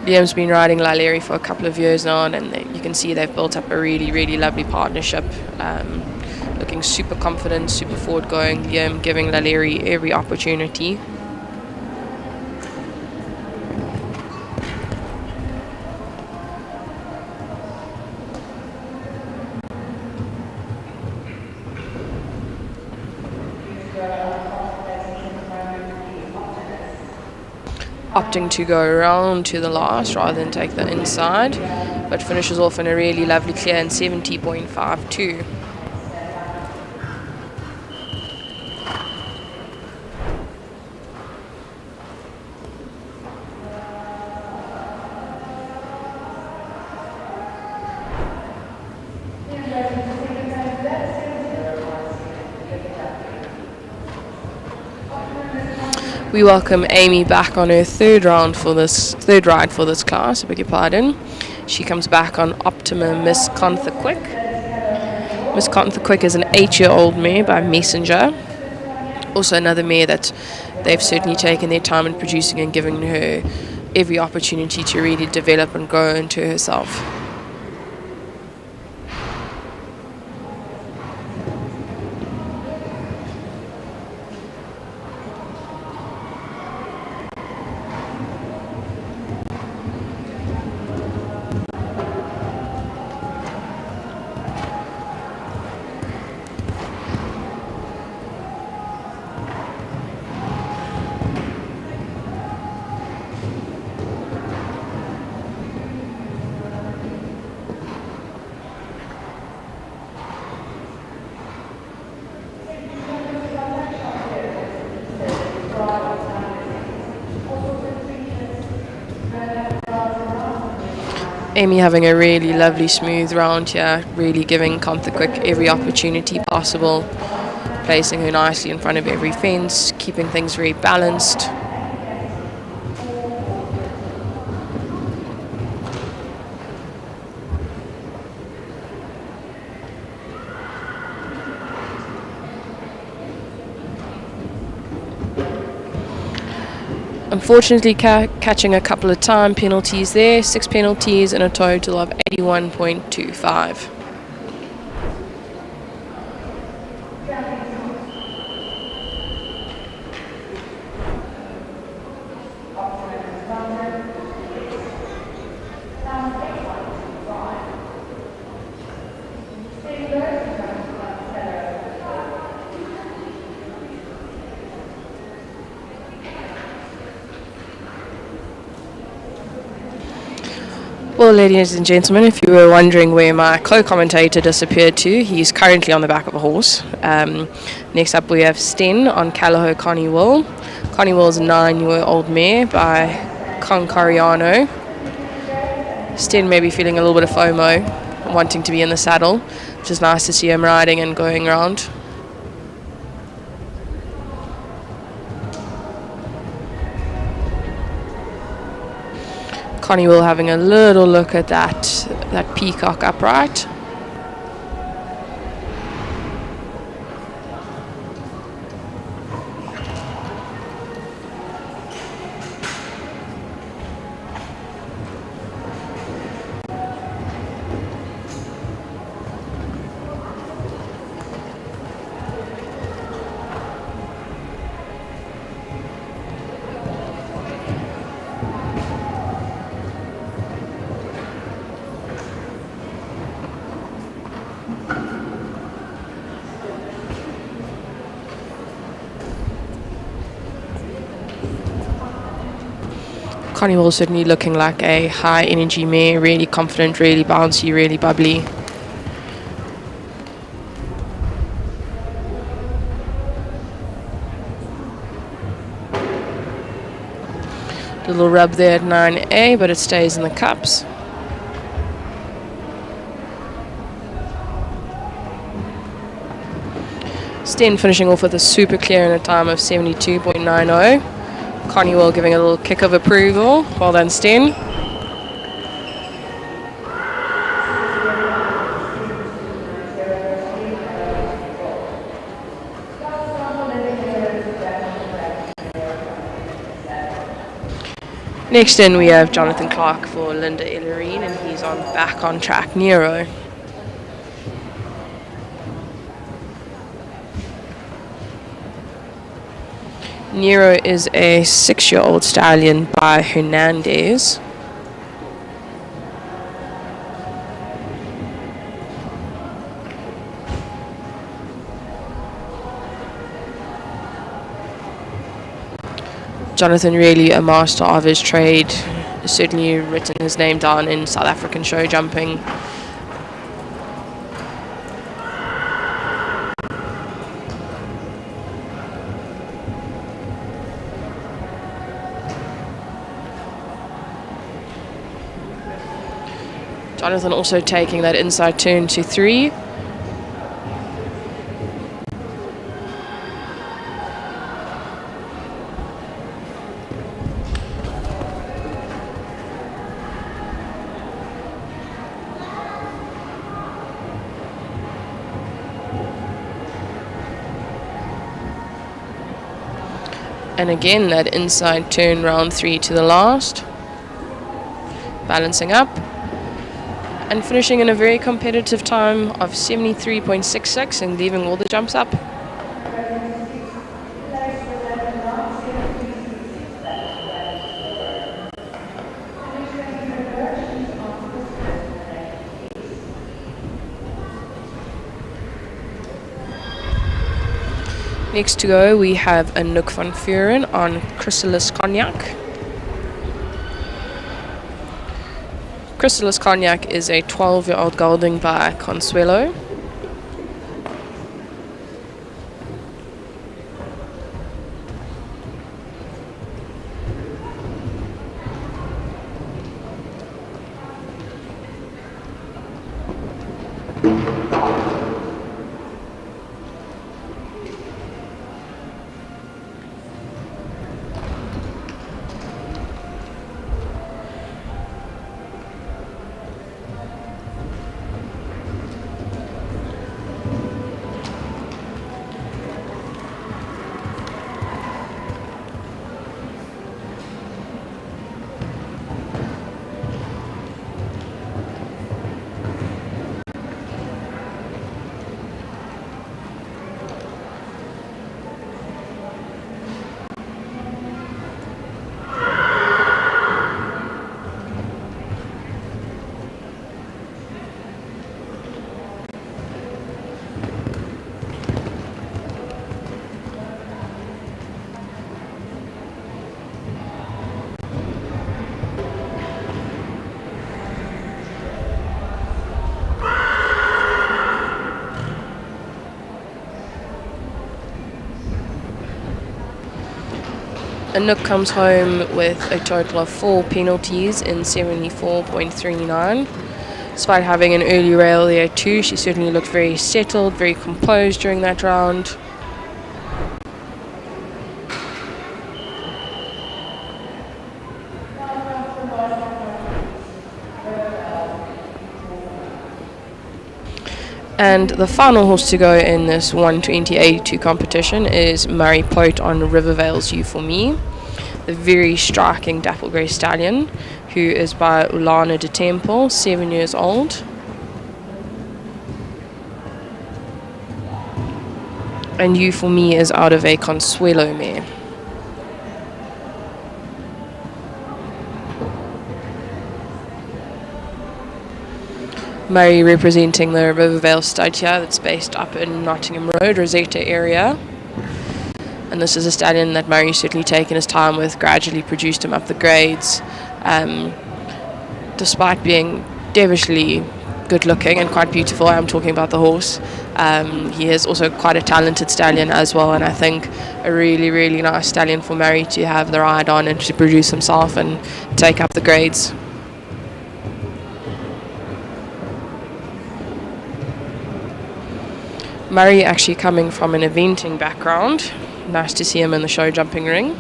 Liam's been riding Lileri for a couple of years now, and you can see they've built up a really lovely partnership. Looking super confident, super forward going. Liam giving Lileri every opportunity. Opting to go around to the last rather than take the inside, but finishes off in a really lovely clear in 70.52. We welcome Amy back on her third ride for this class. I beg your pardon. She comes back on Optima Miss Contha Quick. Miss Contha Quick is an 8-year-old mare by Messenger. Also another mare that they've certainly taken their time in producing and giving her every opportunity to really develop and grow into herself. Amy having a really lovely smooth round here, really giving Contha Quick every opportunity possible. placing her nicely in front of every fence, keeping things very balanced. Unfortunately, catching a couple of time penalties there, 6 penalties and a total of 81.25. Well, ladies and gentlemen, if you were wondering where my co-commentator disappeared to, he's currently on the back of a horse. Next up we have Sten on Callahoo Connie Will. Connie Will is a 9-year-old mare by Concariano. Sten may be feeling a little bit of FOMO, wanting to be in the saddle, which is nice to see him riding and going around. Connie Will having a little look at that peacock upright. Connie Will certainly looking like a high energy mare, really confident, really bouncy, really bubbly. Little rub there at 9A, but it stays in the cups. Sten finishing off with a super clear in a time of 72.90. Connie Will giving a little kick of approval. Well done, Sten. Next in we have Jonathan Clark for Linda Ellerine, and he's on back on track, Nero. Nero is a 6-year-old stallion by Hernandez. Jonathan really a master of his trade, certainly written his name down in South African show jumping. Jonathan also taking that inside turn to 3. And again, that inside turn round 3 to the last. Balancing up. And finishing in a very competitive time of 73.66 and leaving all the jumps up. Next to go, we have a Nook van Vuren on Chrysalis Cognac. Chrysalis Cognac is a 12-year-old gelding by Consuelo. Anouk comes home with a total of 4 penalties in 74.39. Despite having an early rail there too, she certainly looked very settled, very composed during that round. And the final horse to go in this 120.82 competition is Murray Pote on Rivervale's You For Me, the very striking dapple grey stallion, who is by Ulana de Temple, 7 years old. And You For Me is out of a Consuelo mare. Murray representing the Rivervale stud here, that's based up in Nottingham Road, Rosetta area. And this is a stallion that Murray's certainly taken his time with, gradually produced him up the grades. Despite being devilishly good looking and quite beautiful, I'm talking about the horse. He is also quite a talented stallion as well, and I think a really, really nice stallion for Murray to have the ride on and to produce himself and take up the grades. Murray actually coming from an eventing background. Nice to see him in the show jumping ring.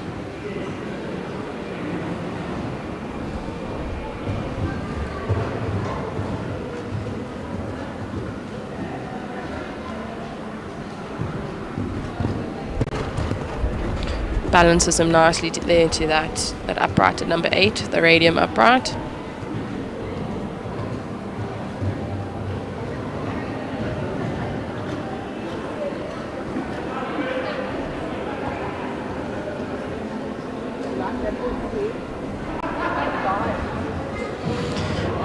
Balances him nicely there to that upright at number 8, the radium upright.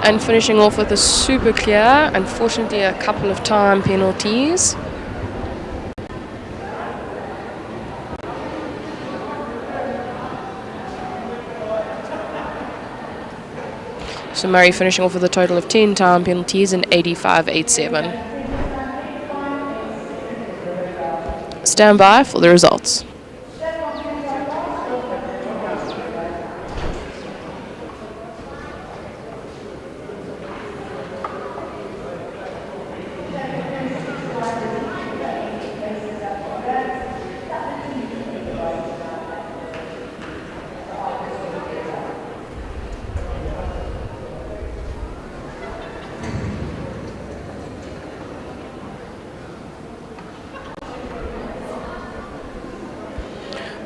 And finishing off with a super clear, unfortunately a couple of time penalties. So Murray finishing off with a total of 10 time penalties and 85.87. Stand by for the results.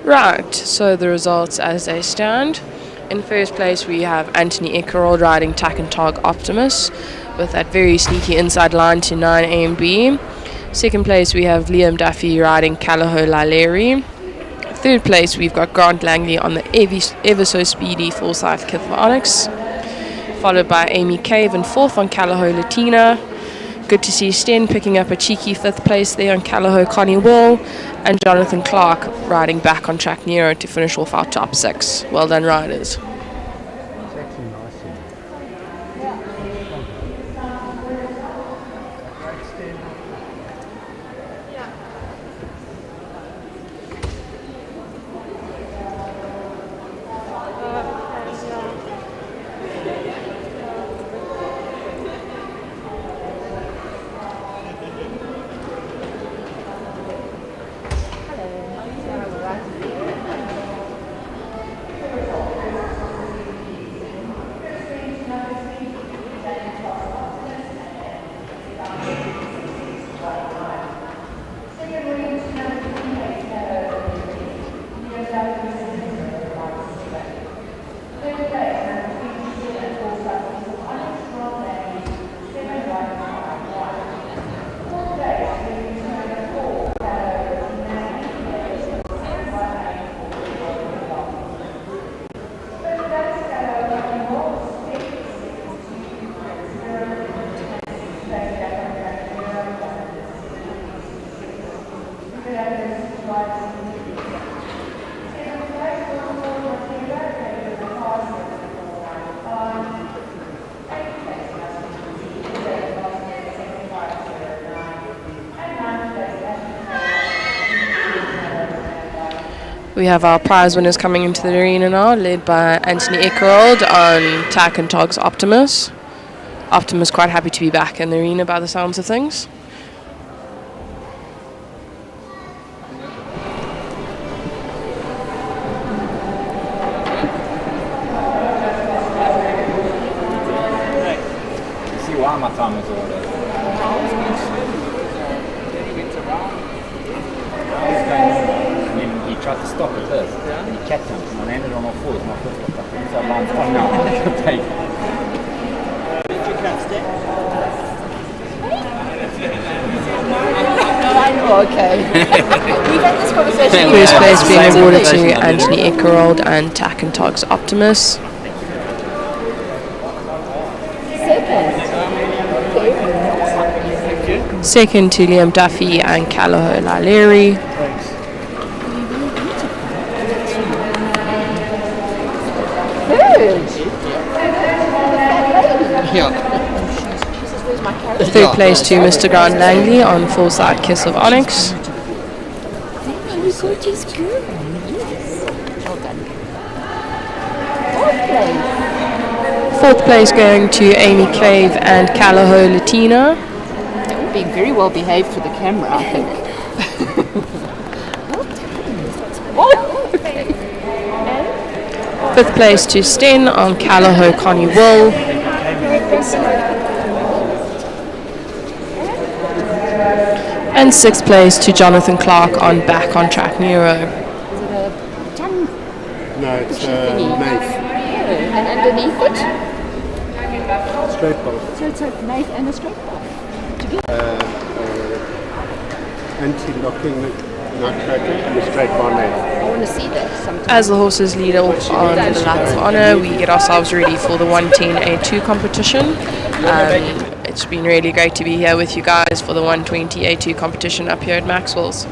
Right, so the results as they stand. In first place we have Anthony Eckerold riding Tack and Tog Optimus with that very sneaky inside line to 9 A and B. Second place we have Liam Duffy riding Callahoo Laleri. Third place we've got Grant Langley on the ever so speedy Forsyth Kith Onyx, followed by Amy Cave in fourth on Callahoo Latina. Good to see Sten picking up a cheeky 5th place there on Callahoo Connie Wall, and Jonathan Clark riding back on track Nero to finish off our top 6. Well done, riders. We have our prize winners coming into the arena now, led by Anthony Eckerold on Tack and Tog's Optimus. Optimus quite happy to be back in the arena by the sounds of things. See why my time was ordered. And then he tried to stop at this. And he kept him. And I landed on all fours. My foot got up. So I landed on now. I take it. Did you catch that? Oh, okay. We've had this conversation. First place being awarded to Anthony Eckerold and Tack and Tog's Optimus. Second to Liam Duffy and Callagher Laleri. Third place to Mr. Grant Langley on Full Side Kiss of Onyx. Fourth place going to Amy Clave and Callagher Latina. Being very well behaved for the camera, I think. Fifth place to Sten on Callagher Connie Wool. And sixth place to Jonathan Clark on Back on Track Neuro. No, it's knife. And underneath it? Straight bolt. So it's a knife and a straight bolt. Anti-locking nutcracker and a straight bar knife. I want to see that sometime. As the horses lead off on the lap of honour, we get ourselves ready for the 110A2 competition. It's been really great to be here with you guys for the 120A2 competition up here at Maxwell's.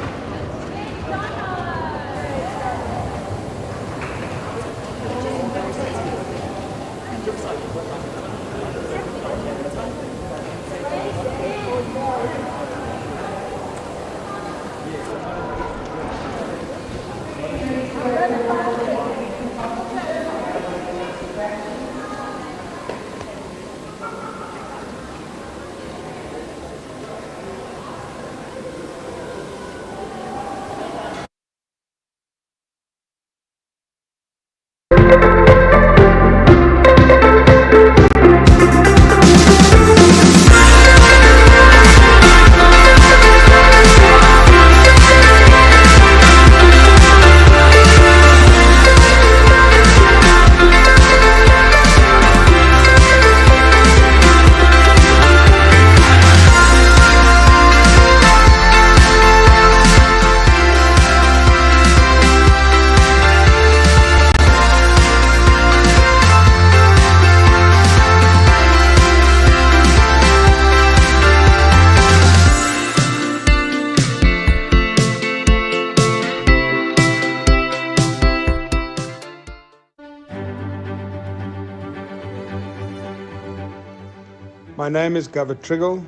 My name is Govert Triggle.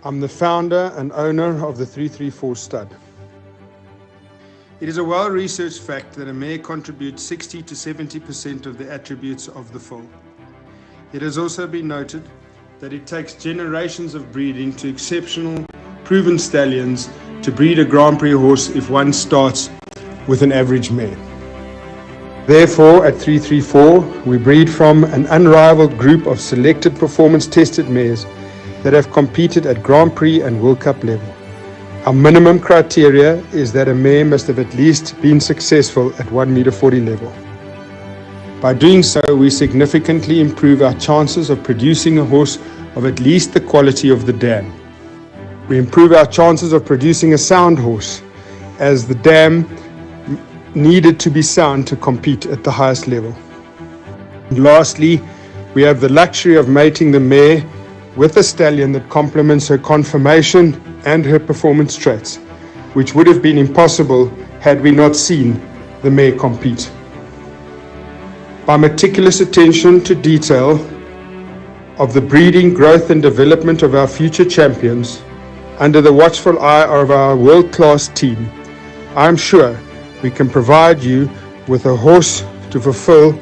I'm the founder and owner of the 334 Stud. It is a well-researched fact that a mare contributes 60 to 70% of the attributes of the foal. It has also been noted that it takes generations of breeding to exceptional, proven stallions to breed a Grand Prix horse if one starts with an average mare. Therefore, at 334, we breed from an unrivaled group of selected performance-tested mares that have competed at Grand Prix and World Cup level. Our minimum criteria is that a mare must have at least been successful at 1 meter 40 level. By doing so, we significantly improve our chances of producing a horse of at least the quality of the dam. We improve our chances of producing a sound horse, as the dam needed to be sound to compete at the highest level. And lastly, we have the luxury of mating the mare with a stallion that complements her conformation and her performance traits, which would have been impossible had we not seen the mare compete. By meticulous attention to detail of the breeding, growth and development of our future champions, under the watchful eye of our world-class team, I am sure we can provide you with a horse to fulfill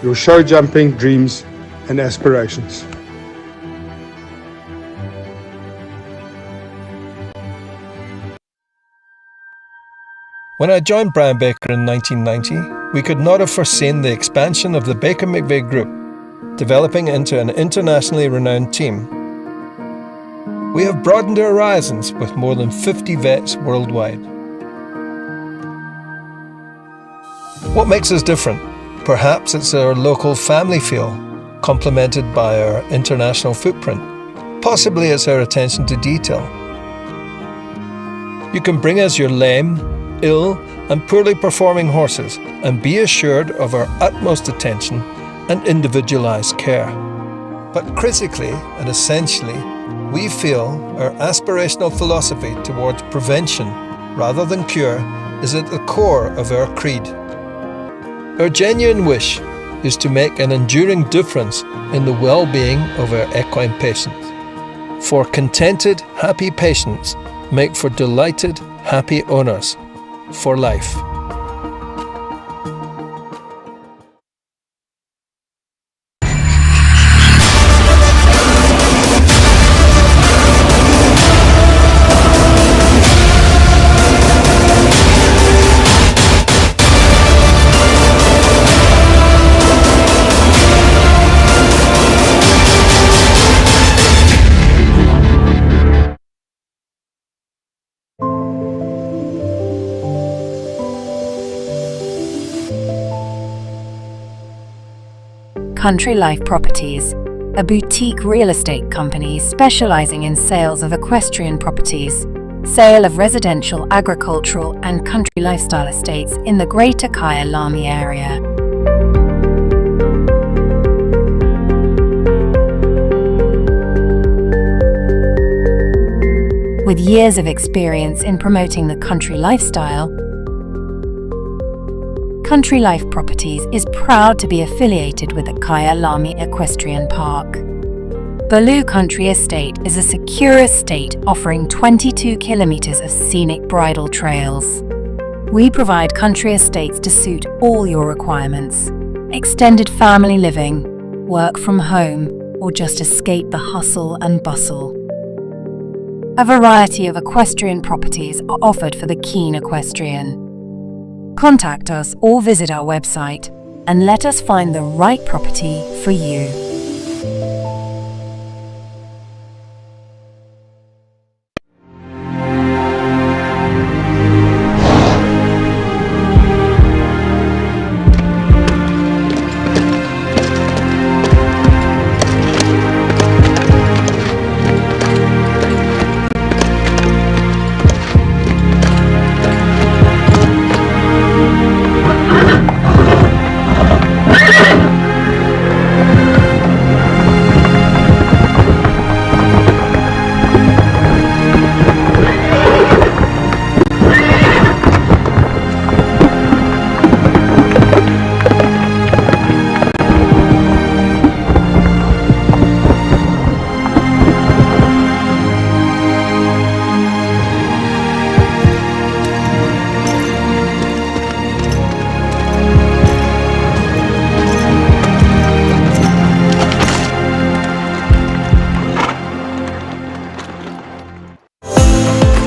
your show jumping dreams and aspirations. When I joined Brian Baker in 1990, we could not have foreseen the expansion of the Baker McVeigh Group, developing into an internationally renowned team. We have broadened our horizons with more than 50 vets worldwide. What makes us different? Perhaps it's our local family feel, complemented by our international footprint. Possibly it's our attention to detail. You can bring us your lame, ill and poorly performing horses and be assured of our utmost attention and individualised care. But critically and essentially, we feel our aspirational philosophy towards prevention rather than cure is at the core of our creed. Our genuine wish is to make an enduring difference in the well-being of our equine patients. For contented, happy patients make for delighted, happy owners. For life. Country Life Properties, a boutique real estate company specializing in sales of equestrian properties, sale of residential, agricultural and country lifestyle estates in the Greater Kyalami area. With years of experience in promoting the country lifestyle, Country Life Properties is proud to be affiliated with the Kyalami Equestrian Park. Baloo Country Estate is a secure estate offering 22 kilometers of scenic bridle trails. We provide country estates to suit all your requirements. Extended family living, work from home, or just escape the hustle and bustle. A variety of equestrian properties are offered for the keen equestrian. Contact us or visit our website and let us find the right property for you.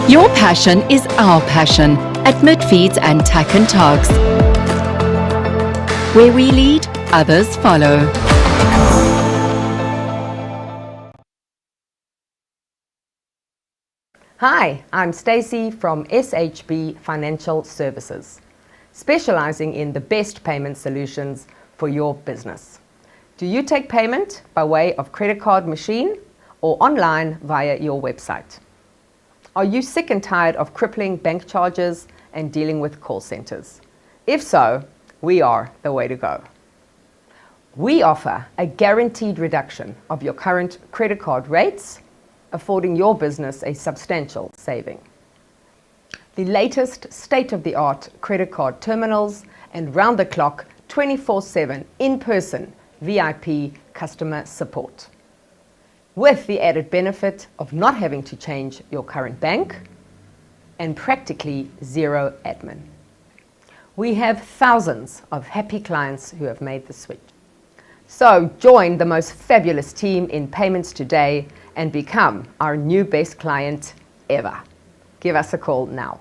Your passion is our passion at Midfeeds and Tack and Togs. Where we lead, others follow. Hi, I'm Stacey from SHB Financial Services, specializing in the best payment solutions for your business. Do you take payment by way of credit card machine or online via your website? Are you sick and tired of crippling bank charges and dealing with call centers? If so, we are the way to go. We offer a guaranteed reduction of your current credit card rates, affording your business a substantial saving. The latest state-of-the-art credit card terminals and round-the-clock 24/7 in-person VIP customer support, with the added benefit of not having to change your current bank and practically zero admin. We have thousands of happy clients who have made the switch. So join the most fabulous team in payments today and become our new best client ever. Give us a call now.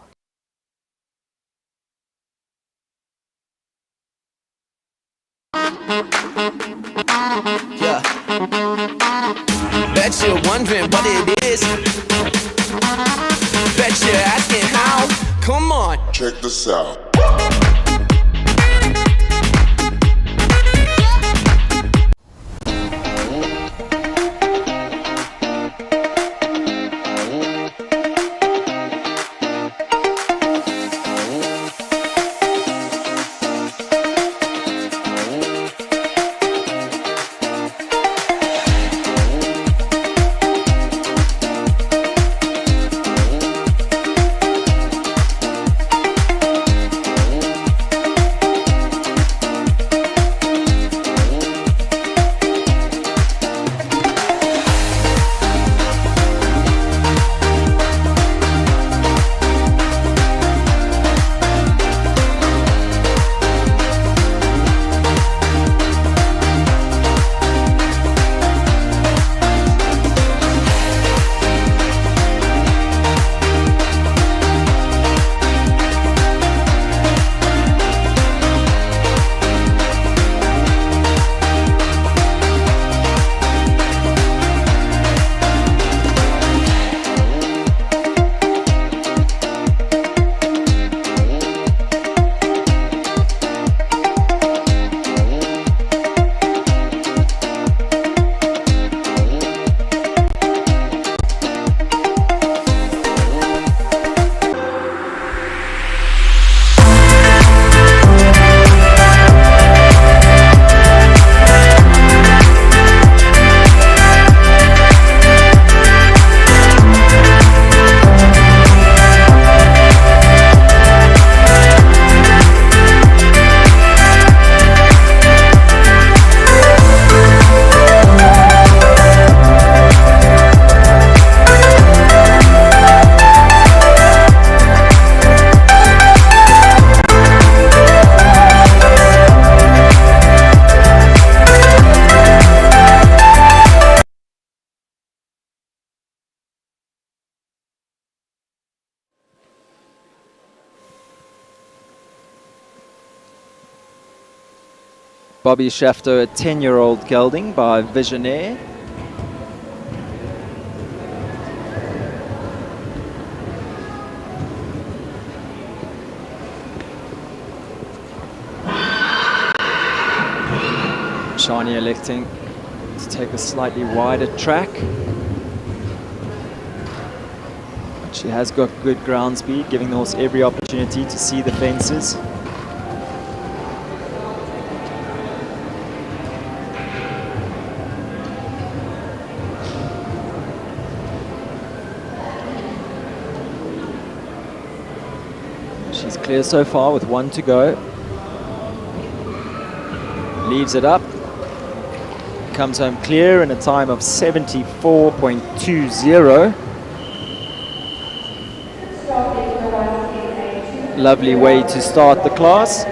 Yeah. Bet you're wondering what it is. Bet you're asking how. Come on. Check this out. Bobby Shafto, a 10-year-old gelding by Visionaire. Shani electing to take a slightly wider track. But she has got good ground speed, giving the horse every opportunity to see the fences. She's clear so far with 1 to go. Leaves it up. Comes home clear in a time of 74.20. Lovely way to start the class.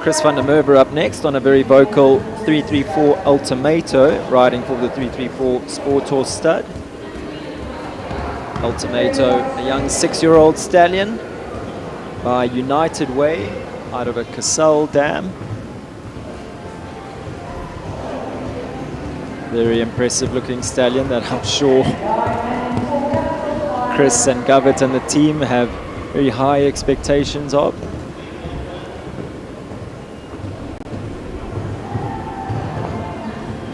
Chris van der Merwe up next on a very vocal 334 Ultimato, riding for the 334 Sport Horse stud. Ultimato, a young 6-year-old stallion by United Way out of a Cassell dam. Very impressive looking stallion that I'm sure Chris and Govett and the team have very high expectations of.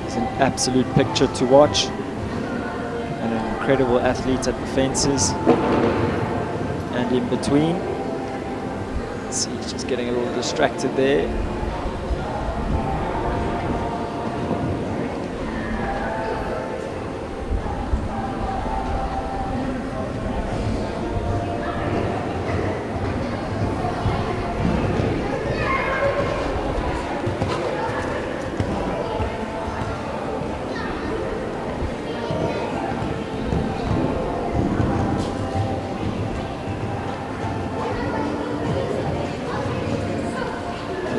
It's an absolute picture to watch. And an incredible athlete at the fences and in between. See, he's just getting a little distracted there.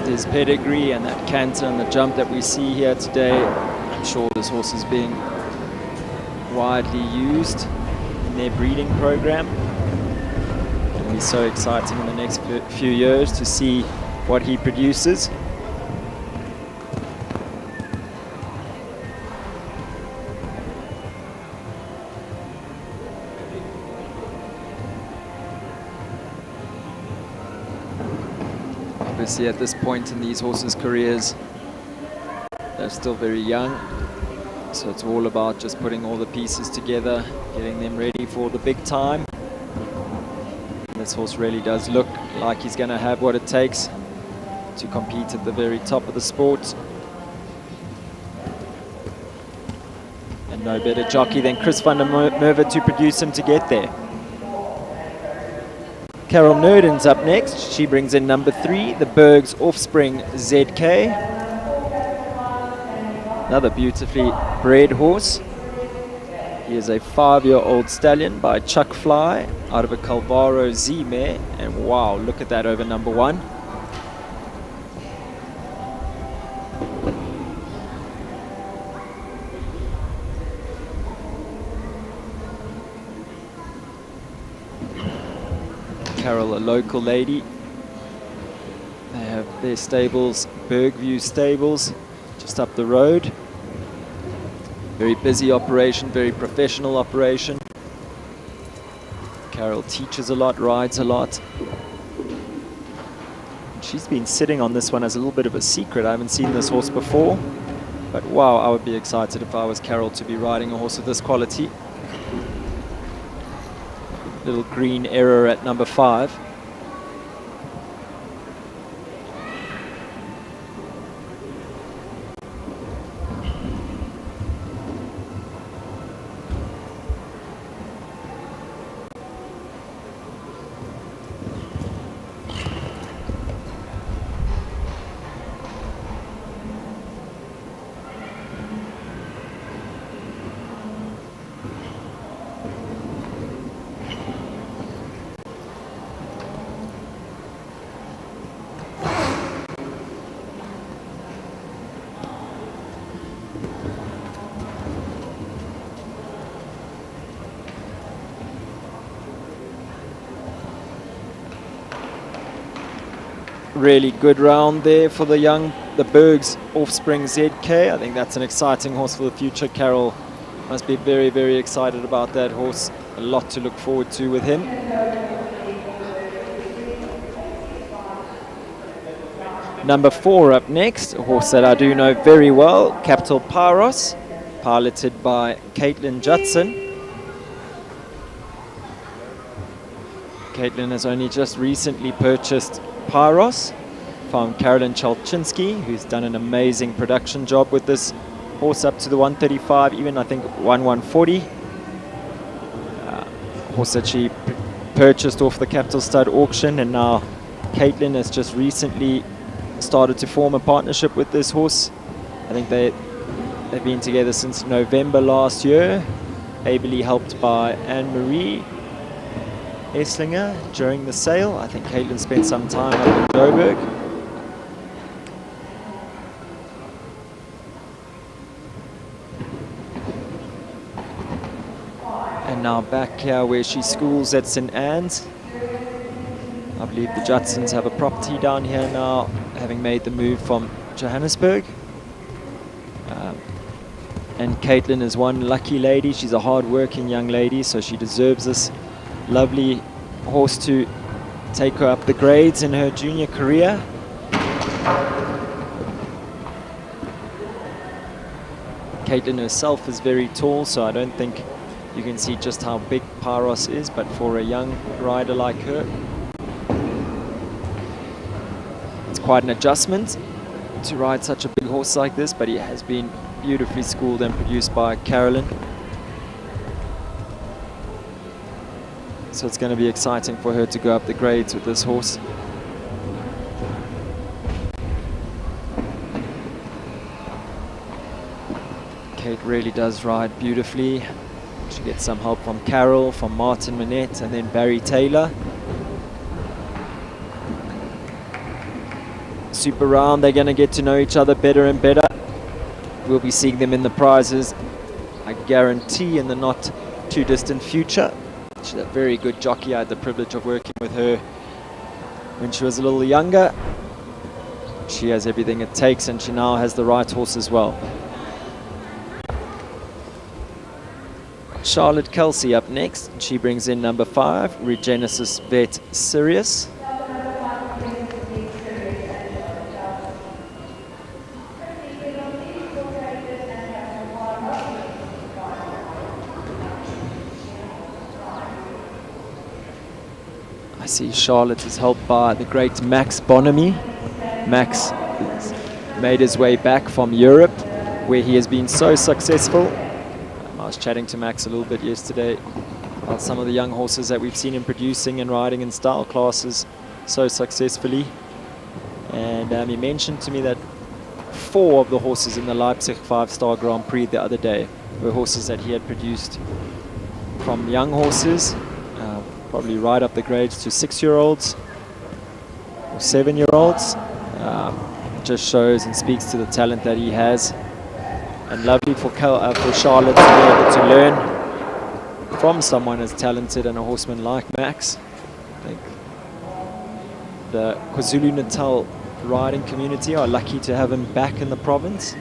his pedigree and that canter and the jump that we see here today, I'm sure this horse is being widely used in their breeding program. It'll be so exciting in the next few years to see what he produces. Obviously at this point in these horses' careers, they're still very young, so it's all about just putting all the pieces together, getting them ready for the big time. This horse really does look like he's going to have what it takes to compete at the very top of the sport. And no better jockey than Chris van der Merwe to produce him to get there. Carol Nerden's up next. She brings in number 3, the Berg's Offspring ZK. Another beautifully bred horse. He is a 5-year-old stallion by Chuck Fly out of a Calvaro Z mare. And wow, look at that over number 1. Carol, a local lady. They have their stables, Bergview Stables, just up the road. Very busy operation, very professional operation. Carol teaches a lot, rides a lot. And she's been sitting on this one as a little bit of a secret. I haven't seen this horse before, but wow, I would be excited if I was Carol to be riding a horse of this quality. Little green error at number 5. Really good round there for the Berg's Offspring ZK. I think that's an exciting horse for the future. Carol must be very, very excited about that horse. A lot to look forward to with him. Number 4 up next, a horse that I do know very well, Capital Pyros, piloted by Caitlin Judson. Caitlin has only just recently purchased Pyros from Carolyn Chalchinsky, who's done an amazing production job with this horse up to the 135, even I think 140. Horse that she purchased off the Capital Stud auction, and now Caitlin has just recently started to form a partnership with this horse. I think they've been together since November last year, ably helped by Anne-Marie Esslinger during the sale. I think Caitlin spent some time up in Joburg. And now back here where she schools at St. Anne's. I believe the Judsons have a property down here now, having made the move from Johannesburg. And Caitlin is one lucky lady. She's a hard-working young lady, so she deserves this lovely horse to take her up the grades in her junior career. Caitlin herself is very tall, so I don't think you can see just how big Pyros is, but for a young rider like her, it's quite an adjustment to ride such a big horse like this, but he has been beautifully schooled and produced by Carolyn. So it's going to be exciting for her to go up the grades with this horse. Kate really does ride beautifully. She gets some help from Carol, from Martin Manette, and then Barry Taylor. super round. They're going to get to know each other better and better. We'll be seeing them in the prizes, I guarantee, in the not too distant future. She's a very good jockey. I had the privilege of working with her when she was a little younger. She has everything it takes, and she now has the right horse as well. Charlotte Kelsey up next. She brings in number 5, Regenesis Vet Sirius. I see Charlotte is helped by the great Max Bonamy. Max made his way back from Europe, where he has been so successful. I was chatting to Max a little bit yesterday about some of the young horses that we've seen him producing and riding in style classes so successfully. And he mentioned to me that 4 of the horses in the Leipzig 5-star Grand Prix the other day were horses that he had produced from young horses, probably right up the grades to 6-year-olds or 7-year-olds. Just shows and speaks to the talent that he has. And lovely for Charlotte to be able to learn from someone as talented and a horseman like Max. I think the KwaZulu-Natal riding community are lucky to have him back in the province.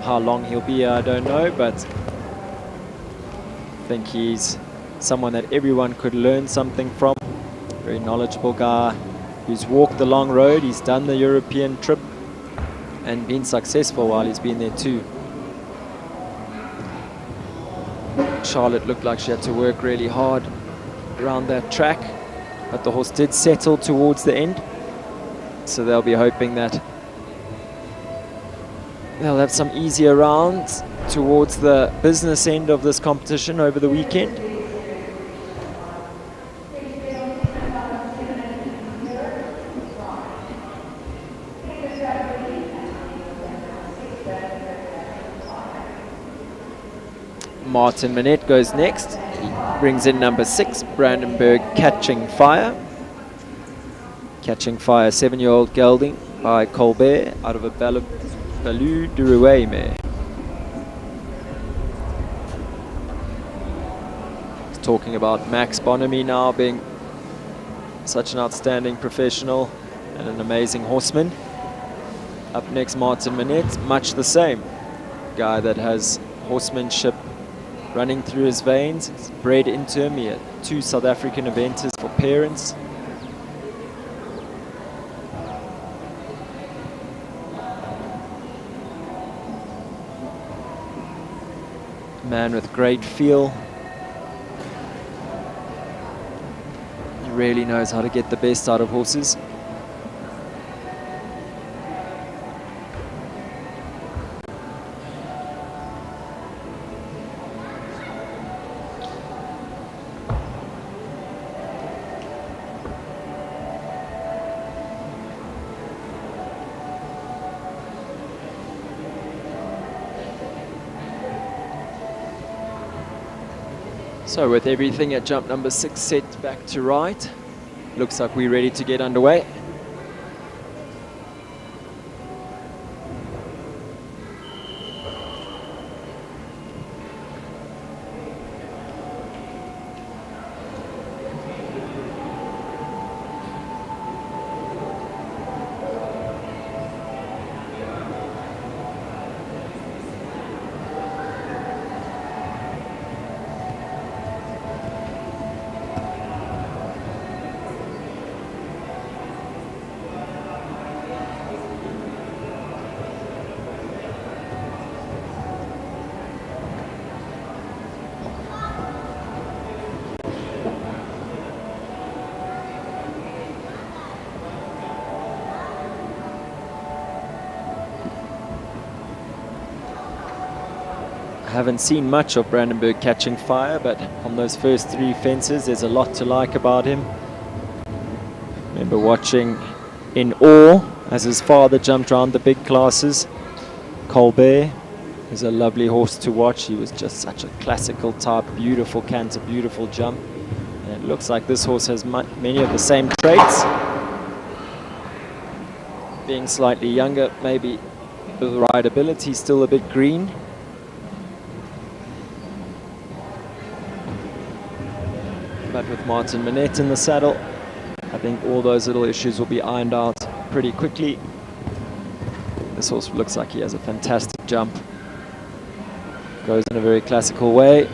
How long he'll be here, I don't know, but I think he's someone that everyone could learn something from. Very knowledgeable guy who's walked the long road. He's done the European trip and been successful while he's been there too. Charlotte looked like she had to work really hard around that track, but the horse did settle towards the end, so they'll be hoping that they'll have some easier rounds towards the business end of this competition over the weekend. Martin Manette goes next. He brings in number 6, Brandenburg Catching Fire. Catching Fire, 7-year-old gelding by Colbert out of a Balou de Rouet mare. He's talking about Max Bonamy now being such an outstanding professional and an amazing horseman. Up next, Martin Manette, much the same. Guy that has horsemanship running through his veins. It's bred into him. He had 2 South African eventers for parents. Man with great feel. He really knows how to get the best out of horses. So with everything at jump number 6 set back to right, looks like we're ready to get underway. I haven't seen much of Brandenburg Catching Fire, but on those first 3 fences, there's a lot to like about him. Remember watching in awe as his father jumped around the big classes. Colbert is a lovely horse to watch. He was just such a classical type, beautiful canter, beautiful jump. And it looks like this horse has many of the same traits. being slightly younger, maybe the rideability still a bit green. But with Martin Manette in the saddle, I think all those little issues will be ironed out pretty quickly. This horse looks like he has a fantastic jump. Goes in a very classical way.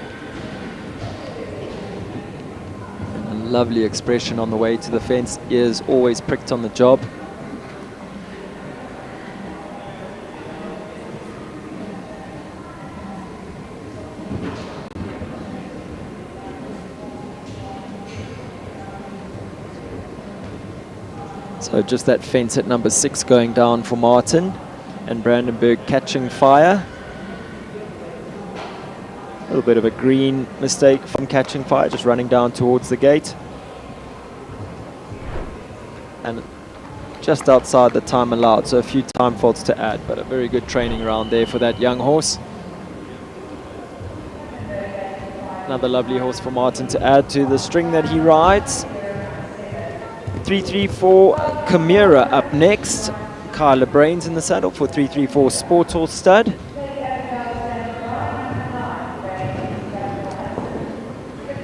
A lovely expression on the way to the fence. Ears always pricked on the job. So just that fence at number 6 going down for Martin, and Brandenburg catching fire. A little bit of a green mistake from catching fire, just running down towards the gate. And just outside the time allowed, so a few time faults to add, but a very good training round there for that young horse. Another lovely horse for Martin to add to the string that he rides. 334 Chimera up next. Kyla Brains in the saddle for 334 Sport Horse Stud.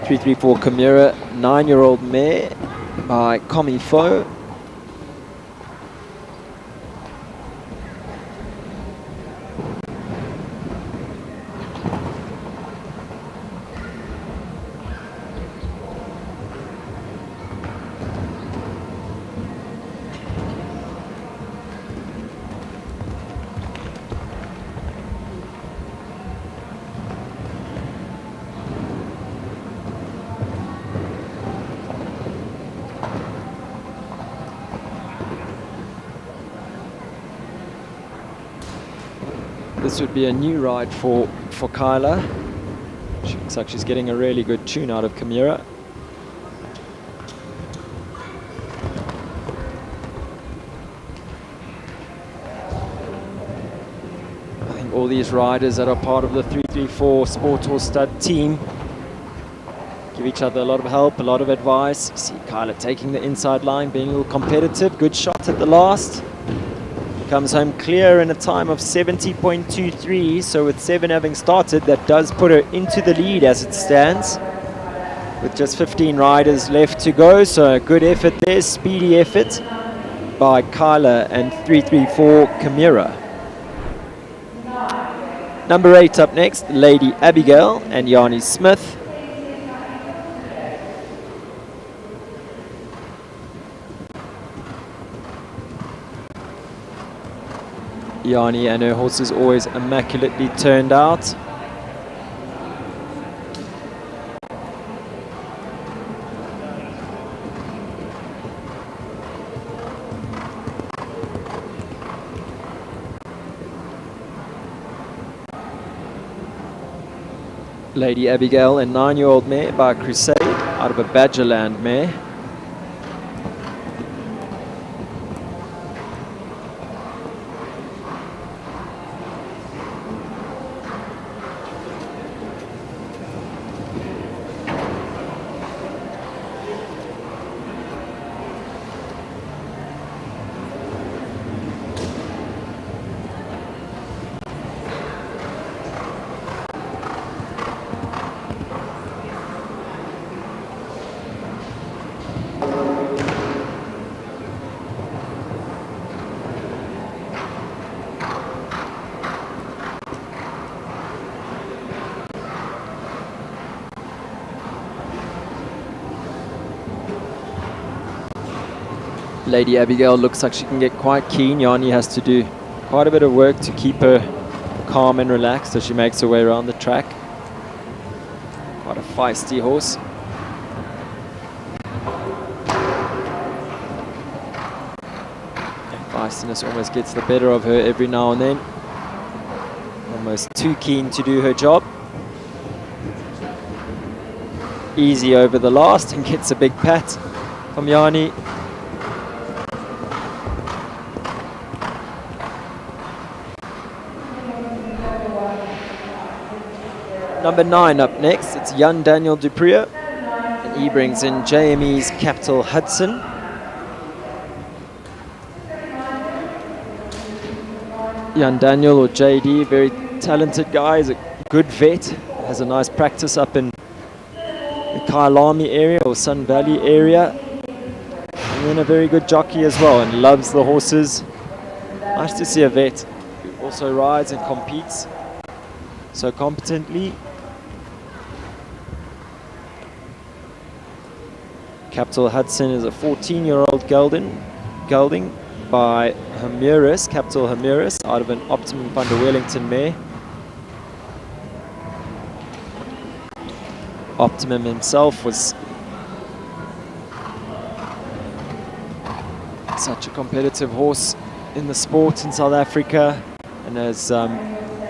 334 Chimera, 9-year-old mare by Comifo. This would be a new ride for Kyla. She looks like she's getting a really good tune out of Chimera. I think all these riders that are part of the 334 Sport Horse Stud team give each other a lot of help, a lot of advice. You see Kyla taking the inside line, being a little competitive. Good shot at the last. Comes home clear in a time of 70.23, so with 7 having started, that does put her into the lead as it stands, with just 15 riders left to go. So a good effort there, speedy effort by Kyla and 334 Chimera. Number 8 up next, Lady Abigail and Yanni Smith. Yanni and her horses always immaculately turned out. Lady Abigail, a 9-year-old mare by Crusade out of a Badgerland mare. Lady Abigail looks like she can get quite keen. Yanni has to do quite a bit of work to keep her calm and relaxed as she makes her way around the track. Quite a feisty horse. And feistiness almost gets the better of her every now and then. Almost too keen to do her job. Easy over the last and gets a big pat from Yanni. Number 9 up next, it's young Daniel Dupree, and he brings in JME's Capital Hudson. Jan Daniel, or JD, very talented guy. He's a good vet, has a nice practice up in the Kyalami area or Sun Valley area. And then a very good jockey as well, and loves the horses. Nice to see a vet who also rides and competes so competently. Capital Hudson is a 14-year-old gelding by Hamuris, Capital Hamuris, out of an Optimum van der Wellington mare. Optimum himself was such a competitive horse in the sport in South Africa, and has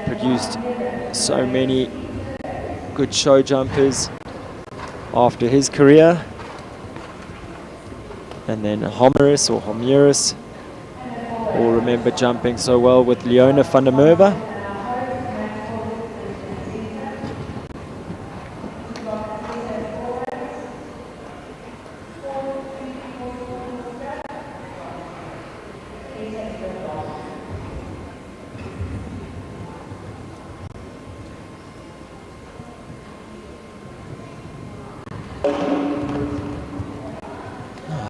produced so many good show jumpers after his career. And then Homerus or Homerus, all remember jumping so well with Leona van der Merwe.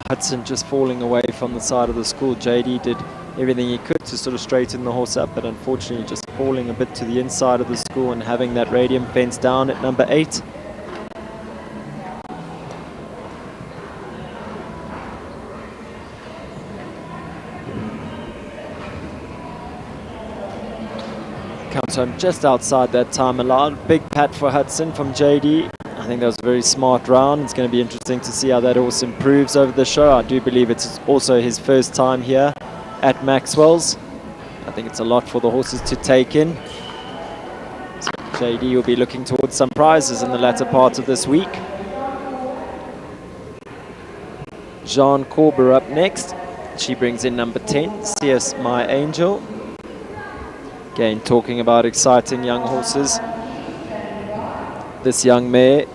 Hudson just falling away from the side of the school. JD did everything he could to sort of straighten the horse up, but unfortunately just falling a bit to the inside of the school and having that radium fence down at number 8. Comes home just outside that time allowed. Big pat for Hudson from JD. I think that was a very smart round. It's going to be interesting to see how that horse improves over the show. I do believe it's also his first time here at Maxwell's. I think it's a lot for the horses to take in. So JD will be looking towards some prizes in the latter part of this week. Jean Corber up next. She brings in number 10, CS My Angel. Again, talking about exciting young horses. This young mare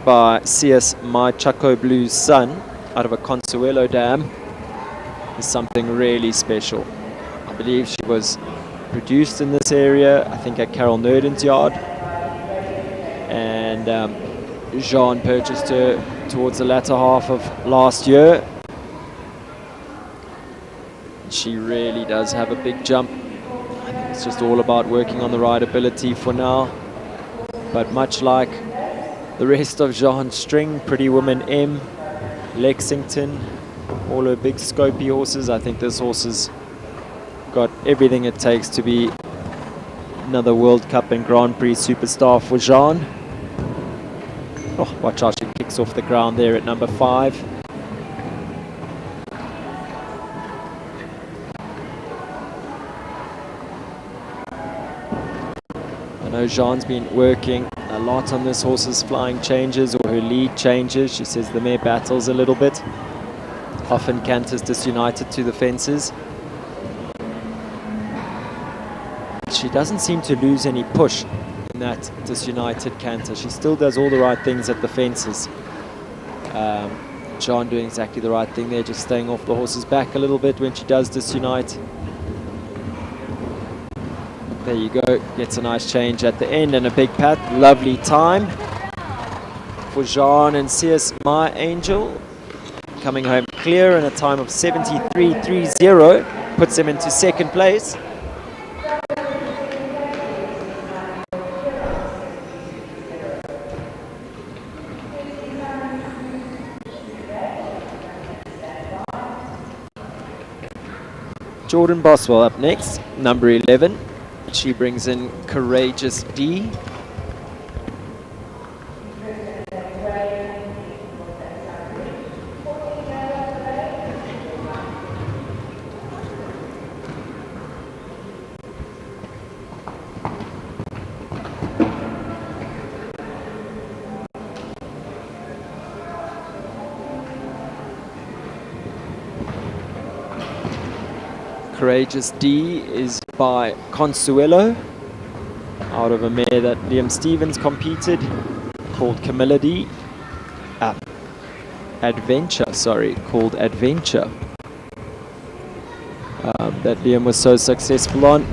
by CS My Chaco Blue's son out of a Consuelo dam is something really special. I believe she was produced in this area, I think at Carol Nurden's yard, and Jean purchased her towards the latter half of last year. She really does have a big jump. I think it's just all about working on the rideability for now. But much like the rest of Jean's string, Pretty Woman M, Lexington, all her big scopy horses, I think this horse has got everything it takes to be another World Cup and Grand Prix superstar for Jean. Oh, watch how she kicks off the ground there at number 5. I know Jean's been working a lot on this horse's flying changes or her lead changes. She says the mare battles a little bit. Often canters disunited to the fences. She doesn't seem to lose any push in that disunited canter. She still does all the right things at the fences. Jean doing exactly the right thing there, just staying off the horse's back a little bit when she does disunite. There you go, gets a nice change at the end and a big pat. Lovely time for Jean and CS My Angel. Coming home clear in a time of 73.30, puts them into second place. Jordan Boswell up next, number 11. She brings in Courageous D. Courageous D is by Consuelo, out of a mare that Liam Stevens competed, called Camilla D. Adventure. that Liam was so successful on.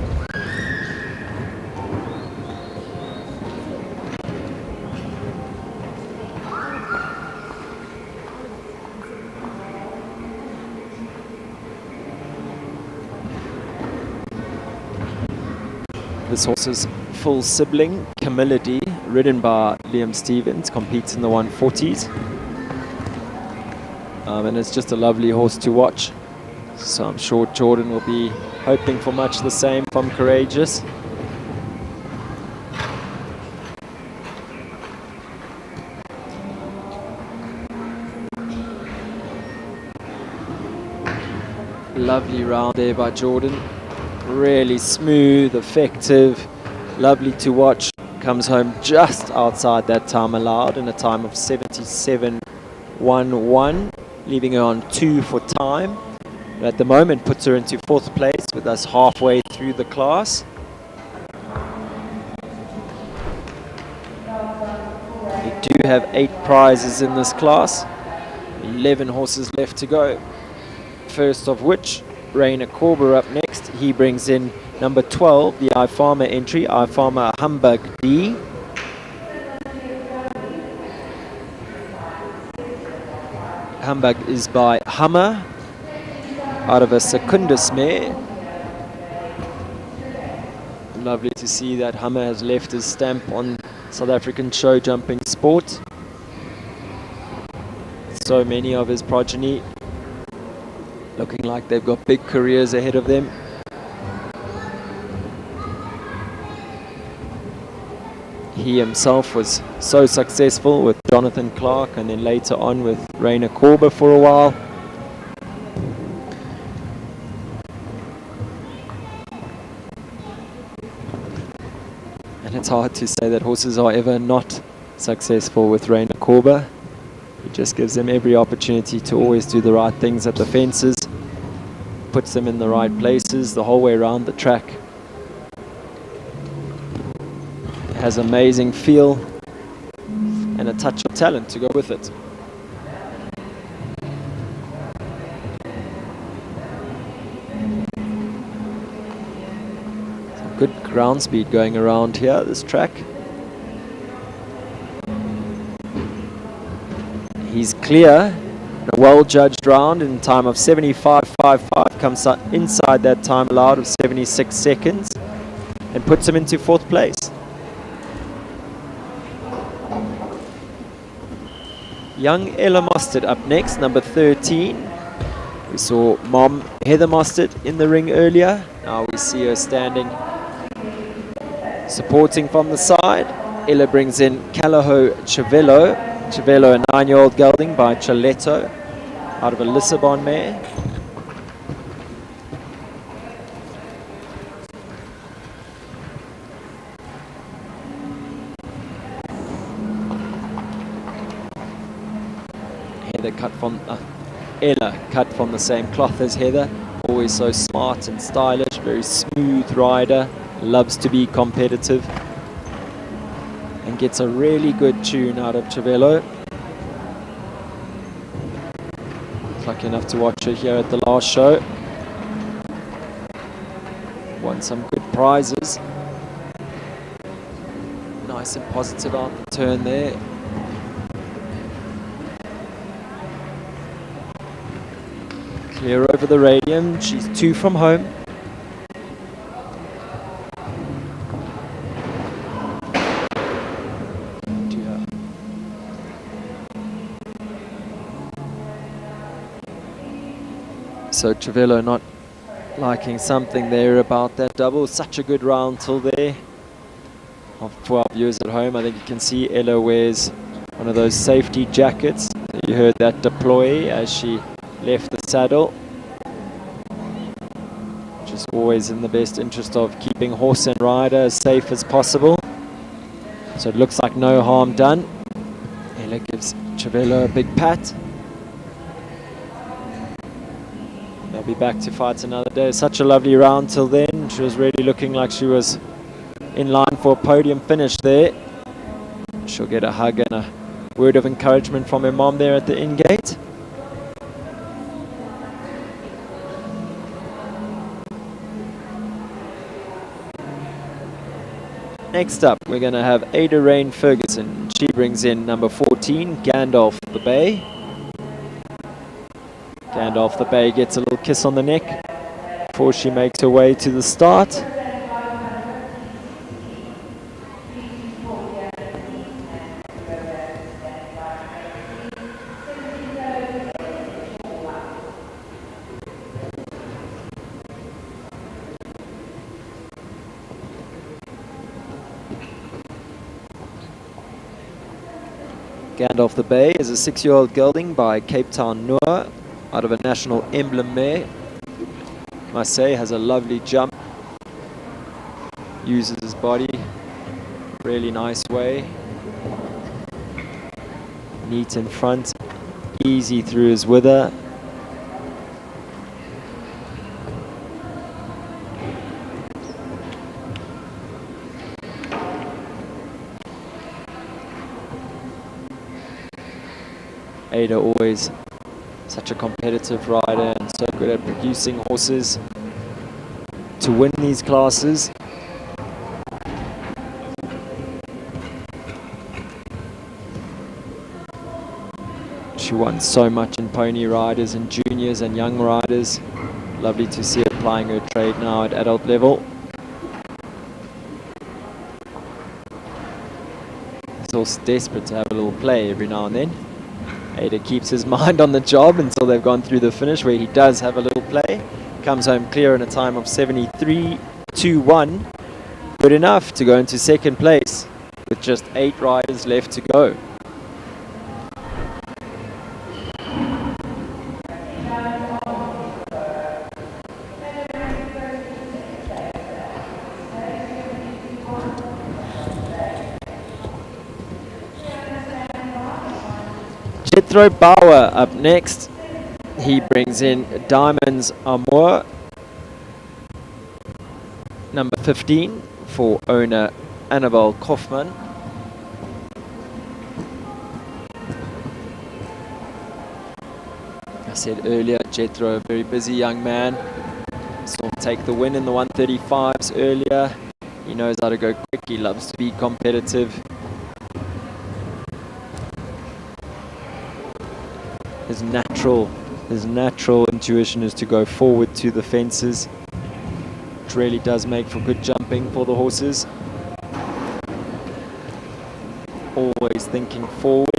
This horse's full sibling, Camillity, ridden by Liam Stevens, competes in the 140s. And it's just a lovely horse to watch. So I'm sure Jordan will be hoping for much the same from Courageous. Lovely round there by Jordan. Really smooth, effective, lovely to watch. Comes home just outside that time allowed in a time of 77.11, leaving her on 2 for time. But at the moment puts her into 4th place with us halfway through the class. We do have 8 prizes in this class, 11 horses left to go. First of which, Rainer Korber up next. He brings in number 12, the iFarmer entry, iFarmer Hamburg D. Hamburg is by Hammer, out of a Secundus mare. Lovely to see that Hammer has left his stamp on South African show jumping sport. So many of his progeny looking like they've got big careers ahead of them. He himself was so successful with Jonathan Clark and then later on with Rainer Korber for a while. And it's hard to say that horses are ever not successful with Rainer Korber. He just gives them every opportunity to always do the right things at the fences, puts them in the right places the whole way around the track. Has amazing feel and a touch of talent to go with it. Some good ground speed going around here, this track. He's clear. A well-judged round in time of 75.55, comes inside that time allowed of 76 seconds and puts him into 4th place. Young Ella Mostert up next, number 13. We saw Mom Heather Mostert in the ring earlier. Now we see her standing, supporting from the side. Ella brings in Calaho Chavello. Chavello, a 9-year-old gelding by Chaletto, out of a Lissabon mare. Ella cut from the same cloth as Heather. Always so smart and stylish, very smooth rider, loves to be competitive, and gets a really good tune out of Chavello. Lucky enough to watch her here at the last show. Won some good prizes. Nice and positive out the turn there. Clear over the radium. She's 2 from home. So Chavello not liking something there about that double. Such a good round till there. For our viewers at home, I think you can see Ella wears one of those safety jackets. You heard that deploy as she left the saddle. Which is always in the best interest of keeping horse and rider as safe as possible. So it looks like no harm done. Ella gives Chavello a big pat. They'll be back to fight another day. Such a lovely round till then. She was really looking like she was in line for a podium finish there. She'll get a hug and a word of encouragement from her mom there at the in gate. Next up, we're going to have Ada Rain Ferguson. She brings in number 14, Gandalf the Bay. Gandalf the Bay gets a little kiss on the neck before she makes her way to the start. Gandalf the Bay is a 6-year-old gelding by Cape Town Noor out of a national emblem mare. Must say, has a lovely jump. Uses his body really nice way. Neat in front, easy through his wither. Ada always such a competitive rider and so good at producing horses to win these classes. She won so much in pony riders and juniors and young riders. Lovely to see her plying her trade now at adult level. He's also desperate to have a little play every now and then. Ada keeps his mind on the job until they've gone through the finish, where he does have a little play. Comes home clear in a time of 73.21. Good enough to go into second place with just 8 riders left to go. Jethro Bauer up next. He brings in Diamonds Amour, number 15, for owner Annabelle Kaufman. I said earlier, Jethro, a very busy young man. Saw him take the win in the 135s earlier. He knows how to go quick. He loves to be competitive. His natural intuition is to go forward to the fences. It really does make for good jumping for the horses. Always thinking forward.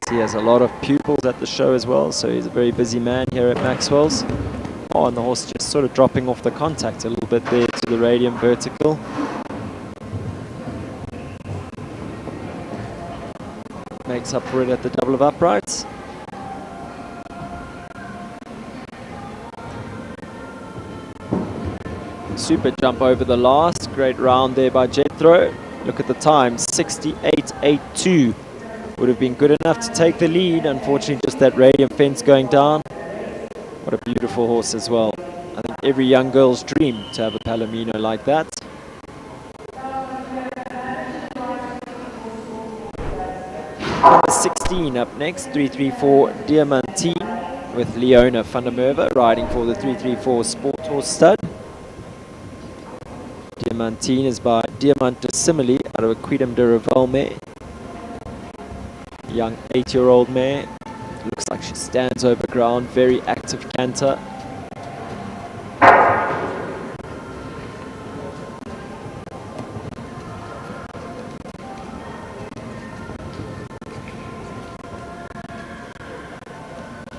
He has a lot of pupils at the show as well, so he's a very busy man here at Maxwell's. Oh, and the horse just sort of dropping off the contact a little bit there to the radium vertical. Makes up for it at the double of uprights. Super jump over the last. Great round there by Jethro. Look at the time, 68.82. Would have been good enough to take the lead. Unfortunately, just that radium fence going down. What a beautiful horse as well. I think every young girl's dream to have a Palomino like that. Number 16 up next, 334 Diamantine with Leona van der Merwe riding for the 334 Sport Horse Stud. Diamantine is by Diamant de Simile out of a Quidam de Revel mare. Young 8-year-old mare. Looks like she stands over ground, very active canter.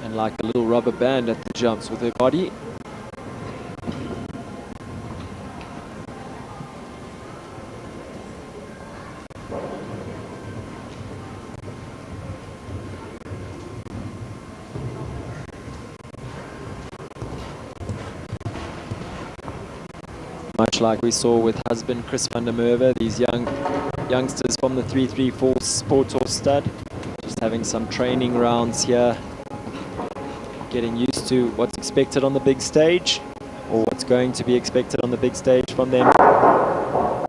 And like a little rubber band at the jumps with her body. Much like we saw with husband Chris van der Merwe, these youngsters from the 334 Sport Horse Stud, just having some training rounds here, getting used to what's expected on the big stage, or what's going to be expected on the big stage from them.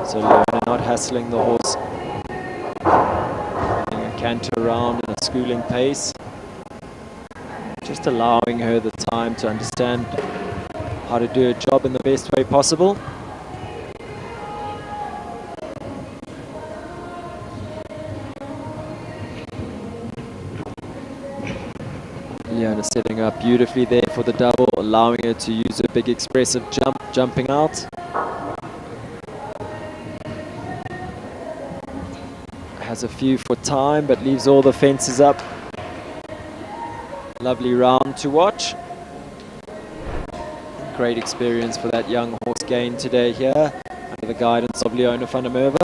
So Leona not hassling the horse, letting her canter around in a schooling pace. just allowing her the time to understand how to do a job in the best way possible. Leona setting up beautifully there for the double, allowing her to use her big expressive jump, jumping out. Has a few for time, but leaves all the fences up. Lovely round to watch. Great experience for that young horse gained today here, under the guidance of Leona van der Merwe.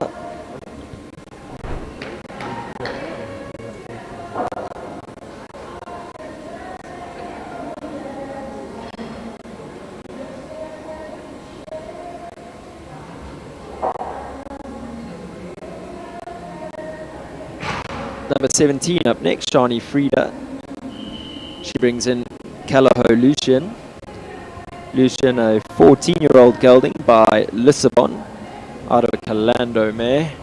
Number 17 up next, Shani Frida. She brings in Calaho Lucian. Lucian, a 14-year-old gelding by Lissabon, out of a Calando mare.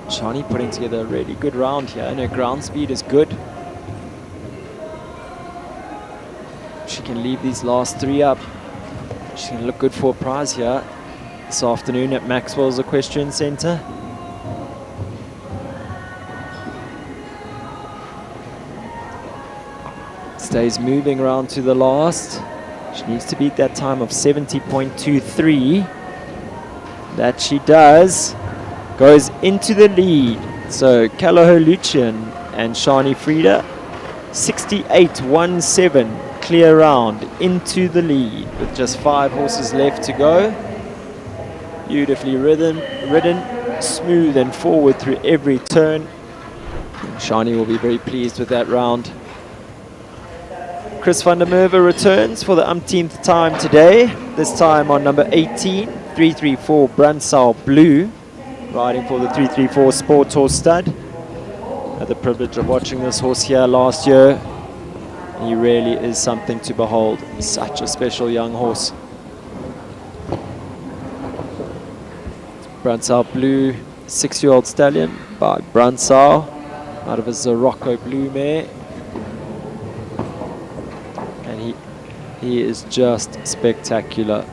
Shani putting together a really good round here, and her ground speed is good. She can leave these last three up. She can look good for a prize here this afternoon at Maxwell's Equestrian Centre. Stays moving around to the last. She needs to beat that time of 70.23. That she does. Goes into the lead. So Calaho Lucian and Shani Frida, 68.17, clear round into the lead with just 5 horses left to go. Beautifully ridden, smooth and forward through every turn. Shani will be very pleased with that round. Chris van der Merwe returns for the umpteenth time today, this time on number 18, 334 Bransau Blue, riding for the 334 Sports Horse Stud. Had the privilege of watching this horse here last year. He really is something to behold. Such a special young horse. Bransau Blue, 6-year-old stallion by Bransau, out of a Zorocco Blue mare. And he is just spectacular.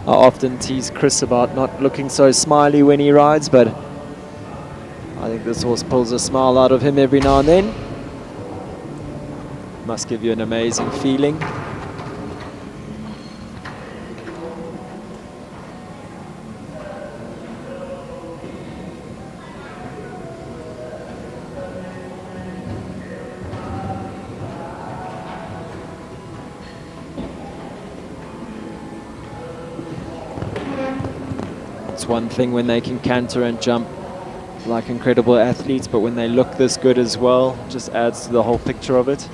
I often tease Chris about not looking so smiley when he rides, but I think this horse pulls a smile out of him every now and then. Must give you an amazing feeling. It's one thing when they can canter and jump like incredible athletes, but when they look this good as well, just adds to the whole picture of it.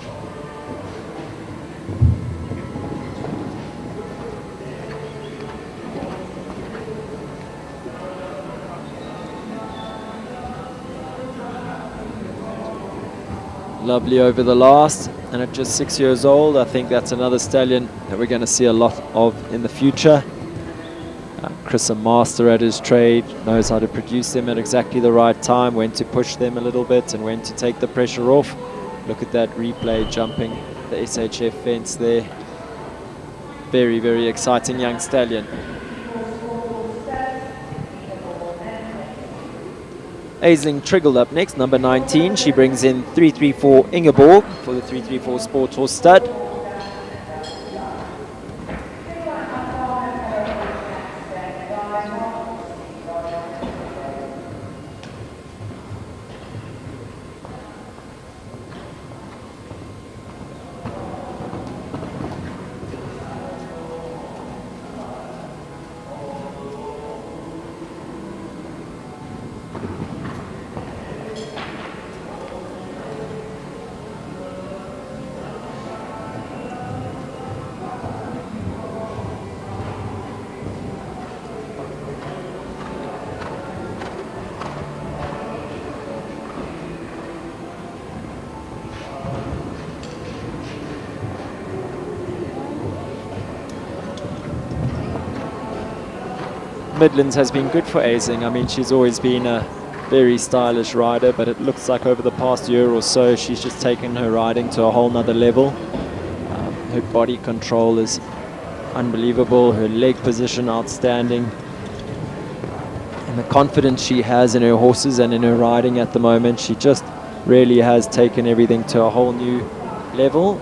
Lovely over the last, and at just 6 years old, I think that's another stallion that we're going to see a lot of in the future. Chris, a master at his trade, knows how to produce them at exactly the right time, when to push them a little bit and when to take the pressure off. Look at that replay jumping the SHF fence there. Very, very exciting young stallion. Aisling Triggle up next, number 19. She brings in 334 Ingeborg for the 334 Sports Horse Stud. Midlands has been good for Aisling. I mean, she's always been a very stylish rider, but it looks like over the past year or so, she's just taken her riding to a whole nother level. Her body control is unbelievable, her leg position outstanding, and the confidence she has in her horses and in her riding at the moment, she just really has taken everything to a whole new level.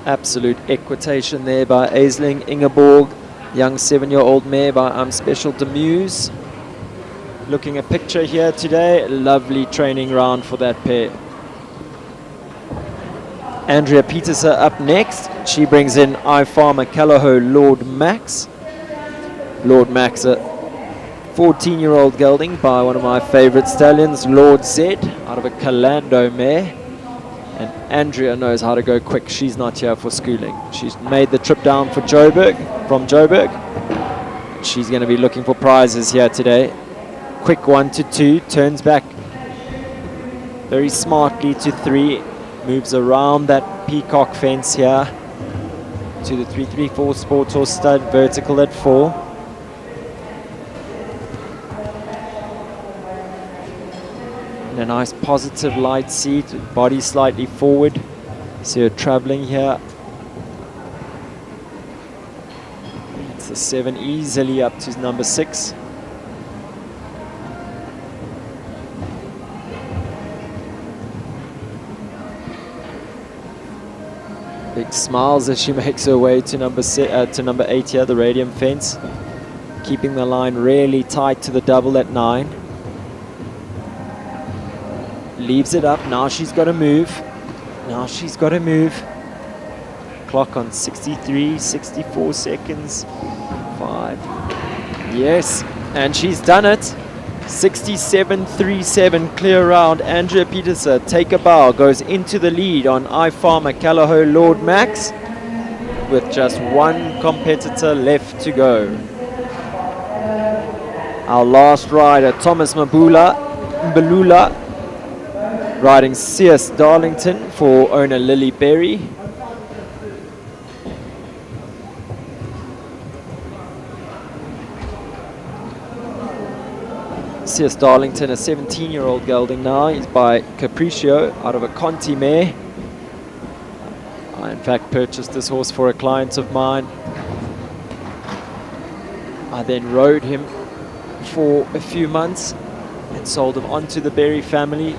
Absolute equitation there by Aisling. Ingeborg, young 7-year-old mare by Special Demuse. Looking a picture here today, lovely training round for that pair. Andrea Peterson up next. She brings in iFarmer Callahoo Lord Max. Lord Max, a 14-year-old gelding by one of my favorite stallions, Lord Z, out of a Calando mare. And Andrea knows how to go quick. She's not here for schooling. She's made the trip down from Joburg. She's going to be looking for prizes here today. Quick 1 to 2, turns back very smartly to 3, moves around that peacock fence here to the 334 Sport Horse stud, vertical at 4. A nice positive light seat, body slightly forward. See her traveling here. It's a 7 easily up to number 6. Big smiles as she makes her way to number 8 here, the radium fence. Keeping the line really tight to the double at 9. Leaves it up. Now she's got to move. Clock on 63, 64 seconds. 5. Yes, and she's done it. 67.37 clear round. Andrea Peterson, take a bow, goes into the lead on iFarmer Callahoo Lord Max with just one competitor left to go. Our last rider, Thomas Mbulula, riding C.S. Darlington for owner Lily Berry. C.S. Darlington, a 17-year-old gelding now. He's by Capriccio out of a Conti mare. I, in fact, purchased this horse for a client of mine. I then rode him for a few months and sold him on to the Berry family.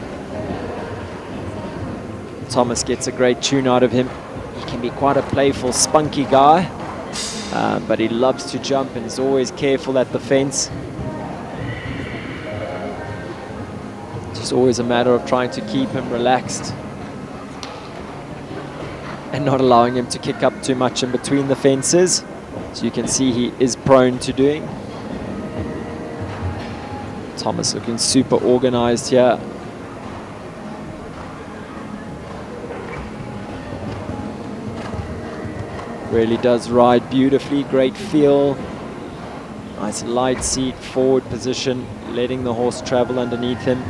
Thomas gets a great tune out of him. He can be quite a playful, spunky guy, but he loves to jump and is always careful at the fence. It's always a matter of trying to keep him relaxed and not allowing him to kick up too much in between the fences. So you can see he is prone to doing. Thomas looking super organized here. Really does ride beautifully, great feel. Nice light seat, forward position, letting the horse travel underneath him.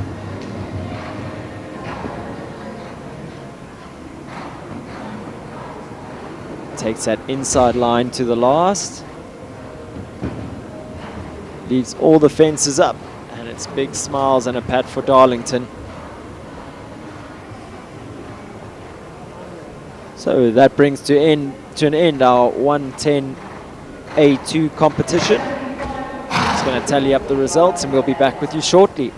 Takes that inside line to the last. Leaves all the fences up, and it's big smiles and a pat for Darlington. So that brings to an end our 110 A2 competition. Just going to tally up the results and we'll be back with you shortly.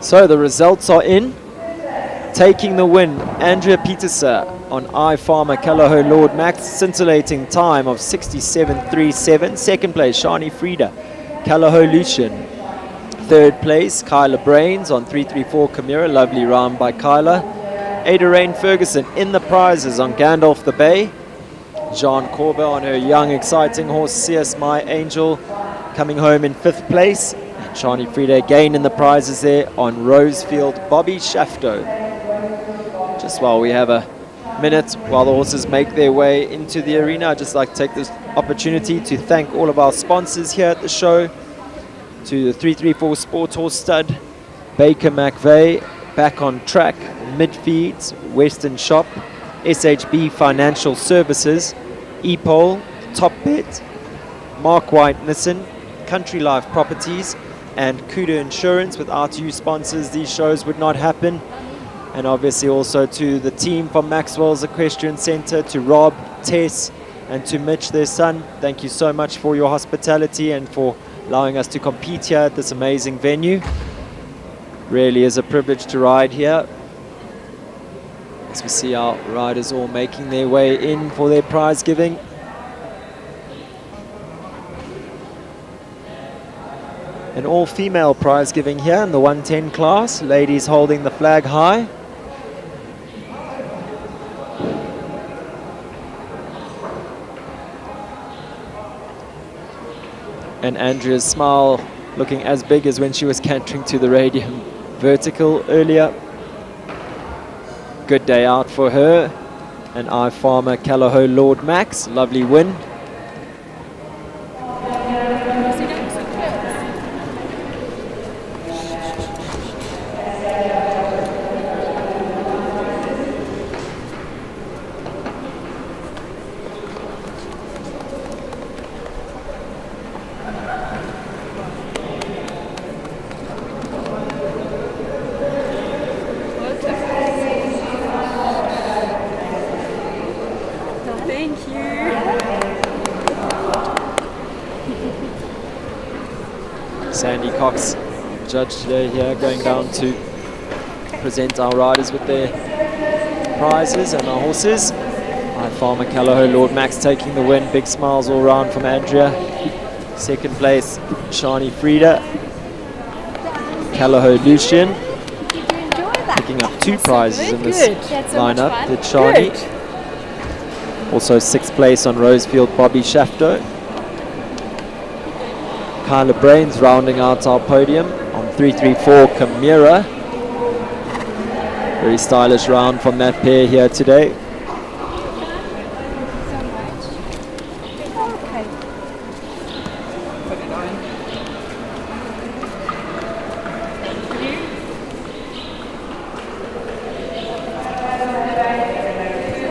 So the results are in. Taking the win, Andrea Peterser on iFarmer Callahoo Lord Max, scintillating time of 67.37. Second place, Shani Frieda, Callahoo Lucian. Third place, Kyla Brains on 334 Chimera, lovely round by Kyla. Ada Rain Ferguson in the prizes on Gandalf the Bay. Jean Corber on her young, exciting horse, CS My Angel, coming home in 5th place. And Shani Frieda again in the prizes there on Rosefield Bobby Shafto. Just while we have a minute, while the horses make their way into the arena, I'd just like to take this opportunity to thank all of our sponsors here at the show. To the 334 Sport Horse Stud, Baker McVeigh, Back on Track, Midfeeds, Western Shop, SHB Financial Services, EPOL, Top Bet, Mark White Nissan, Country Life Properties, and Kuda Insurance. Without you sponsors, these shows would not happen. And obviously also to the team from Maxwell's Equestrian Centre, to Rob, Tess, and to Mitch, their son. Thank you so much for your hospitality and for allowing us to compete here at this amazing venue. Really is a privilege to ride here. As we see our riders all making their way in for their prize giving. An all-female prize giving here in the 110 class. Ladies holding the flag high. And Andrea's smile looking as big as when she was cantering to the Radium Vertical earlier. Good day out for her. And iFarmer Callahoo Lord Max, lovely win. Sandy Cox, judge today here, going down to present our riders with their prizes and our horses. iFarmer Callahoo Lord Max taking the win. Big smiles all round from Andrea. Second place, Shani Frieda. Callahoo Lucian picking up 2 prizes in this lineup. Did Shani. Also 6th place on Rosefield, Bobby Shafto. Kyla Brains rounding out our podium on 334 Chimera. Very stylish round from that pair here today.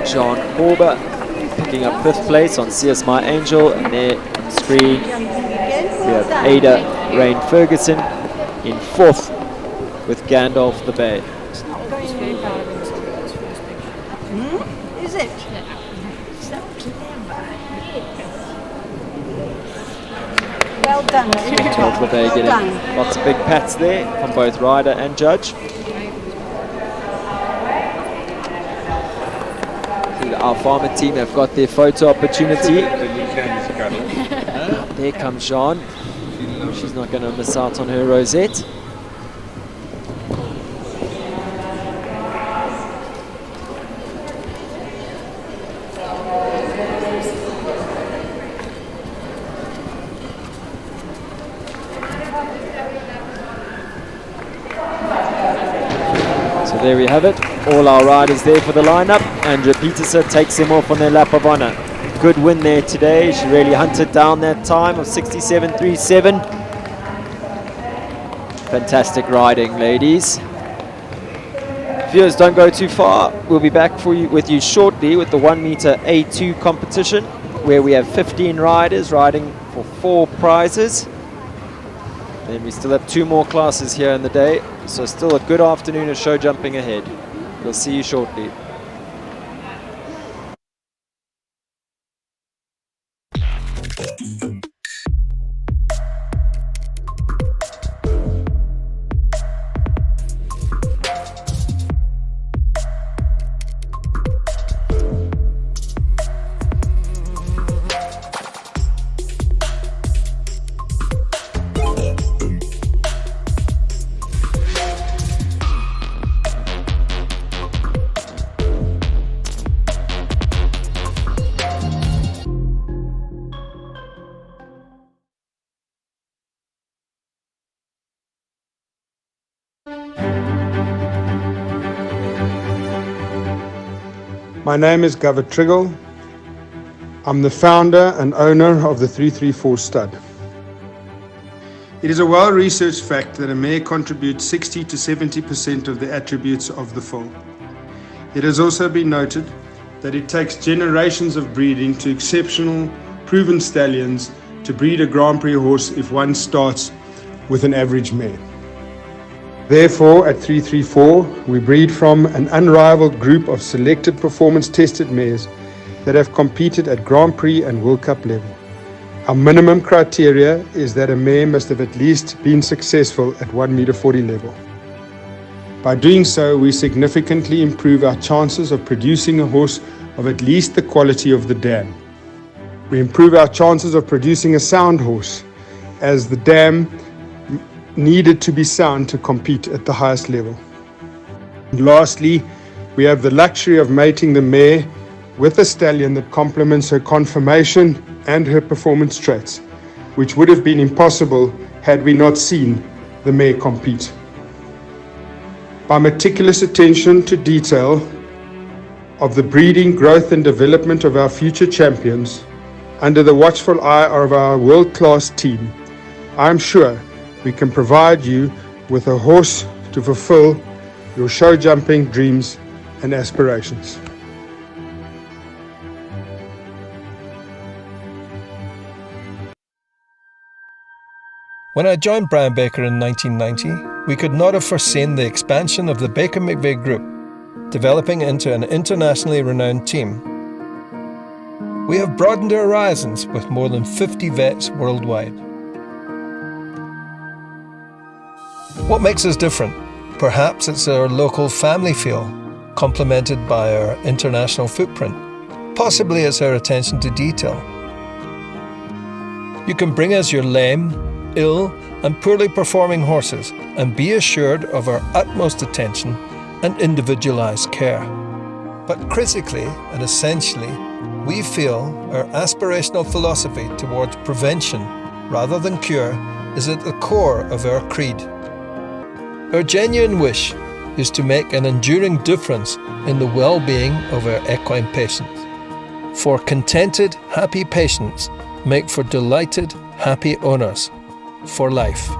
John Corber picking up 5th place on CS My Angel, and there on the screen we have Ada Rain Ferguson in 4th with Gandalf the Bay. Is it? So clever. Well done. Gandalf the Bay getting lots of big pats there from both rider and judge. Our farmer team have got their photo opportunity. There comes Jean. She's not going to miss out on her rosette. So there we have it. All our riders there for the lineup. Andrea Peterser takes them off on their lap of honor. Good win there today. She really hunted down that time of 67.37. Fantastic riding, ladies. Viewers, don't go too far. We'll be back with you shortly with the 1 meter A2 competition, where we have 15 riders riding for 4 prizes. Then we still have 2 more classes here in the day, so still a good afternoon of show jumping ahead. We'll see you shortly. My name is Govert Triggle. I'm the founder and owner of the 334 stud. It is a well-researched fact that a mare contributes 60 to 70% of the attributes of the foal. It has also been noted that it takes generations of breeding to exceptional, proven stallions to breed a Grand Prix horse if one starts with an average mare. Therefore, at 334, we breed from an unrivaled group of selected performance-tested mares that have competed at Grand Prix and World Cup level. Our minimum criteria is that a mare must have at least been successful at 1.40 m level. By doing so, we significantly improve our chances of producing a horse of at least the quality of the dam. We improve our chances of producing a sound horse, as the dam needed to be sound to compete at the highest level. And lastly, we have the luxury of mating the mare with a stallion that complements her conformation and her performance traits, which would have been impossible had we not seen the mare compete. By meticulous attention to detail of the breeding, growth and development of our future champions, under the watchful eye of our world-class team, I am sure we can provide you with a horse to fulfill your show jumping dreams and aspirations. When I joined Brian Baker in 1990, we could not have foreseen the expansion of the Baker McVeigh Group, developing into an internationally renowned team. We have broadened our horizons with more than 50 vets worldwide. What makes us different? Perhaps it's our local family feel, complemented by our international footprint. Possibly it's our attention to detail. You can bring us your lame, ill and poorly performing horses and be assured of our utmost attention and individualised care. But critically and essentially, we feel our aspirational philosophy towards prevention rather than cure is at the core of our creed. Our genuine wish is to make an enduring difference in the well-being of our equine patients. For contented, happy patients make for delighted, happy owners for life.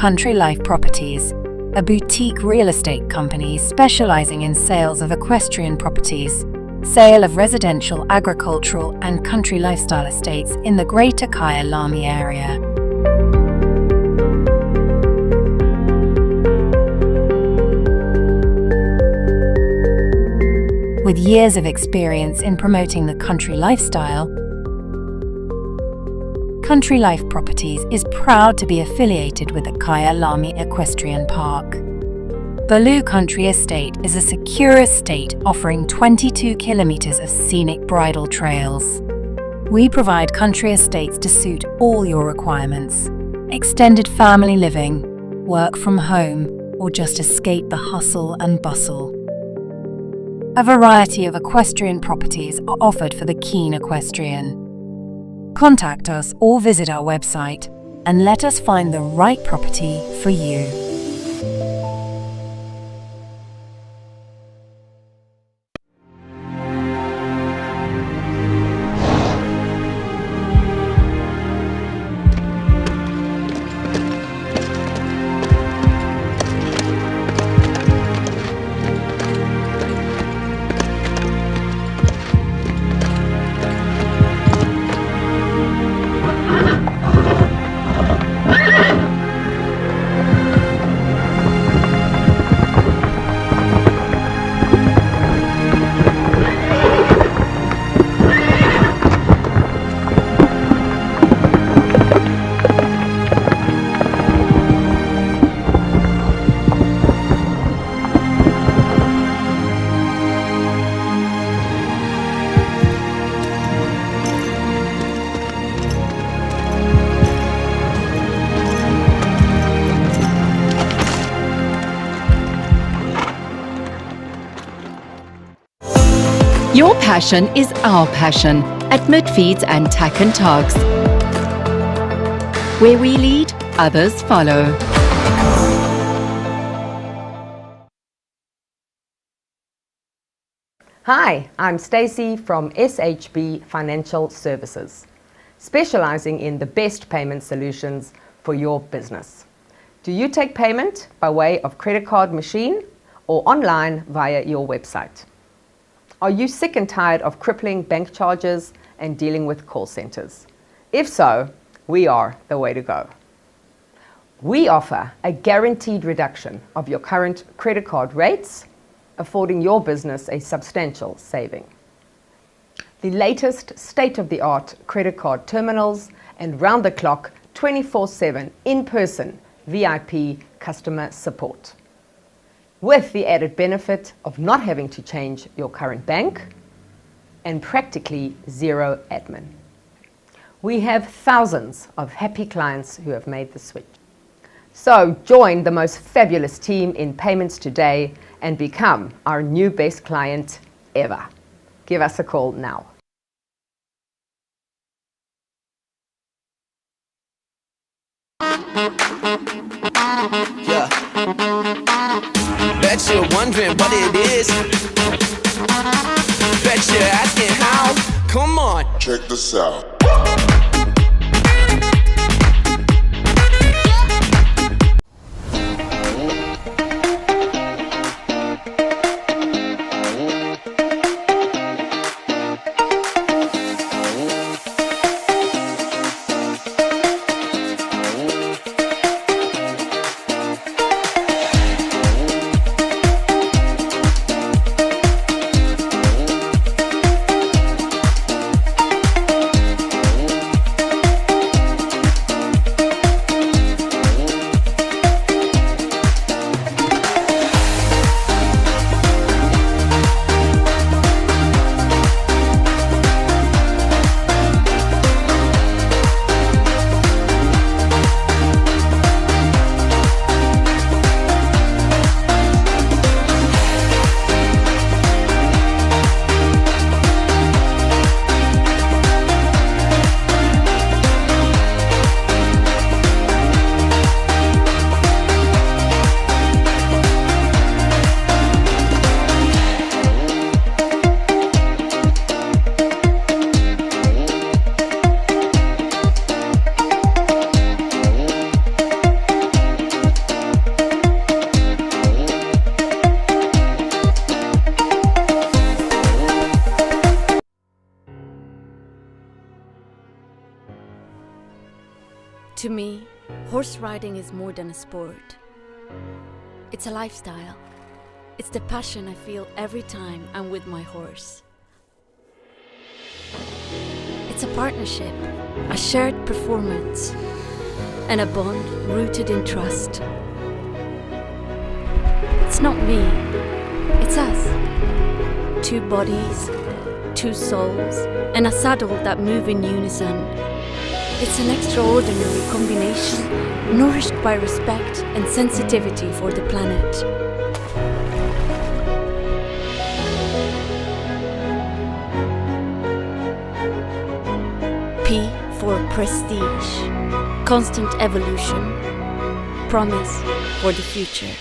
Country Life Properties, a boutique real estate company specializing in sales of equestrian properties, sale of residential, agricultural and country lifestyle estates in the Greater Kyalami area. With years of experience in promoting the country lifestyle, Country Life Properties is proud to be affiliated with the Kyalami Equestrian Park. Baloo Country Estate is a secure estate offering 22 kilometers of scenic bridle trails. We provide country estates to suit all your requirements: extended family living, work from home, or just escape the hustle and bustle. A variety of equestrian properties are offered for the keen equestrian. Contact us or visit our website and let us find the right property for you. Your passion is our passion at Midfeeds and Tack and Togs. Where we lead, others follow. Hi, I'm Stacey from SHB Financial Services, specializing in the best payment solutions for your business. Do you take payment by way of credit card machine or online via your website? Are you sick and tired of crippling bank charges and dealing with call centers? If so, we are the way to go. We offer a guaranteed reduction of your current credit card rates, affording your business a substantial saving. The latest state-of-the-art credit card terminals and round-the-clock 24/7 in-person VIP customer support, with the added benefit of not having to change your current bank and practically zero admin. We have thousands of happy clients who have made the switch. So join the most fabulous team in payments today and become our new best client ever. Give us a call now. Yeah. Bet you're wondering what it is. Bet you're asking how. Come on. Check this out. To me, horse riding is more than a sport. It's a lifestyle. It's the passion I feel every time I'm with my horse. It's a partnership, a shared performance, and a bond rooted in trust. It's not me, it's us. Two bodies, two souls, and a saddle that move in unison. It's an extraordinary combination, nourished by respect and sensitivity for the planet. P for prestige, constant evolution, promise for the future.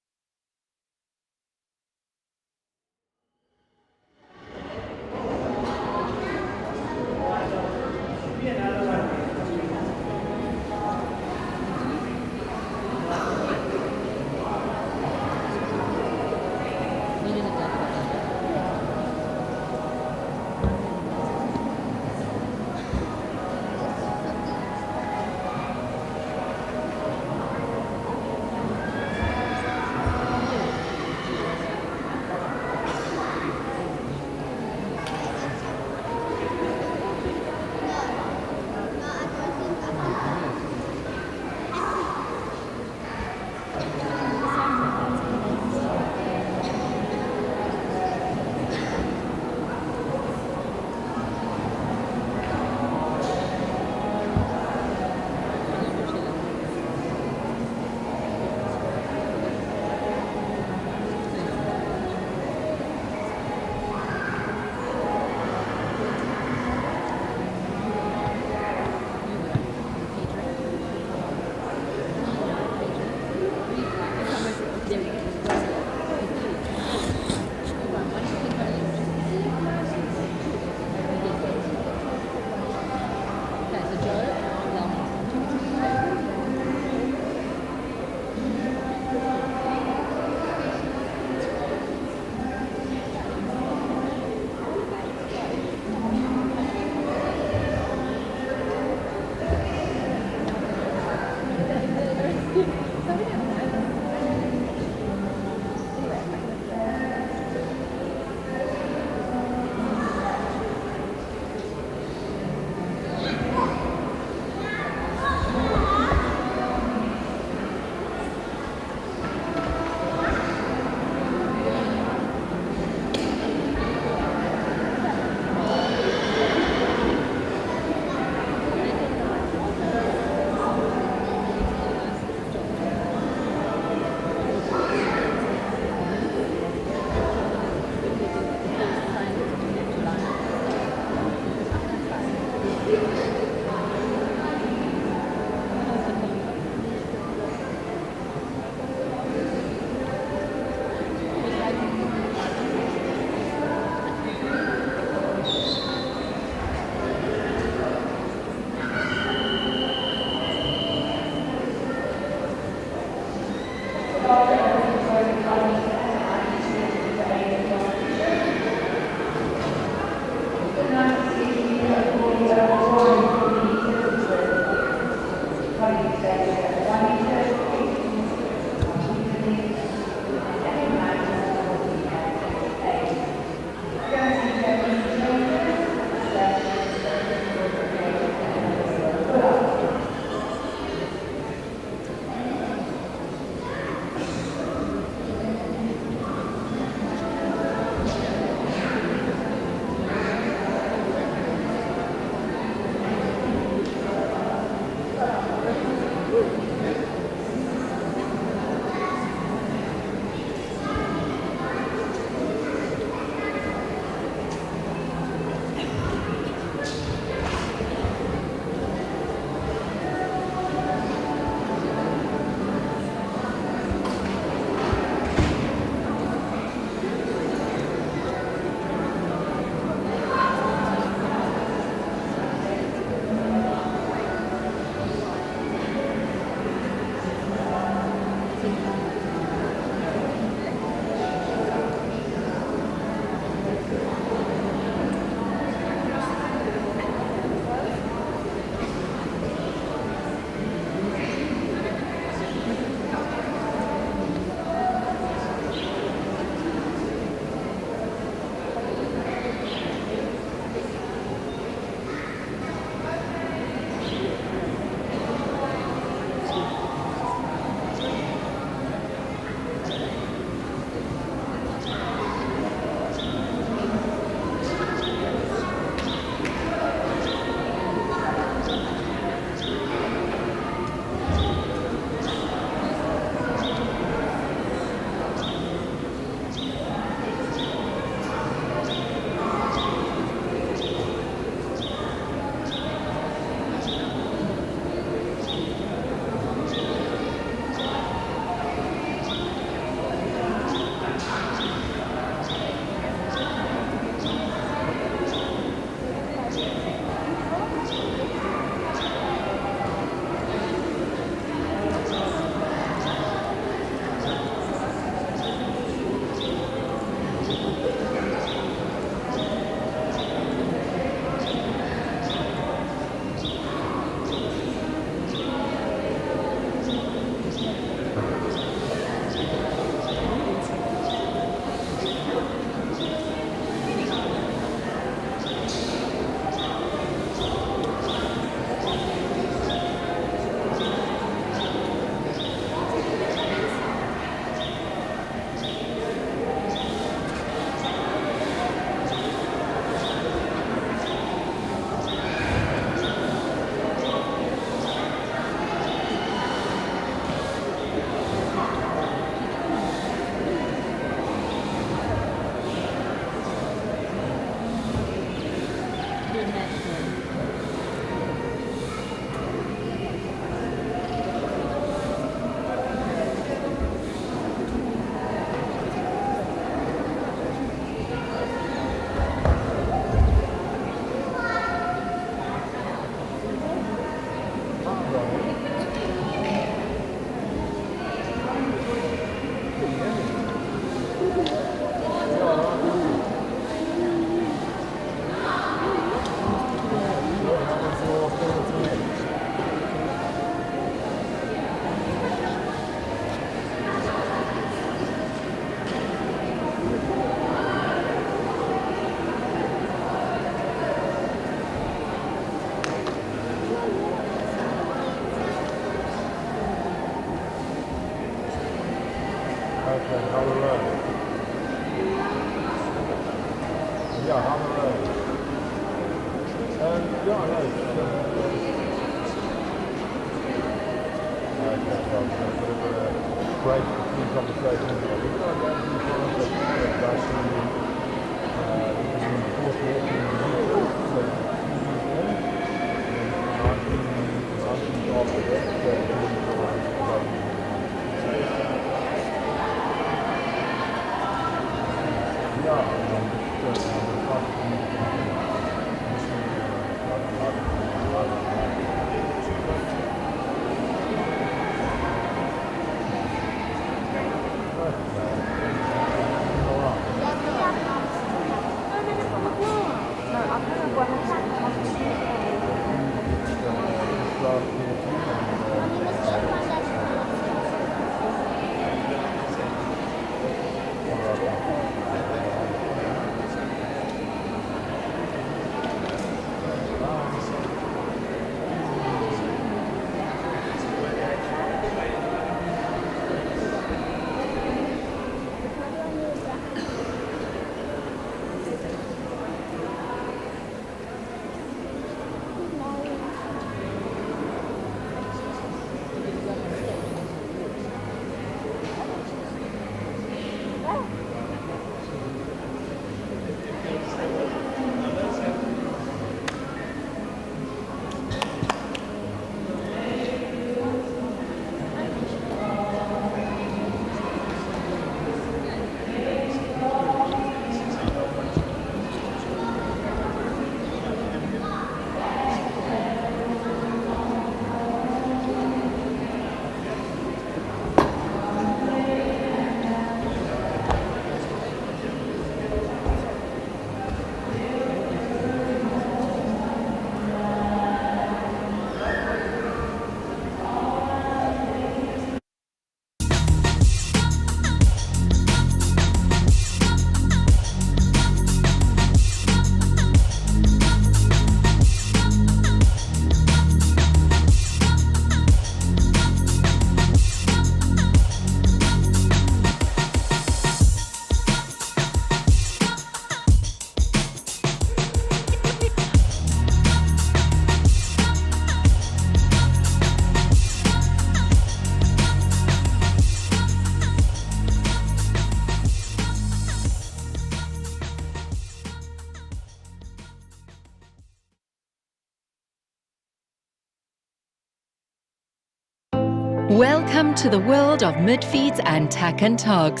Welcome to the world of mid-feeds and tack and togs.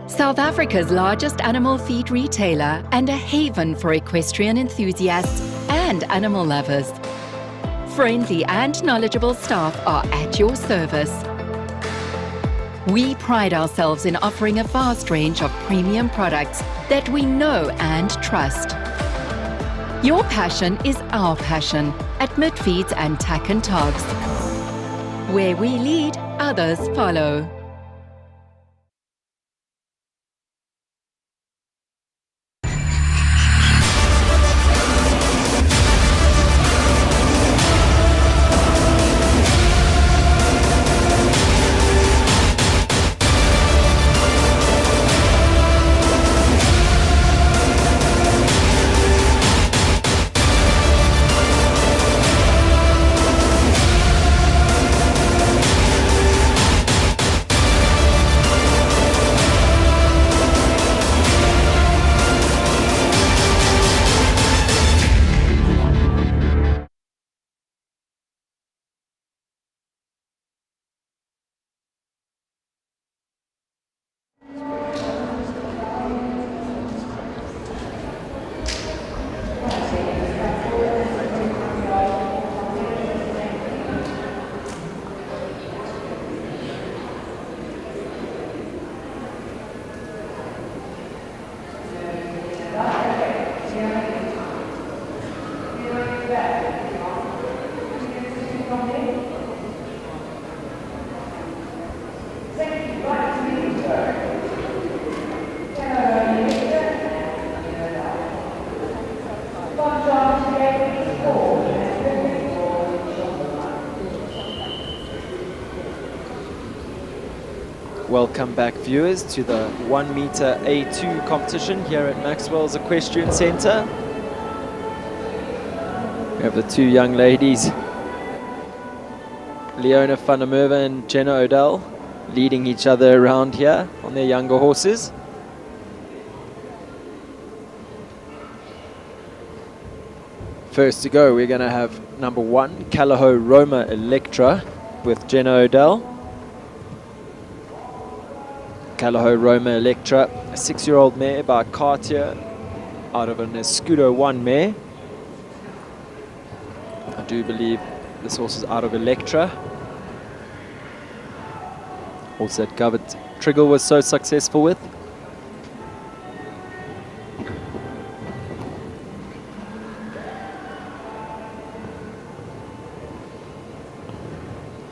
South Africa's largest animal feed retailer and a haven for equestrian enthusiasts and animal lovers. Friendly and knowledgeable staff are at your service. We pride ourselves in offering a vast range of premium products that we know and trust. Your passion is our passion at Midfeeds and Tack and Togs. Where we lead, others follow. Welcome back, viewers, to the 1 meter A2 competition here at Maxwell's Equestrian Centre. We have the two young ladies, Leona van der Merwe and Jenna Odell, leading each other around here on their younger horses. First to go, we're going to have number 1, Calaho Roma Electra with Jenna Odell. Calaho Roma Electra, a 6-year-old mare by Cartier out of an Escudo 1 mare. I do believe this horse is out of Electra. Horse that Govert Triggle was so successful with.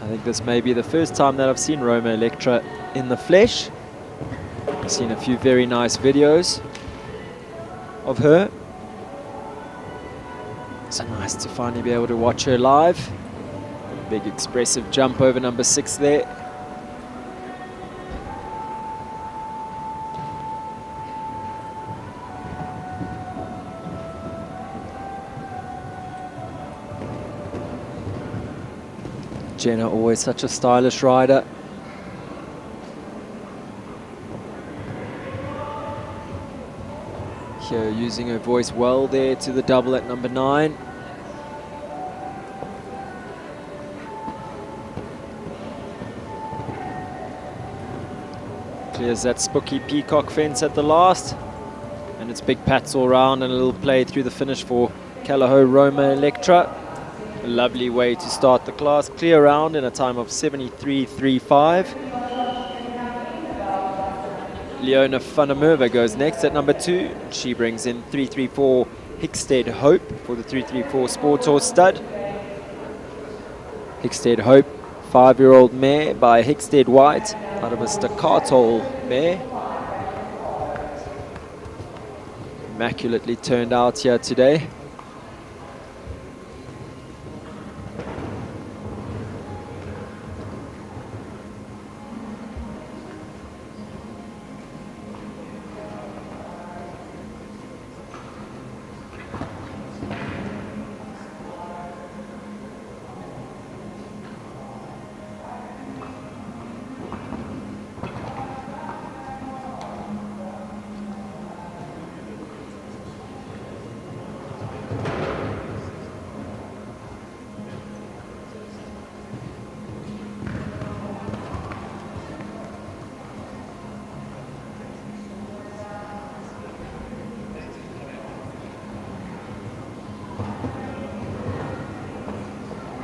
I think this may be the first time that I've seen Roma Electra in the flesh. I've seen a few very nice videos of her. So nice to finally be able to watch her live. Big expressive jump over number 6 there. Jenna, always such a stylish rider. Here, using her voice well there to the double at number 9. Clears that spooky peacock fence at the last. And it's big pats all round and a little play through the finish for Calaho Roma Electra. A lovely way to start the class. Clear round in a time of 73.35. Leona van der Merwe goes next at number 2. She brings in 334 Hickstead Hope for the 334 Sports Horse Stud. Hickstead Hope, 5-year-old mare by Hickstead White out of a Staccato mare. Immaculately turned out here today.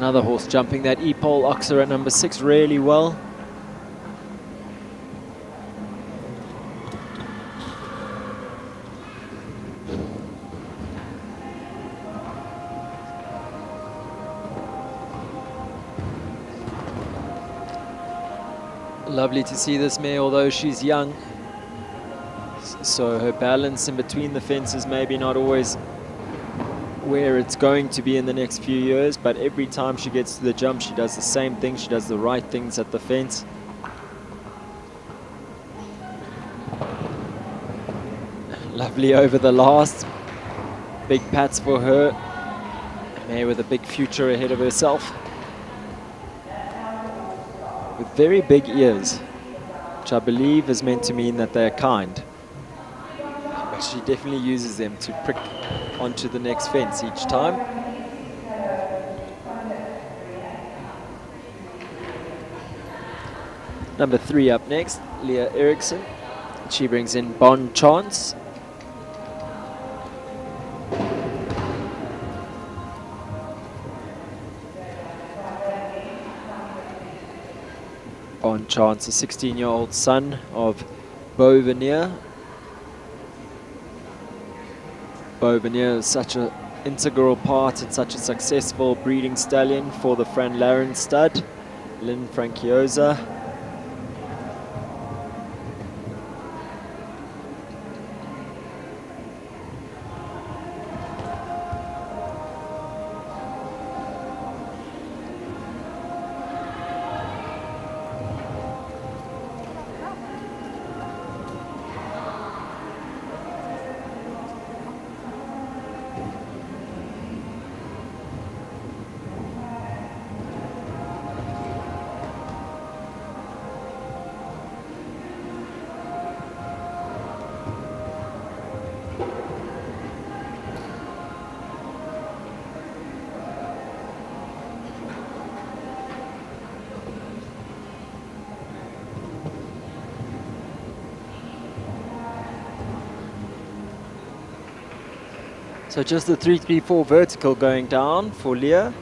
Another horse jumping that E-pole Oxer at number 6 really well. Lovely to see this mare, although she's young. So her balance in between the fences maybe not always where it's going to be in the next few years, but every time she gets to the jump, she does the same thing. She does the right things at the fence. Lovely over the last. Big pats for her. A mare with a big future ahead of herself. With very big ears, which I believe is meant to mean that they're kind. But she definitely uses them to prick onto the next fence each time. Number 3 up next, Leah Eriksson. She brings in Bon Chance. Bon Chance, a 16-year-old son of Beau Veneer. Beau Veneer is such an integral part and such a successful breeding stallion for the Fran Laren stud, Lynn Franciosa. So just the 3-3-4 vertical going down for Leah.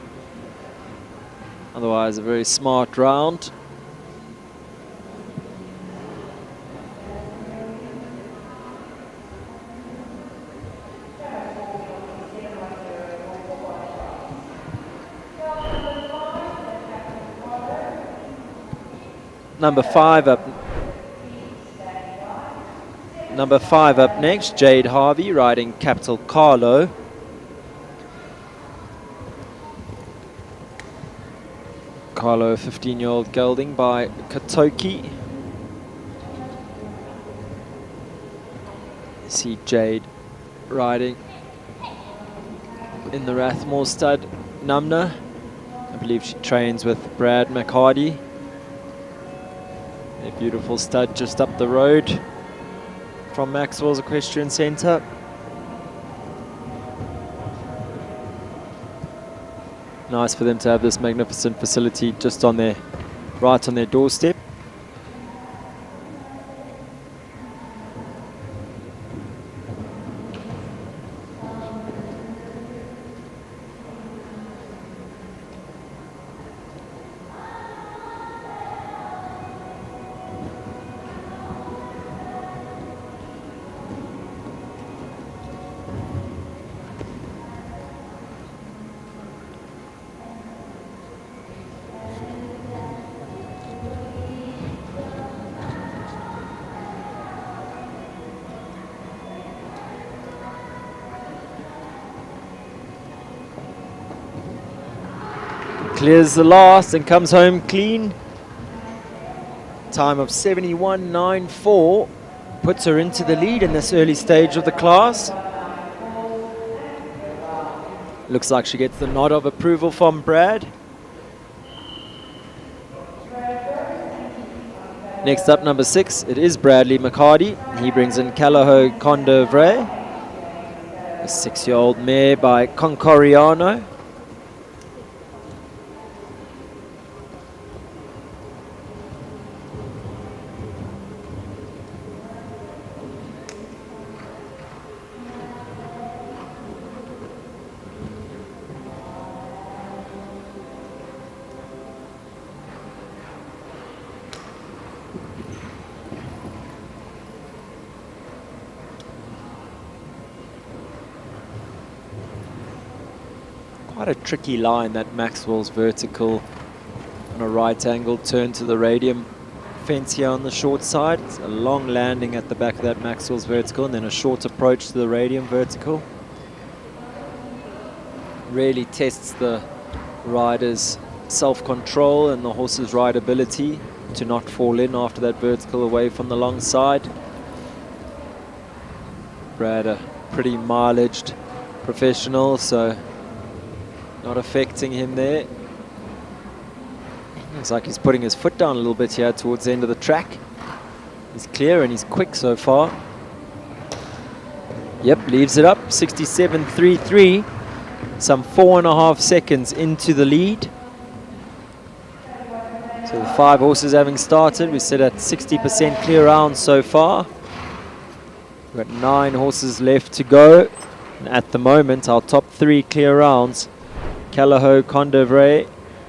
Otherwise a very smart round. Number 5 up next, Jade Harvey riding Capital Carlo. Carlo, a 15-year-old gelding by Katoki. See Jade riding in the Rathmore stud, Numna. I believe she trains with Brad McHardy. A beautiful stud just up the road from Maxwell's Equestrian Centre. Nice for them to have this magnificent facility just on their, right on their doorstep. Clears the last and comes home clean. Time of 71.94 puts her into the lead in this early stage of the class. Looks like she gets the nod of approval from Brad. Next up, number 6, it is Bradley McHardy. He brings in Callahoo Condovray, a 6-year-old mare by Concoriano. Quite a tricky line, that Maxwell's vertical on a right angle turn to the radium fence here on the short side. It's a long landing at the back of that Maxwell's vertical and then a short approach to the radium vertical. Really tests the rider's self-control and the horse's rideability to not fall in after that vertical away from the long side. Brad, a pretty mileaged professional, so not affecting him there. Looks like he's putting his foot down a little bit here towards the end of the track. He's clear and he's quick so far. Yep, leaves it up, 67.33. Some 4.5 seconds into the lead. So the 5 horses having started, we sit at 60% clear rounds so far. We've got 9 horses left to go. And at the moment, our top 3 clear rounds, Callagho, Condevray,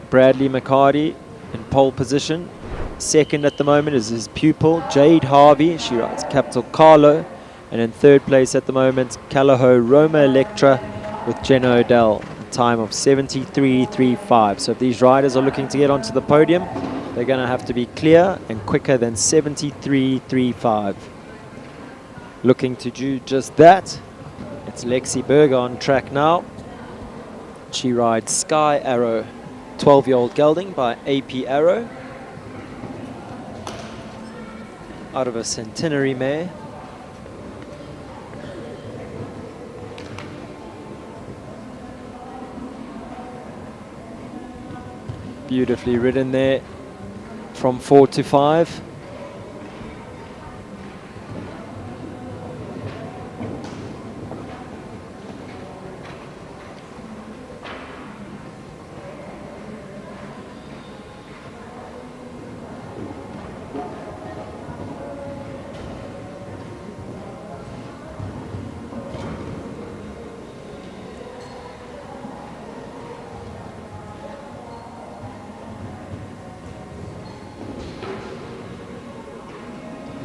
Bradley McCarty in pole position. Second at the moment is his pupil, Jade Harvey. She rides Capital Carlo. And in third place at the moment, Callagho Roma Electra with Jenna Odell. A time of 73.35. So if these riders are looking to get onto the podium, they're going to have to be clear and quicker than 73.35. Looking to do just that. It's Lexi Berger on track now. She rides Sky Arrow, 12-year-old gelding by AP Arrow. Out of a Centenary mare. Beautifully ridden there from 4 to 5.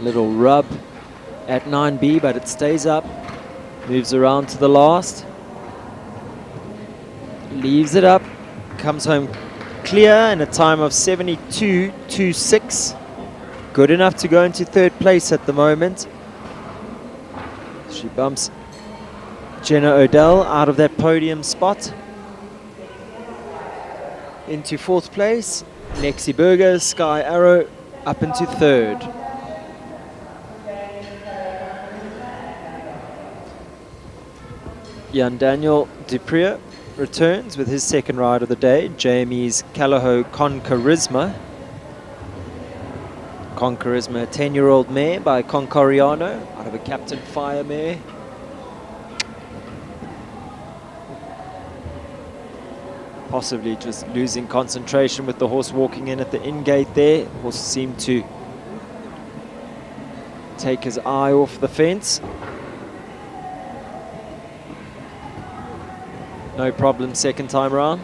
Little rub at 9B, but it stays up. Moves around to the last. Leaves it up. Comes home clear in a time of 72.26. Good enough to go into third place at the moment. She bumps Jenna Odell out of that podium spot. Into fourth place. Lexi Berger, Sky Arrow up into third. Jan Daniel Duprier returns with his second ride of the day, JME's Callagho Concharisma. Concharisma, 10-year-old mare by Concoriano, out of a Captain Fire mare. Possibly just losing concentration with the horse walking in at the in-gate there. Horse seemed to take his eye off the fence. No problem second time around.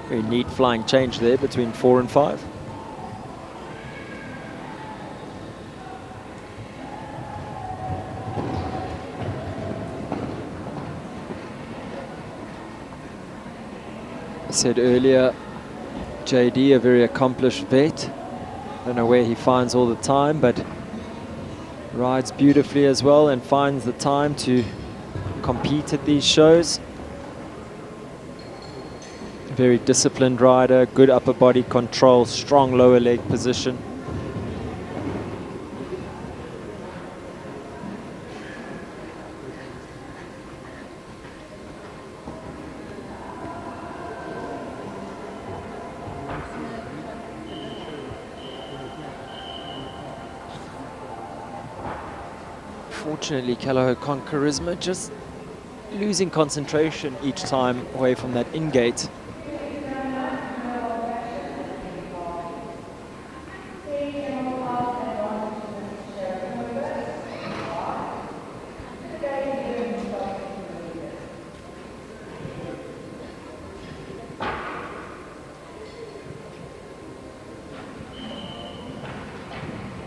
Very neat flying change there between 4 and 5. I said earlier, JD, a very accomplished vet. Don't know where he finds all the time, but rides beautifully as well and finds the time to compete at these shows. Very disciplined rider, good upper body control, strong lower leg position. Fortunately, Callagho Concharisma just losing concentration each time away from that in-gate.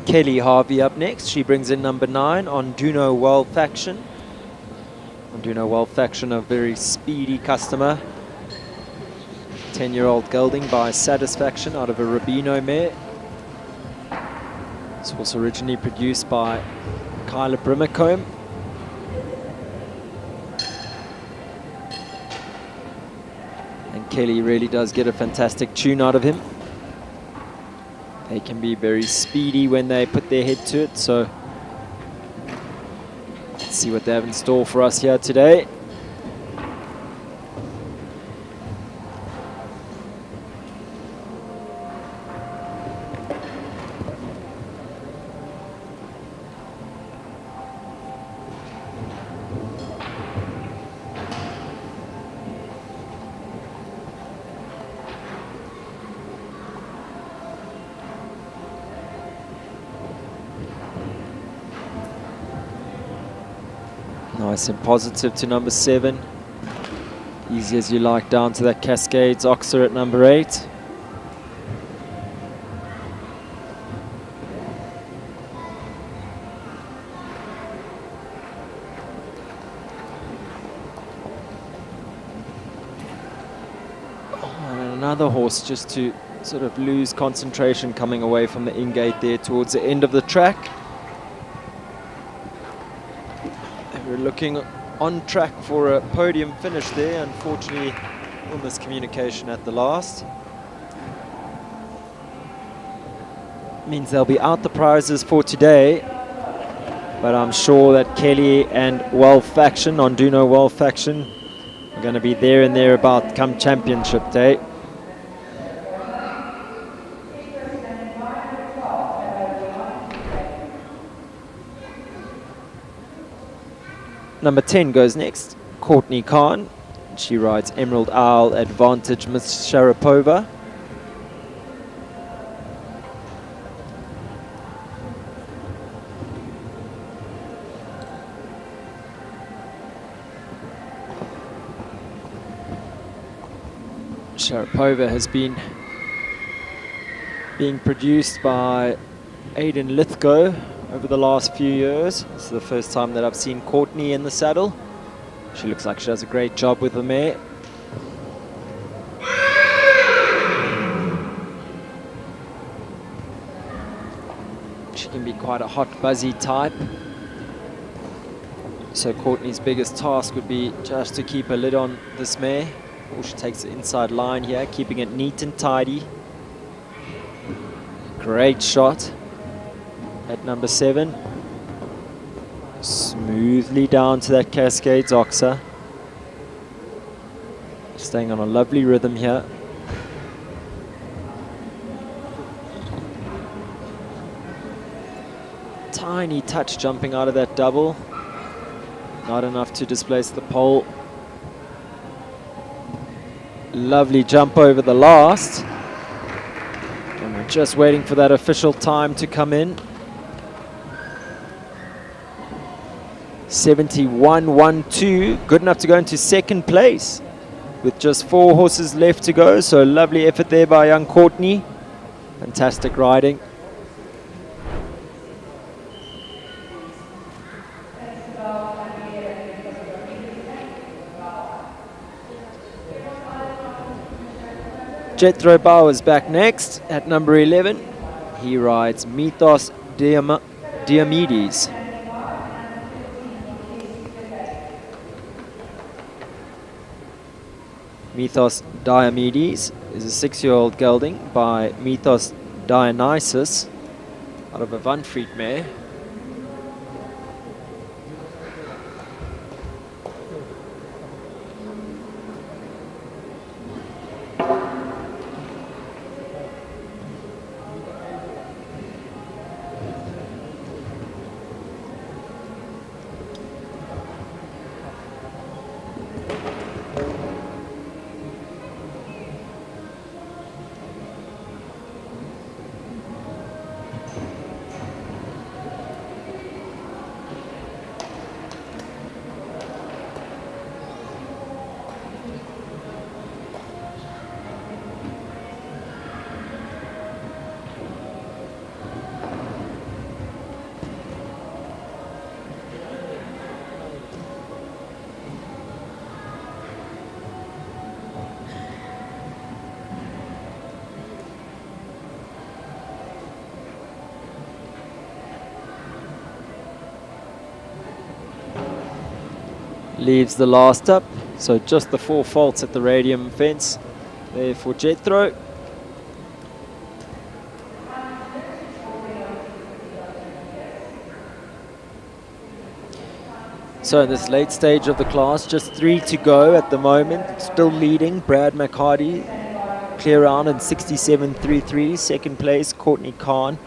Kelly Harvey up next. She brings in number 9 on Duno Well Faction. On Duno Well Faction, a very speedy customer. 10-year-old gelding by Satisfaction out of a Rubino mare. This was originally produced by Kyla Brimacombe. And Kelly really does get a fantastic tune out of him. They can be very speedy when they put their head to it, so let's see what they have in store for us here today. Nice and positive to number 7. Easy as you like down to that Cascades Oxer at number 8. And another horse just to sort of lose concentration coming away from the in-gate there towards the end of the track. We're looking on track for a podium finish there. Unfortunately, a miscommunication at the last. Means they'll be out the prizes for today. But I'm sure that Kelly and Well Faction, on Duno Well Faction, are going to be there and thereabout come championship day. Number 10 goes next, Courtney Khan. She rides Emerald Owl Advantage Miss Sharapova. Sharapova has been being produced by Aidan Lithgow over the last few years. This is the first time that I've seen Courtney in the saddle. She looks like she does a great job with the mare. She can be quite a hot, buzzy type. So Courtney's biggest task would be just to keep a lid on this mare. Oh, she takes the inside line here, keeping it neat and tidy. Great shot at number 7. Smoothly down to that Cascades Oxer. Staying on a lovely rhythm here. Tiny touch jumping out of that double. Not enough to displace the pole. Lovely jump over the last. And we're just waiting for that official time to come in. 71.12, good enough to go into second place with just 4 horses left to go. So a lovely effort there by young Courtney. Fantastic riding. Jethro Bauer's back next at number 11. He rides Mythos Diomedes. Mythos Diomedes is a 6-year-old gelding by Mythos Dionysus out of a Van Fried mare. leaves the last up. So just the 4 faults at the radium fence there for Jethro. So in this late stage of the class, just 3 to go at the moment. Still leading, Brad McHardy, clear round in 67.33. Second place, Courtney Khan,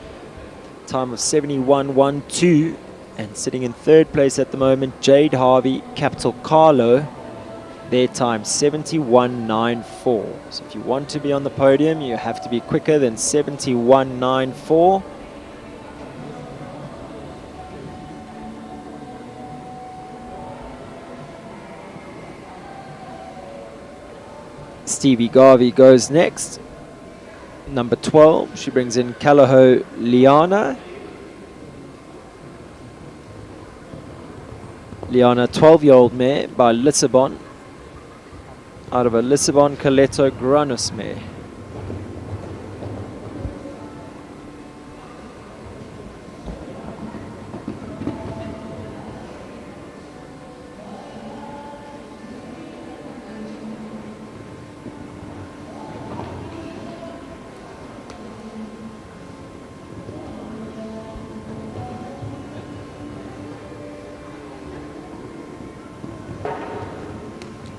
time of 71.12. And sitting in third place at the moment, Jade Harvey, Capital Carlo, their time 71.94. So if you want to be on the podium, you have to be quicker than 71.94. Stevie Garvey goes next. Number 12, she brings in Calaho Liana. Liana, 12-year-old mare by Lissabon, out of a Lissabon Coletto Granus mare.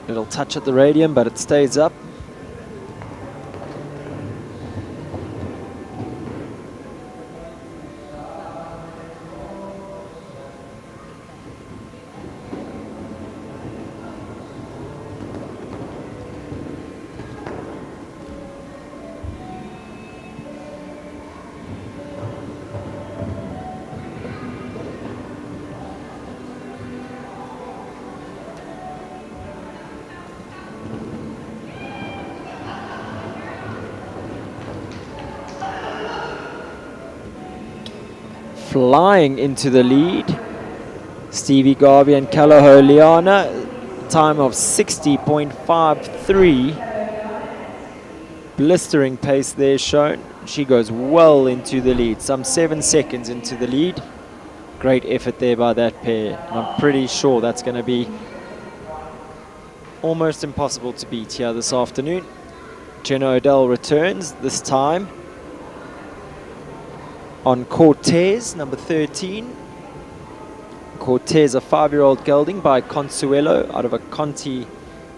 Little touch at the radium, but it stays up. Flying into the lead, Stevie Garvey and Calaho Liana, time of 60.53. Blistering pace there shown. She goes well into the lead, some 7 seconds into the lead. Great effort there by that pair. And I'm pretty sure that's going to be almost impossible to beat here this afternoon. Jenna Odell returns, this time on Cortez, number 13. Cortez, a 5-year-old gelding by Consuelo out of a Conti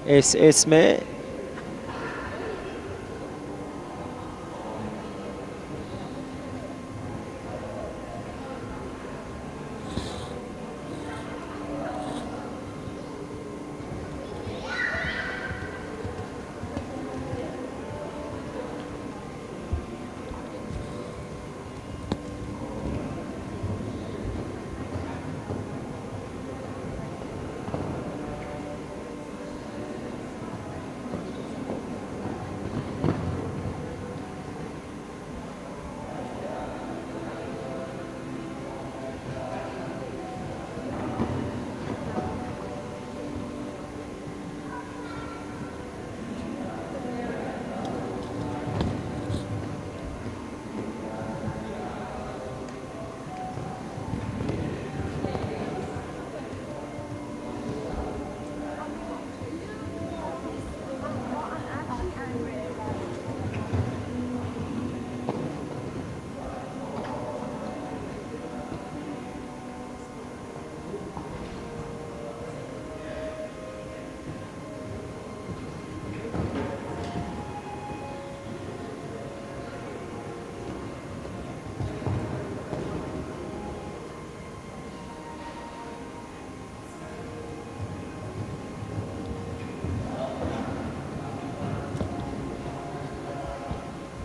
SS mare.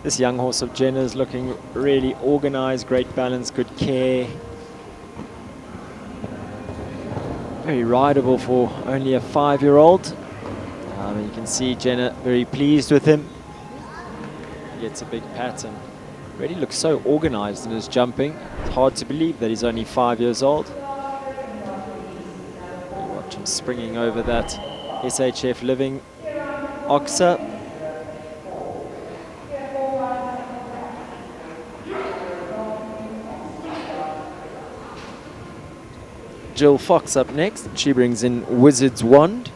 This young horse of Jenna's looking really organized, great balance, good care. Very rideable for only a 5-year-old. You can see Jenna very pleased with him. He gets a big pat and really looks so organized in his jumping. It's hard to believe that he's only 5 years old. You watch him springing over that SHF Living Oxa. Jill Fox up next. She brings in Wizard's Wand.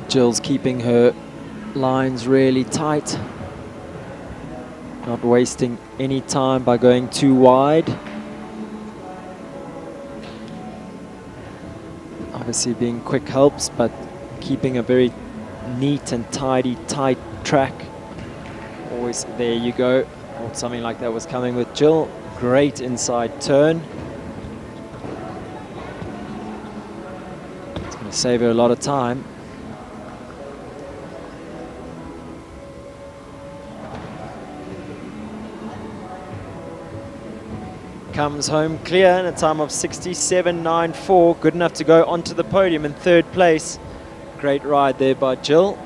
Jill's keeping her lines really tight, not wasting any time by going too wide. Obviously being quick helps, but keeping a very neat and tidy, tight track. Always, there you go. Thought something like that was coming with Jill. Great inside turn. It's going to save her a lot of time. Comes home clear in a time of 67.94. Good enough to go onto the podium in third place. Great ride there by Jill.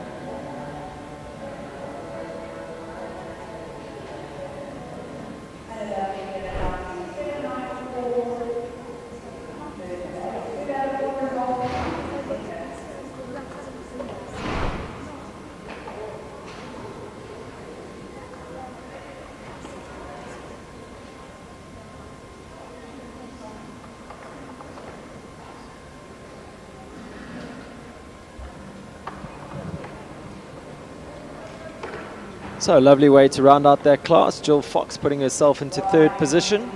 So a lovely way to round out that class. Jill Fox putting herself into third position.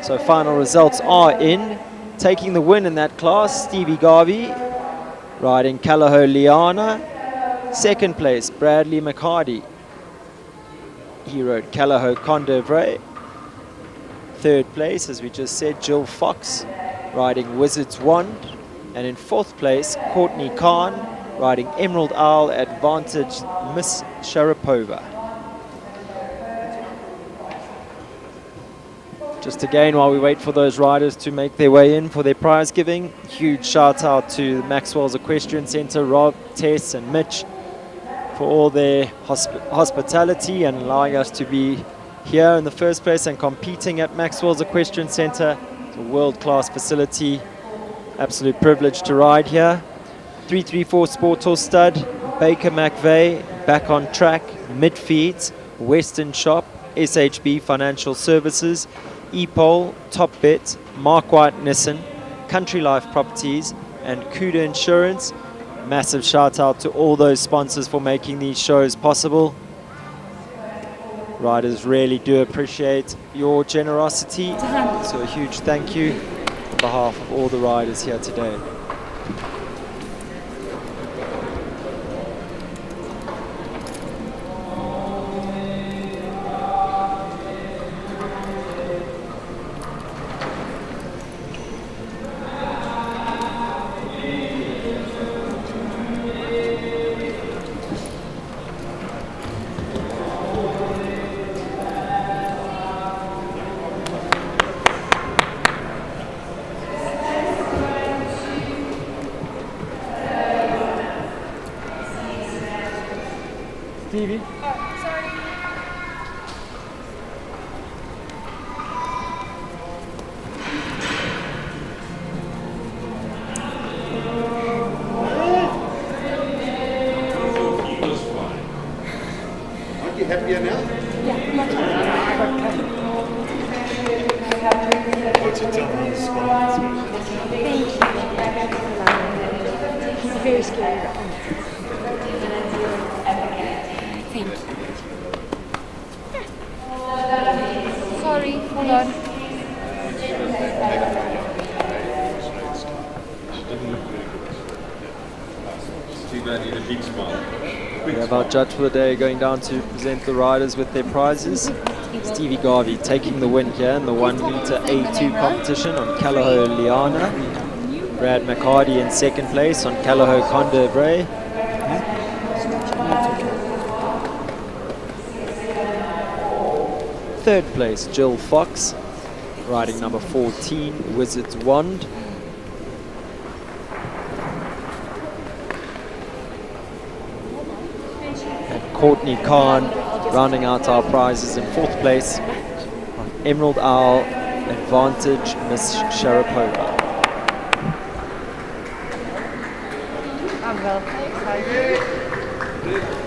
So final results are in. Taking the win in that class, Stevie Garvey, riding Callao Liana. Second place, Bradley McHardy. He rode Callao Condevray. Third place, as we just said, Jill Fox, riding Wizard's Wand. And in fourth place, Courtney Khan, riding Emerald Owl Advantage Miss Sharapova. Just again, while we wait for those riders to make their way in for their prize giving, huge shout out to Maxwell's Equestrian Centre, Rob, Tess and Mitch for all their hospitality and allowing us to be here in the first place and competing at Maxwell's Equestrian Centre. It's a world-class facility. Absolute privilege to ride here. 334 Sport Horse Stud, Baker McVeigh, back on track, Midfeeds, Western Shop, SHB Financial Services, ePole, Top Bet, Mark White Nissan, Country Life Properties, and Cuda Insurance. Massive shout out to all those sponsors for making these shows possible. Riders really do appreciate your generosity, so a huge thank you on behalf of all the riders here today. Stevie? Aren't you happier now? Yeah, much better. What's it tell me? Thank you. You're very scary. Thank you. Sorry, hold on. Too bad you had a big smile. We have our judge for the day going down to present the riders with their prizes. Stevie Garvey taking the win here in the 1 meter A2 competition on Callao Liana. Brad McHardy in second place on Callao Condevray. third place, Jill Fox, riding number 14, Wizard's Wand. And Courtney Khan rounding out our prizes in fourth place on Emerald Owl, Advantage, Miss Sharapova. I'm well, thanks. How are you?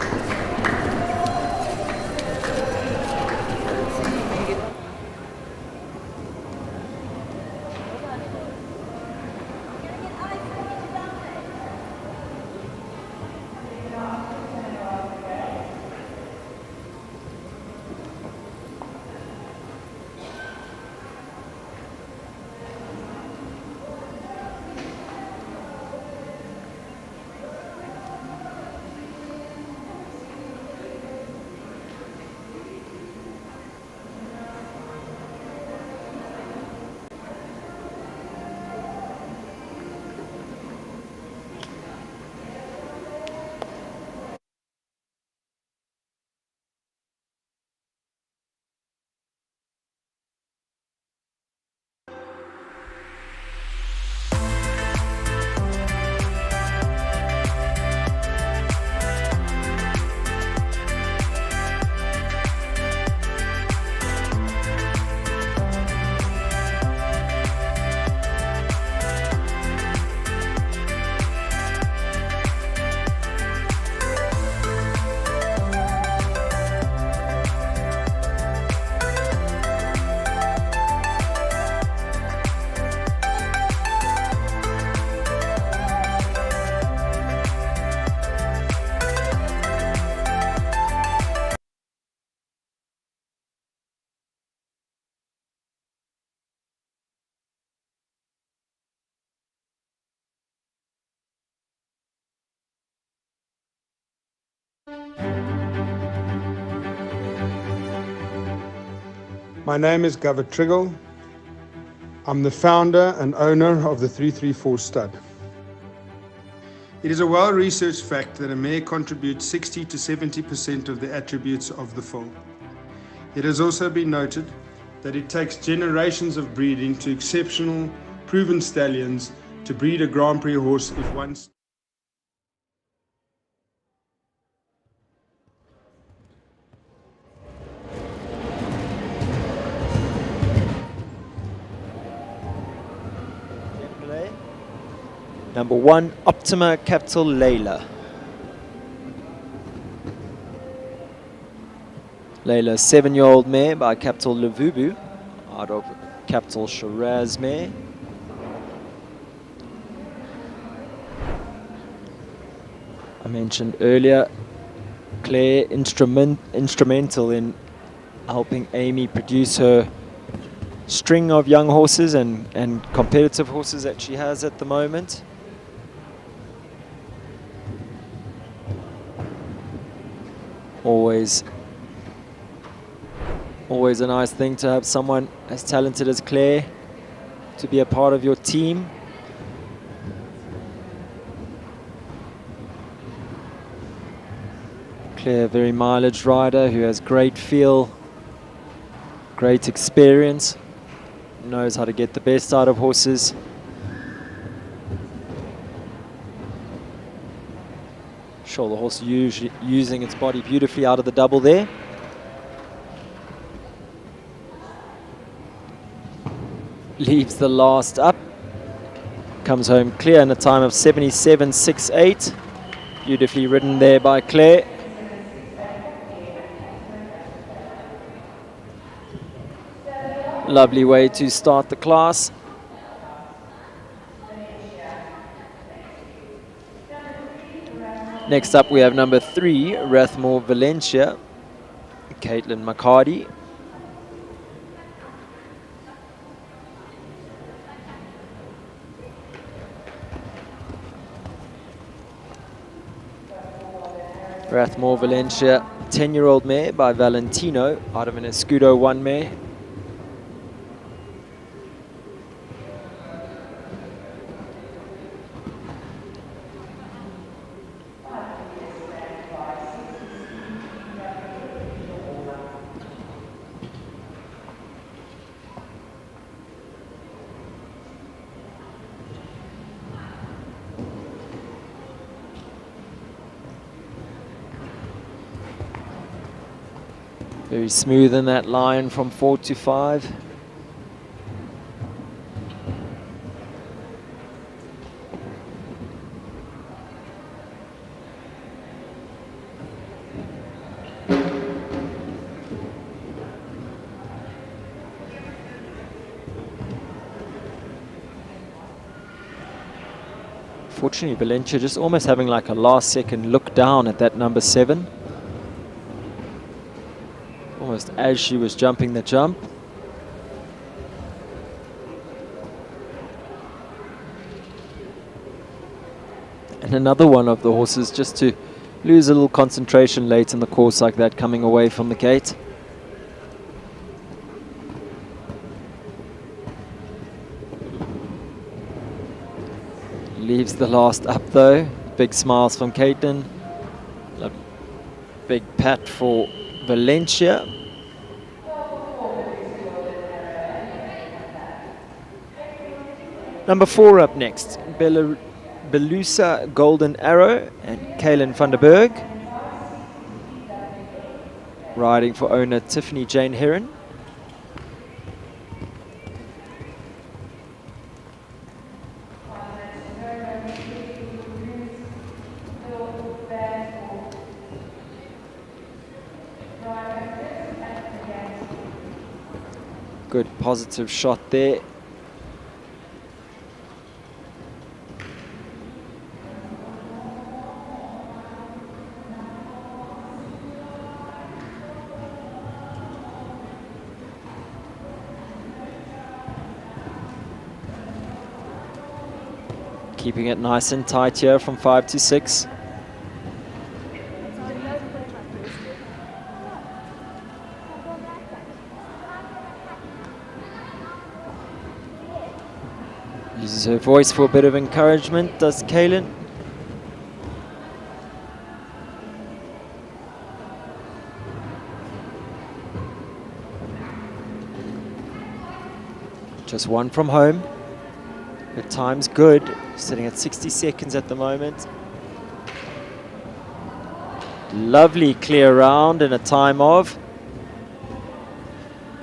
My name is Gava Triggle. I'm the founder and owner of the 334 Stud. It is a well-researched fact that a mare contributes 60 to 70% of the attributes of the foal. It has also been noted that it takes generations of breeding to exceptional, proven stallions to breed a Grand Prix horse if once. Number 1, Optima Capital Layla. Layla, 7-year-old mare by Capital Lavubu, out of Capital Shiraz mare. I mentioned earlier, Claire instrumental in helping Amy produce her string of young horses and competitive horses that she has at the moment. Always a nice thing to have someone as talented as Claire to be a part of your team. Claire, very mileage rider who has great feel, great experience, knows how to get the best out of horses. Sure, the horse using its body beautifully out of the double there. Leaves the last up. Comes home clear in a time of 77.68. Beautifully ridden there by Claire. Lovely way to start the class. Next up we have number 3, Rathmore Valencia, Caitlin McCarty. Rathmore Valencia, 10-year-old mare by Valentino, out of an Escudo 1 mare. Very smooth in that line from 4 to 5. Fortunately, Valencia just almost having like a last second look down at that number 7. Almost as she was jumping the jump. And another one of the horses just to lose a little concentration late in the course like that, coming away from the gate. Leaves the last up though. Big smiles from Caitlin. A big pat for Valencia. Number 4 up next. Belusa Golden Arrow and Kaylin van der Berg. Riding for owner Tiffany Jane Heron. Good positive shot there. Keeping it nice and tight here from 5 to 6. Uses her voice for a bit of encouragement, does Kaylin. Just one from home. Her time's good, sitting at 60 seconds at the moment. Lovely clear round in a time of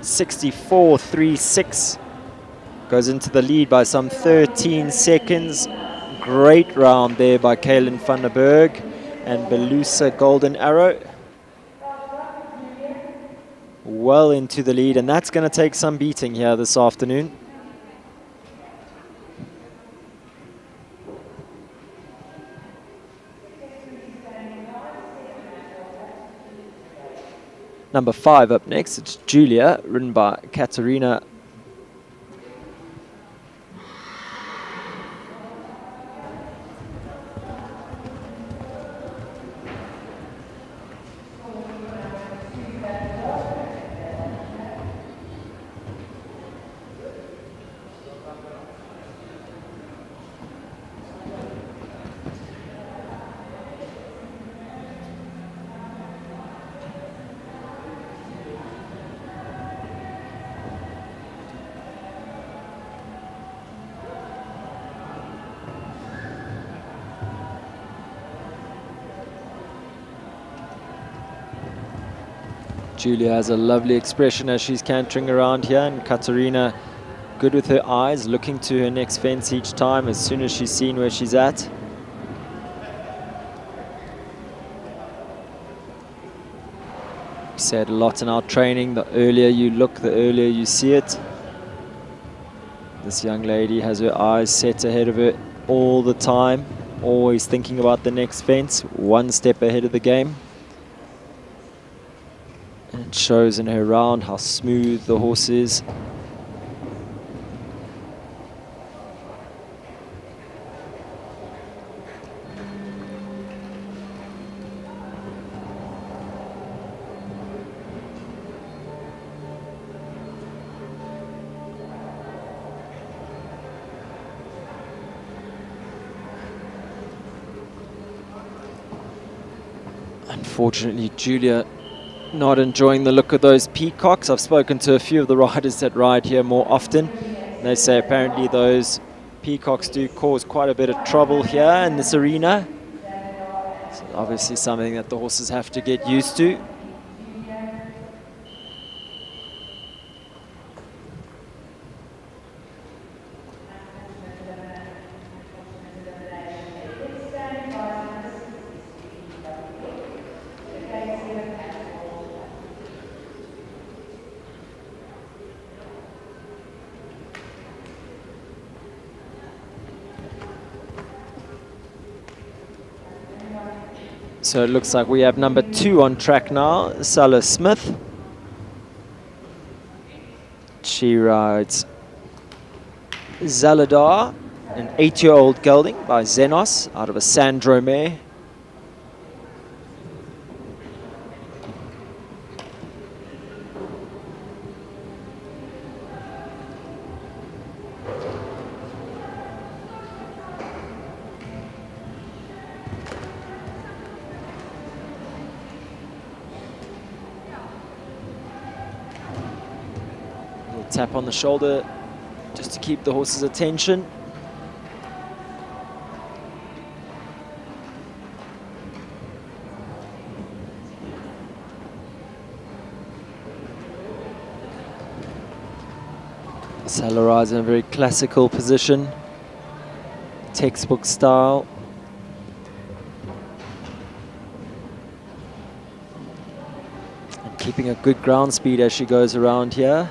64.36. Goes into the lead by some 13 seconds. Great round there by Kaylin van der Berg and Belusa Golden Arrow. Well into the lead, and that's going to take some beating here this afternoon. Number 5 up next, it's Julia, ridden by Katarina. Julia has a lovely expression as she's cantering around here, and Katarina good with her eyes, looking to her next fence each time as soon as she's seen where she's at. We said a lot in our training, the earlier you look, the earlier you see it. This young lady has her eyes set ahead of her all the time, always thinking about the next fence, one step ahead of the game. And it shows in her round how smooth the horse is. Unfortunately, Julia not enjoying the look of those peacocks. I've spoken to a few of the riders that ride here more often. They say apparently those peacocks do cause quite a bit of trouble here in this arena. So obviously something that the horses have to get used to. So it looks like we have number 2 on track now, Salah Smith. She rides Zaladar, an 8-year-old gelding by Zenos out of a Sandro mare. Tap on the shoulder just to keep the horse's attention. Salah rides in a very classical position, textbook style. And keeping a good ground speed as she goes around here.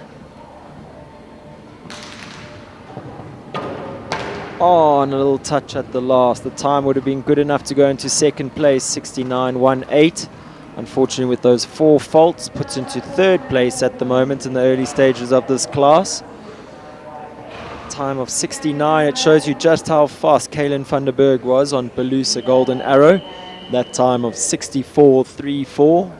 Oh, and a little touch at the last. The time would have been good enough to go into second place, 69.18. Unfortunately, with those 4 faults, puts into third place at the moment in the early stages of this class. Time of 69. It shows you just how fast Kaylin van der Berg was on Belusa Golden Arrow. That time of 64.34.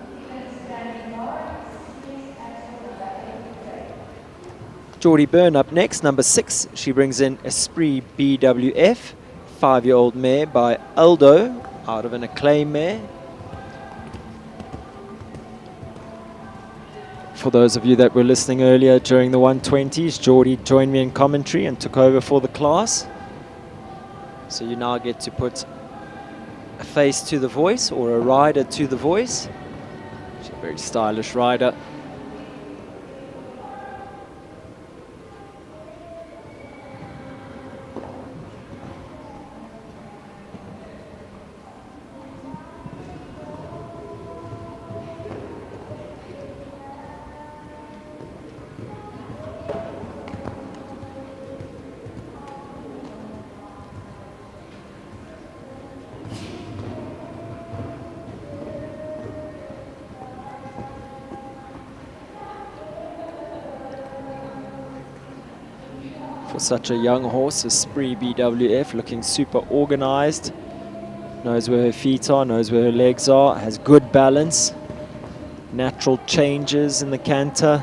Geordie Byrne up next, number 6. She brings in Esprit BWF, 5-year-old mare by Aldo, out of an Acclaim mare. For those of you that were listening earlier during the 120s, Geordie joined me in commentary and took over for the class. So you now get to put a face to the voice, or a rider to the voice. She's a very stylish rider. For such a young horse, Esprit BWF, looking super organized. Knows where her feet are, knows where her legs are, has good balance. Natural changes in the canter.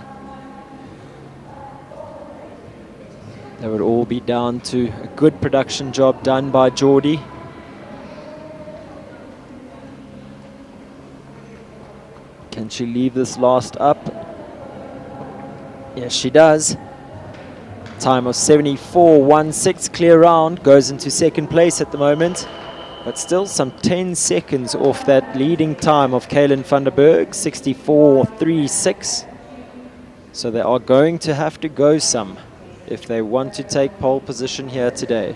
That would all be down to a good production job done by Geordie. Can she leave this last up? Yes, she does. Time of 74.16, clear round, goes into second place at the moment, but still some 10 seconds off that leading time of Kaylin van der Berg, 64.36. So they are going to have to go some if they want to take pole position here today.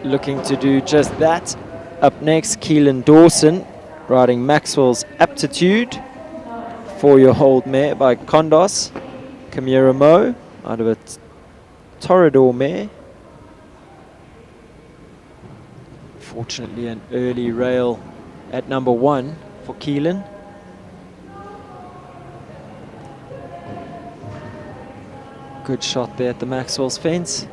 Looking to do just that. Up next, Keelan Dawson, riding Maxwell's Aptitude. 4-year-old mare by Kondos. Kamira Mo, out of a Toreador mare. Fortunately, an early rail at number 1 for Keelan. Good shot there at the Maxwell's fence.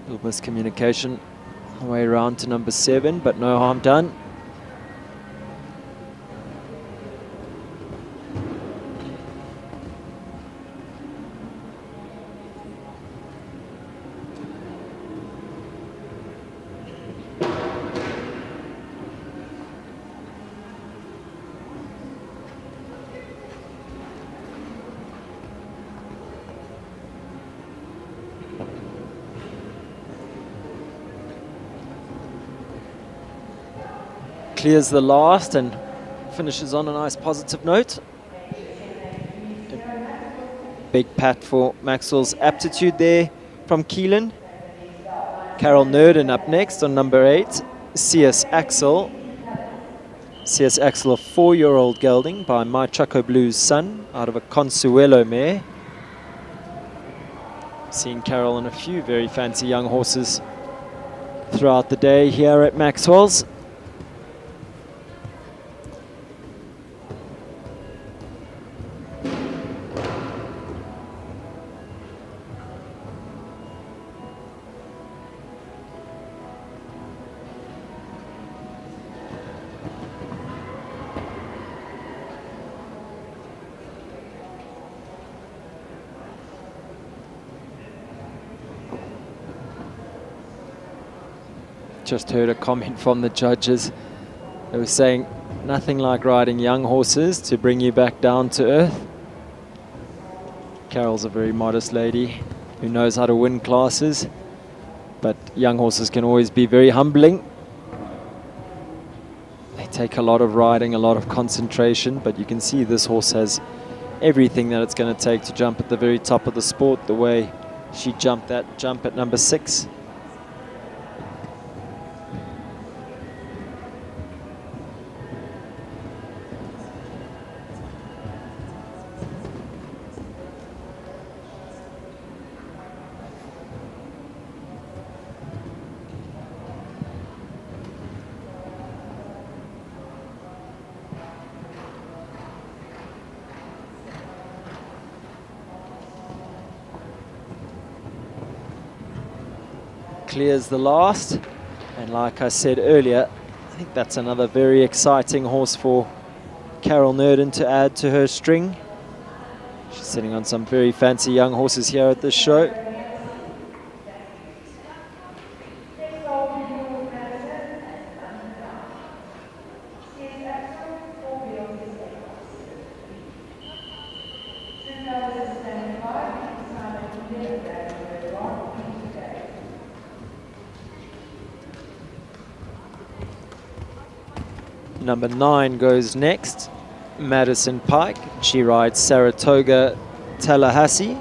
Little miscommunication on the way around to number 7, but no harm done. Clears the last and finishes on a nice positive note. big pat for Maxwell's aptitude there from Keelan. Carol Nurden up next on number 8. C.S. Axel. C.S. Axel, a 4-year-old gelding by My Choco Blues son out of a Consuelo mare. Seen Carol on a few very fancy young horses throughout the day here at Maxwell's. Just heard a comment from the judges. They were saying nothing like riding young horses to bring you back down to earth. Carol's a very modest lady who knows how to win classes, but young horses can always be very humbling. They take a lot of riding, a lot of concentration, but you can see this horse has everything that it's going to take to jump at the very top of the sport, the way she jumped that jump at number 6. Clears the last, and like I said earlier, I think that's another very exciting horse for Carol Nurden to add to her string. She's sitting on some very fancy young horses here at this show. Number 9 goes next, Madison Pike. She rides Saratoga Tallahassee.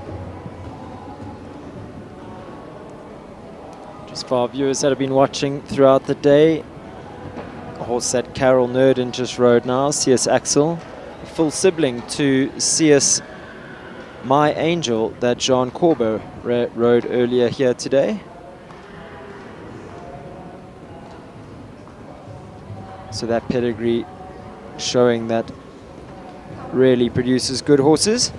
Just for our viewers that have been watching throughout the day, a horse that Carol Nurden just rode now, C.S. Axel, a full sibling to C.S. My Angel that Jean Corbeau rode earlier here today. So that pedigree showing that really produces good horses.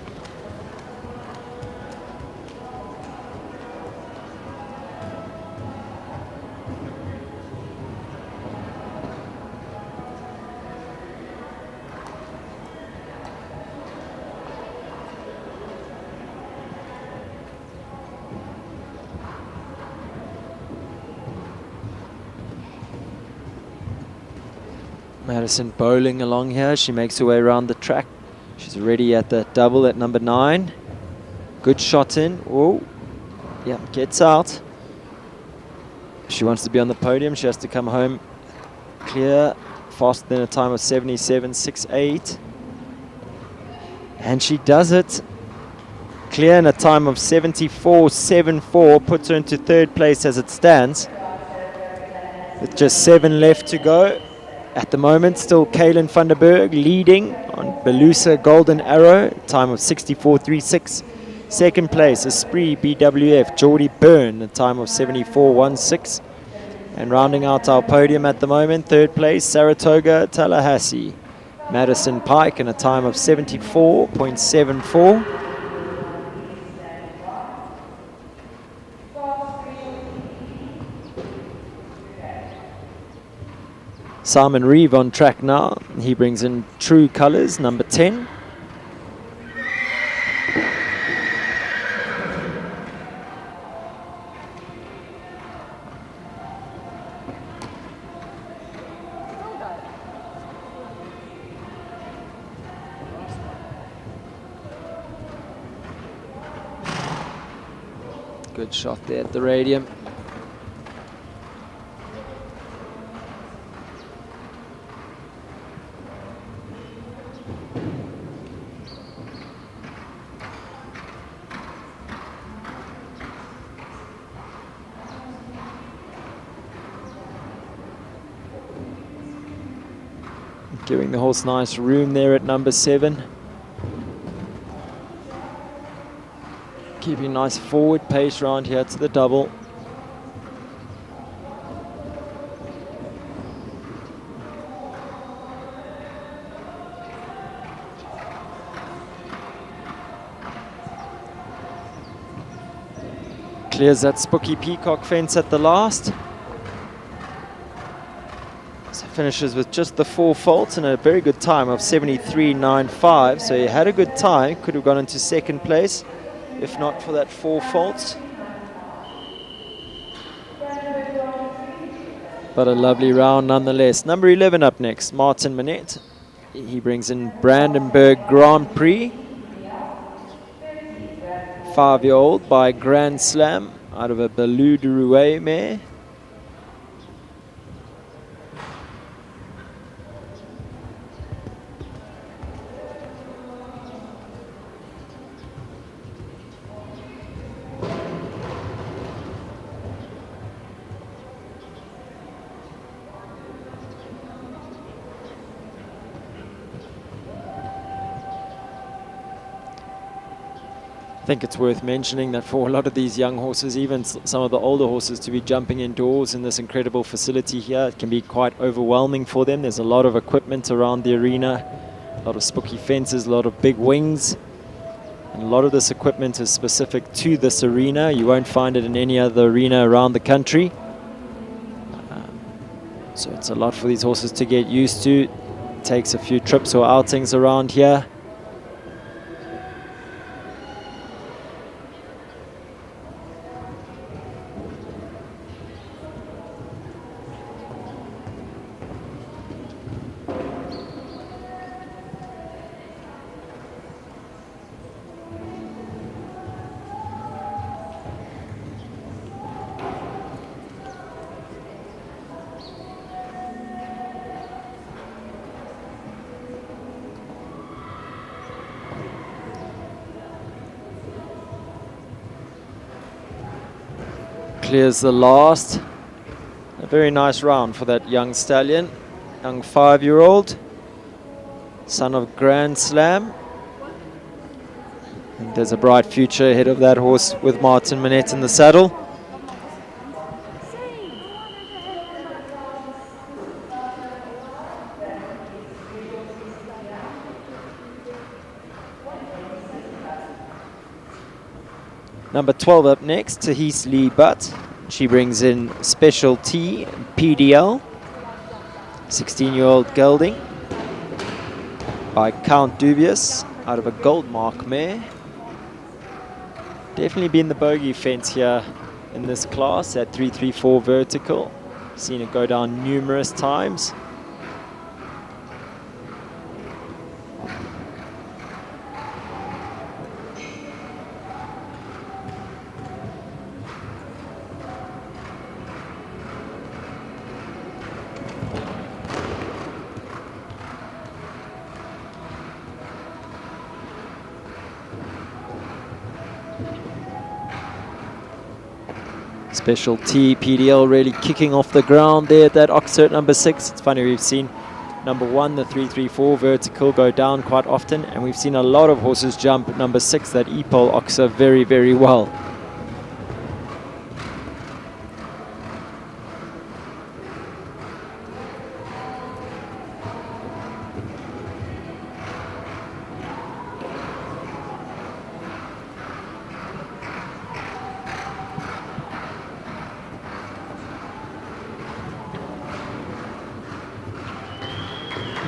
Madison bowling along here. She makes her way around the track. She's already at the double at number 9. Good shot in. Oh, yeah, gets out. If she wants to be on the podium, she has to come home clear, faster than a time of 77.68. And she does it. Clear in a time of 74.74, puts her into 3rd place as it stands. With just 7 left to go. At the moment, still Kaylin van der Berg leading on Belusa Golden Arrow, time of 64.36. 2nd place, Esprit BWF, Geordie Byrne, a time of 74.16. And rounding out our podium at the moment, 3rd place, Saratoga Tallahassee, Madison Pike, in a time of 74.74. Simon Reeve on track now. He brings in True Colors, number 10. Good shot there at the radium. Giving the horse nice room there at number 7. Keeping nice forward pace round here to the double. Clears that Spooky Peacock fence at the last. So finishes with just the 4 faults and a very good time of 73.95. So he had a good time, could have gone into second place if not for that 4 faults. But a lovely round nonetheless. Number 11 up next, Martin Manette. He brings in Brandenburg Grand Prix. 5-year-old by Grand Slam out of a Baloo de Rouet mare. I think it's worth mentioning that for a lot of these young horses, even some of the older horses, to be jumping indoors in this incredible facility here, it can be quite overwhelming for them. There's a lot of equipment around the arena, a lot of spooky fences, a lot of big wings. And a lot of this equipment is specific to this arena. You won't find it in any other arena around the country. So it's a lot for these horses to get used to. It takes a few trips or outings around here. Clears the last. A very nice round for that young stallion, young 5-year-old, son of Grand Slam. And there's a bright future ahead of that horse with Martin Manette in the saddle. Number 12 up next, Tahis Lee Butt. She brings in Special T PDL, 16-year-old gelding by Count Dubious out of a Gold Mark mare. Definitely been the bogey fence here in this class at 334 vertical. Seen it go down numerous times. Special T PDL really kicking off the ground there at that Oxford number 6. It's funny, we've seen number 1, the 334 vertical, go down quite often, and we've seen a lot of horses jump number 6, that Epol Oxer, very, very well.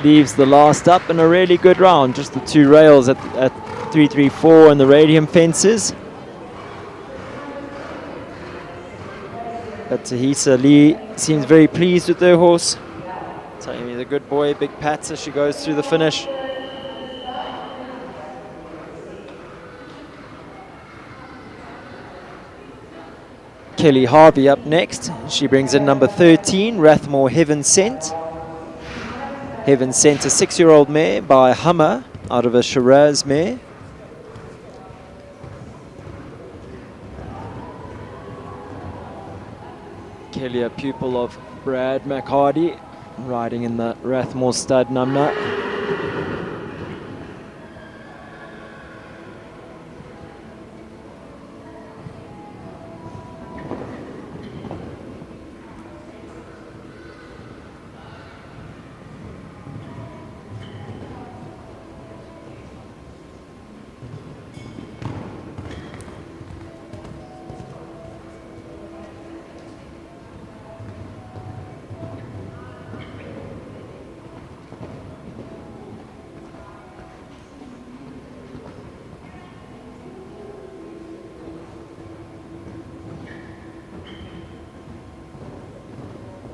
Leaves the last up in a really good round. Just the 2 rails at 334 and the radium fences. But Tahisa Lee seems very pleased with their horse. Telling me the good boy, big pats as she goes through the finish. Kelly Harvey up next. She brings in number 13, Rathmore Heaven Sent. Heaven Sent, a 6-year-old mare by Hummer out of a Shiraz mare. Kelly, a pupil of Brad McHardy, riding in the Rathmore stud Numna.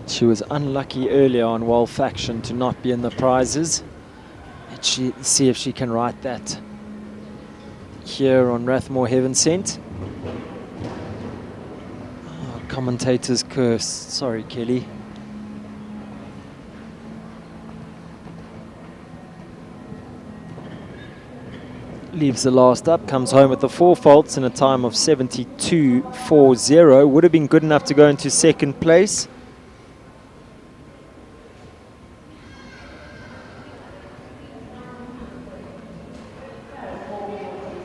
She was unlucky earlier on Wolfaction to not be in the prizes. Let's see if she can right that here on Rathmore Heaven Sent. Oh, commentator's curse. Sorry, Kelly. Leaves the last up, comes home with the 4 faults in a time of 72.40. Would have been good enough to go into second place.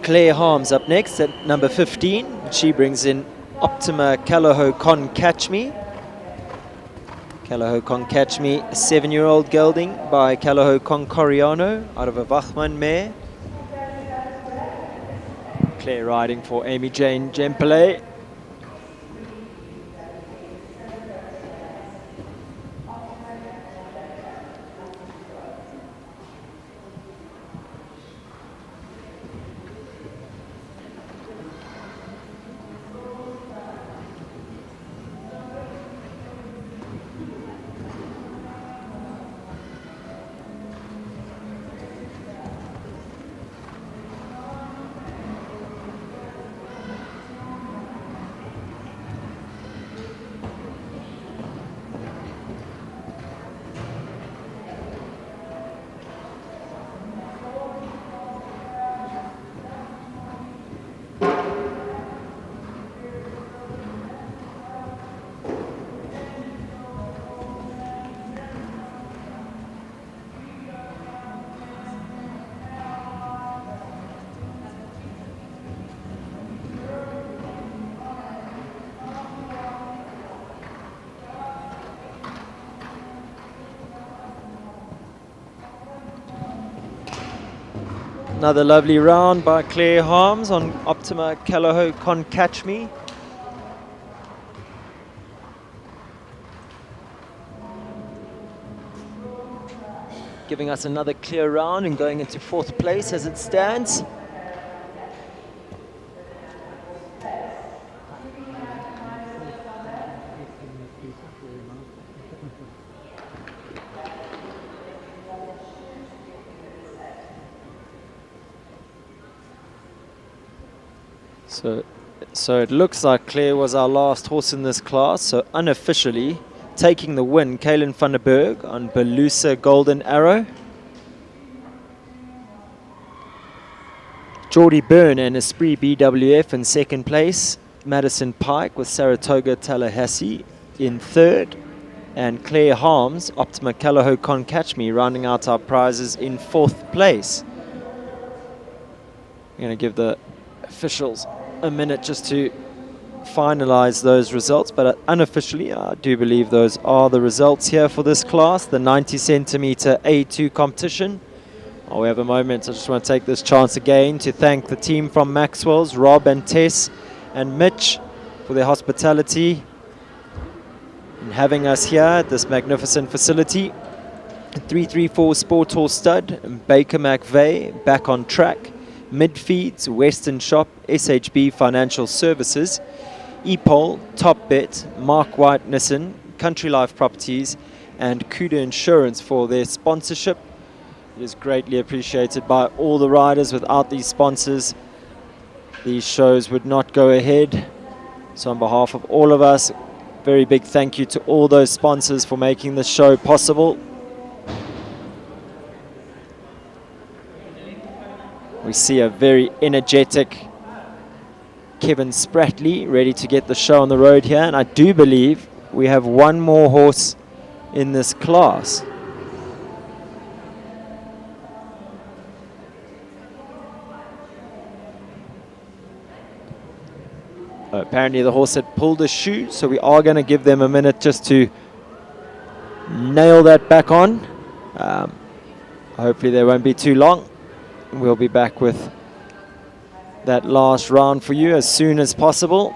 Claire Harms up next at number 15. She brings in Optima Callahoo Con Catch Me. Callahoo Con Catch Me, a 7-year-old gelding by Callahoo Con Coriano out of a Wachmann mare. Claire riding for Amy Jane Jempele. Another lovely round by Claire Harms on Optima Callahoo Con Catch Me. Giving us another clear round and going into 4th place as it stands. So it looks like Claire was our last horse in this class. So unofficially taking the win, Kaylin van der Berg on Belusa Golden Arrow. Geordie Byrne and Esprit BWF in 2nd place. Madison Pike with Saratoga Tallahassee in 3rd. And Claire Harms, Optima Callahoo Con Catch Me, rounding out our prizes in 4th place. I'm going to give the officials a minute just to finalize those results, but unofficially I do believe those are the results here for this class, the 90 centimeter A2 competition. While we have a moment, I just want to take this chance again to thank the team from Maxwell's, Rob and Tess and Mitch, for their hospitality in having us here at this magnificent facility. 334 Sport Horse Stud and Baker McVeigh back on track. Midfeeds, Western Shop, SHB Financial Services, EPOL, Top Bet, Mark White Nissen, Country Life Properties and Cuda Insurance for their sponsorship. It is greatly appreciated by all the riders. Without these sponsors, these shows would not go ahead. So on behalf of all of us, very big thank you to all those sponsors for making this show possible. We see a very energetic Kevin Spratley ready to get the show on the road here. And I do believe we have one more horse in this class. Apparently the horse had pulled a shoe, so we are going to give them a minute just to nail that back on. Hopefully they won't be too long. We'll be back with that last round for you as soon as possible.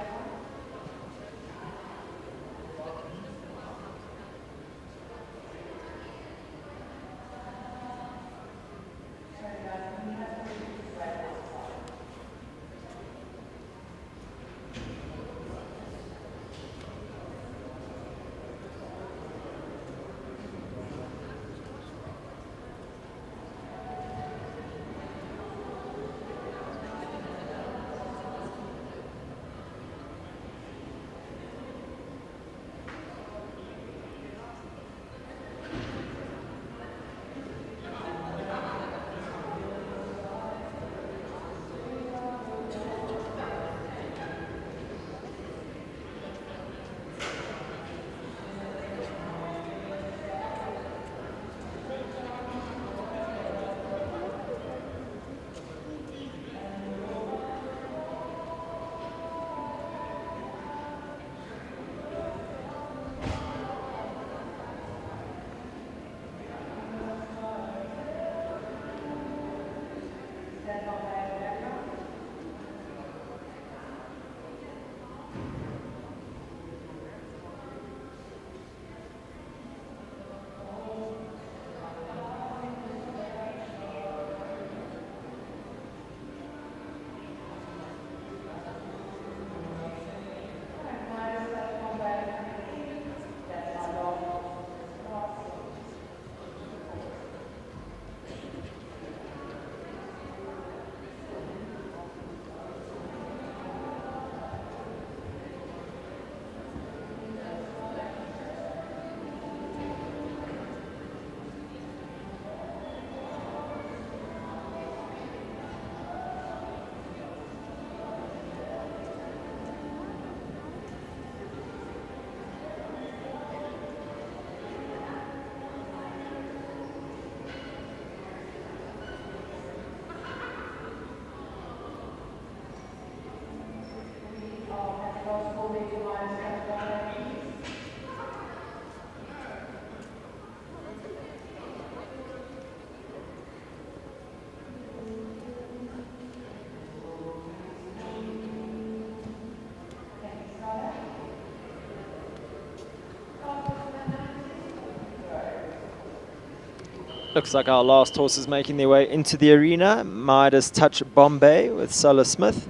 Looks like our last horse is making their way into the arena. Midas Touch Bombay with Sulla Smith.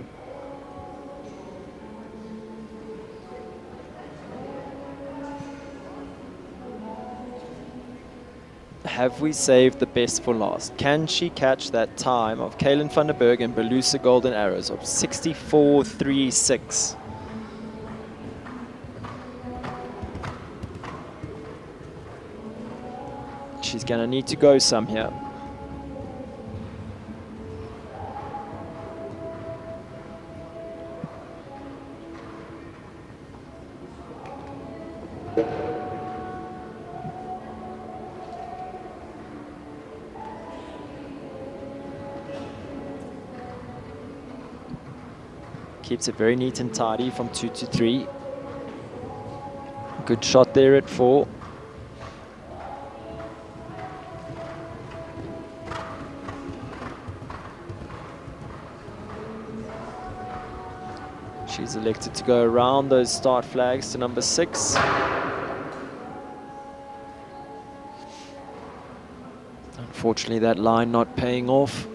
Have we saved the best for last? Can she catch that time of Kaylin van der Berg and Belusa Golden Arrows of 64.36? She's going to need to go some here. Keeps it very neat and tidy from 2 to 3. Good shot there at 4. She's elected to go around those start flags to number 6. Unfortunately, that line not paying off.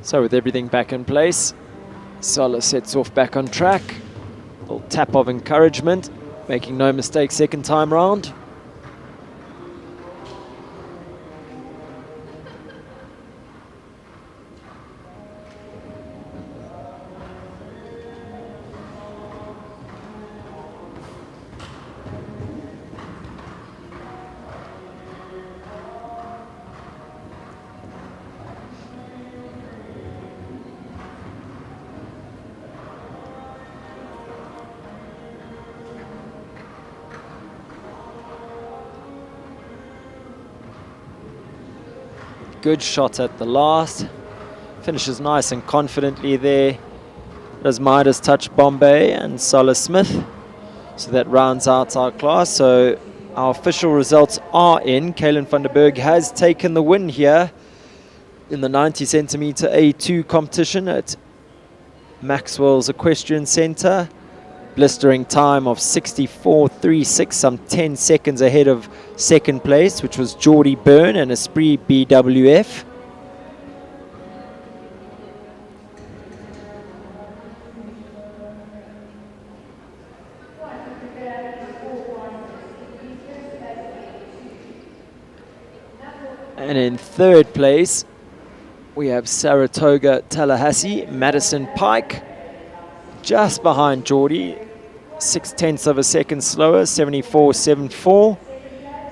So with everything back in place, Sola sets off back on track. A little tap of encouragement, making no mistake second time round. Good shot at the last. Finishes nice and confidently there. Does Midas touch Bombay and Sola Smith. So that rounds out our class. So our official results are in. Kaylin van der Berg has taken the win here in the 90 centimeter A2 competition at Maxwell's Equestrian Centre. Blistering time of 64.36, some 10 seconds ahead of second place, which was Geordie Byrne and Esprit BWF. And in third place, we have Saratoga Tallahassee, Madison Pike, just behind Geordie, 0.6 of a second slower, 74.74.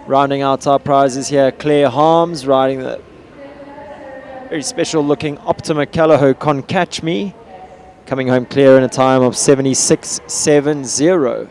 Rounding out our prizes here, Claire Harms riding the very special looking Optima Callahoo Con Catch Me, coming home clear in a time of 76.70.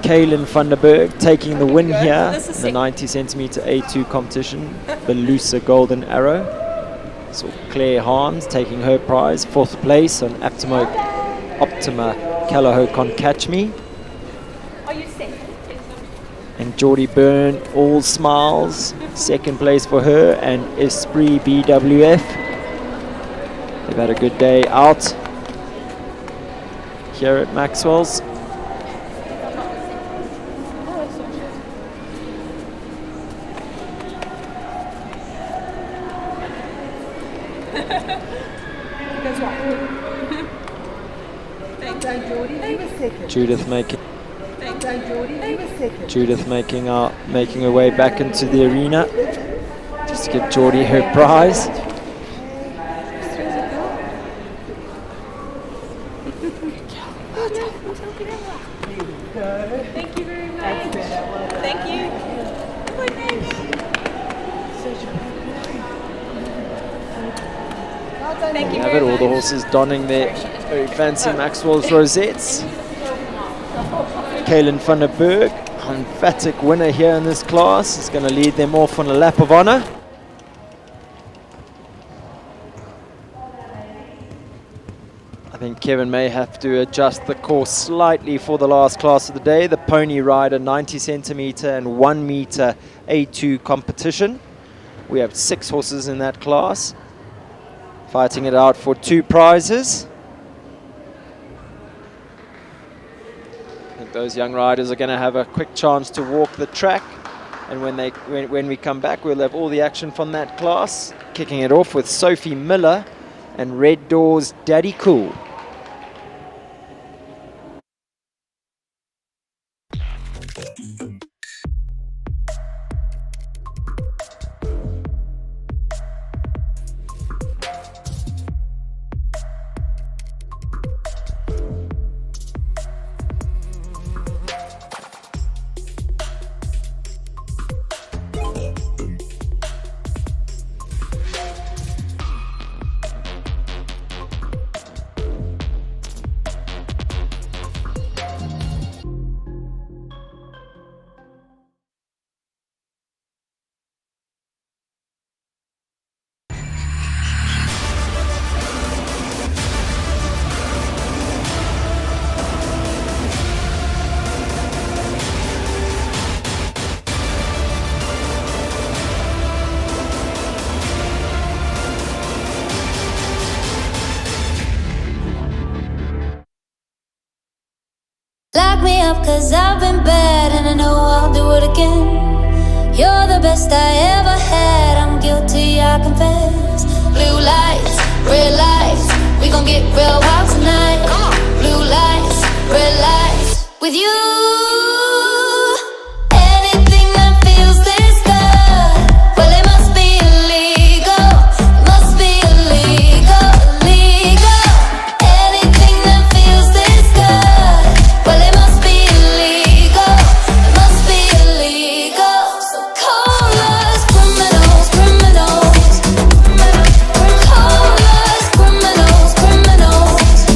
Kaylin van der Berg taking the win here in the 90 centimeter A2 competition, Belusa Golden Arrow. So Claire Harms taking her prize, fourth place on Optima Callahoo Con Catch Me. Are you safe? And Geordie Byrne, all smiles, second place for her, and Esprit BWF. They've had a good day out here at Maxwell's. Judith making her way back into the arena just to give Geordie her prize. Thank you very much. Thank you. Oh my gosh. Thank you Have very it, all much. the horses donning their very fancy Maxwell's rosettes. Kaylin van der Berg, emphatic winner here in this class, is going to lead them off on a lap of honor. I think Kevin may have to adjust the course slightly for the last class of the day, the Pony Rider 90 centimeter and 1 meter A2 competition. We have 6 horses in that class, fighting it out for 2 prizes. I think those young riders are going to have a quick chance to walk the track, and when we come back, we'll have all the action from that class. Kicking it off with Sophie Miller and Red Doors Daddy Cool. Lock me up cause I've been bad and I know I'll do it again. You're the best I ever had, I'm guilty, I confess. Blue lights, red lights, we gon' get real wild tonight. Blue lights, red lights, with you. Anything that feels this good, well it must be illegal. It must be illegal, illegal. Anything that feels this good, well it must be illegal. It must be illegal. So call us criminals, criminals. Call us criminals, criminals.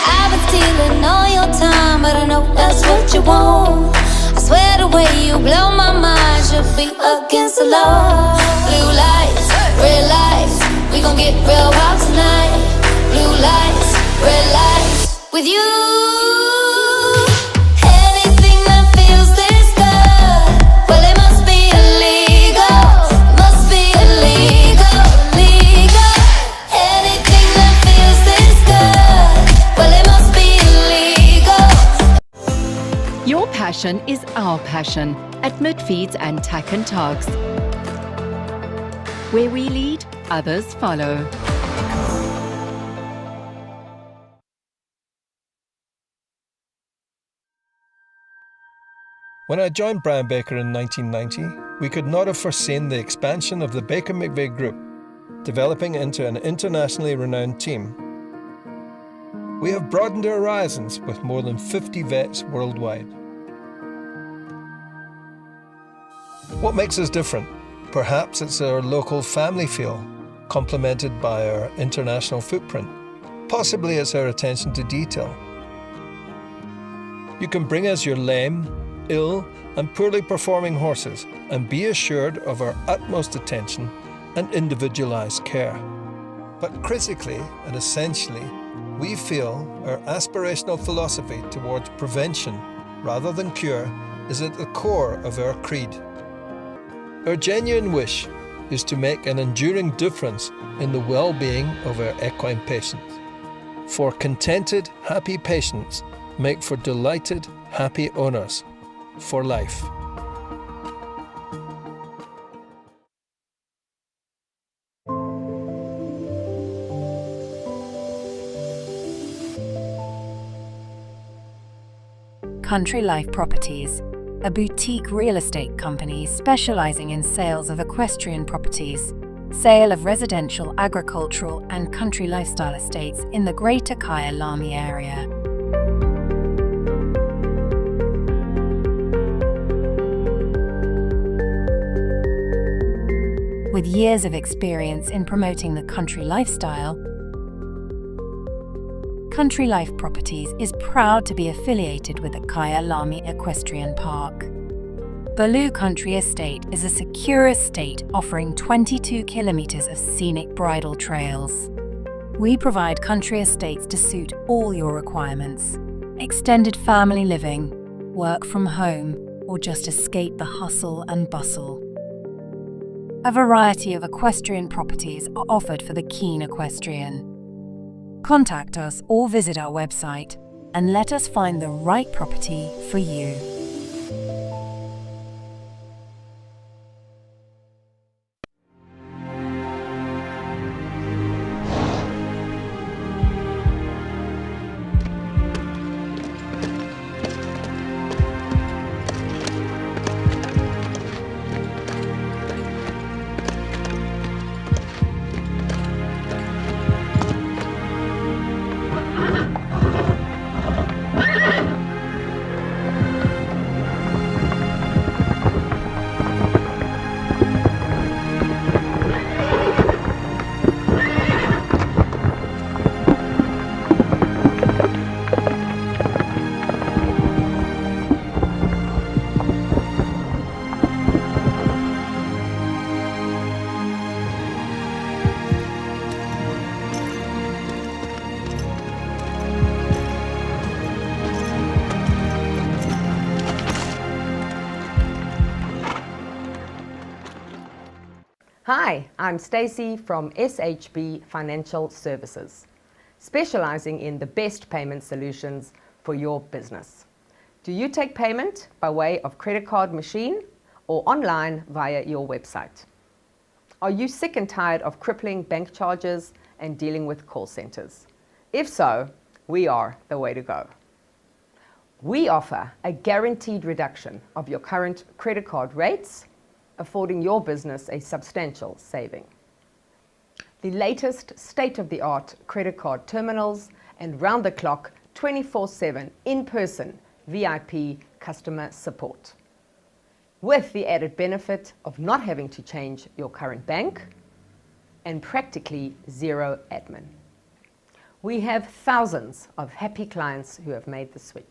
I've been stealing all your time, but I know that's what you want. I swear the way you blow my mind should be against the law. Blue lights, red lights, we gon' get real wild tonight. Blue lights, red lights, with you. Anything that feels this good, well it must be illegal. It must be illegal, illegal. Anything that feels this good, well it must be illegal. Your passion is our passion at Midfeeds and Tack and Togs. Where we lead, others follow. When I joined Brian Baker in 1990, we could not have foreseen the expansion of the Baker McVeigh Group, developing into an internationally renowned team. We have broadened our horizons with more than 50 vets worldwide. What makes us different? Perhaps it's our local family feel, complemented by our international footprint. Possibly it's our attention to detail. You can bring us your lame, ill and poorly performing horses and be assured of our utmost attention and individualised care. But critically and essentially, we feel our aspirational philosophy towards prevention rather than cure is at the core of our creed. Our genuine wish is to make an enduring difference in the well-being of our equine patients. For contented, happy patients make for delighted, happy owners for life. Country Life Properties, a boutique real estate company specializing in sales of equestrian properties, sale of residential, agricultural and country lifestyle estates in the Greater Kyalami area. With years of experience in promoting the country lifestyle, Country Life Properties is proud to be affiliated with the Kyalami Equestrian Park. Baloo Country Estate is a secure estate offering 22 kilometers of scenic bridle trails. We provide country estates to suit all your requirements: extended family living, work from home, or just escape the hustle and bustle. A variety of equestrian properties are offered for the keen equestrian. Contact us or visit our website and let us find the right property for you. Hi, I'm Stacey from SHB Financial Services, specializing in the best payment solutions for your business. Do you take payment by way of credit card machine or online via your website? Are you sick and tired of crippling bank charges and dealing with call centers? If so, we are the way to go. We offer a guaranteed reduction of your current credit card rates, affording your business a substantial saving. The latest state-of-the-art credit card terminals and round-the-clock 24/7 in-person VIP customer support, with the added benefit of not having to change your current bank and practically zero admin. We have thousands of happy clients who have made the switch.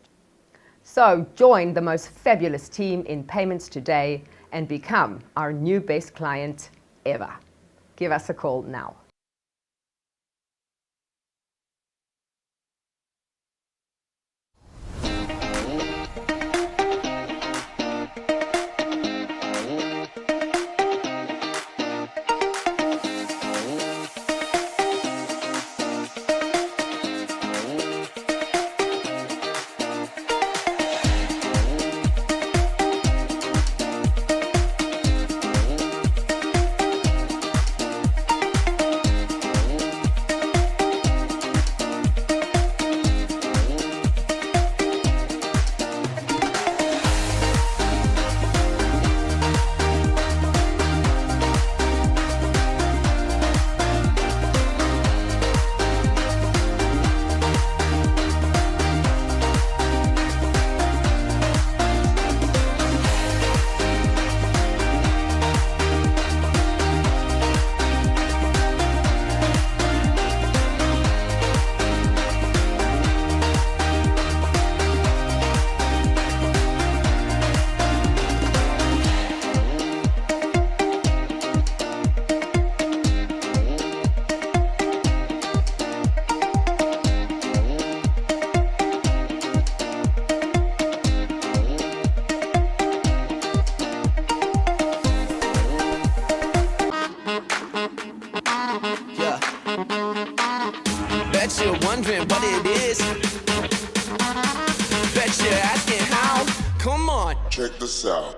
So join the most fabulous team in payments today and become our new best client ever. Give us a call now. Bet you're wondering what it is. Bet you're asking how. Come on. Check this out.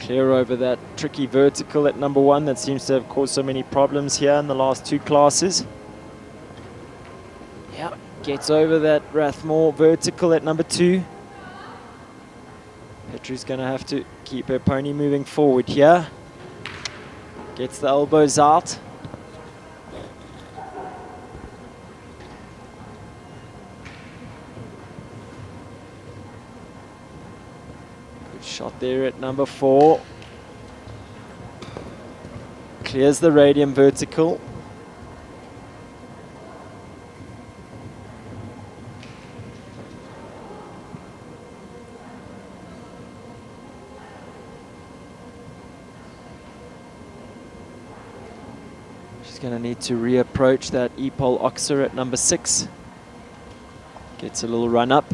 Clear over that tricky vertical at number 1 that seems to have caused so many problems here in the last 2 classes. Yeah, gets over that Rathmore vertical at number 2. Petri's going to have to keep her pony moving forward here. Gets the elbows out. Good shot there at number 4. Clears the radium vertical. Going to need to reapproach that E-pole oxer at number 6. Gets a little run up.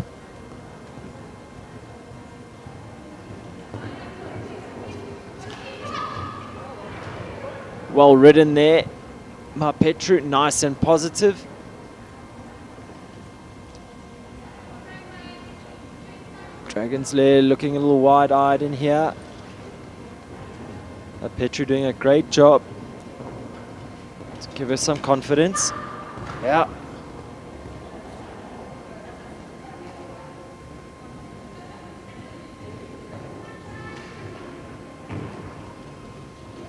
Well ridden there. My Petru, nice and positive. Dragon's Lair looking a little wide-eyed in here. Petru doing a great job. Give her some confidence. Yeah.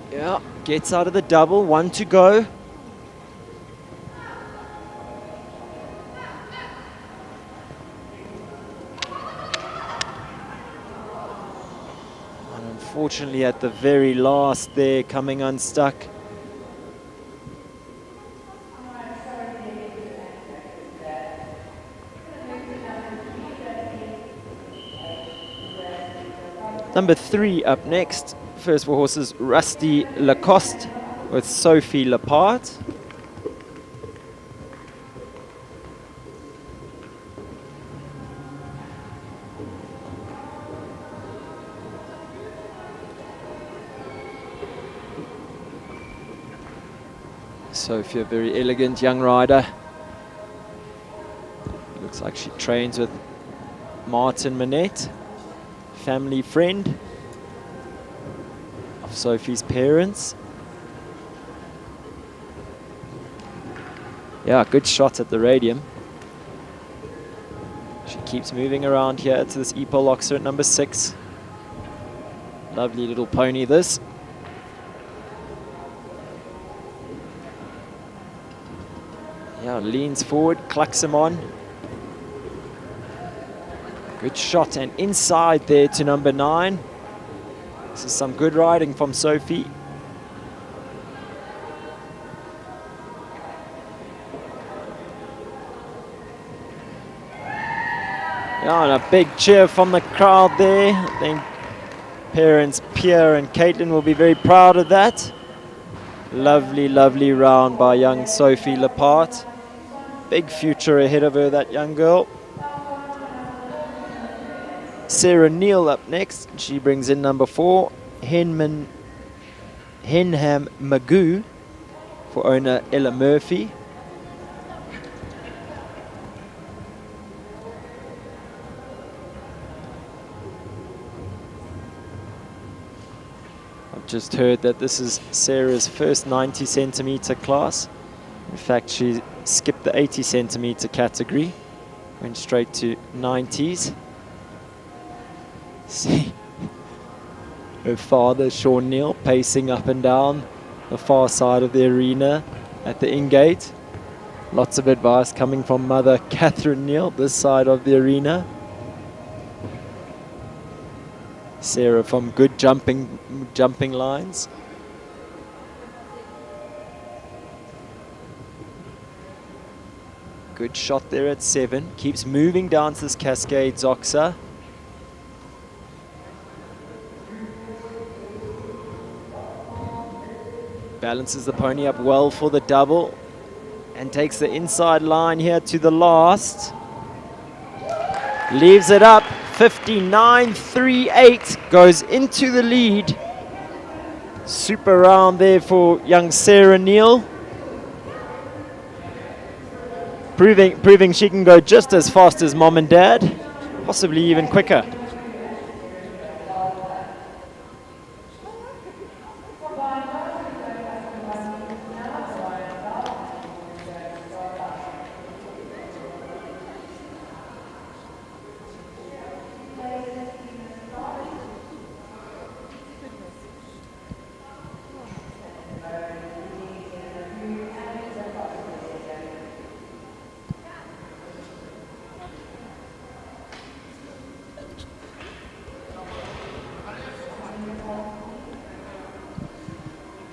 Yeah, gets out of the double, 1 to go. And unfortunately at the very last there, coming unstuck. Number 3 up next. First for horses, Rusty Lacoste with Sophie Lapart. Sophie, a very elegant young rider. Looks like she trains with Martin Manette, family friend of Sophie's parents. Yeah, good shot at the radium. She keeps moving around here to this E-pole oxer at number 6. Lovely little pony this. Yeah, leans forward, clucks him on. Good shot and inside there to number 9. This is some good riding from Sophie. Yeah, and a big cheer from the crowd there. I think parents Pierre and Caitlin will be very proud of that. Lovely, lovely round by young Sophie Lapart. Big future ahead of her, that young girl. Sarah Neal up next. She brings in number 4, Henham Magoo, for owner Ella Murphy. I've just heard that this is Sarah's first 90 centimeter class. In fact, she skipped the 80 centimeter category, went straight to 90s. See her father, Sean Neal, pacing up and down the far side of the arena at the in-gate. Lots of advice coming from mother Catherine Neal, this side of the arena. Sarah from good jumping lines. Good shot there at 7. Keeps moving down to this Cascades oxer. Balances the pony up well for the double and takes the inside line here to the last. Leaves it up, 59.38, goes into the lead. Super round there for young Sarah Neal. Proving she can go just as fast as mom and dad, possibly even quicker.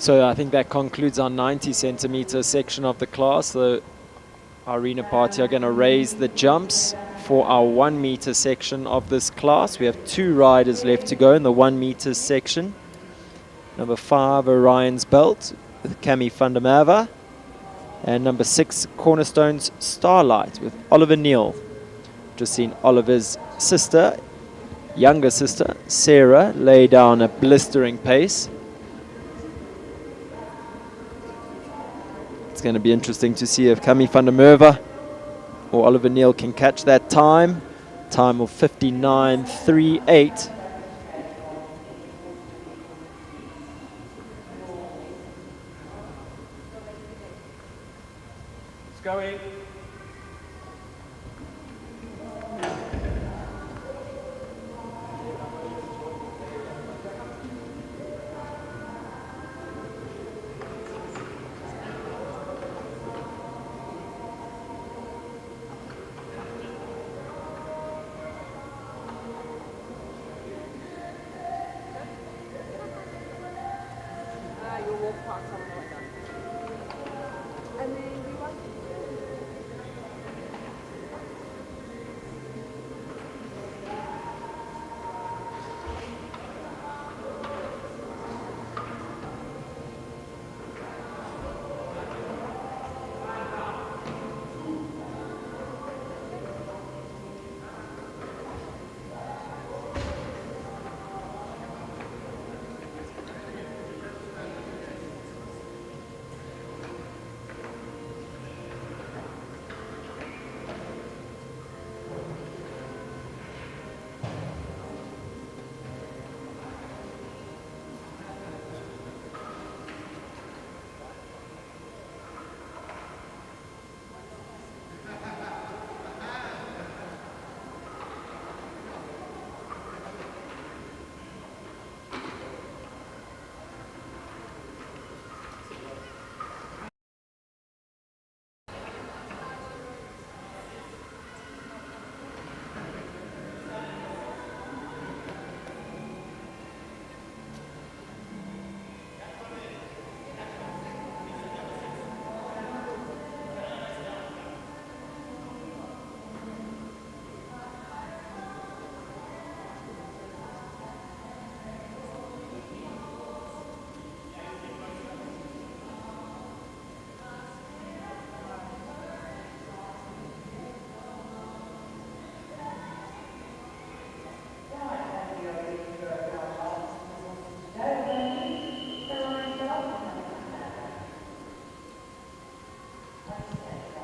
So I think that concludes our 90 centimeter section of the class. The arena party are going to raise the jumps for our 1 meter section of this class. We have 2 riders left to go in the 1 meter section. Number 5, Orion's Belt with Cami van der Merwe. And number 6, Cornerstone's Starlight with Oliver Neal. Just seen Oliver's sister, younger sister, Sarah, lay down a blistering pace. It's going to be interesting to see if Cami van der Merwe or Oliver Neal can catch that time. Time of 59.38. It's going.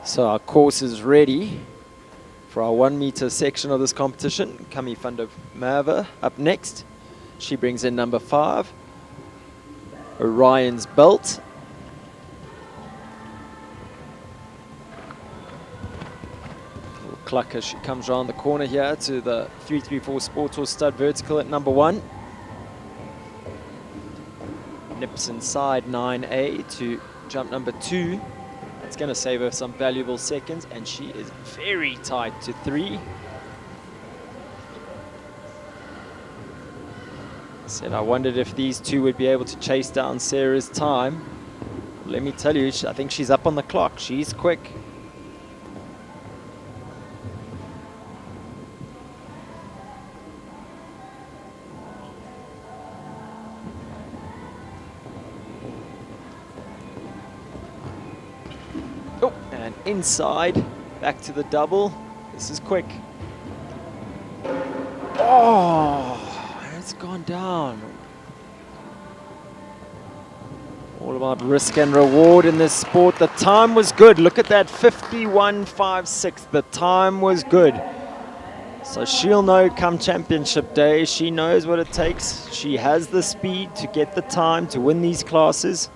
So our course is ready for our 1 meter section of this competition. Cami van der Merwe up next. She brings in number 5, Orion's Belt. Little cluck as she comes around the corner here to the 334 Sport Horse Stud Vertical at number 1. Nips inside 9A to jump number 2. It's going to save her some valuable seconds, and she is very tight to 3. Said I wondered if these two would be able to chase down Sarah's time. Let me tell you, I think she's up on the clock. She's quick. And inside, back to the double. This is quick. Oh, it's gone down. All about risk and reward in this sport. The time was good. Look at that, 51.56. The time was good. So she'll know come championship day. She knows what it takes. She has the speed to get the time to win these classes.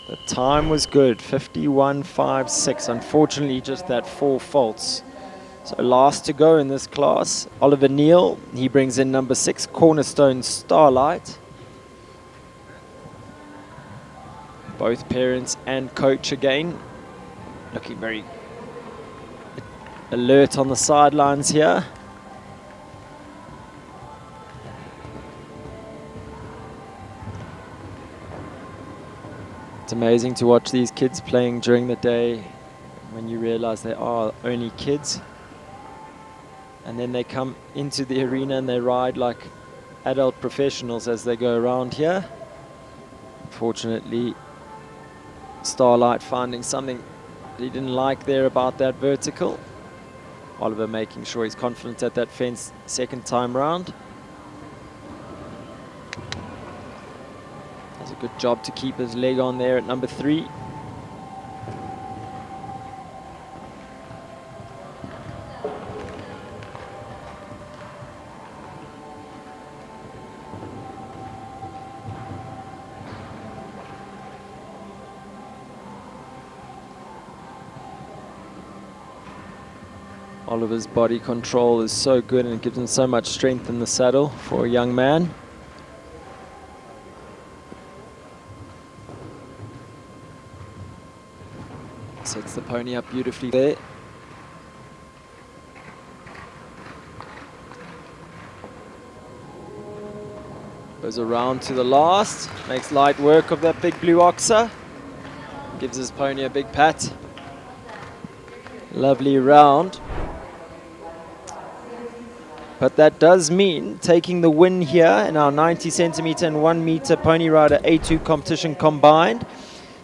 The time was good, 51.56. Unfortunately, just that 4 faults. So last to go in this class, Oliver Neal. He brings in number 6, Cornerstone Starlight. Both parents and coach again, looking very alert on the sidelines here. It's amazing to watch these kids playing during the day when you realize they are only kids. And then they come into the arena and they ride like adult professionals as they go around here. Fortunately, Starlight finding something he didn't like there about that vertical. Oliver making sure he's confident at that fence second time round. Does a good job to keep his leg on there at number 3. Oliver's body control is so good and it gives him so much strength in the saddle for a young man. Sets the pony up beautifully there. Goes around to the last, makes light work of that big blue oxer. Gives his pony a big pat. Lovely round. But that does mean taking the win here in our 90 centimeter and 1 meter pony rider A2 competition combined.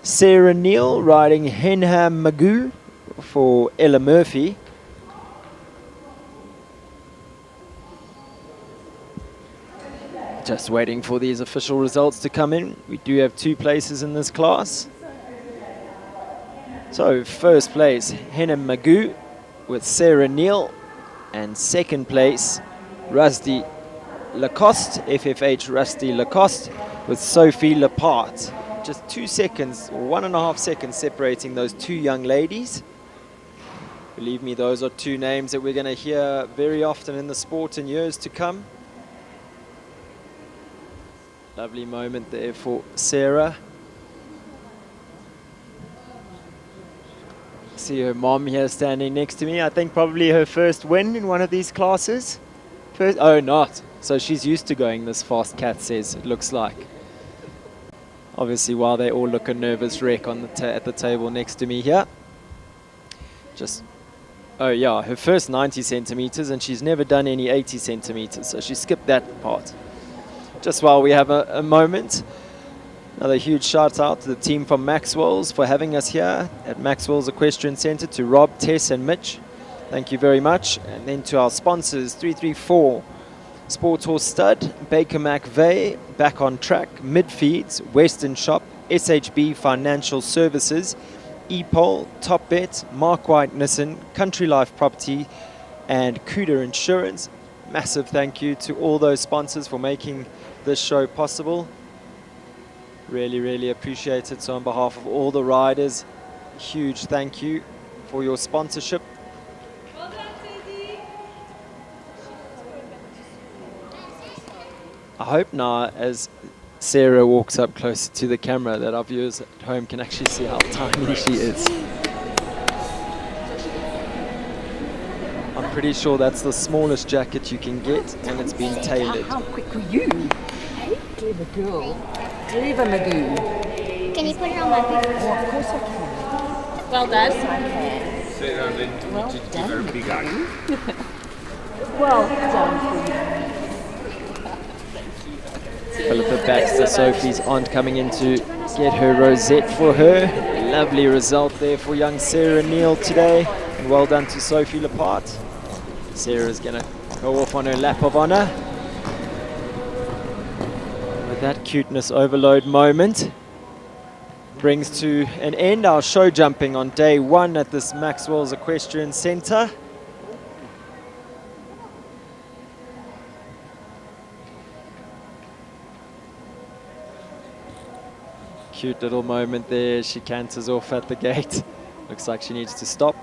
Sarah Neal riding Henham Magoo for Ella Murphy. Just waiting for these official results to come in. We do have 2 places in this class. So first place, Henham Magoo with Sarah Neal. And second place, Rusty Lacoste, FFH Rusty Lacoste with Sophie Lepart. Just 2 seconds, 1.5 seconds separating those 2 young ladies. Believe me, those are 2 names that we're going to hear very often in the sport in years to come. Lovely moment there for Sarah. See her mom here standing next to me. I think probably her first win in one of these classes. Oh, not. So she's used to going this fast, Kat says, it looks like. Obviously, while they all look a nervous wreck on the at the table next to me here. Oh yeah, her first 90 centimeters, and she's never done any 80 centimeters, so she skipped that part. Just while we have a moment, another huge shout out to the team from Maxwell's for having us here at Maxwell's Equestrian Centre, to Rob, Tess and Mitch. Thank you very much. And then to our sponsors, 334 Sport Horse Stud, Baker McVeigh, Back on Track, Midfeeds, Western Shop, SHB Financial Services, ePole, Top Bet, Mark White Nissan, Country Life Property and Cuda Insurance. Massive thank you to all those sponsors for making this show possible. Really, really appreciate it. So on behalf of all the riders, huge thank you for your sponsorship. I hope now, as Sarah walks up closer to the camera, that our viewers at home can actually see how tiny she is. I'm pretty sure that's the smallest jacket you can get, and it's been tailored. How quick were you? Hey, clever girl. Clever Magoo. Can you put it on my picture? Oh, of course I can. Well done. Yes, I can. Sarah, then Well give done, her a big hug. Well done for you. Philippa Baxter, Sophie's aunt, coming in to get her rosette for her. Lovely result there for young Sarah Neal today. And well done to Sophie Lepart. Sarah's going to go off on her lap of honor. With that cuteness overload moment, brings to an end our show jumping on day 1 at this Maxwell's Equestrian Centre. Cute little moment there. She canters off at the gate. Looks like she needs to stop.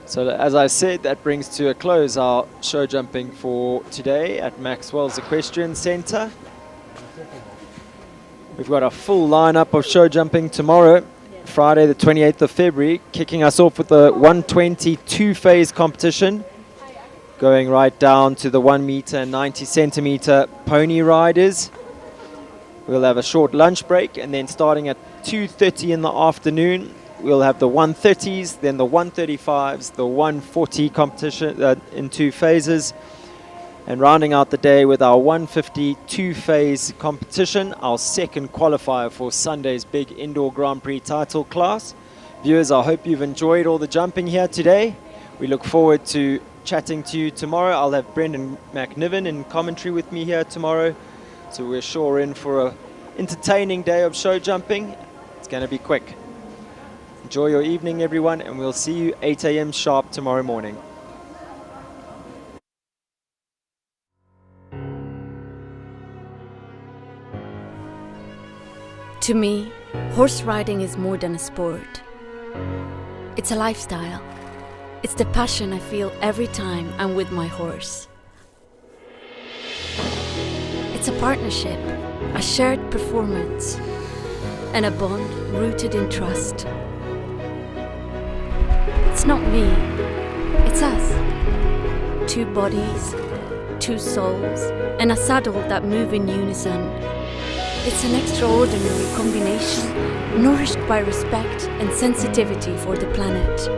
So as I said, that brings to a close our show jumping for today at Maxwell's Equestrian Centre. We've got a full lineup of show jumping tomorrow, Friday the 28th of February, kicking us off with the 120 two-phase competition. going right down to the 1 meter and 90 centimeter pony riders. We'll have a short lunch break, and then starting at 2:30 in the afternoon, we'll have the 130s, then the 135s, the 140 competition in 2 phases, and rounding out the day with our 150 2-phase competition, our second qualifier for Sunday's big indoor Grand Prix title class. Viewers, I hope you've enjoyed all the jumping here today. We look forward to chatting to you tomorrow. I'll have Brendan McNiven in commentary with me here tomorrow. So we're sure in for an entertaining day of show jumping. It's going to be quick. Enjoy your evening, everyone, and we'll see you 8 a.m. sharp tomorrow morning. To me, horse riding is more than a sport. It's a lifestyle. It's the passion I feel every time I'm with my horse. It's a partnership, a shared performance, and a bond rooted in trust. It's not me, it's us. 2 bodies, 2 souls, and a saddle that move in unison. It's an extraordinary combination, nourished by respect and sensitivity for the planet.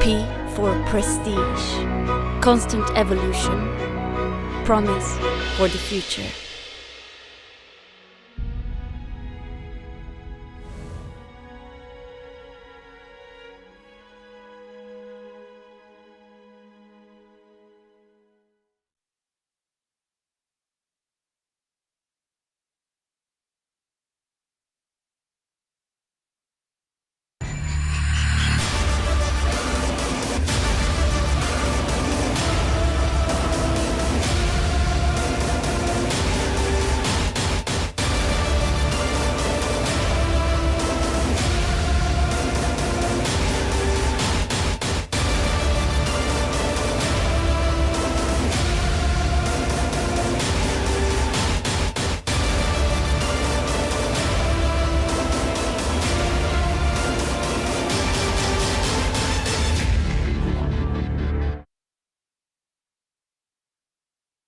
P for prestige, constant evolution, promise for the future.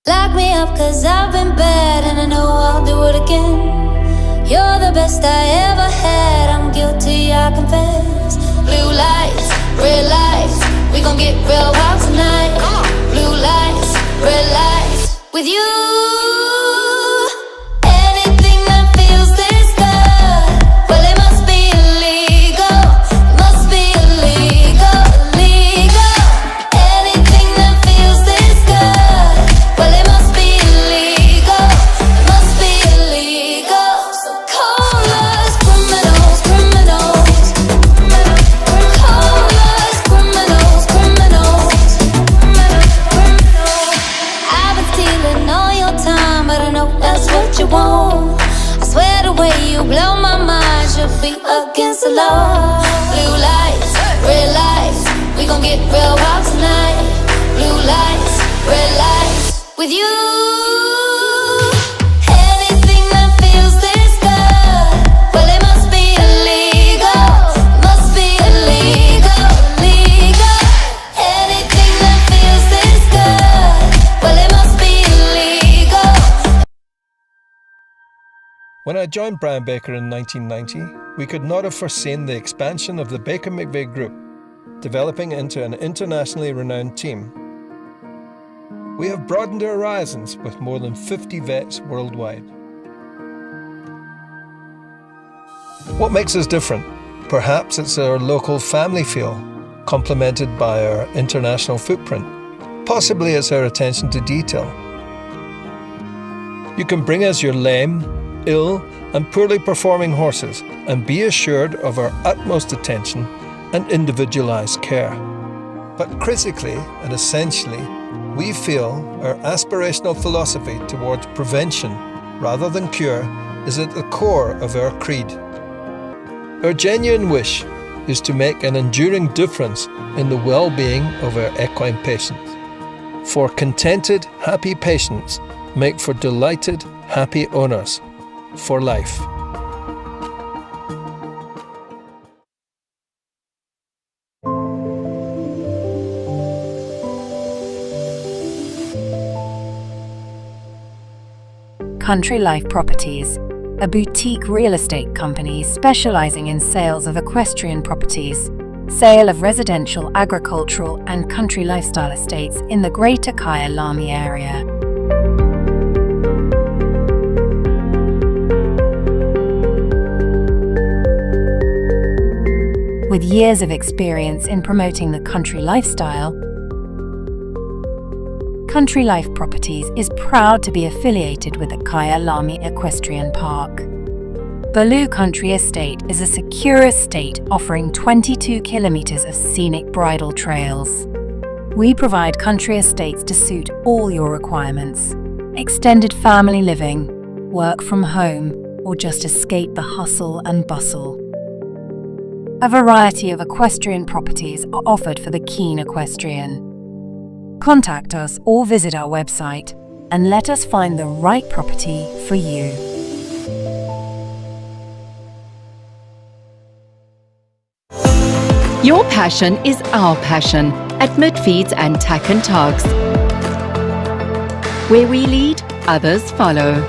Lock me up 'cause I've been bad and I know I'll do it again. You're the best I ever had, I'm guilty, I confess. Blue lights, red lights, we gon' get real wild tonight. Blue lights, red lights, with you. Anything that feels this good, well it must be illegal. It must be illegal, illegal. Anything that feels this good, well it must be illegal. It must be illegal. So call us criminals, criminals. Call us criminals, criminals. I've been stealing all your time, but I know that's what you want. I swear the way you blow my mind should be against the law. Blue lights, red lights, we gon' get real wild tonight. Blue lights, red lights, with you. Anything that feels this good, well it must be illegal. Must be illegal, illegal. Anything that feels this good, well it must be illegal. When I joined Brian Baker in 1990, we could not have foreseen the expansion of the Baker McVeigh Group, developing into an internationally renowned team. We have broadened our horizons with more than 50 vets worldwide. What makes us different? Perhaps it's our local family feel, complemented by our international footprint. Possibly it's our attention to detail. You can bring us your lame, ill, and poorly performing horses and be assured of our utmost attention and individualized care. But critically and essentially, we feel our aspirational philosophy towards prevention rather than cure is at the core of our creed. Our genuine wish is to make an enduring difference in the well-being of our equine patients. For contented, happy patients make for delighted, happy owners for life. Country Life Properties, a boutique real estate company specializing in sales of equestrian properties, sale of residential, agricultural, and country lifestyle estates in the Greater Kyalami area. With years of experience in promoting the country lifestyle, Country Life Properties is proud to be affiliated with the Kyalami Equestrian Park. Baloo Country Estate is a secure estate offering 22 kilometers of scenic bridle trails. We provide country estates to suit all your requirements: extended family living, work from home, or just escape the hustle and bustle. A variety of equestrian properties are offered for the keen equestrian. Contact us or visit our website and let us find the right property for you. Your passion is our passion at Midfeeds and Tack and Togs. Where we lead, others follow.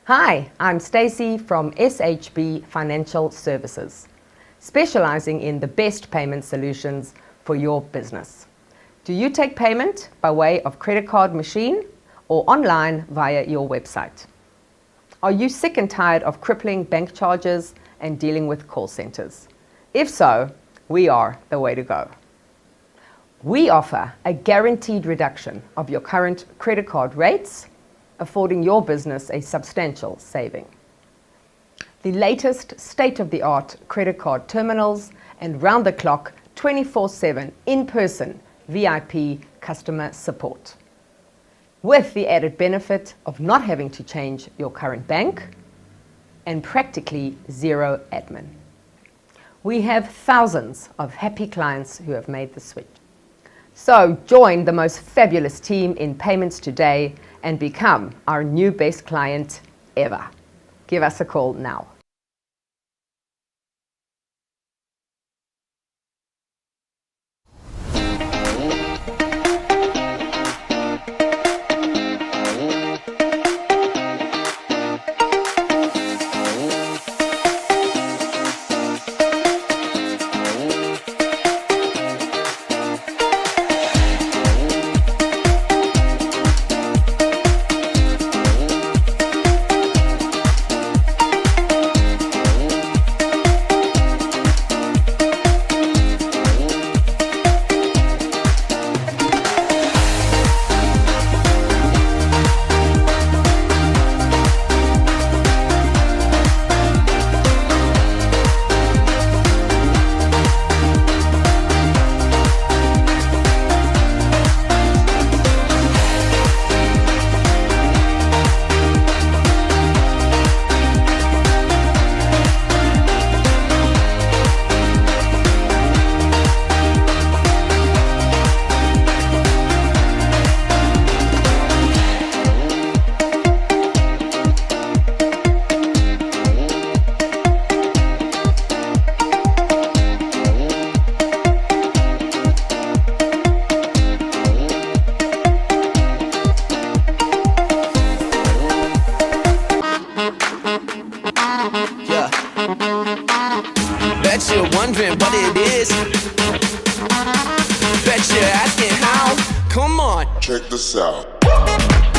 Hi, I'm Stacey from SHB Financial Services, specializing in the best payment solutions for your business. Do you take payment by way of credit card machine or online via your website? Are you sick and tired of crippling bank charges and dealing with call centers? If so, we are the way to go. We offer a guaranteed reduction of your current credit card rates, affording your business a substantial saving. The latest state-of-the-art credit card terminals and round-the-clock 24/7 in-person VIP customer support, with the added benefit of not having to change your current bank and practically zero admin. We have thousands of happy clients who have made the switch. So join the most fabulous team in payments today and become our new best client ever. Give us a call now. Bet you're wondering what it is. Bet you're asking how. Come on. Check this out.